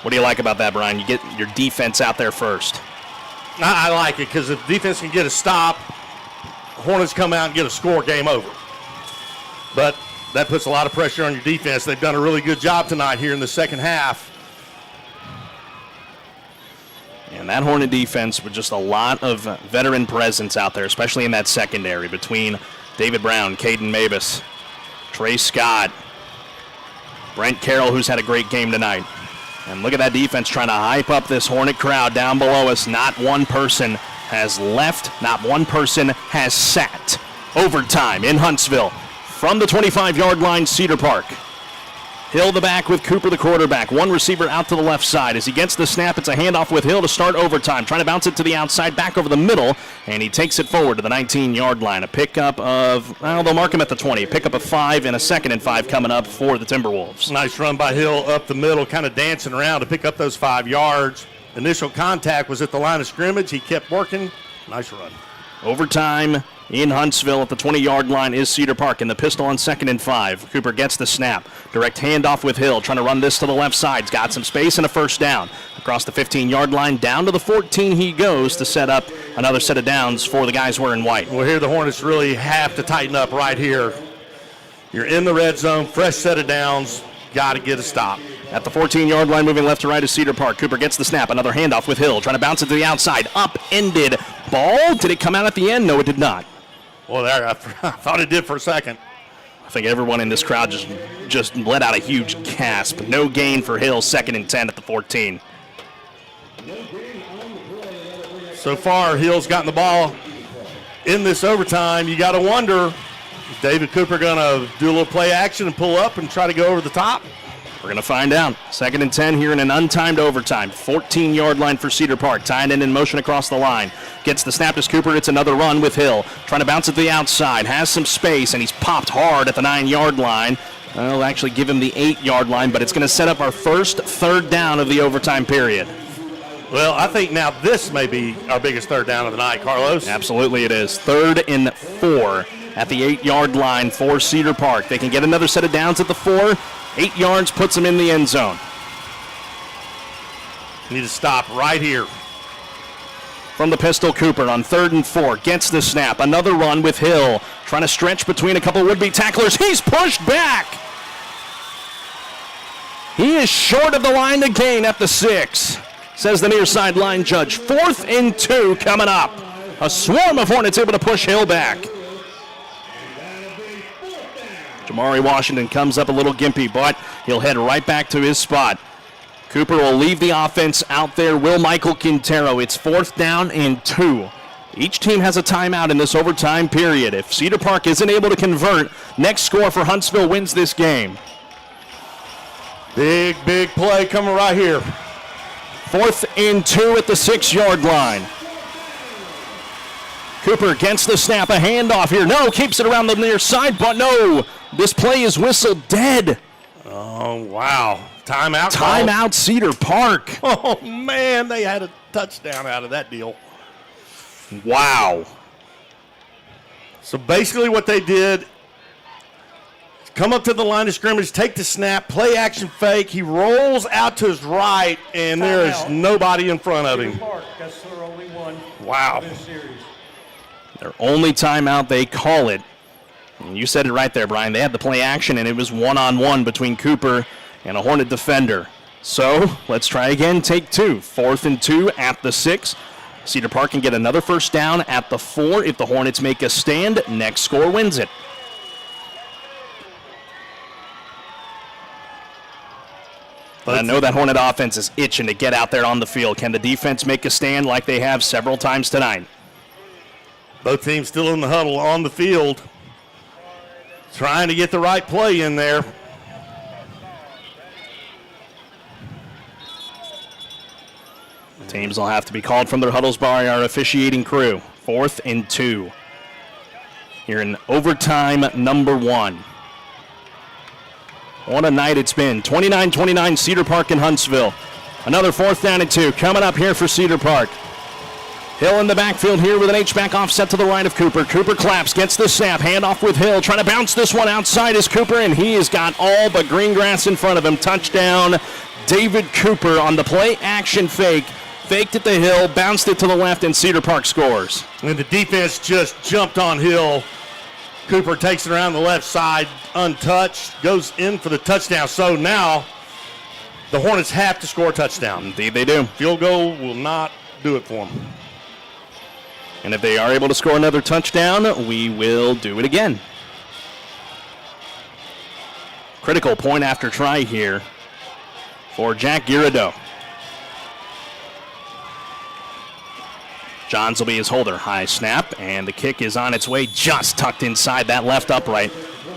What do you like about that, Brian? You get your defense out there first. I like it because if defense can get a stop, Hornets come out and get a score, game over. But that puts a lot of pressure on your defense. They've done a really good job tonight here in the second half. And that Hornet defense with just a lot of veteran presence out there, especially in that secondary between David Brown, Caden Mabus, Trey Scott, Brent Carroll, who's had a great game tonight. And look at that defense trying to hype up this Hornet crowd down below us. Not one person has left. Not one person has sat. Overtime in Huntsville from the 25-yard line, Cedar Park. Hill the back with Cooper the quarterback. One receiver out to the left side. As he gets the snap, it's a handoff with Hill to start overtime. Trying to bounce it to the outside, back over the middle, and he takes it forward to the 19-yard line. A pickup of, well, they'll mark him at the 20. A pickup of 5 and a 2nd and 5 coming up for the Timberwolves. Nice run by Hill up the middle, kind of dancing around to pick up those 5 yards. Initial contact was at the line of scrimmage. He kept working. Nice run. Overtime in Huntsville at the 20-yard line is Cedar Park in the pistol on 2nd and 5. Cooper gets the snap. Direct handoff with Hill, trying to run this to the left side. He's got some space and a first down. Across the 15-yard line, down to the 14 he goes to set up another set of downs for the guys wearing white. Well, here the Hornets really have to tighten up right here. You're in the red zone, fresh set of downs, got to get a stop. At the 14-yard line, moving left to right is Cedar Park. Cooper gets the snap. Another handoff with Hill, trying to bounce it to the outside. Up-ended ball. Did it come out at the end? No, it did not. Well, there, I thought it did for a second. I think everyone in this crowd just let out a huge gasp. No gain for Hill, 2nd and 10 at the 14. So far, Hill's gotten the ball in this overtime. You got to wonder, is David Cooper going to do a little play action and pull up and try to go over the top? We're going to find out. 2nd and 10 here in an untimed overtime. 14-yard line for Cedar Park. Tying in motion across the line. Gets the snap to Cooper. It's another run with Hill. Trying to bounce it to the outside. Has some space, and he's popped hard at the 9-yard line. I'll actually give him the 8-yard line, but it's going to set up our first 3rd down of the overtime period. Well, I think now this may be our biggest 3rd down of the night, Carlos. Absolutely it is. 3rd and 4 at the 8-yard line for Cedar Park. They can get another set of downs at the 4. 8 yards puts them in the end zone. Need to stop right here. From the pistol, Cooper on 3rd and 4. Gets the snap. Another run with Hill. Trying to stretch between a couple would-be tacklers. He's pushed back. He is short of the line to gain at the 6, says the near sideline judge. 4th and 2 coming up. A swarm of Hornets able to push Hill back. Jamari Washington comes up a little gimpy, but he'll head right back to his spot. Cooper will leave the offense out there. Will Michael Quintero. It's 4th down and 2. Each team has a timeout in this overtime period. If Cedar Park isn't able to convert, next score for Huntsville wins this game. Big play coming right here. 4th and 2 at the 6-yard line. Cooper gets the snap, a handoff here. No, keeps it around the near side, but no. This play is whistled dead. Oh, wow. Timeout. Timeout, Cedar Park. Oh, man, they had a touchdown out of that deal. Wow. So basically what they did, come up to the line of scrimmage, take the snap, play action fake. He rolls out to his right, and there is nobody in front of him. That's their only one. Wow. This series. Their only timeout, they call it. And you said it right there, Brian. They had the play action, and it was one-on-one between Cooper and a Hornet defender. So let's try again. Take 2. 4th and 2 at the 6. Cedar Park can get another first down at the 4. If the Hornets make a stand, next score wins it. But I know that Hornet offense is itching to get out there on the field. Can the defense make a stand like they have several times tonight? Both teams still in the huddle on the field, trying to get the right play in there. Teams will have to be called from their huddles by our officiating crew. 4th and 2. Here in overtime number 1. What a night it's been. 29-29 Cedar Park in Huntsville. Another 4th down and 2 coming up here for Cedar Park. Hill in the backfield here with an H-back offset to the right of Cooper. Cooper claps, gets the snap, handoff with Hill. Trying to bounce this one outside is Cooper, and he has got all but green grass in front of him. Touchdown, David Cooper on the play action fake. Faked it to Hill, bounced it to the left, and Cedar Park scores. And the defense just jumped on Hill. Cooper takes it around the left side, untouched, goes in for the touchdown. So now the Hornets have to score a touchdown. Indeed they do. Field goal will not do it for them. And if they are able to score another touchdown, we will do it again. Critical point after try here for Jack Girardeau. Johns will be his holder. High snap, and the kick is on its way, just tucked inside that left upright.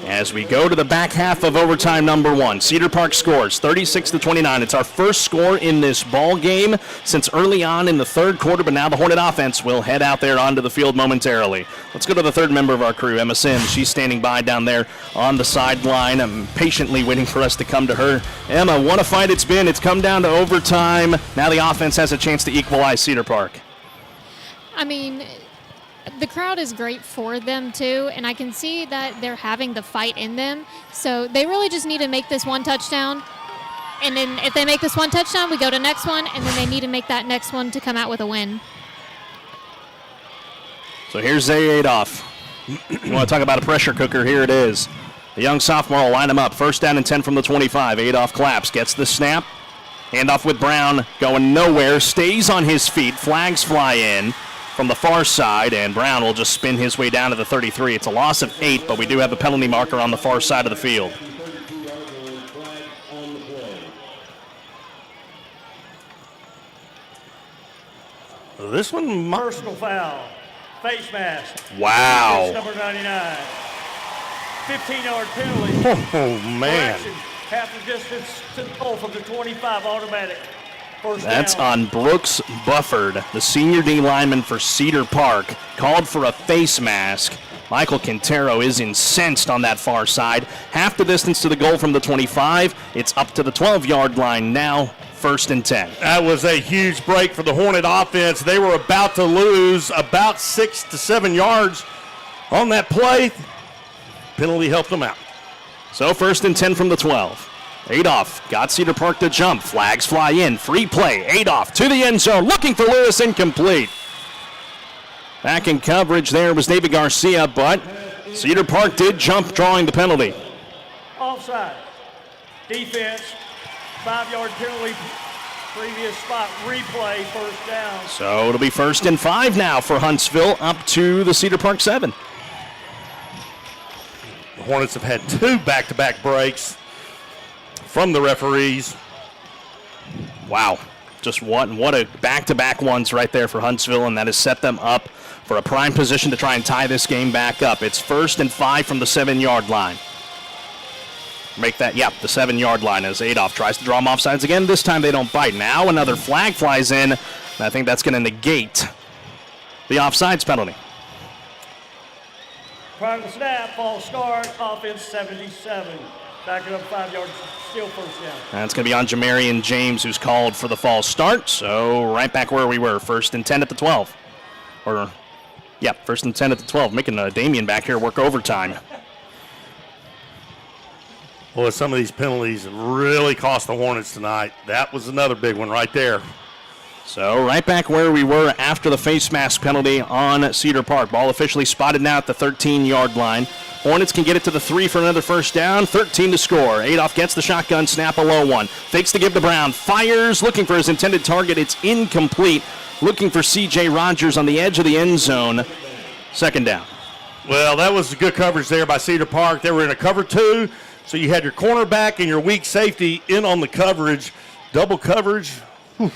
As we go to the back half of overtime number 1, Cedar Park scores 36-29. It's our first score in this ball game since early on in the third quarter, but now the Hornet offense will head out there onto the field momentarily. Let's go to the third member of our crew, Emma Sims. She's standing by down there on the sideline. I'm patiently waiting for us to come to her. Emma, what a fight it's been. It's come down to overtime. Now the offense has a chance to equalize Cedar Park. I mean, the crowd is great for them, too, and I can see that they're having the fight in them. So they really just need to make this one touchdown. And then if they make this one touchdown, we go to next one, and then they need to make that next one to come out with a win. So here's Zay Adolph. You want to talk about a pressure cooker? Here it is. The young sophomore will line him up. First down and 10 from the 25. Adolph claps, gets the snap. Handoff with Brown, going nowhere, stays on his feet. Flags fly in from the far side, and Brown will just spin his way down to the 33. It's a loss of 8, but we do have a penalty marker on the far side of the field. This one, personal foul, face mask. Wow. Number 99. 15-yard penalty. Oh, man. Half the distance to the goal from the 25, automatic. That's on Brooks Bufford, the senior D lineman for Cedar Park, called for a face mask. Michael Quintero is incensed on that far side. Half the distance to the goal from the 25. It's up to the 12-yard line now, 1st and 10. That was a huge break for the Hornet offense. They were about to lose about 6 to 7 yards on that play. Penalty helped them out. So 1st and 10 from the 12. Adolph got Cedar Park to jump. Flags fly in. Free play. Adolph to the end zone. Looking for Lewis. Incomplete. Back in coverage there was David Garcia, but Cedar Park did jump, drawing the penalty. Offside. Defense. 5-yard penalty. Previous spot. Replay. First down. So it'll be 1st and 5 now for Huntsville, up to the Cedar Park 7. The Hornets have had 2 back-to-back breaks from the referees. Wow. Just what a back-to-back ones right there for Huntsville, and that has set them up for a prime position to try and tie this game back up. It's 1st and 5 from the 7-yard line. Make that, the 7-yard line as Adolph tries to draw them offsides again. This time they don't bite. Now another flag flies in, and I think that's going to negate the offsides penalty. Prior to the snap, false start, offense 77. Back it up 5 yards, still first down. That's going to be on Jamarian James, who's called for the false start. So right back where we were, 1st and 10 at the 12. 1st and 10 at the 12, making Damien back here work overtime. Well, some of these penalties really cost the Hornets tonight. That was another big one right there. So right back where we were after the face mask penalty on Cedar Park. Ball officially spotted now at the 13-yard line. Hornets can get it to the 3 for another first down. 13 to score. Adolph gets the shotgun, snap a low one. Fakes to give to Brown. Fires, looking for his intended target. It's incomplete. Looking for C.J. Rogers on the edge of the end zone. 2nd down. Well, that was good coverage there by Cedar Park. They were in a cover 2, so you had your cornerback and your weak safety in on the coverage. Double coverage. Whew.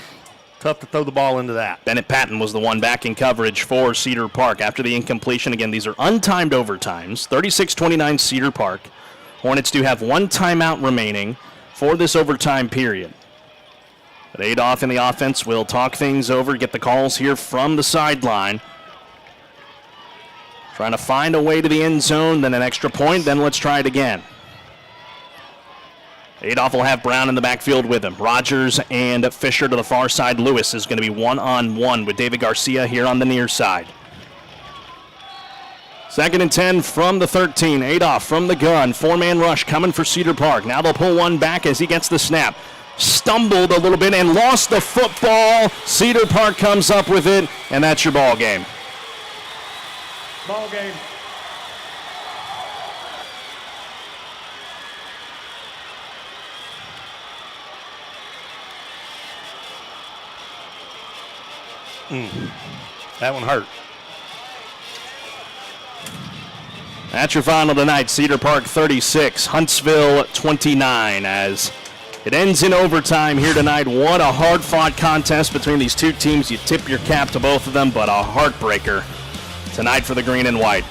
Tough to throw the ball into that. Bennett Patton was the one back in coverage for Cedar Park after the incompletion. Again, these are untimed overtimes. 36-29 Cedar Park. Hornets do have 1 timeout remaining for this overtime period. But Adolph in the offense will talk things over, get the calls here from the sideline. Trying to find a way to the end zone, then an extra point, then let's try it again. Adolph will have Brown in the backfield with him. Rogers and Fisher to the far side. Lewis is going to be one-on-one with David Garcia here on the near side. 2nd and 10 from the 13. Adolph from the gun. 4-man rush coming for Cedar Park. Now they'll pull one back as he gets the snap. Stumbled a little bit and lost the football. Cedar Park comes up with it, and that's your ball game. Ball game. That one hurt. That's your final tonight. Cedar Park 36, Huntsville 29 as it ends in overtime here tonight. What a hard-fought contest between these two teams. You tip your cap to both of them, but a heartbreaker tonight for the green and white.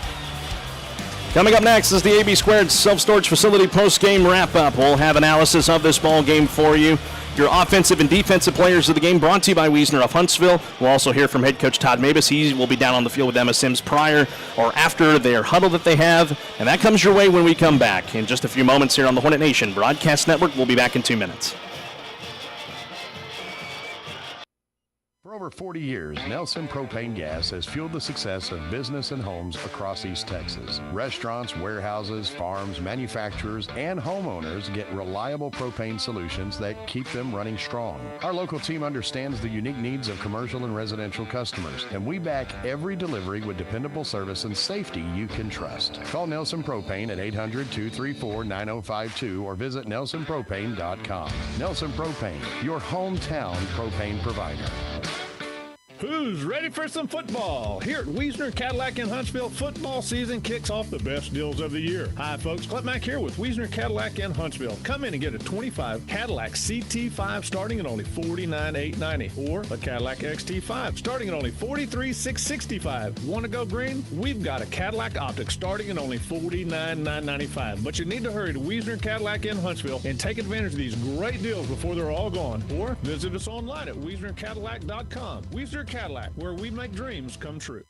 Coming up next is the AB Squared Self-Storage Facility post-game wrap-up. We'll have analysis of this ball game for you. Your offensive and defensive players of the game brought to you by Wiesner of Huntsville. We'll also hear from head coach Todd Mabus. He will be down on the field with Emma Sims prior or after their huddle that they have. And that comes your way when we come back in just a few moments here on the Hornet Nation Broadcast Network. We'll be back in 2 minutes. For over 40 years, Nelson Propane Gas has fueled the success of business and homes across East Texas. Restaurants, warehouses, farms, manufacturers, and homeowners get reliable propane solutions that keep them running strong. Our local team understands the unique needs of commercial and residential customers, and we back every delivery with dependable service and safety you can trust. Call Nelson Propane at 800-234-9052 or visit nelsonpropane.com. Nelson Propane, your hometown propane provider. Who's ready for some football? Here at Wiesner Cadillac in Huntsville, football season kicks off the best deals of the year. Hi, folks. Clint Mack here with Wiesner Cadillac in Huntsville. Come in and get a 25 Cadillac CT5 starting at only $49,890 or a Cadillac XT5 starting at only $43,665. Want to go green? We've got a Cadillac Optic starting at only $49,995. But you need to hurry to Wiesner Cadillac in Huntsville and take advantage of these great deals before they're all gone. Or visit us online at WiesnerCadillac.com. Wiesner Cadillac, where we make dreams come true.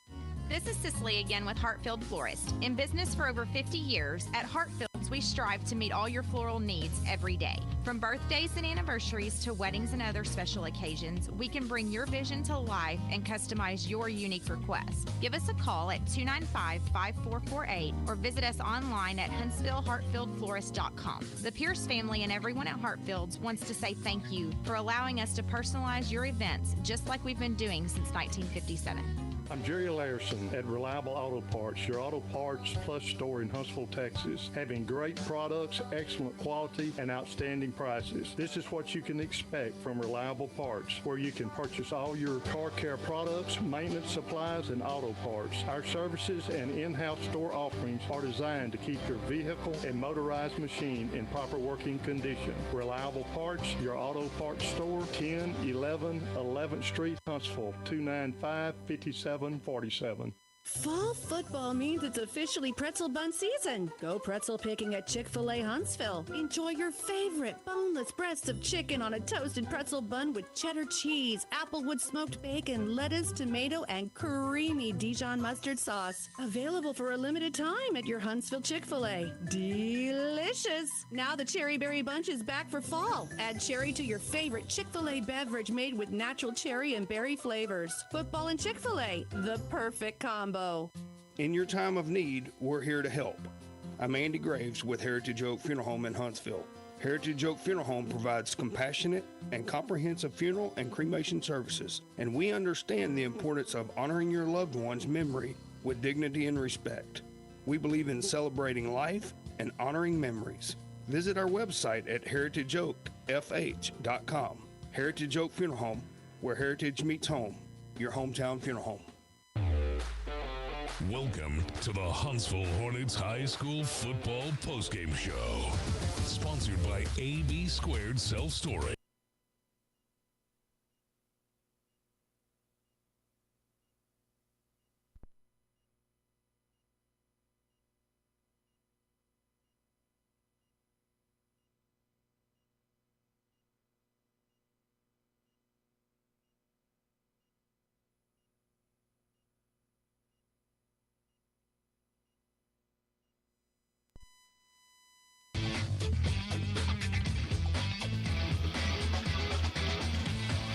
This is Cicely again with Hartfield Florist. In business for over 50 years, at Hartfield's we strive to meet all your floral needs every day. From birthdays and anniversaries to weddings and other special occasions, we can bring your vision to life and customize your unique request. Give us a call at 295-5448 or visit us online at HuntsvilleHartfieldFlorist.com. The Pierce family and everyone at Hartfield's wants to say thank you for allowing us to personalize your events just like we've been doing since 1957. I'm Jerry Larson at Reliable Auto Parts, your auto parts plus store in Huntsville, Texas, having great products, excellent quality, and outstanding prices. This is what you can expect from Reliable Parts, where you can purchase all your car care products, maintenance supplies, and auto parts. Our services and in-house store offerings are designed to keep your vehicle and motorized machine in proper working condition. Reliable Parts, your auto parts store, 1011 11th Street, Huntsville, 295-5747. Fall football means it's officially pretzel bun season. Go pretzel picking at Chick-fil-A Huntsville. Enjoy your favorite boneless breasts of chicken on a toasted pretzel bun with cheddar cheese, applewood smoked bacon, lettuce, tomato, and creamy Dijon mustard sauce. Available for a limited time at your Huntsville Chick-fil-A. Delicious! Now the Cherry Berry Bunch is back for fall. Add cherry to your favorite Chick-fil-A beverage made with natural cherry and berry flavors. Football and Chick-fil-A, the perfect combo. In your time of need, we're here to help. I'm Andy Graves with Heritage Oak Funeral Home in Huntsville. Heritage Oak Funeral Home provides compassionate and comprehensive funeral and cremation services, and we understand the importance of honoring your loved one's memory with dignity and respect. We believe in celebrating life and honoring memories. Visit our website at heritageoakfh.com. Heritage Oak Funeral Home, where heritage meets home, your hometown funeral home. Welcome to the Huntsville Hornets High School Football Postgame Show. Sponsored by AB Squared Self-Storage.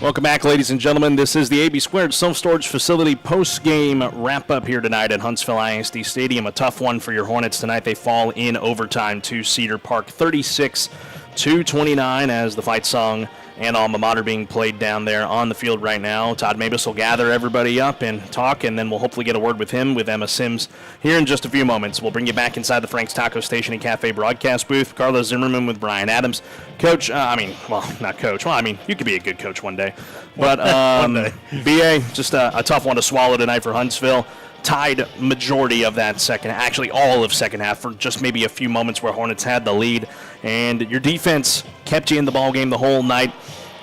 Welcome back, ladies and gentlemen. This is the AB Squared Self-Storage Facility post-game wrap-up here tonight at Huntsville ISD Stadium. A tough one for your Hornets tonight. They fall in overtime to Cedar Park, 36-29, as the fight song and alma mater being played down there on the field right now. Todd Mabus will gather everybody up and talk, and then we'll hopefully get a word with him, with Emma Sims, here in just a few moments. We'll bring you back inside the Frank's Taco Station and Cafe broadcast booth. Carlos Zimmermann with Brian Adams. Coach, not coach. Well, I mean, you could be a good coach one day. But One day. BA, just a tough one to swallow tonight for Huntsville. Tied majority of that second, actually all of second half, for just maybe a few moments where Hornets had the lead. And your defense kept you in the ballgame the whole night.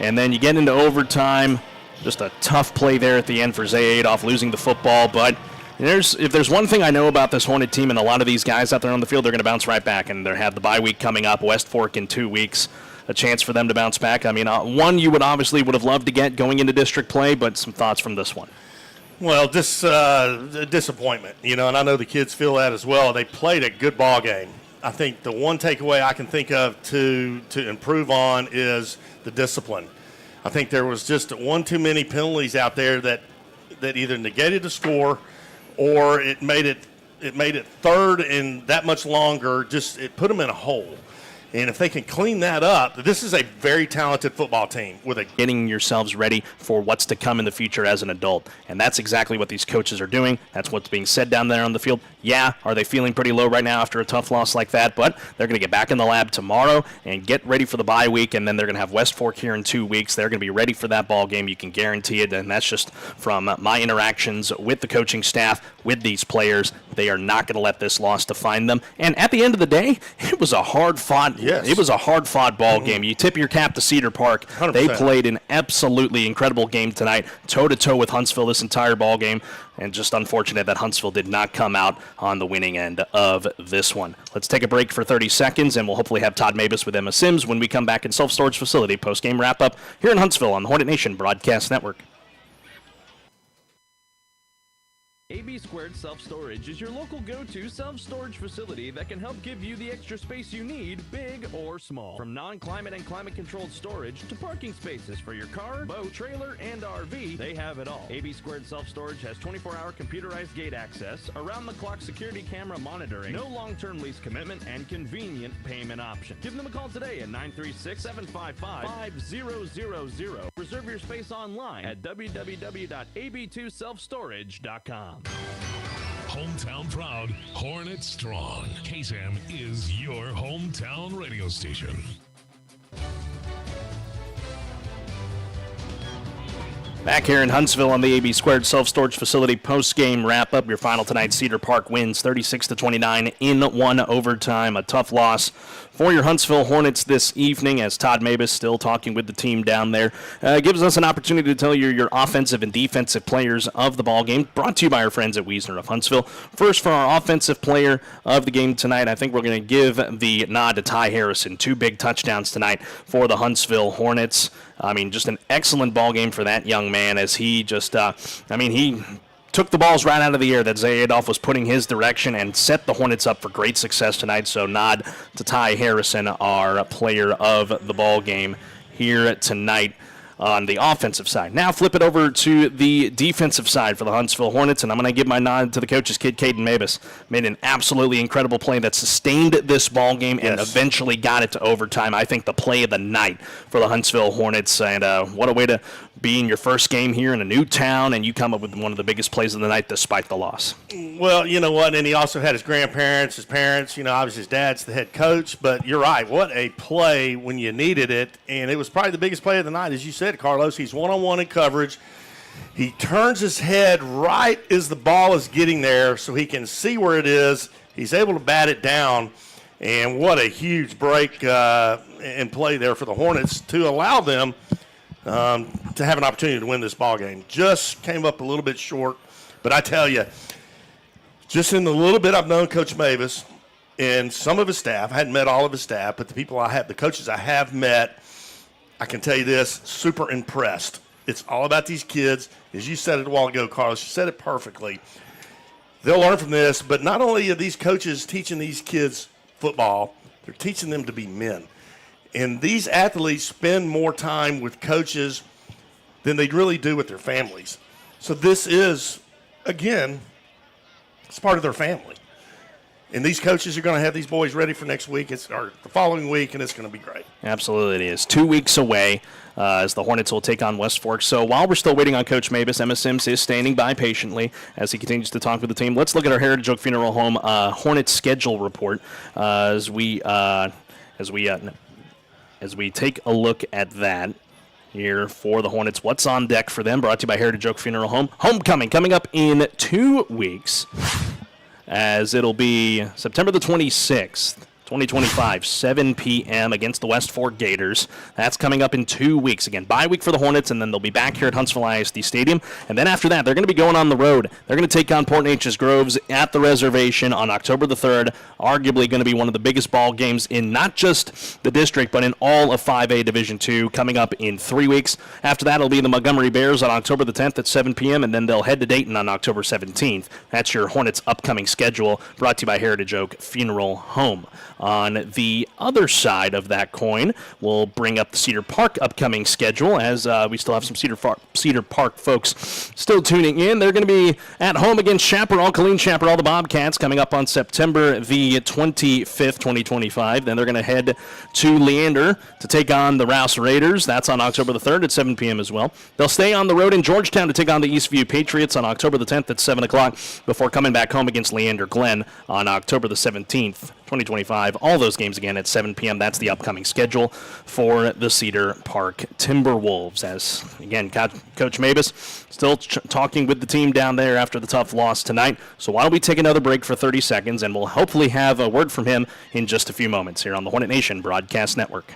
And then you get into overtime. Just a tough play there at the end for Zay Adolph losing the football. But If there's one thing I know about this Hornet team and a lot of these guys out there on the field, they're going to bounce right back, and they have the bye week coming up, West Fork in 2 weeks, a chance for them to bounce back. I mean, one you would have loved to get going into district play, but some thoughts from this one. Well, disappointment, and I know the kids feel that as well. They played a good ball game. I think the one takeaway I can think of to improve on is the discipline. I think there was just one too many penalties out there that either negated the score or it made it third and that much longer. It put them in a hole. And if they can clean that up, this is a very talented football team. Getting yourselves ready for what's to come in the future as an adult. And that's exactly what these coaches are doing. That's what's being said down there on the field. Yeah, are they feeling pretty low right now after a tough loss like that? But they're going to get back in the lab tomorrow and get ready for the bye week. And then they're going to have West Fork here in 2 weeks. They're going to be ready for that ball game. You can guarantee it. And that's just from my interactions with the coaching staff, with these players. They are not going to let this loss define them. And at the end of the day, it was a hard-fought ball game. You tip your cap to Cedar Park. 100%. They played an absolutely incredible game tonight, toe-to-toe with Huntsville this entire ball game, and just unfortunate that Huntsville did not come out on the winning end of this one. Let's take a break for 30 seconds, and we'll hopefully have Todd Mabus with Emma Sims when we come back in Self-Storage Facility post-game wrap-up here in Huntsville on the Hornet Nation Broadcast Network. AB Squared Self-Storage is your local go-to self-storage facility that can help give you the extra space you need, big or small. From non-climate and climate-controlled storage to parking spaces for your car, boat, trailer, and RV, they have it all. AB Squared Self-Storage has 24-hour computerized gate access, around-the-clock security camera monitoring, no long-term lease commitment, and convenient payment option. Give them a call today at 936-755-5000. Reserve your space online at www.ab2selfstorage.com. Hometown proud, Hornet strong. KSAM is your hometown radio station. Back here in Huntsville on the AB Squared Self-Storage Facility post-game wrap-up. Your final tonight, Cedar Park wins 36-29 in one overtime. A tough loss for your Huntsville Hornets this evening, as Todd Mabus, still talking with the team down there, gives us an opportunity to tell you your offensive and defensive players of the ball game, brought to you by our friends at Wiesner of Huntsville. First, for our offensive player of the game tonight, I think we're going to give the nod to Ty Harrison. 2 big touchdowns tonight for the Huntsville Hornets. I mean, just an excellent ball game for that young man, as he just, he took the balls right out of the air that Zay Adolph was putting his direction and set the Hornets up for great success tonight. So nod to Ty Harrison, our player of the ball game here tonight on the offensive side. Now flip it over to the defensive side for the Huntsville Hornets, and I'm going to give my nod to the coach's kid, Caden Mabus. Made an absolutely incredible play that sustained this ball game and eventually got it to overtime. I think the play of the night for the Huntsville Hornets, and what a way to be in your first game here in a new town, and you come up with one of the biggest plays of the night despite the loss. Well, you know what, and he also had his grandparents, his parents, obviously his dad's the head coach, but you're right, what a play when you needed it, and it was probably the biggest play of the night, as you said, Carlos. He's one-on-one in coverage. He turns his head right as the ball is getting there so he can see where it is. He's able to bat it down, and what a huge break and play there for the Hornets to allow them to have an opportunity to win this ball game. Just came up a little bit short, but I tell you, just in the little bit I've known Coach Mabus and some of his staff, I hadn't met all of his staff, but the coaches I have met, I can tell you this, super impressed. It's all about these kids. As you said it a while ago, Carlos, you said it perfectly. They'll learn from this, but not only are these coaches teaching these kids football, they're teaching them to be men. And these athletes spend more time with coaches than they really do with their families. So this is, again, it's part of their family. And these coaches are going to have these boys ready for next week, or the following week, and it's going to be great. Absolutely it is. 2 weeks away as the Hornets will take on West Fork. So while we're still waiting on Coach Mabus, Emma Sims is standing by patiently as he continues to talk with the team. Let's look at our Heritage Oak Funeral Home Hornets schedule report as we take a look at that here for the Hornets. What's on deck for them? Brought to you by Heritage Oak Funeral Home. Homecoming coming up in 2 weeks, as it'll be September the 26th. 2025, 7 p.m. against the West Fork Gators. That's coming up in 2 weeks. Again, bye week for the Hornets, and then they'll be back here at Huntsville ISD Stadium. And then after that, they're going to be going on the road. They're going to take on Port Neches Groves at the reservation on October the 3rd. Arguably going to be one of the biggest ball games in not just the district, but in all of 5A Division II, coming up in 3 weeks. After that, it'll be the Montgomery Bears on October the 10th at 7 p.m., and then they'll head to Dayton on October 17th. That's your Hornets' upcoming schedule, brought to you by Heritage Oak Funeral Home. On the other side of that coin, we'll bring up the Cedar Park upcoming schedule, as we still have some Cedar Park folks still tuning in. They're going to be at home against Chaparral, Colleen Chaparral, the Bobcats, coming up on September the 25th, 2025. Then they're going to head to Leander to take on the Rouse Raiders. That's on October the 3rd at 7 p.m. as well. They'll stay on the road in Georgetown to take on the Eastview Patriots on October the 10th at 7 o'clock before coming back home against Leander Glen on October the 17th, 2025. All those games again at 7 p.m. That's the upcoming schedule for the Cedar Park Timberwolves. As, again, Coach Mabus still talking with the team down there after the tough loss tonight. So why don't we take another break for 30 seconds, and we'll hopefully have a word from him in just a few moments here on the Hornet Nation Broadcast Network.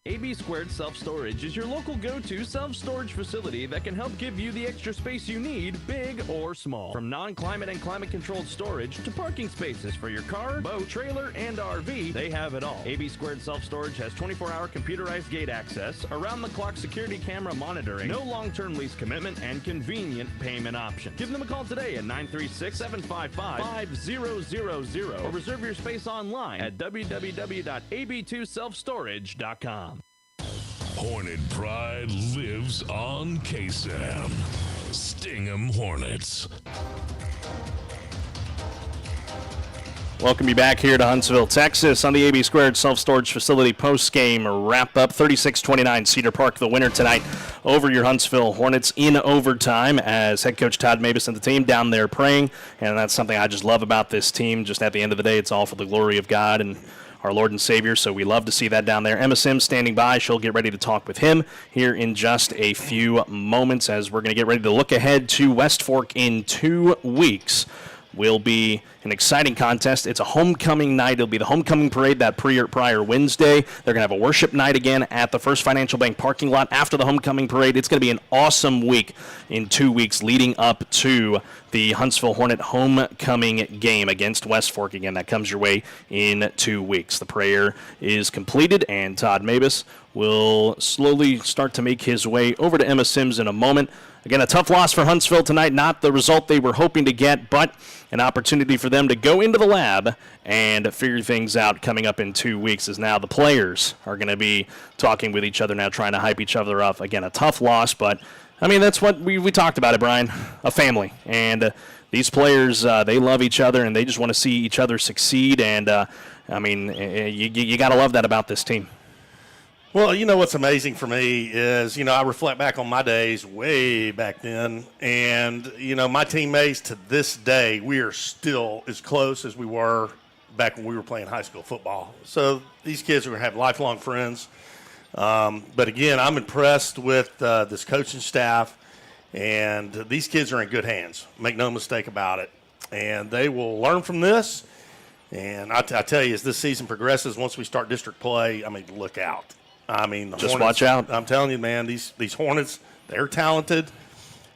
AB Squared Self-Storage is your local go-to self-storage facility that can help give you the extra space you need, big or small. From non-climate and climate-controlled storage to parking spaces for your car, boat, trailer, and RV, they have it all. AB Squared Self-Storage has 24-hour computerized gate access, around-the-clock security camera monitoring, no long-term lease commitment, and convenient payment option. Give them a call today at 936-755-5000 or reserve your space online at www.ab2selfstorage.com. Hornet pride lives on KSAM. Sting 'em Hornets. Welcome you back here to Huntsville, Texas on the AB Squared Self-Storage Facility post-game wrap-up. 36-29 Cedar Park, the winner tonight over your Huntsville Hornets in overtime, as head coach Todd Mabus and the team down there praying. And that's something I just love about this team. Just at the end of the day, it's all for the glory of God and our Lord and Savior, so we love to see that down there. Emma Sims standing by. She'll get ready to talk with him here in just a few moments, as we're going to get ready to look ahead to West Fork in 2 weeks. Will be an exciting contest. It's a homecoming night. It'll be the homecoming parade that prior Wednesday. They're going to have a worship night again at the First Financial Bank parking lot after the homecoming parade. It's going to be an awesome week in 2 weeks leading up to the Huntsville Hornet homecoming game against West Fork. Again, that comes your way in 2 weeks. The prayer is completed, and Todd Mabus will slowly start to make his way over to Emma Sims in a moment. Again, a tough loss for Huntsville tonight. Not the result they were hoping to get, but an opportunity for them to go into the lab and figure things out coming up in 2 weeks, as now the players are going to be talking with each other now, trying to hype each other up. Again, a tough loss, but, I mean, that's what we talked about it, Brian, a family. And these players, they love each other, and they just want to see each other succeed. And, I mean, you got to love that about this team. Well, you know what's amazing for me is, you know, I reflect back on my days way back then, and, you know, my teammates to this day, we are still as close as we were back when we were playing high school football. So these kids are going to have lifelong friends. But, again, I'm impressed with this coaching staff, and these kids are in good hands. Make no mistake about it. And they will learn from this. And I tell you, as this season progresses, once we start district play, I mean, look out. I mean, just Hornets, watch out. I'm telling you, man, these Hornets, they're talented,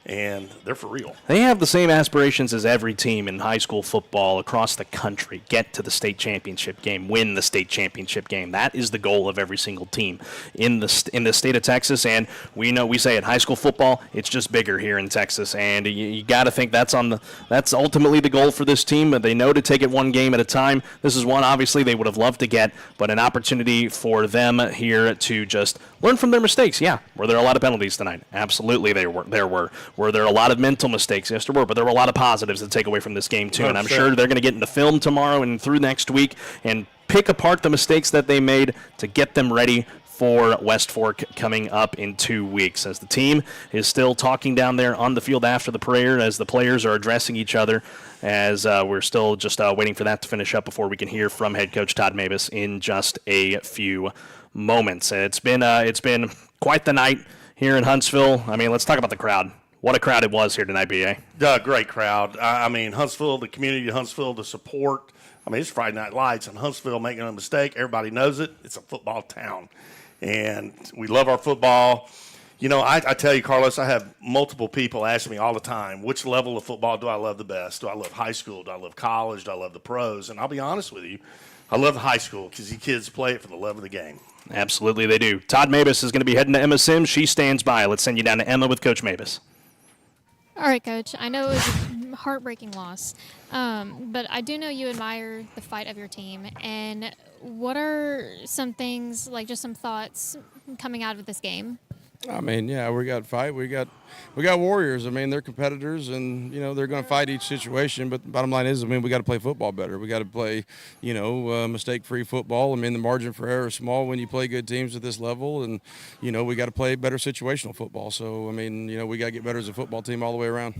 and they're for real. They have the same aspirations as every team in high school football across the country. Get to the state championship game, win the state championship game. That is the goal of every single team in the state of Texas. And we say at high school football, it's just bigger here in Texas. And you got to think that's ultimately the goal for this team. But they know to take it one game at a time. This is one obviously they would have loved to get, but an opportunity for them here to just learn from their mistakes. Yeah, were there a lot of penalties tonight? Absolutely, there were. Were there a lot of mental mistakes? Yes, there were, but there were a lot of positives to take away from this game, too. 100%. And I'm sure they're going to get into film tomorrow and through next week and pick apart the mistakes that they made to get them ready for West Fork coming up in 2 weeks, as the team is still talking down there on the field after the prayer, as the players are addressing each other, as we're still just waiting for that to finish up before we can hear from head coach Todd Mabus in just a few moments. It's been quite the night here in Huntsville. I mean, let's talk about the crowd. What a crowd it was here tonight, B.A. Great crowd. I mean, Huntsville, the community of Huntsville, the support. I mean, it's Friday Night Lights, and Huntsville making a mistake. Everybody knows it. It's a football town, and we love our football. You know, I tell you, Carlos, I have multiple people asking me all the time, which level of football do I love the best? Do I love high school? Do I love college? Do I love the pros? And I'll be honest with you, I love high school because you kids play it for the love of the game. Absolutely, they do. Todd Mabus is going to be heading to Emma Sims. She stands by. Let's send you down to Emma with Coach Mabus. All right, Coach. I know it was a heartbreaking loss, but I do know you admire the fight of your team. And what are some things, like just some thoughts coming out of this game? I mean, yeah, we got to fight. We got warriors. I mean, they're competitors, and they're going to fight each situation. But the bottom line is, I mean, we got to play football better. We got to play, mistake-free football. I mean, the margin for error is small when you play good teams at this level, and we got to play better situational football. So, I mean, we got to get better as a football team all the way around.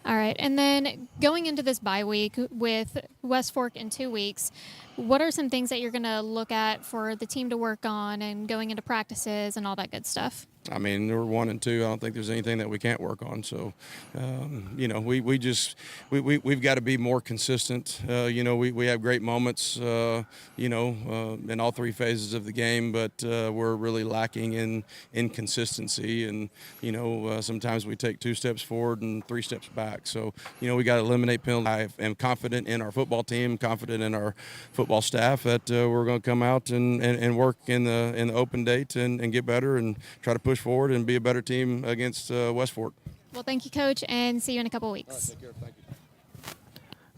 All right, and then going into this bye week with West Fork in 2 weeks, what are some things that you're going to look at for the team to work on and going into practices and all that good stuff? I mean, we're 1-2. I don't think there's anything that we can't work on. So, we've got to be more consistent. We have great moments, in all three phases of the game, but we're really lacking in consistency. And, sometimes we take 2 steps forward and 3 steps back. So, we got to eliminate penalties. I am confident in our football team, confident in our football staff that we're going to come out and work in the open date and get better and try to push forward and be a better team against West Fork. Well, thank you, Coach, and see you in a couple weeks. All right, take care. Thank you.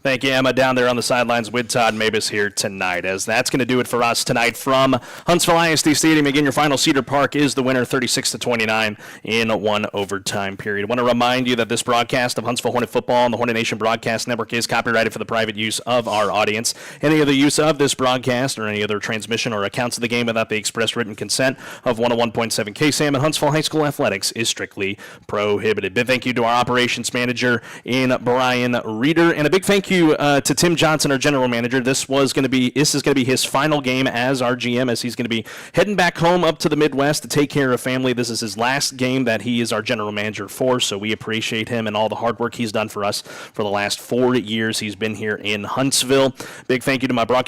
Thank you, Emma, down there on the sidelines with Todd Mabus here tonight, as that's going to do it for us tonight from Huntsville ISD Stadium. Again, your final Cedar Park is the winner, 36-29 in one overtime period. I want to remind you that this broadcast of Huntsville Hornet football on the Hornet Nation Broadcast Network is copyrighted for the private use of our audience. Any other use of this broadcast or any other transmission or accounts of the game without the express written consent of 101.7 KSAM and Huntsville High School Athletics is strictly prohibited. Big thank you to our operations manager in Brian Reeder, and a big thank you to Tim Johnson, our general manager. This is going to be his final game as our GM, as he's going to be heading back home up to the Midwest to take care of family. This is his last game that he is our general manager for, so we appreciate him and all the hard work he's done for us for the last 4 years he's been here in Huntsville. Big thank you to my broadcast